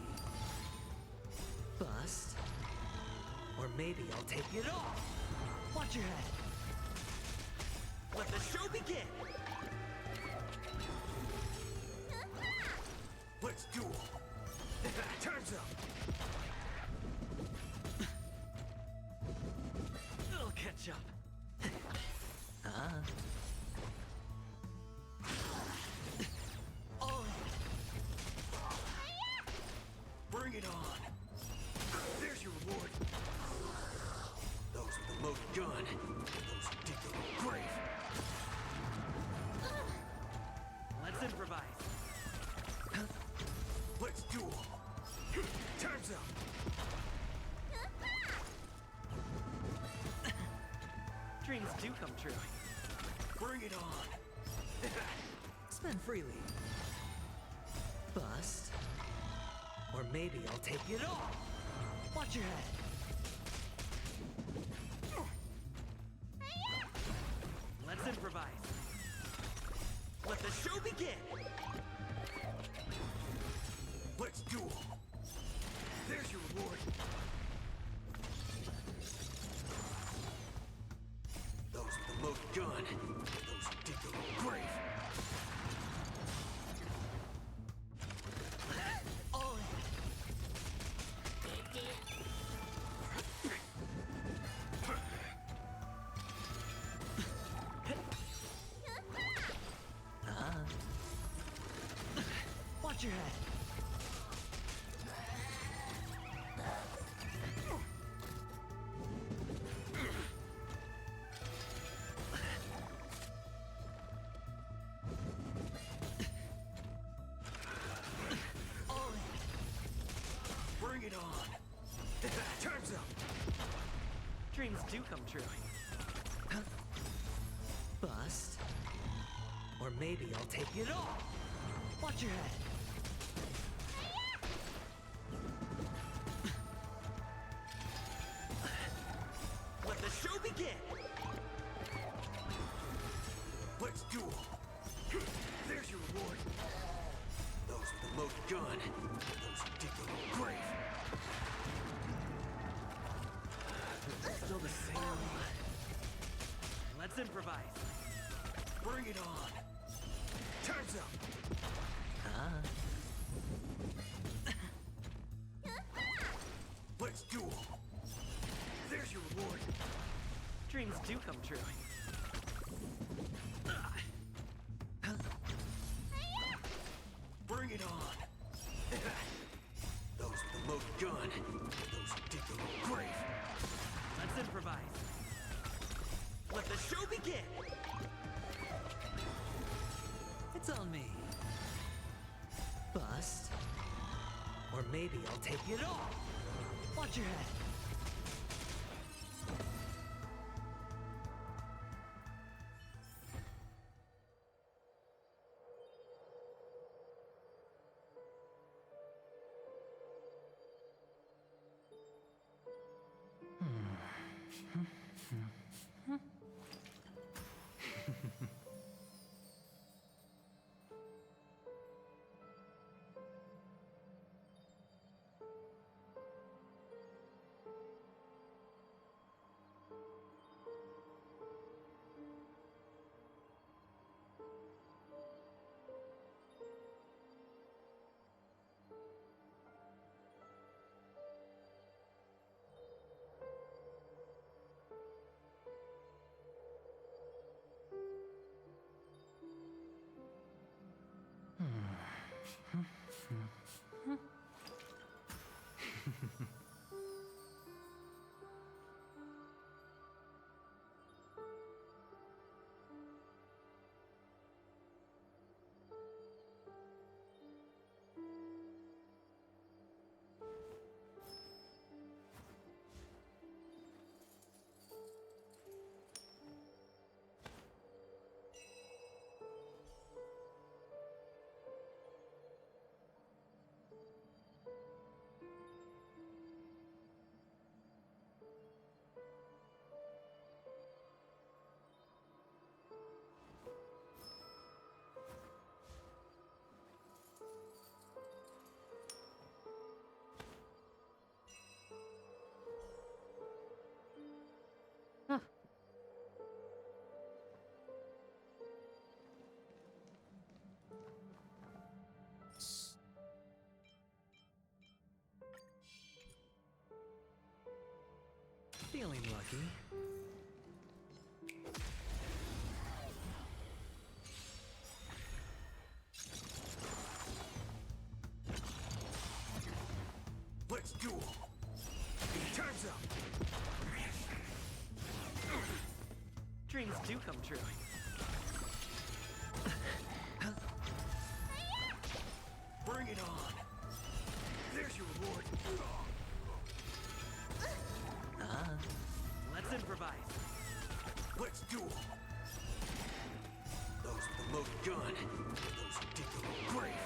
Bust. Or maybe I'll take it all. Watch your head. Let the show begin. Let's duel! Time's Bring it on! There's your reward! Those with the loaded gun, those who dig their own grave. Let's improvise. Let's duel! Time's up! Dreams do come true. Bring it on! Spend freely. Bust. Or maybe I'll take it all. Watch your head. Let's improvise. Let the show begin. Let's duel! There's your reward! Those with the loaded gun, those who dig their own grave. All in. Watch your head. All in. Bring it on! Time's up! Dreams do come true. Bust. Or maybe I'll take it all. Watch your head. Let the show begin. Let's duel! There's your reward! Those with the loaded gun, those who dig their own grave. Still the same. Let's improvise. Bring it on! Time's up! Let's duel! There's your reward! Dreams do come true. Bring it on! Those with the loaded gun, those who dig their own grave. Let's improvise. Let the show begin. It's on me. Bust. Or maybe I'll take it all. Watch your head. Feeling lucky. dreams do come true. Bring it on. There's your reward. Let's improvise. Let's duel. Those with the loaded gun. Those who dig their own grave.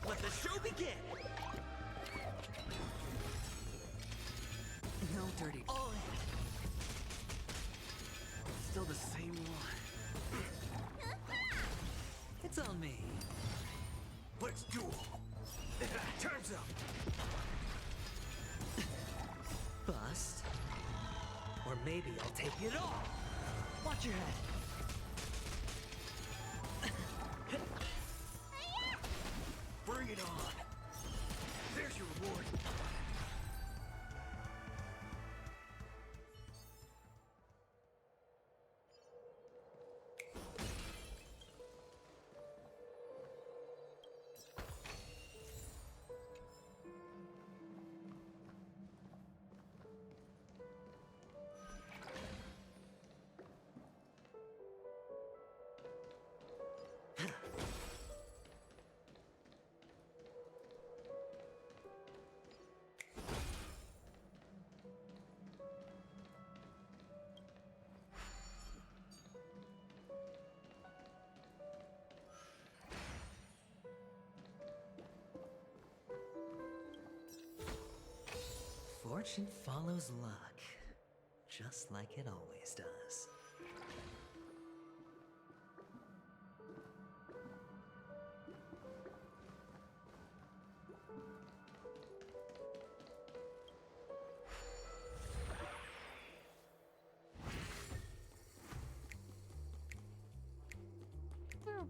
Let the show begin! No dirty. All in. Still the same one. It's on me. Let's duel. Time's up. Bust. Or maybe I'll take it all. Watch your head. Bring it on. There's your reward. Fortune follows luck, just like it always does.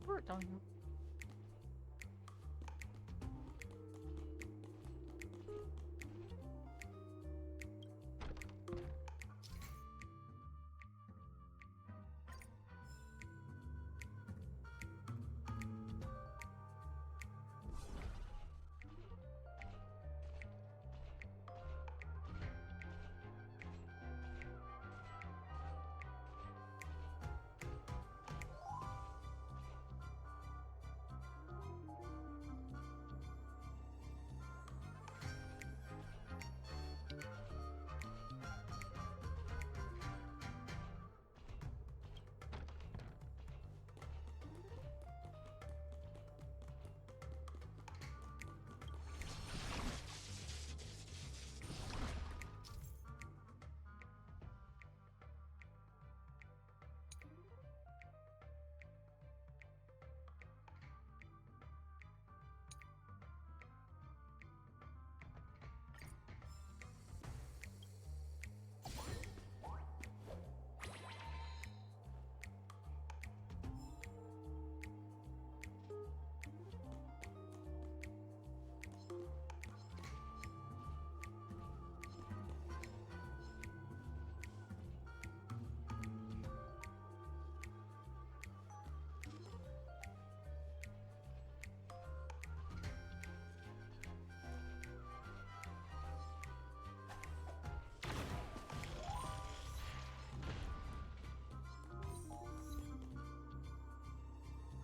Bird down here.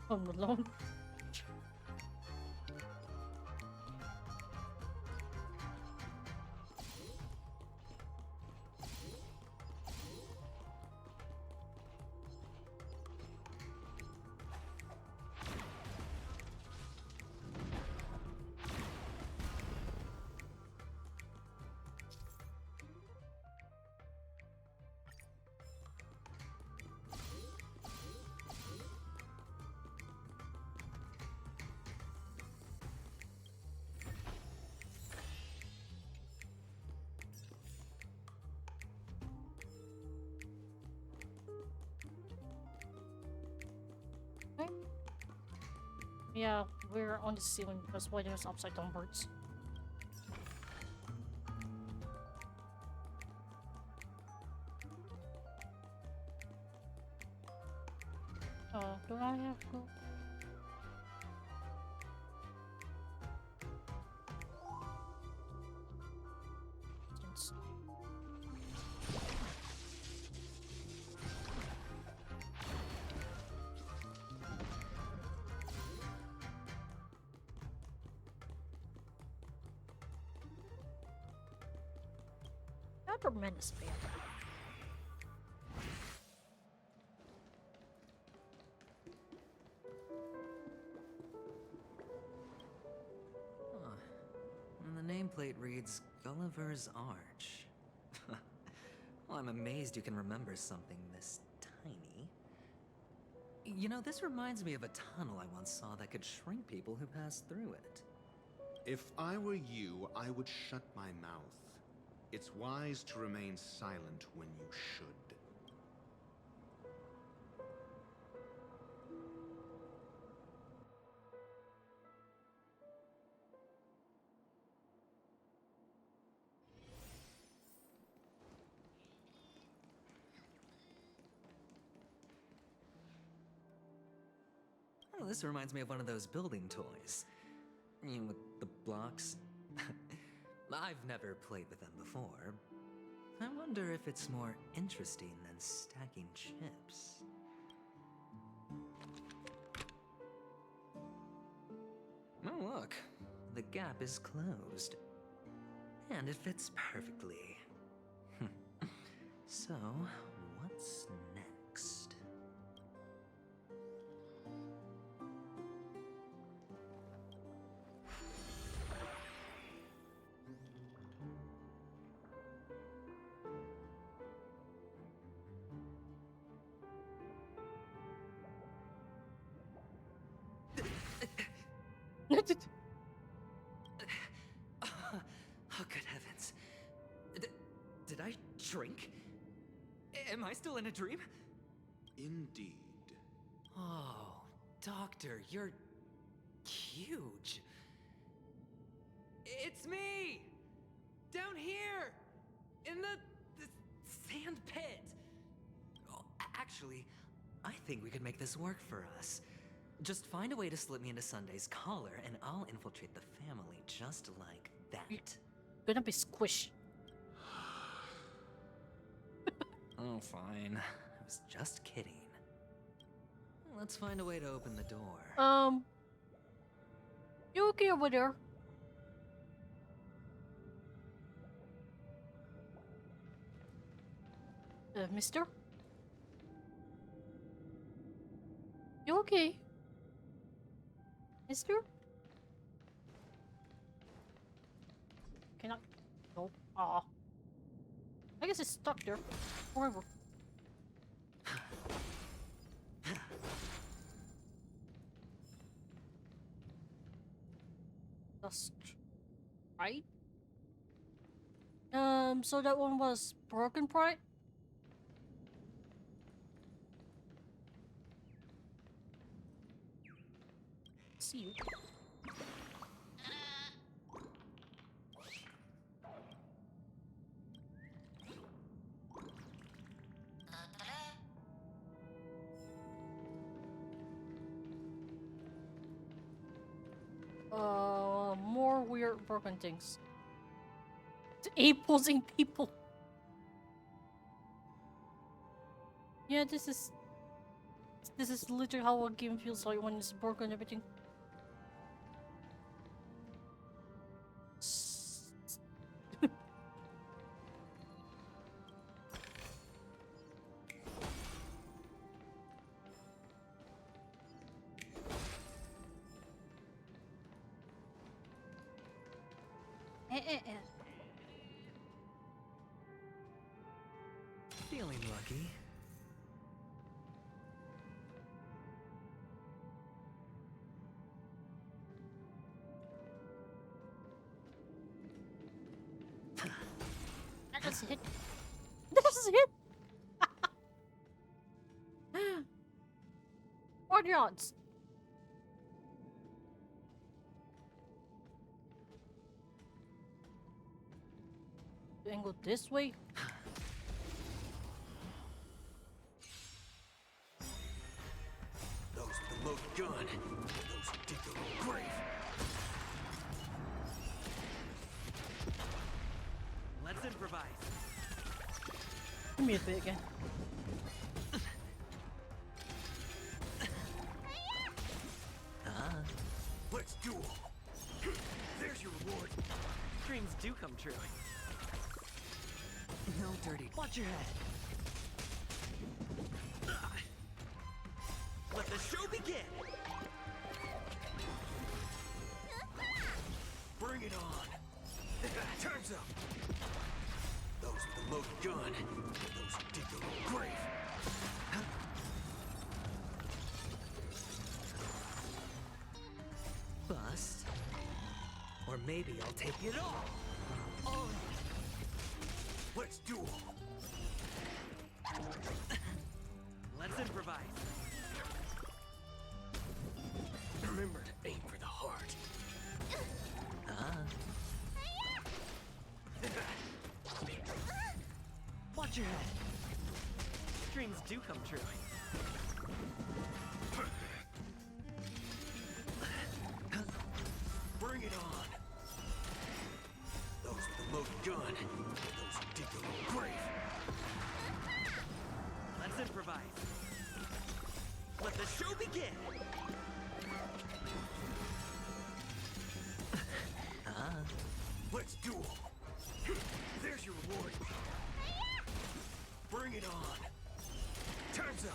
Home Alone. Yeah, we're on the ceiling. That's why there's upside down birds. Do I have to? Another menace fan. Huh. And the nameplate reads Gulliver's Arch. Well, I'm amazed you can remember something this tiny. You know, this reminds me of a tunnel I once saw that could shrink people who passed through it. If I were you, I would shut my mouth. It's wise to remain silent when you should. Oh, this reminds me of one of those building toys. You know, with the blocks. I've never played with them before. I wonder if it's more interesting than stacking chips. Oh, look. The gap is closed. And it fits perfectly. So, what's next? Oh, good heavens. Did I shrink? Am I still in a dream? Indeed. Oh, Doctor, you're huge. It's me! Down here! In the sand pit! Oh, actually, I think we could make this work for us. Just find a way to slip me into Sunday's collar, and I'll infiltrate the family just like that. Gonna be squished. Oh, fine. I was just kidding. Let's find a way to open the door. You okay over there? Mister? You okay? Mister? Can I? Nope. Aw. I guess it's stuck there. Forever. That's right. So that one was broken pride? See you. More weird broken things. Opposing people. Yeah, this is literally how a game feels like when it's broken and everything. Feeling lucky. That's it. That's it. What are the odds? And go this way. Those with the loaded gun. Those who dig their own grave. Let's improvise. Give me a bit again. Let's duel. There's your reward. Dreams do come true. No dirty. Watch your head. Let the show begin! Bring it on! Time's up! Those with the loaded gun, those who dig their own grave. Bust. Or maybe I'll take it all. Let's duel! Let's improvise. Remember to aim for the heart. Watch your head. Dreams do come true. Bring it on! Those with the loaded gun, those who dig their own grave. Let's improvise. Let the show begin! Let's duel! There's your reward! Bring it on! Time's up!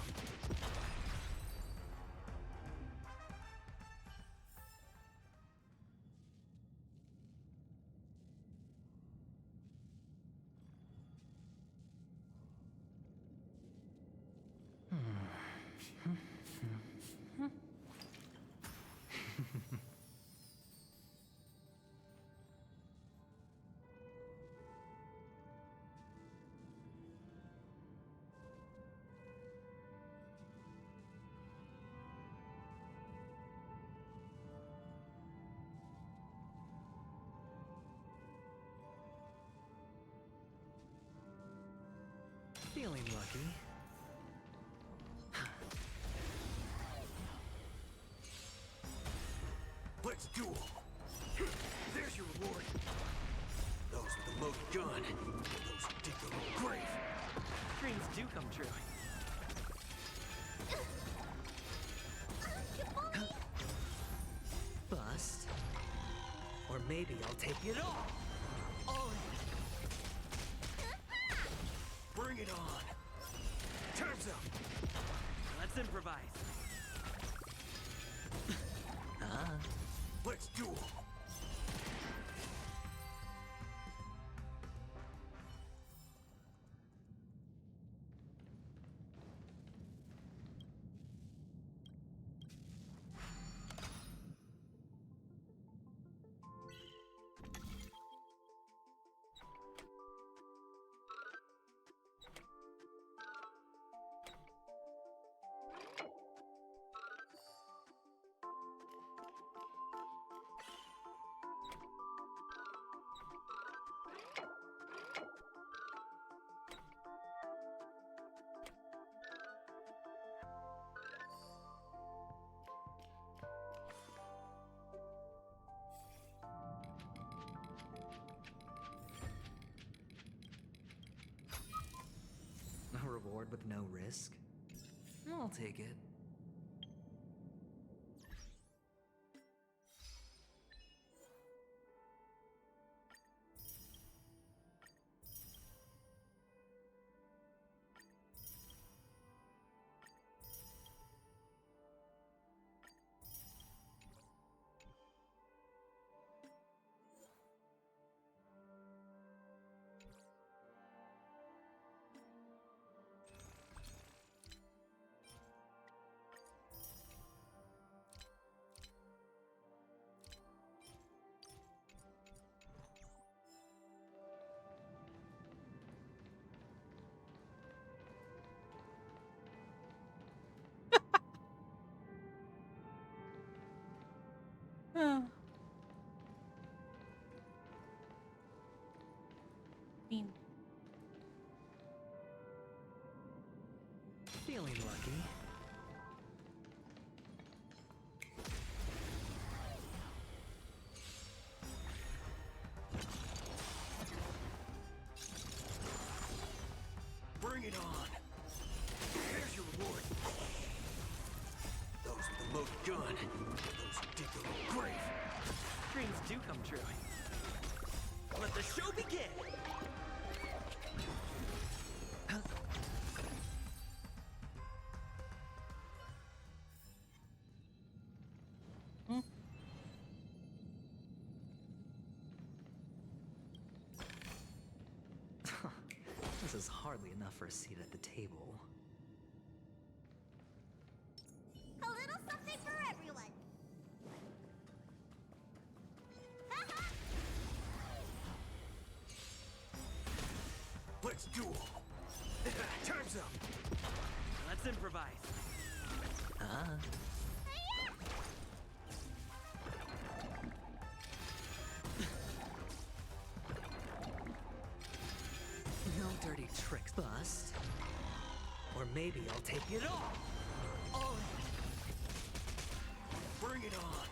Feeling lucky. Let's duel! There's your reward! Those with the loaded gun, those who dig their own grave. Dreams do come true. Bust. Or maybe I'll take it all. Bring it on! Time's up! Let's improvise. Let's duel! A reward with no risk? I'll take it. Mean. Feeling lucky. Bring it on! There's your reward! Those with the loaded gun, those who dig their own grave. Dreams do come true. Let the show begin! hardly enough for a seat at the table. A little something for everyone. Let's duel. Time's up. Let's improvise. No dirty tricks, bust. Or maybe I'll take it all. All in. Bring it on.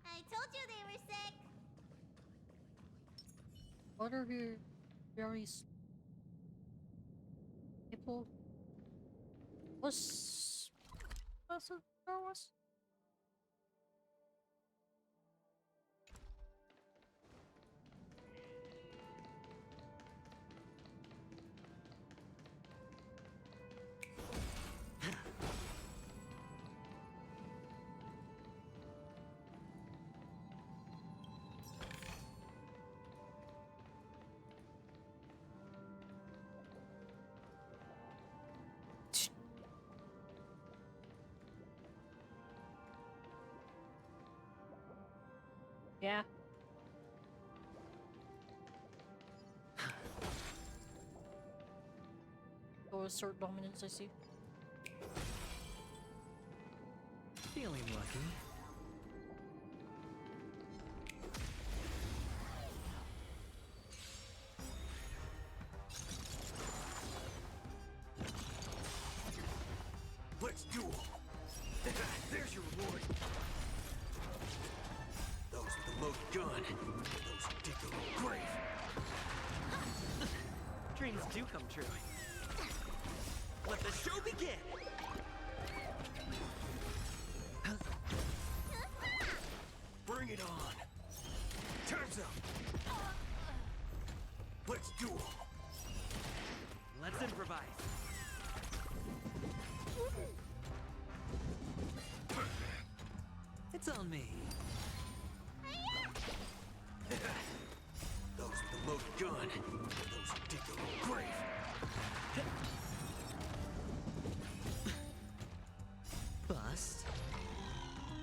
I told you they were sick. What are here very people? What's it? Was? Yeah. Go assert dominance, I see. Feeling lucky. Let's duel. There's your reward. Those with the loaded gun. Those who dig their own grave. Dreams do come true. Let the show begin! Bring it on. Time's up. Let's duel. Let's improvise. It's on me. Those with the loaded gun. Those who dig their own grave. Bust.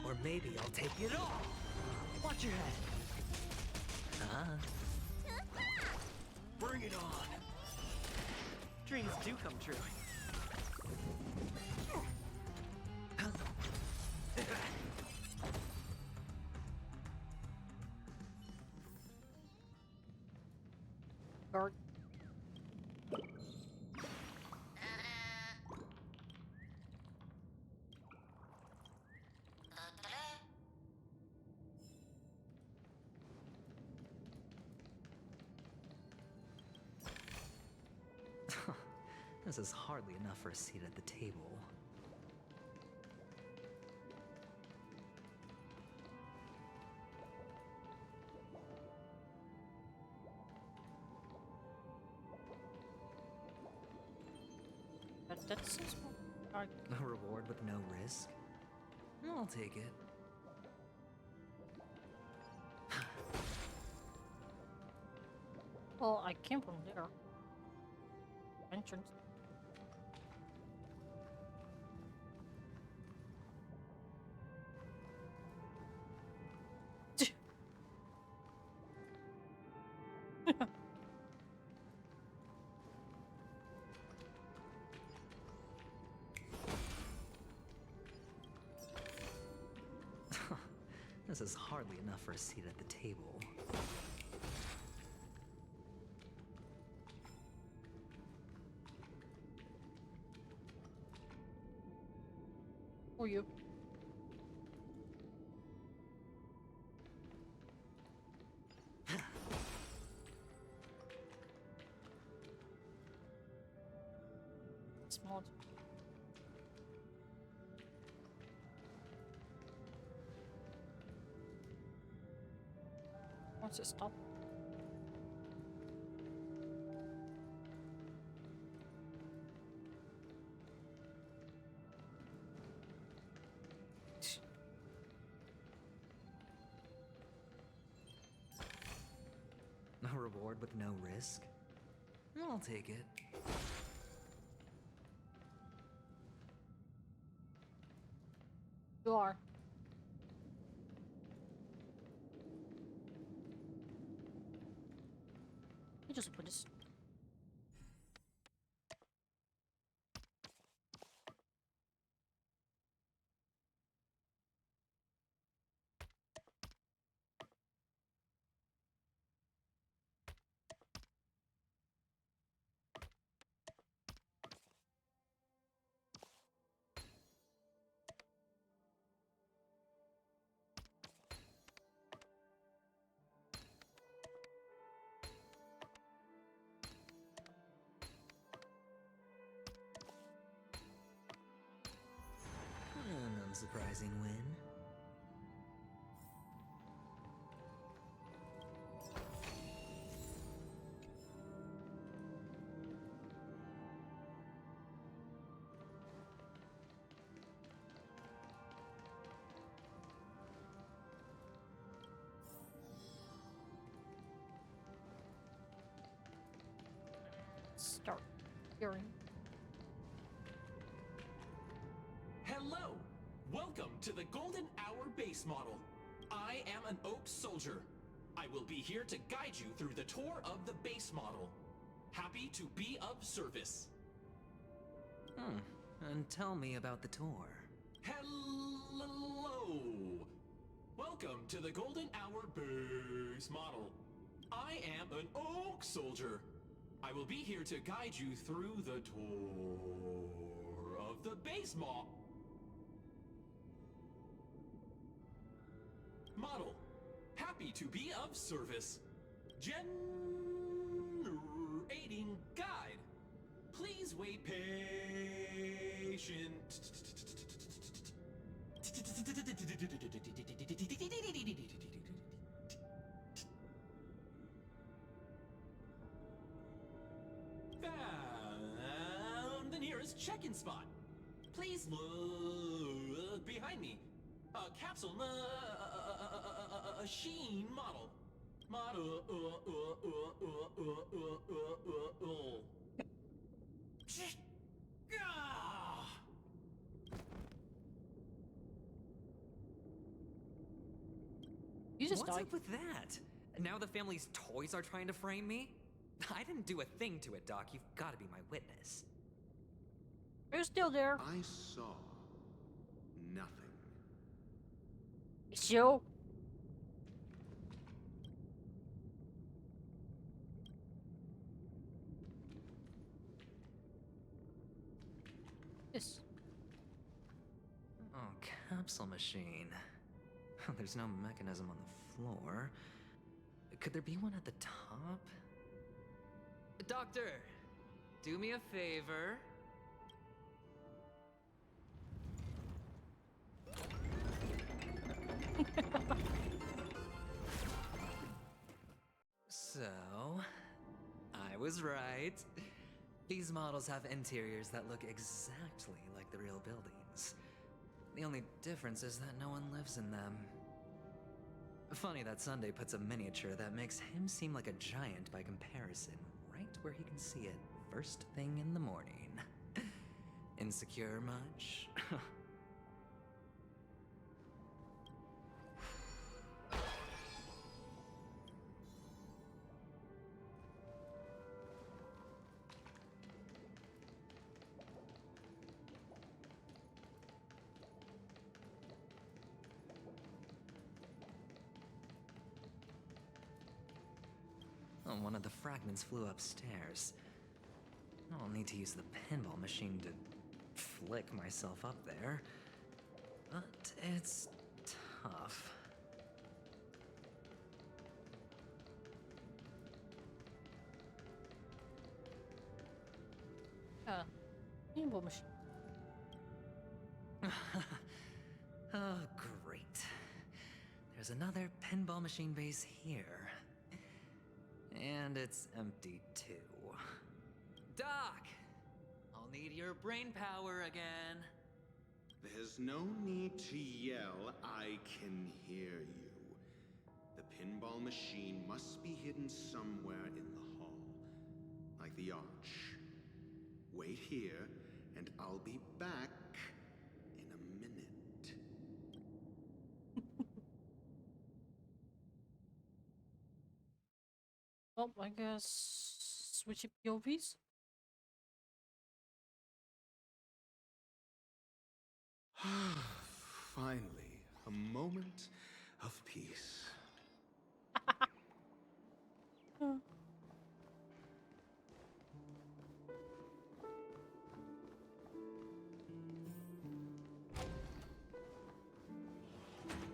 Or maybe I'll take it all. Watch your head. Bring it on. Dreams do come true. Guard. This is hardly enough for a seat at the table. That seems more like A reward with no risk? I'll take it. well, I came from there. Entrance. This is hardly enough for a seat at the table. Or you. Small. Once it stop. reward with no risk? I'll take it. You are. You just put this. An unsurprising win. Start hearing. Hello! Welcome to the Golden Hour base model. I am an Oak Soldier. I will be here to guide you through the tour of the base model. Happy to be of service. And tell me about the tour. Hello! Welcome to the Golden Hour base model. I am an Oak Soldier. I will be here to guide you through the tour of the base model. Happy to be of service. Generating guide. Please wait patient. Found the nearest check-in spot. Please look behind me. A capsule machine model. You just What's died. up with that? Now the family's toys are trying to frame me? I didn't do a thing to it, Doc. You've got to be my witness. You're still there. I saw nothing. It's you. Yes. Oh, capsule machine. There's no mechanism on the floor. Could there be one at the top? Doctor, do me a favor. So, I was right. These models have interiors that look exactly like the real buildings. The only difference is that no one lives in them. Funny that Sunday puts a miniature that makes him seem like a giant by comparison, right where he can see it first thing in the morning. Insecure much? Oh, one of the fragments flew upstairs. I'll need to use the pinball machine to flick myself up there. But it's tough. Pinball machine. Oh, great. There's another pinball machine base here. And it's empty too. Doc! I'll need your brain power again. There's no need to yell. I can hear you. The pinball machine must be hidden somewhere the arch. Wait here, and I'll be back in a minute. Well, I guess switching POVs. Finally, a moment of peace.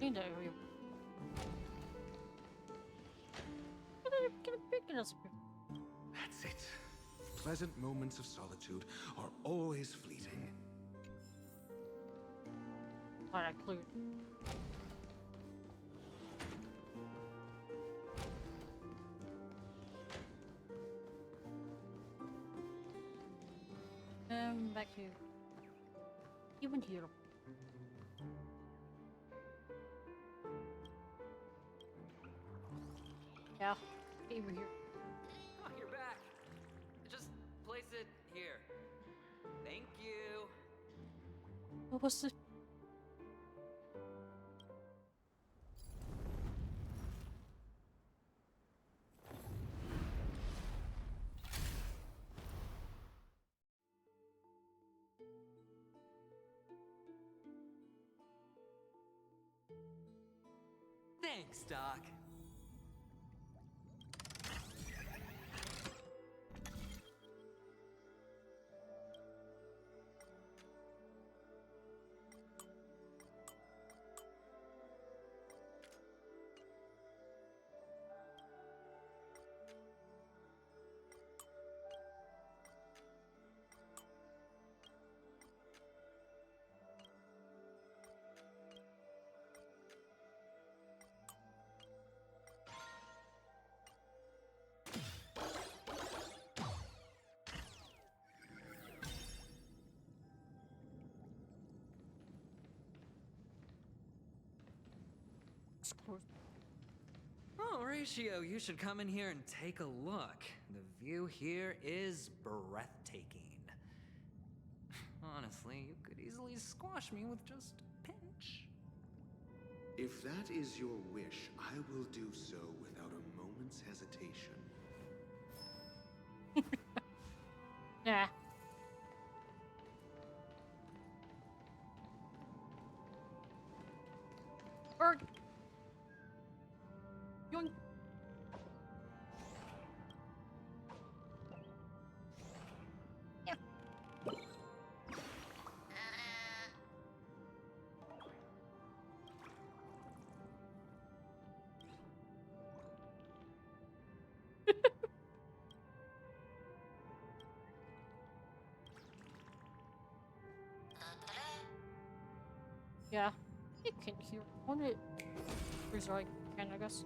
In that area. Get a big enough. That's it. Pleasant moments of solitude are always fleeting. Alright, clear. Back here. Even here. Yeah, over here. Oh, you're back. Just place it here. Thank you. What was this? Thanks, Doc. Oh, Horatio, you should come in here and take a look. The view here is breathtaking. Honestly, you could easily squash me with just a pinch. If that is your wish, I will do so without a moment's hesitation. Yeah. Bird. Yoink. Yeah. Yeah, you can hear on it. Freeze right, can I guess.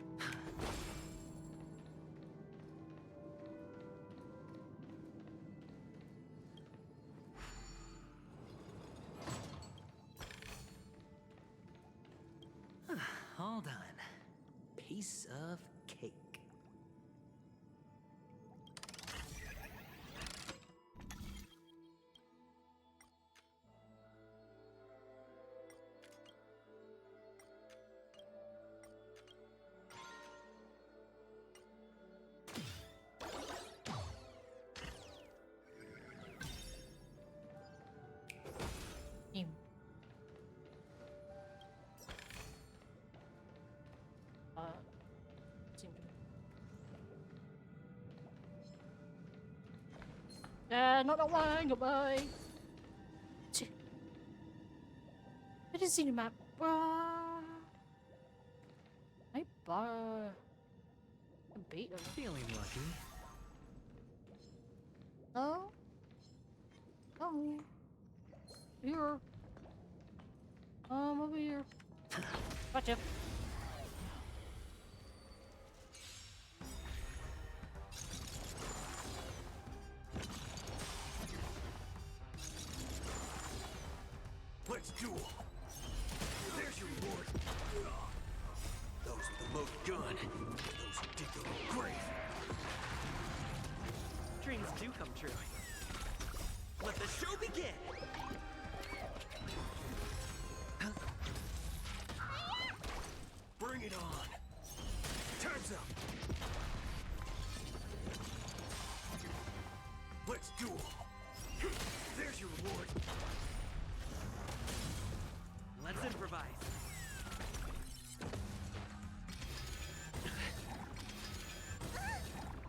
All done. Piece of cake. Team. Seem to. Not that one. Goodbye. I didn't see the map. I bought a bait. Feeling lucky. Oh. Oh. Here. Over here. Gotcha. Let's duel. There's your reward. Those with the loaded gun. Those who dig their own grave. Dreams do come true. Let the show begin! Bring it on! Time's up! Let's duel! There's your reward! Let's improvise.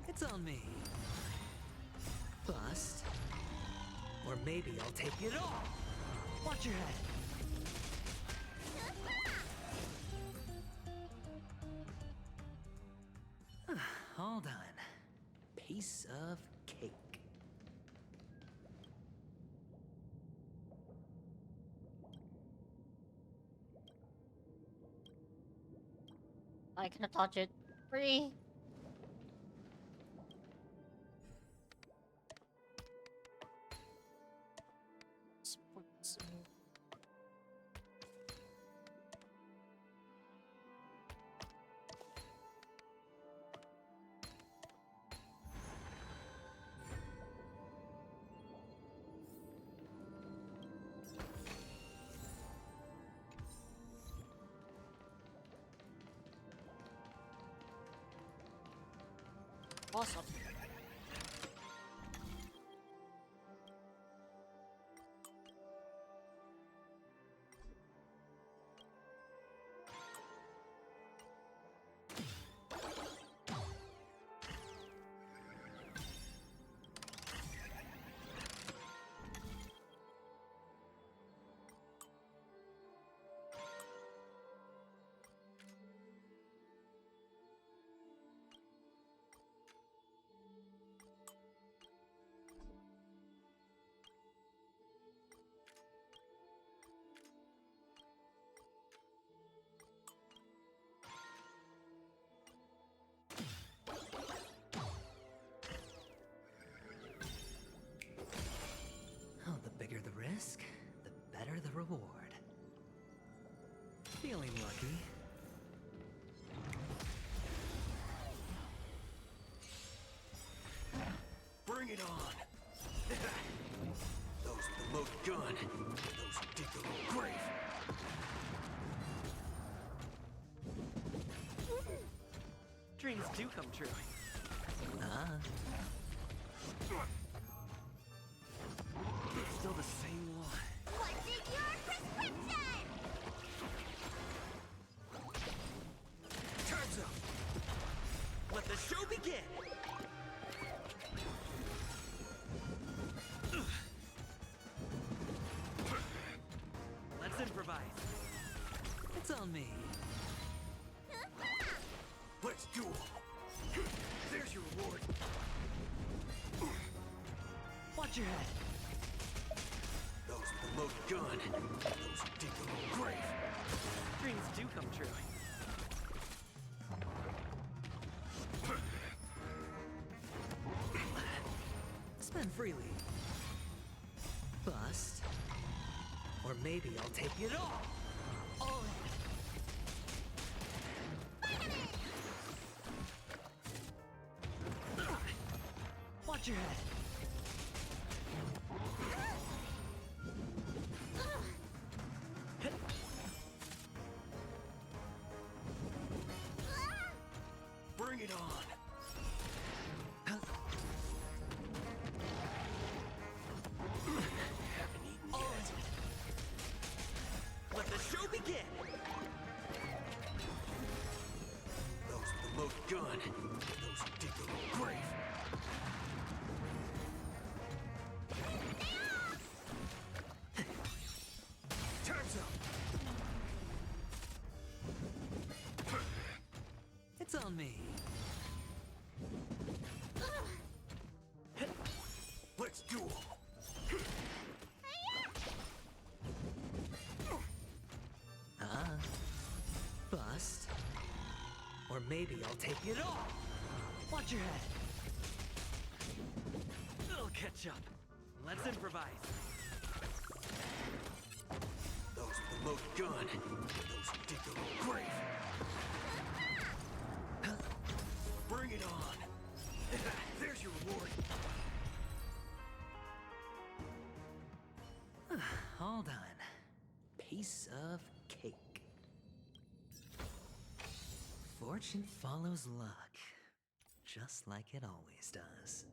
It's on me. Bust. Or maybe I'll take it all. Watch your head. All done. Piece of cake. I cannot touch it. Free. Sports. Awesome. Oh, the bigger the risk, the better the reward. Feeling lucky. Bring it on! Those with the loaded gun, those who dig their own grave. Dreams do come true. It's still the same one. What's in your prescription? Time's up! Let the show begin! Let's improvise. It's on me. Let's duel! There's your reward! Watch your head. Those with the loaded gun, those who dig their own grave. Dreams do come true. Spend freely. Bust. Or maybe I'll take it all. All in. Watch your head. Bring it on! Haven't eaten yet. Let the show begin! Those with the loaded gun, those who dig their own grave. Time's up! It's on me. Let's duel! Bust. Or maybe I'll take it all. Watch your head. It'll catch up. Let's improvise. Those with the loaded gun, those who dig their own grave. Bring it on! There's your reward! all done. Piece of cake. Fortune follows luck, just like it always does.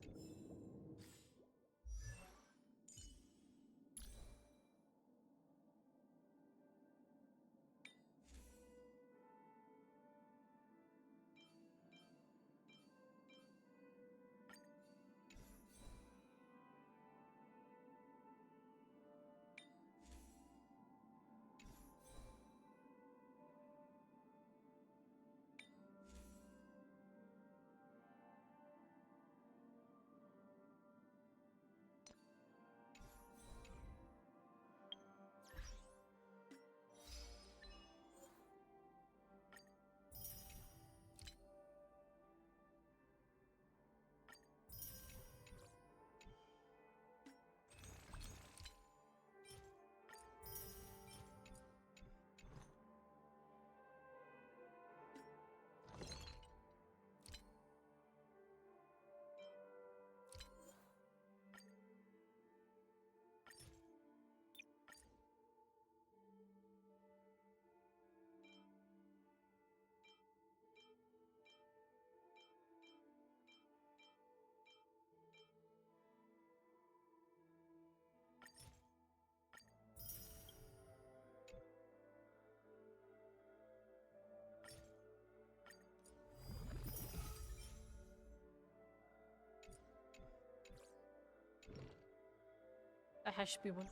That has to be one.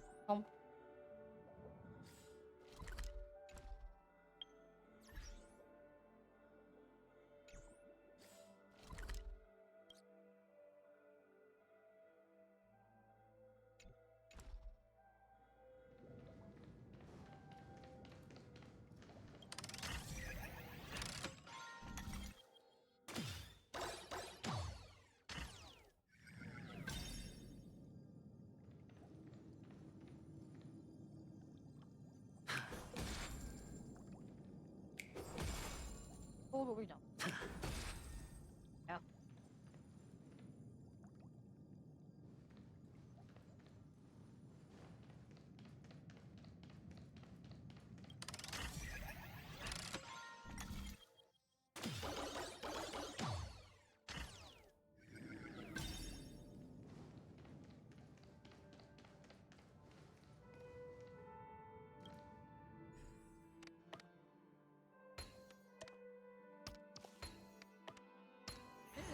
All the way down. Yeah.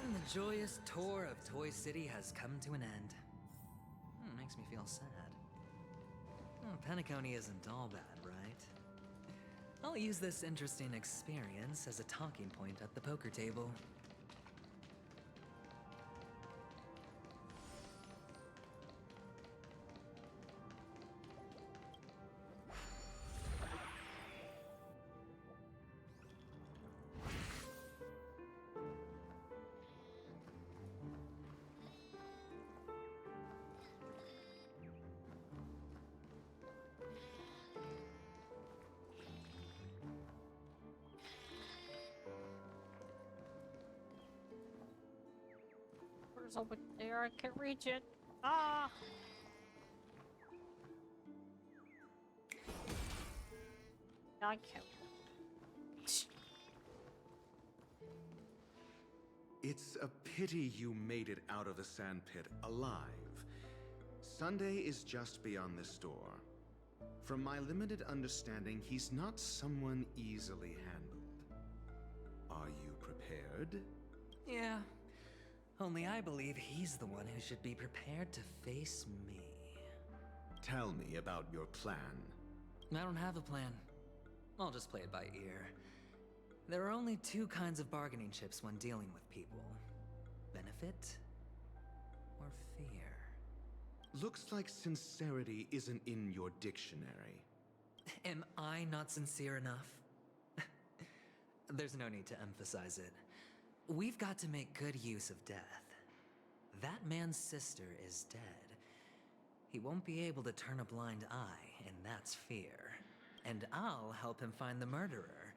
And the joyous tour of Toy City has come to an end. Makes me feel sad. Penacony isn't all bad, right? I'll use this interesting experience as a talking point at the poker table. Where's over there? I can't reach it. Ah! I can't. It's a pity you made it out of the sandpit alive. Sunday is just beyond this door. From my limited understanding, he's not someone easily handled. Are you prepared? Yeah. Only I believe he's the one who should be prepared to face me. Tell me about your plan. I don't have a plan. I'll just play it by ear. There are only two kinds of bargaining chips when dealing with people. Benefit or fear. Looks like sincerity isn't in your dictionary. Am I not sincere enough? There's no need to emphasize it. We've got to make good use of death. That man's sister is dead. He won't be able to turn a blind eye, and that's fear. And I'll help him find the murderer.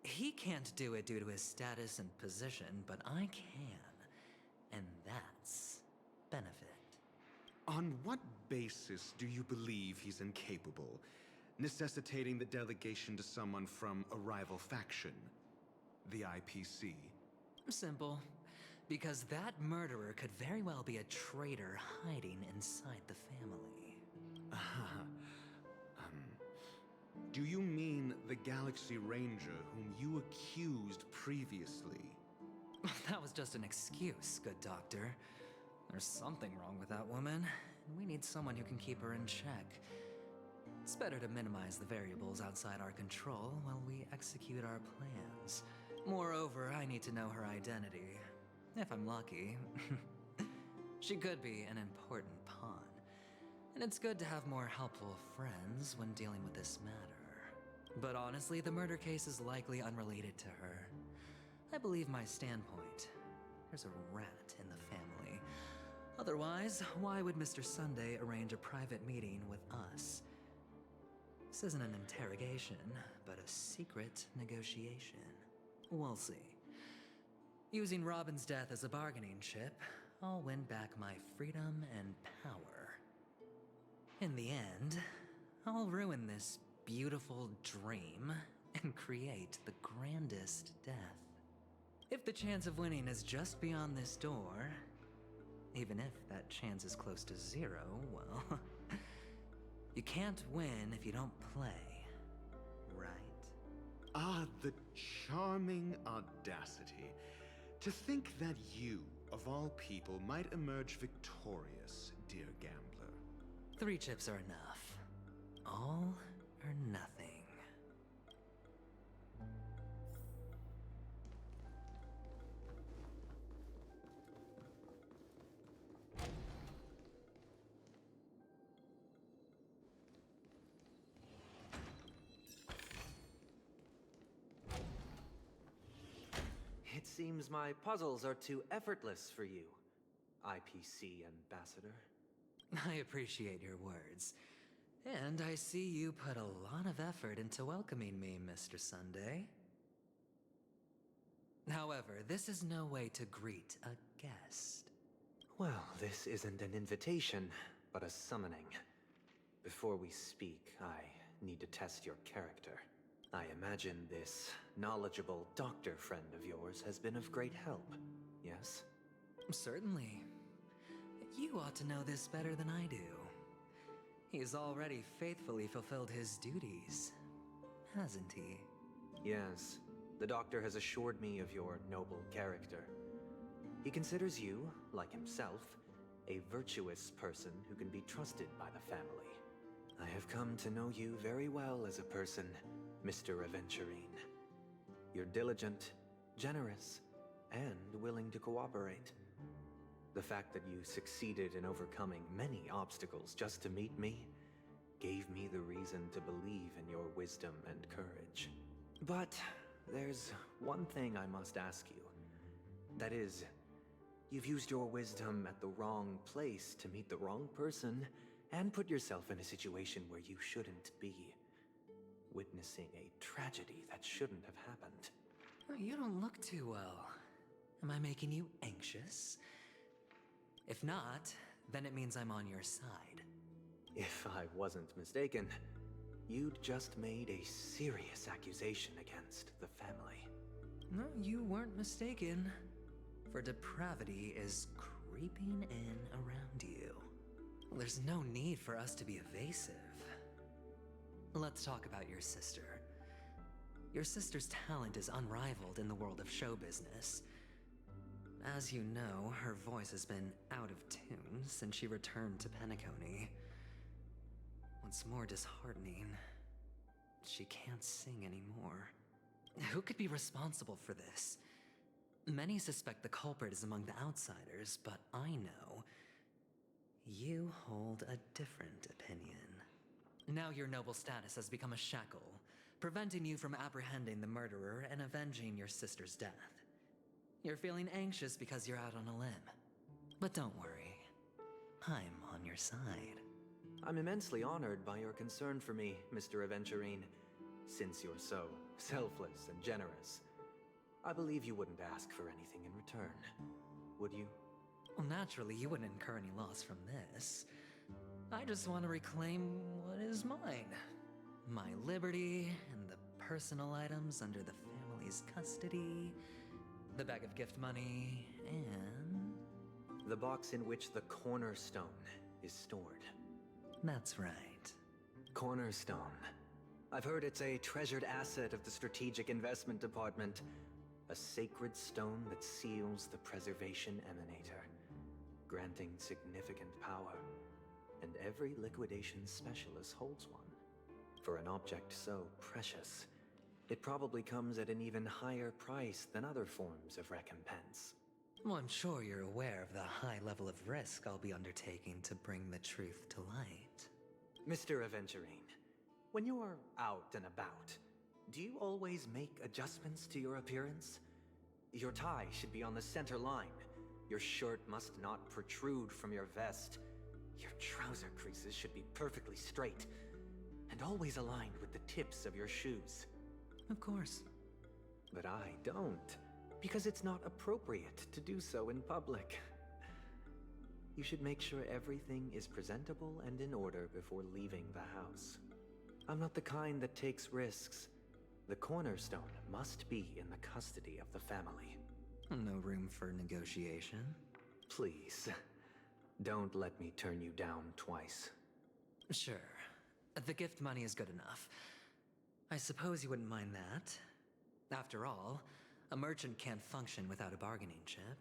He can't do it due to his status and position, but I can. And that's benefit. On what basis do you believe he's incapable, necessitating the delegation to someone from a rival faction? The IPC? Simple. Because that murderer could very well be a traitor hiding inside the family. Do you mean the Galaxy Ranger whom you accused previously? That was just an excuse, good doctor. There's something wrong with that woman, and we need someone who can keep her in check. It's better to minimize the variables outside our control while we execute our plans. Moreover, I need to know her identity. If I'm lucky. She could be an important pawn. And it's good to have more helpful friends when dealing with this matter. But honestly, the murder case is likely unrelated to her. I believe my standpoint. There's a rat in the family. Otherwise, why would Mr. Sunday arrange a private meeting with us? This isn't an interrogation, but a secret negotiation. We'll see. Using Robin's death as a bargaining chip, I'll win back my freedom and power. In the end, I'll ruin this beautiful dream and create the grandest death. If the chance of winning is just beyond this door, even if that chance is close to zero, well, you can't win if you don't play, right? Ah, the charming audacity. To think that you, of all people, might emerge victorious, dear gambler. 3 chips are enough. All or nothing. It seems my puzzles are too effortless for you, IPC Ambassador. I appreciate your words. And I see you put a lot of effort into welcoming me, Mr. Sunday. However, this is no way to greet a guest. Well, this isn't an invitation, but a summoning. Before we speak, I need to test your character. I imagine this knowledgeable doctor friend of yours has been of great help, yes? Certainly. You ought to know this better than I do. He's already faithfully fulfilled his duties, hasn't he? Yes. The doctor has assured me of your noble character. He considers you, like himself, a virtuous person who can be trusted by the family. I have come to know you very well as a person, Mr. Aventurine. You're diligent, generous, and willing to cooperate. The fact that you succeeded in overcoming many obstacles just to meet me gave me the reason to believe in your wisdom and courage. But there's one thing I must ask you. That is, you've used your wisdom at the wrong place to meet the wrong person and put yourself in a situation where you shouldn't be. Witnessing a tragedy that shouldn't have happened. You don't look too well. Am I making you anxious? If not, then it means I'm on your side. If I wasn't mistaken, you'd just made a serious accusation against the family. No, you weren't mistaken. For depravity is creeping in around you. There's no need for us to be evasive. Let's talk about your sister. Your sister's talent is unrivaled in the world of show business. As you know, her voice has been out of tune since she returned to Penacony. What's more disheartening, she can't sing anymore. Who could be responsible for this? Many suspect the culprit is among the outsiders, but I know you hold a different opinion. Now your noble status has become a shackle, preventing you from apprehending the murderer and avenging your sister's death. You're feeling anxious because you're out on a limb. But don't worry, I'm on your side. I'm immensely honored by your concern for me, Mr. Aventurine. Since you're so selfless and generous, I believe you wouldn't ask for anything in return, would you? Well, naturally, you wouldn't incur any loss from this. I just want to reclaim what is mine. My liberty and the personal items under the family's custody, the bag of gift money, and... the box in which the cornerstone is stored. That's right. Cornerstone. I've heard it's a treasured asset of the Strategic Investment Department. A sacred stone that seals the Preservation Emanator, granting significant power. And every liquidation specialist holds one. For an object so precious, it probably comes at an even higher price than other forms of recompense. Well, I'm sure you're aware of the high level of risk I'll be undertaking to bring the truth to light. Mr. Aventurine, when you're out and about, do you always make adjustments to your appearance? Your tie should be on the center line. Your shirt must not protrude from your vest. Your trouser creases should be perfectly straight, and always aligned with the tips of your shoes. Of course. But I don't, because it's not appropriate to do so in public. You should make sure everything is presentable and in order before leaving the house. I'm not the kind that takes risks. The cornerstone must be in the custody of the family. No room for negotiation? Please, don't let me turn you down twice. Sure. The gift money is good enough. I suppose you wouldn't mind that. After all, a merchant can't function without a bargaining chip.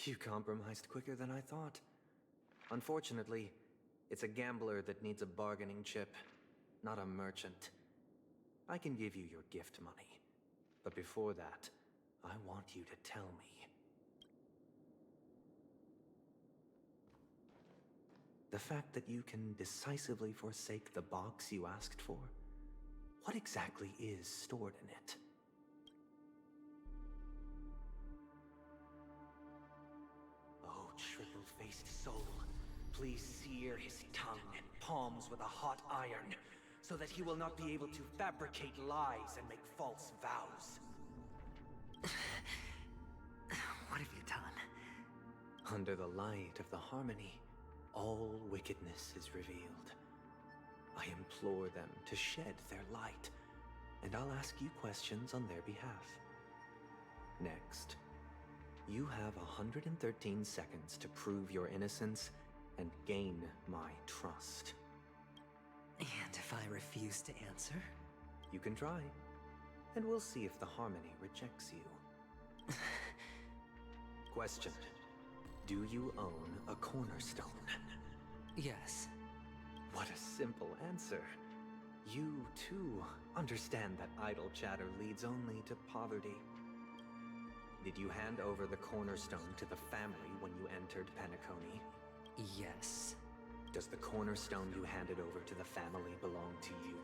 You compromised quicker than I thought. Unfortunately, it's a gambler that needs a bargaining chip, not a merchant. I can give you your gift money, but before that, I want you to tell me. The fact that you can decisively forsake the box you asked for, what exactly is stored in it? Oh, triple-faced soul, please sear his tongue and palms with a hot iron, so that he will not be able to fabricate lies and make false vows. What have you done? Under the light of the harmony, all wickedness is revealed. I implore them to shed their light, and I'll ask you questions on their behalf. Next, you have 113 seconds to prove your innocence and gain my trust. And if I refuse to answer? You can try, and we'll see if the harmony rejects you. Question. Do you own a cornerstone? Yes. What a simple answer. You, too, understand that idle chatter leads only to poverty. Did you hand over the cornerstone to the family when you entered Penacony? Yes. Does the cornerstone you handed over to the family belong to you?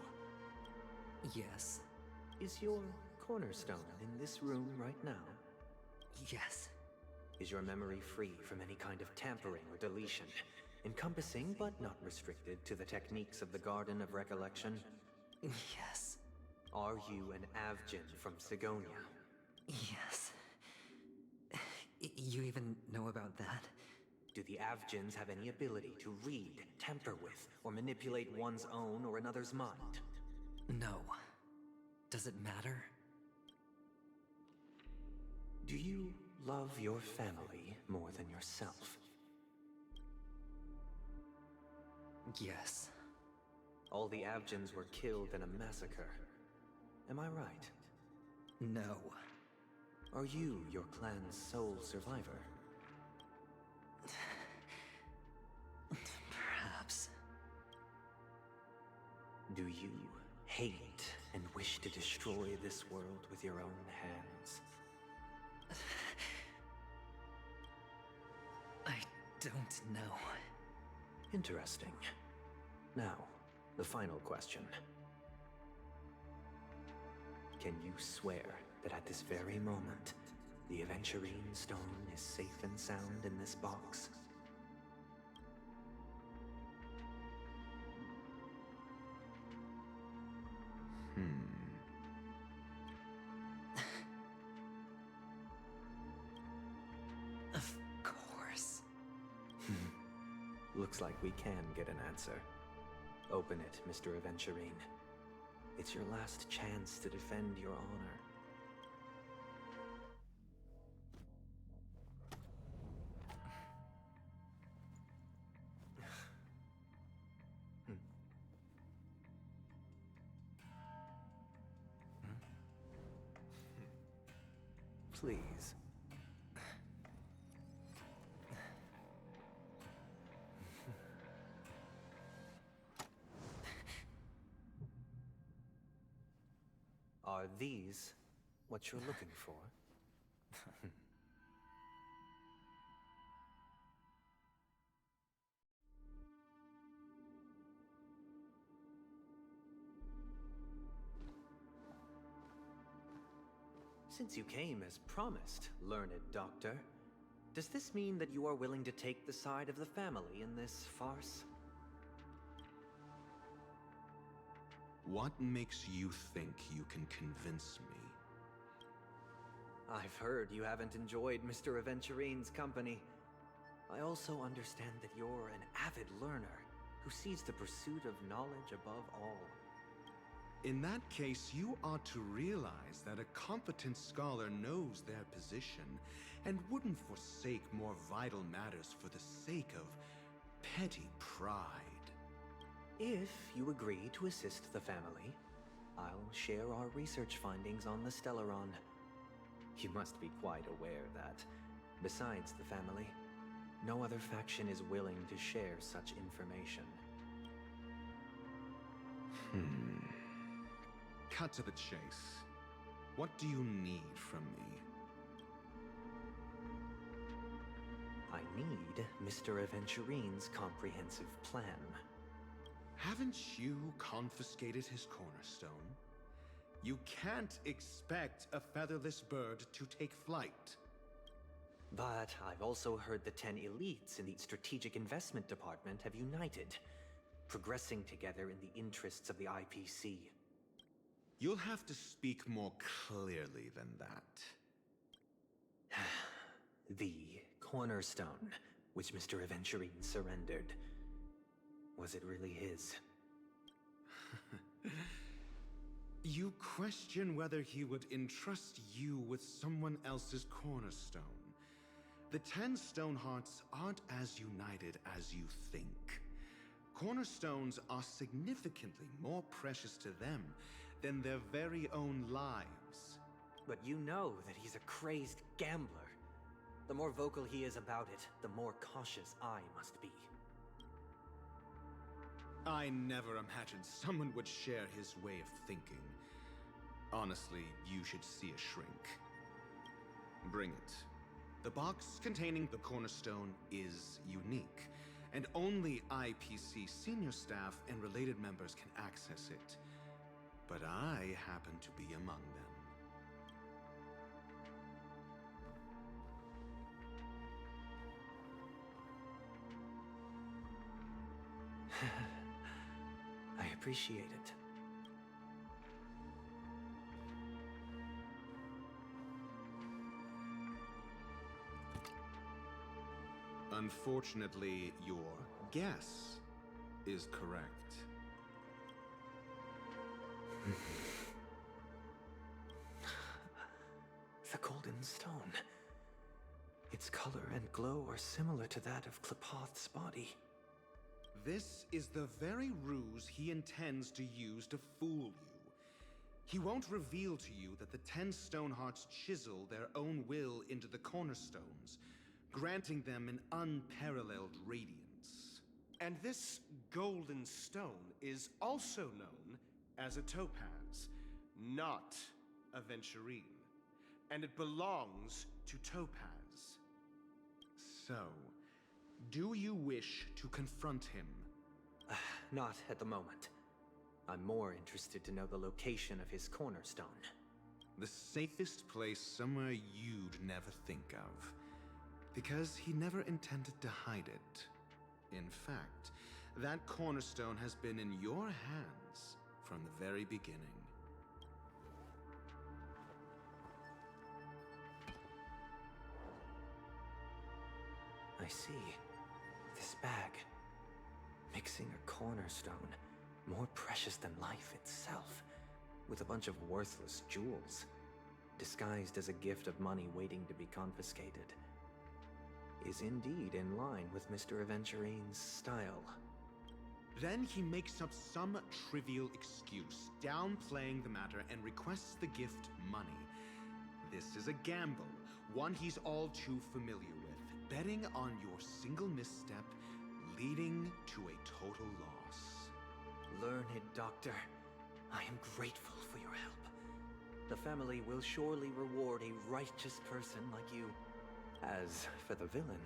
Yes. Is your cornerstone in this room right now? Yes. Is your memory free from any kind of tampering or deletion, encompassing but not restricted to the techniques of the Garden of Recollection? Yes. Are you an Avgin from Sigonia? Yes. You even know about that? Do the Avgins have any ability to read, tamper with, or manipulate one's own or another's mind? No. Does it matter? Do you love your family more than yourself? Yes. All the Avgins were killed in a massacre. Am I right? No. Are you your clan's sole survivor? Perhaps. Do you hate and wish to destroy this world with your own hands? I don't know. Interesting. Now, the final question. Can you swear that at this very moment, the Aventurine Stone is safe and sound in this box? Of course. Looks like we can get an answer. Open it, Mr. Aventurine. It's your last chance to defend your honor. Please. Are these what you're looking for? Since you came as promised, learned doctor, does this mean that you are willing to take the side of the family in this farce? What makes you think you can convince me? I've heard you haven't enjoyed Mr. Aventurine's company. I also understand that you're an avid learner who sees the pursuit of knowledge above all. In that case, you ought to realize that a competent scholar knows their position and wouldn't forsake more vital matters for the sake of petty pride. If you agree to assist the family, I'll share our research findings on the Stellaron. You must be quite aware that, besides the family, no other faction is willing to share such information. Cut to the chase. What do you need from me? I need Mr. Aventurine's comprehensive plan. Haven't you confiscated his cornerstone? You can't expect a featherless bird to take flight. But I've also heard the 10 elites in the Strategic Investment Department have united, progressing together in the interests of the IPC. You'll have to speak more clearly than that. The cornerstone, which Mr. Aventurine surrendered. Was it really his? You question whether he would entrust you with someone else's cornerstone. The 10 Stonehearts aren't as united as you think. Cornerstones are significantly more precious to them than their very own lives. But you know that he's a crazed gambler. The more vocal he is about it, the more cautious I must be. I never imagined someone would share his way of thinking. Honestly, you should see a shrink. Bring it. The box containing the cornerstone is unique, and only IPC senior staff and related members can access it. But I happen to be among them. I appreciate it. Unfortunately, your guess is correct. The Golden Stone. Its color and glow are similar to that of Klepoth's body. This is the very ruse he intends to use to fool you. He won't reveal to you that the 10 Stonehearts chisel their own will into the cornerstones, granting them an unparalleled radiance. And this golden stone is also known as a topaz, not a Venturine. And it belongs to Topaz. So, do you wish to confront him? Not at the moment. I'm more interested to know the location of his cornerstone. The safest place somewhere you'd never think of. Because he never intended to hide it. In fact, that cornerstone has been in your hands from the very beginning. I see. This bag. Mixing a cornerstone, more precious than life itself, with a bunch of worthless jewels, disguised as a gift of money waiting to be confiscated, is indeed in line with Mr. Aventurine's style. Then he makes up some trivial excuse, downplaying the matter, and requests the gift money. This is a gamble, one he's all too familiar with, betting on your single misstep leading to a total loss. Learned doctor, I am grateful for your help. The family will surely reward a righteous person like you. As for the villain,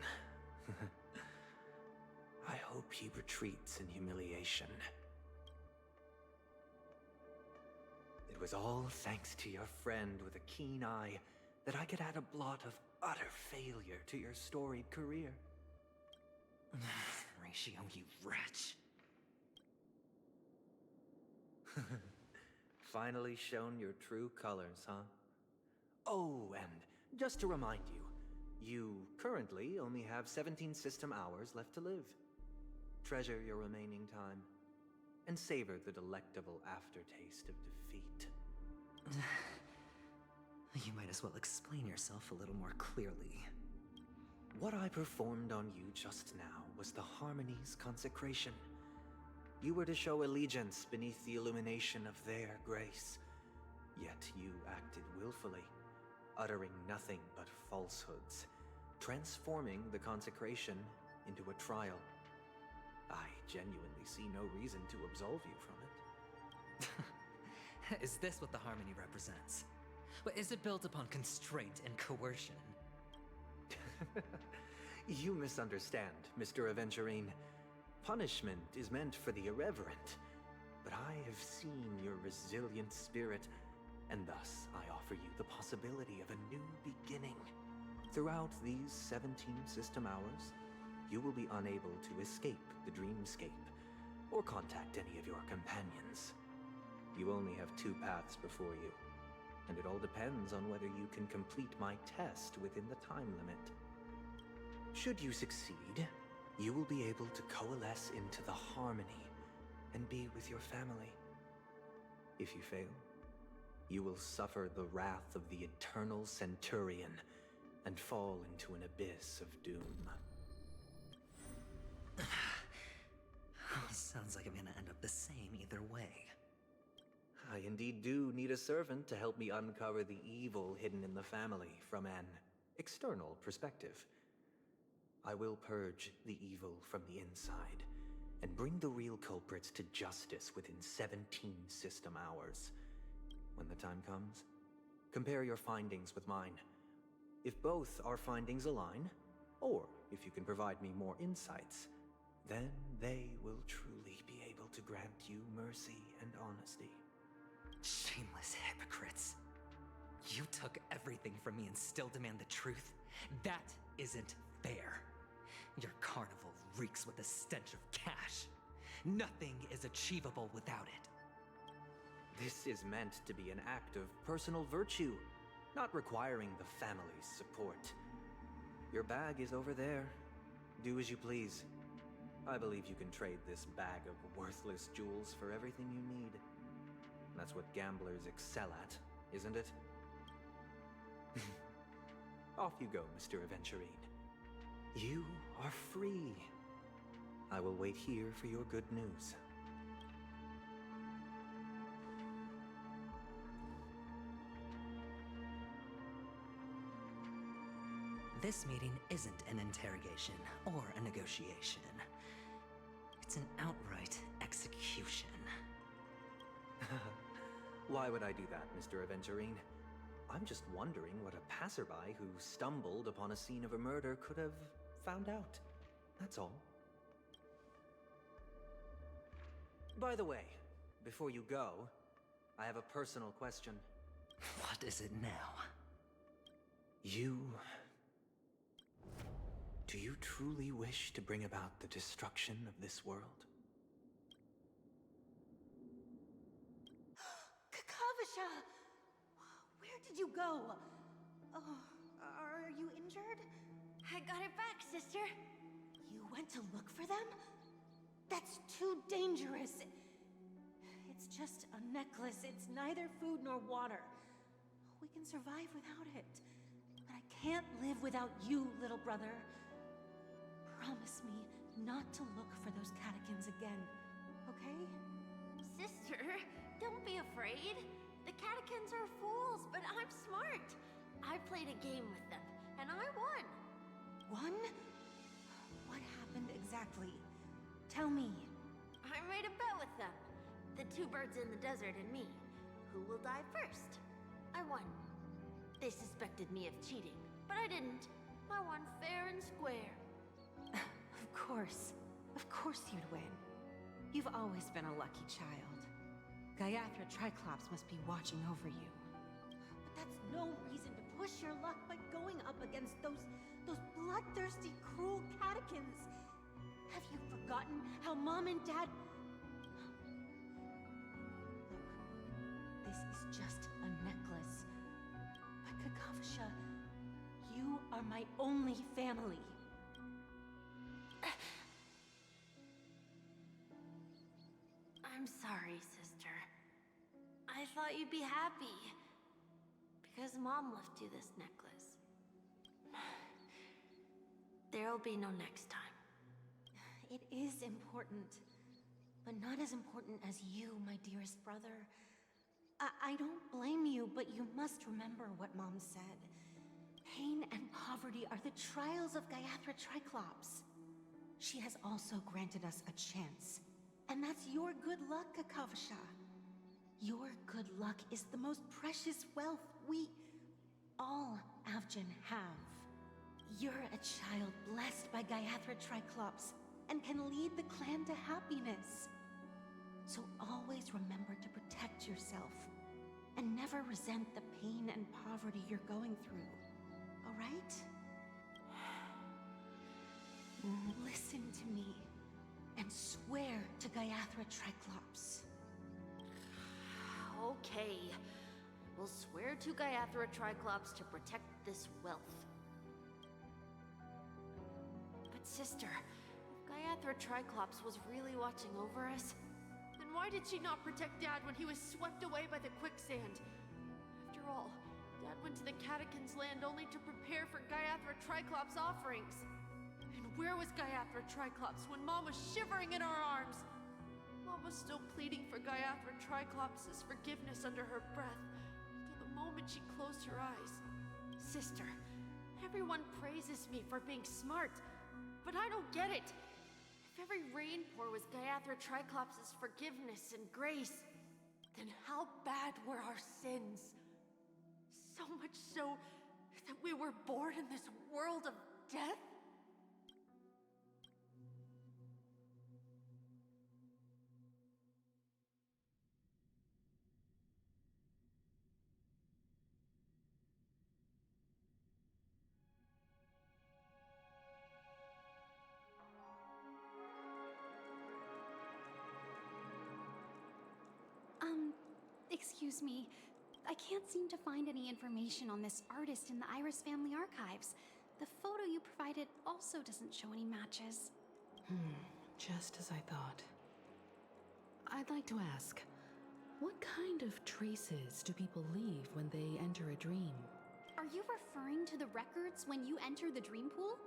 I hope he retreats in humiliation. It was all thanks to your friend with a keen eye that I could add a blot of utter failure to your storied career. Ratio, you wretch. Finally shown your true colors, huh? Oh, and just to remind you, you currently only have 17 system hours left to live. Treasure your remaining time, and savor the delectable aftertaste of defeat. You might as well explain yourself a little more clearly. What I performed on you just now was the Harmony's consecration. You were to show allegiance beneath the illumination of their grace. Yet you acted willfully, uttering nothing but falsehoods, transforming the consecration into a trial. I genuinely see no reason to absolve you from it. Is this what the Harmony represents? But is it built upon constraint and coercion? You misunderstand, Mr. Aventurine. Punishment is meant for the irreverent, but I have seen your resilient spirit, and thus I offer you the possibility of a new beginning. Throughout these 17 system hours, you will be unable to escape the dreamscape, or contact any of your companions. You only have 2 paths before you, and it all depends on whether you can complete my test within the time limit. Should you succeed, you will be able to coalesce into the Harmony and be with your family. If you fail, you will suffer the wrath of the Eternal Centurion and fall into an abyss of doom. Sounds like I'm gonna end up the same either way. I indeed do need a servant to help me uncover the evil hidden in the family from an external perspective. I will purge the evil from the inside and bring the real culprits to justice within 17 system hours. When the time comes, compare your findings with mine. If both our findings align, or if you can provide me more insights, then they will truly be able to grant you mercy and honesty. Shameless hypocrites. You took everything from me and still demand the truth? That isn't fair. Your carnival reeks with the stench of cash. Nothing is achievable without it. This is meant to be an act of personal virtue, not requiring the family's support. Your bag is over there. Do as you please. I believe you can trade this bag of worthless jewels for everything you need. That's what gamblers excel at, isn't it? Off you go, Mr. Aventurine. You are free. I will wait here for your good news. This meeting isn't an interrogation or a negotiation. It's an outright execution. Why would I do that, Mr. Aventurine? I'm just wondering what a passerby who stumbled upon a scene of a murder could have found out. That's all. By the way, before you go, I have a personal question. What is it now? Do you truly wish to bring about the destruction of this world? Kakavasha! Where did you go? Oh, are you injured? I got it back, sister. You went to look for them? That's too dangerous. It's just a necklace. It's neither food nor water. We can survive without it. But I can't live without you, little brother. Promise me not to look for those catechins again, okay? Sister, don't be afraid. The catechins are fools, but I'm smart. I played a game with them, and I won. Won? What happened exactly? Tell me. I made a bet with them. The two birds in the desert and me. Who will die first? I won. They suspected me of cheating, but I didn't. I won fair and square. Of course. Of course you'd win. You've always been a lucky child. Gaiathra Triclops must be watching over you. But that's no reason to push your luck by going up against those bloodthirsty, cruel catechins. Have you forgotten how Mom and Dad... Look, this is just a necklace. But Kakavasha, you are my only family. I'm sorry, sister. I thought you'd be happy. Because Mom left you this necklace. There'll be no next time. It is important, but not as important as you, my dearest brother. I don't blame you, but you must remember what Mom said. Pain and poverty are the trials of Gaiathra Triclops. She has also granted us a chance. And that's your good luck, Kakavasha. Your good luck is the most precious wealth we, all Avgin, have. You're a child blessed by Gaiathra Triclops and can lead the clan to happiness. So always remember to protect yourself and never resent the pain and poverty you're going through. All right? Listen to me. And swear to Gaiathra Triclops. Okay. We'll swear to Gaiathra Triclops to protect this wealth. But sister, if Gaiathra Triclops was really watching over us, then why did she not protect Dad when he was swept away by the quicksand? After all, Dad went to the Catechins' land only to prepare for Gaiathra Triclops' offerings. And where was Gaiathra Triclops when Mom was shivering in our arms? Mom was still pleading for Gaiathra Triclops' forgiveness under her breath, until the moment she closed her eyes. Sister, everyone praises me for being smart, but I don't get it. If every rainpour was Gaiathra Triclops' forgiveness and grace, then how bad were our sins? So much so that we were born in this world of death? Excuse me. I can't seem to find any information on this artist in the Iris family archives. The photo you provided also doesn't show any matches. Just as I thought. I'd like to ask, what kind of traces do people leave when they enter a dream? Are you referring to the records when you enter the dream pool?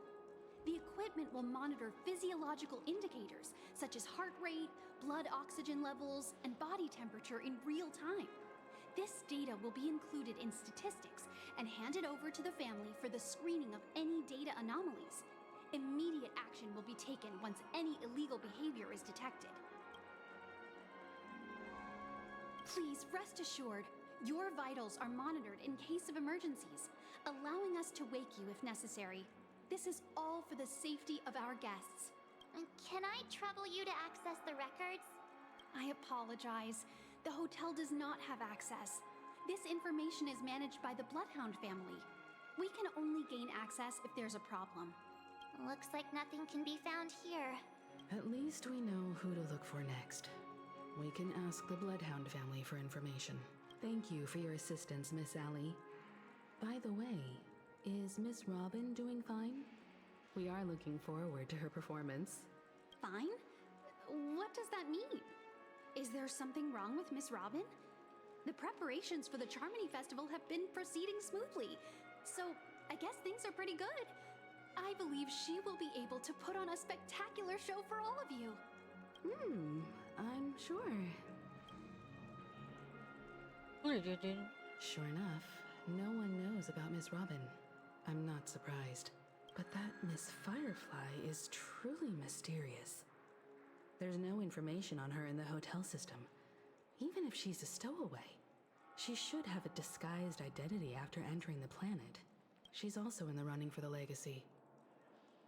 The equipment will monitor physiological indicators, such as heart rate, blood oxygen levels, and body temperature in real time. This data will be included in statistics and handed over to the family for the screening of any data anomalies. Immediate action will be taken once any illegal behavior is detected. Please rest assured, your vitals are monitored in case of emergencies, allowing us to wake you if necessary. This is all for the safety of our guests. Can I trouble you to access the records? I apologize. The hotel does not have access. This information is managed by the Bloodhound family. We can only gain access if there's a problem. Looks like nothing can be found here. At least we know who to look for next. We can ask the Bloodhound family for information. Thank you for your assistance, Miss Allie. By the way, is Miss Robin doing fine? We are looking forward to her performance. Fine? What does that mean? Is there something wrong with Miss Robin? The preparations for the Charmony Festival have been proceeding smoothly, so I guess things are pretty good. I believe she will be able to put on a spectacular show for all of you. I'm sure. Sure enough, no one knows about Miss Robin. I'm not surprised. But that Miss Firefly is truly mysterious. There's no information on her in the hotel system. Even if she's a stowaway, she should have a disguised identity after entering the planet. She's also in the running for the legacy.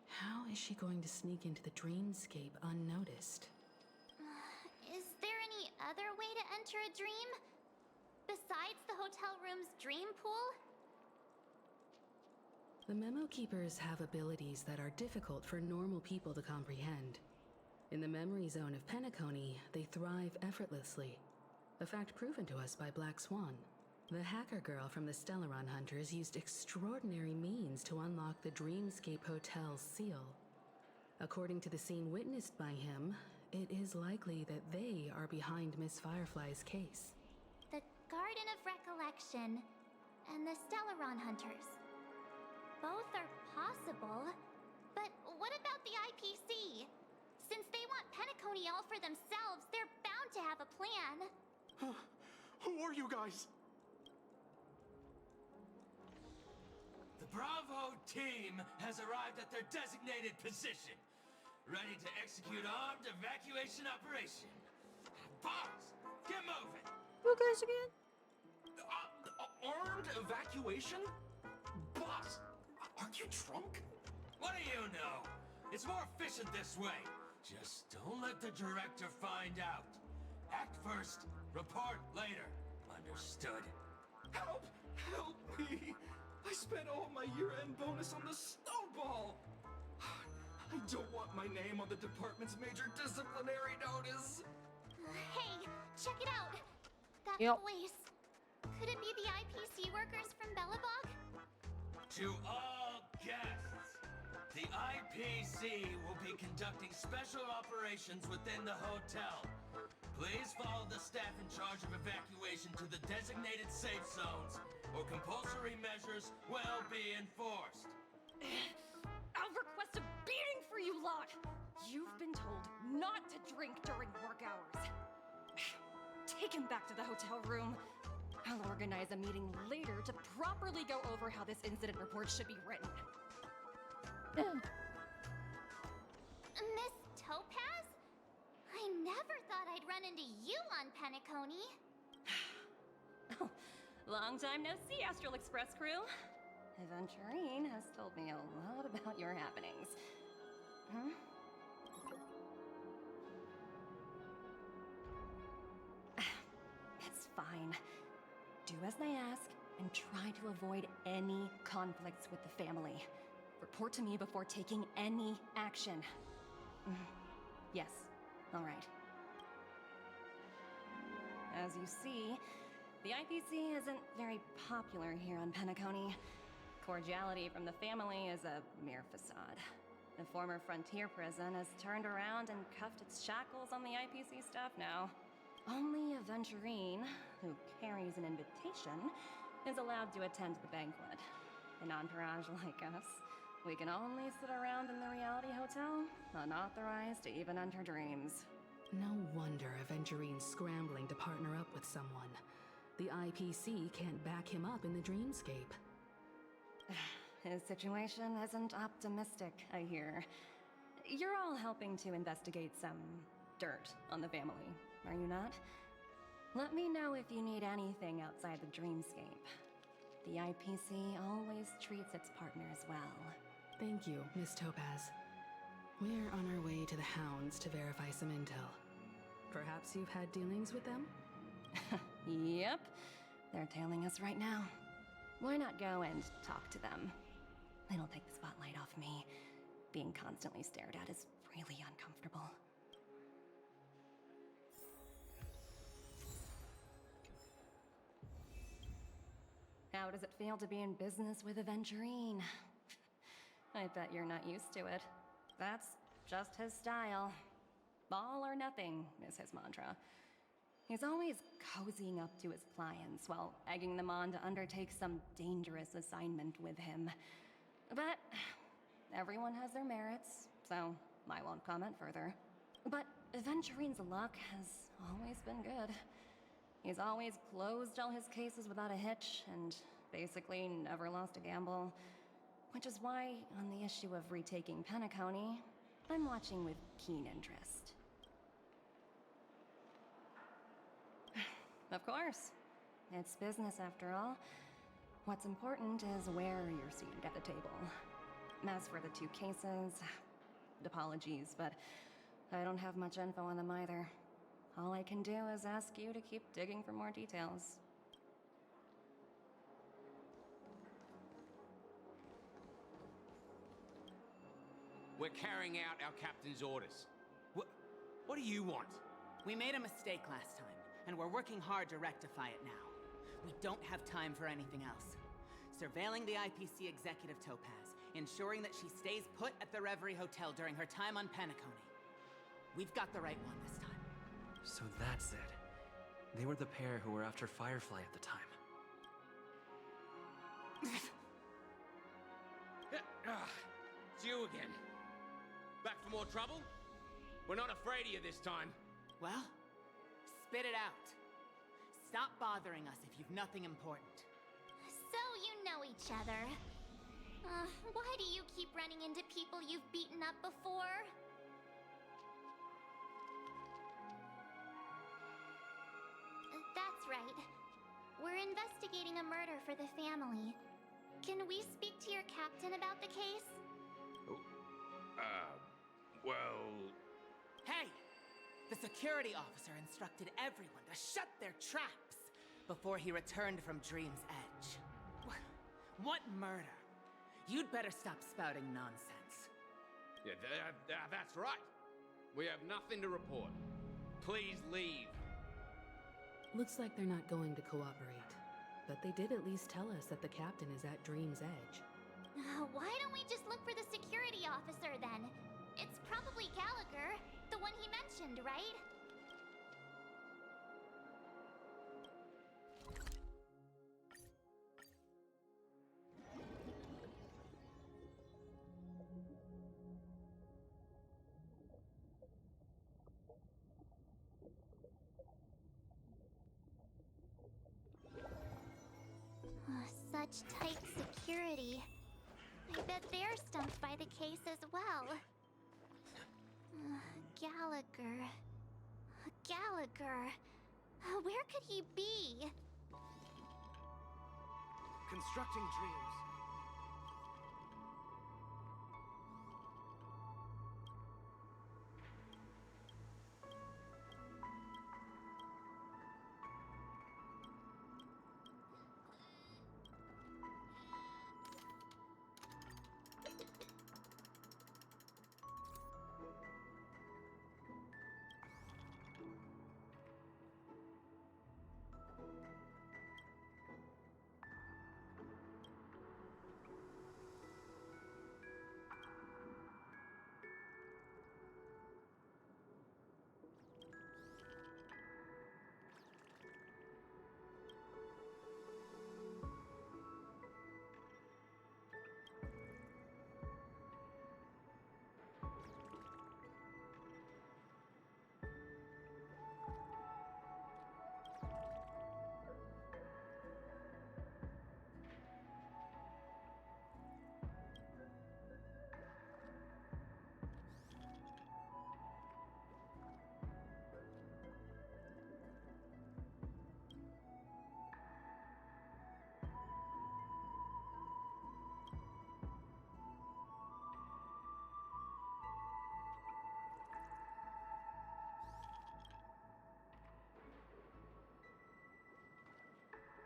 How is she going to sneak into the dreamscape unnoticed? Is there any other way to enter a dream? Besides the hotel room's dream pool? The Memo Keepers have abilities that are difficult for normal people to comprehend. In the memory zone of Penacony, they thrive effortlessly, a fact proven to us by Black Swan. The hacker girl from the Stellaron Hunters used extraordinary means to unlock the Dreamscape Hotel's seal. According to the scene witnessed by him, it is likely that they are behind Miss Firefly's case. The Garden of Recollection and the Stellaron Hunters. Both are possible, but what about the IPC? Since they want Penacony all for themselves, they're bound to have a plan. Who are you guys? The Bravo team has arrived at their designated position, ready to execute armed evacuation operation. Boss, get moving! Who guys again? Armed evacuation? Boss, are you drunk? What do you know? It's more efficient this way. Just don't let the director find out. Act first, report later. Understood? Help! Help me! I spent all my year-end bonus on the snowball! I don't want my name on the department's major disciplinary notice! Hey, check it out! That voice. Could it be the IPC workers from Bellabog? To all guests, the IPC will be conducting special operations within the hotel. Please follow the staff in charge of evacuation to the designated safe zones, or compulsory measures will be enforced. I'll request a beating for you lot! You've been told not to drink during work hours. Take him back to the hotel room. I'll organize a meeting later to properly go over how this incident report should be written. Miss Topaz? I never thought I'd run into you on Penacony. Long time no see, Astral Express crew. Aventurine has told me a lot about your happenings. Huh? It's fine. Do as they ask, and try to avoid any conflicts with the family. Report to me before taking any action. Yes, all right. As you see, the IPC isn't very popular here on Penacony. Cordiality from the family is a mere facade. The former frontier prison has turned around and cuffed its shackles on the IPC staff now. Only Aventurine, who carries an invitation, is allowed to attend the banquet. An entourage like us, we can only sit around in the reality hotel, unauthorized to even enter dreams. No wonder Aventurine's scrambling to partner up with someone. The IPC can't back him up in the dreamscape. His situation isn't optimistic, I hear. You're all helping to investigate some dirt on the family, are you not? Let me know if you need anything outside the dreamscape. The IPC always treats its partners well. Thank you, Miss Topaz. We're on our way to the Hounds to verify some intel. Perhaps you've had dealings with them? Yep. They're tailing us right now. Why not go and talk to them? It'll take the spotlight off me. Being constantly stared at is really uncomfortable. How does it feel to be in business with Aventurine? I bet you're not used to it. That's just his style. All or nothing is his mantra. He's always cozying up to his clients while egging them on to undertake some dangerous assignment with him. But everyone has their merits, so I won't comment further. But Venturine's luck has always been good. He's always closed all his cases without a hitch, and basically never lost a gamble. Which is why, on the issue of retaking Penacony, I'm watching with keen interest. Of course. It's business after all. What's important is where you're seated at the table. As for the two cases, apologies, but I don't have much info on them either. All I can do is ask you to keep digging for more details. We're carrying out our captain's orders. What do you want? We made a mistake last time, and we're working hard to rectify it now. We don't have time for anything else. Surveilling the IPC executive Topaz, ensuring that she stays put at the Reverie Hotel during her time on Penacony. We've got the right one this time. So that's it. They were the pair who were after Firefly at the time. It's you again. Back for more trouble? We're not afraid of you this time. Well, spit it out. Stop bothering us if you've nothing important. So you know each other. Why do you keep running into people you've beaten up before? That's right. We're investigating a murder for the family. Can we speak to your captain about the case? Well... Hey! The security officer instructed everyone to shut their traps before he returned from Dream's Edge. What murder? You'd better stop spouting nonsense. Yeah, that's right. We have nothing to report. Please leave. Looks like they're not going to cooperate. But they did at least tell us that the captain is at Dream's Edge. Why don't we just look for the security officer then? It's probably Gallagher, the one he mentioned, right? Such tight security. I bet they're stumped by the case as well. Gallagher. Gallagher. Where could he be? Constructing dreams.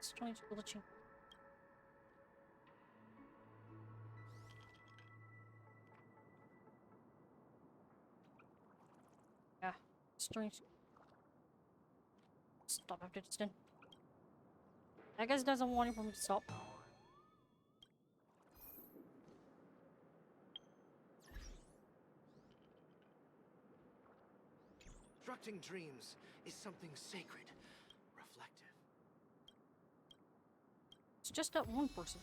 Strange glitching. Yeah, strange. Stop after it's done. I guess doesn't want him to stop. constructing dreams is something sacred, reflective. It's just that one person.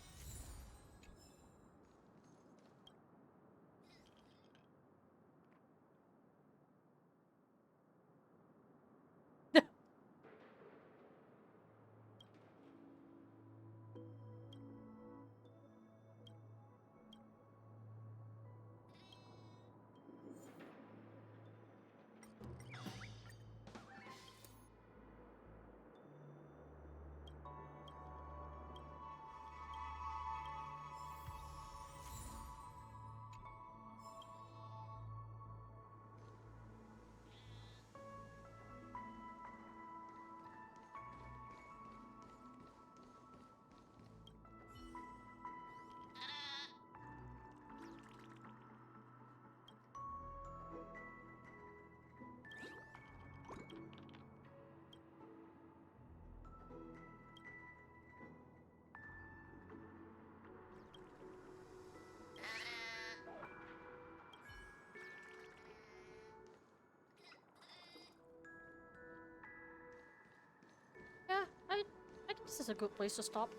Yeah, I think this is a good place to stop.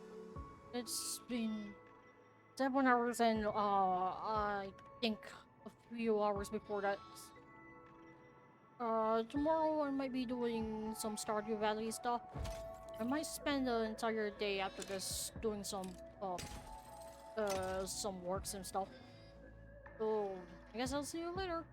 It's been 7 hours and I think a few hours before that. Tomorrow I might be doing some Stardew Valley stuff. I might spend the entire day after this doing some works and stuff. So I guess I'll see you later.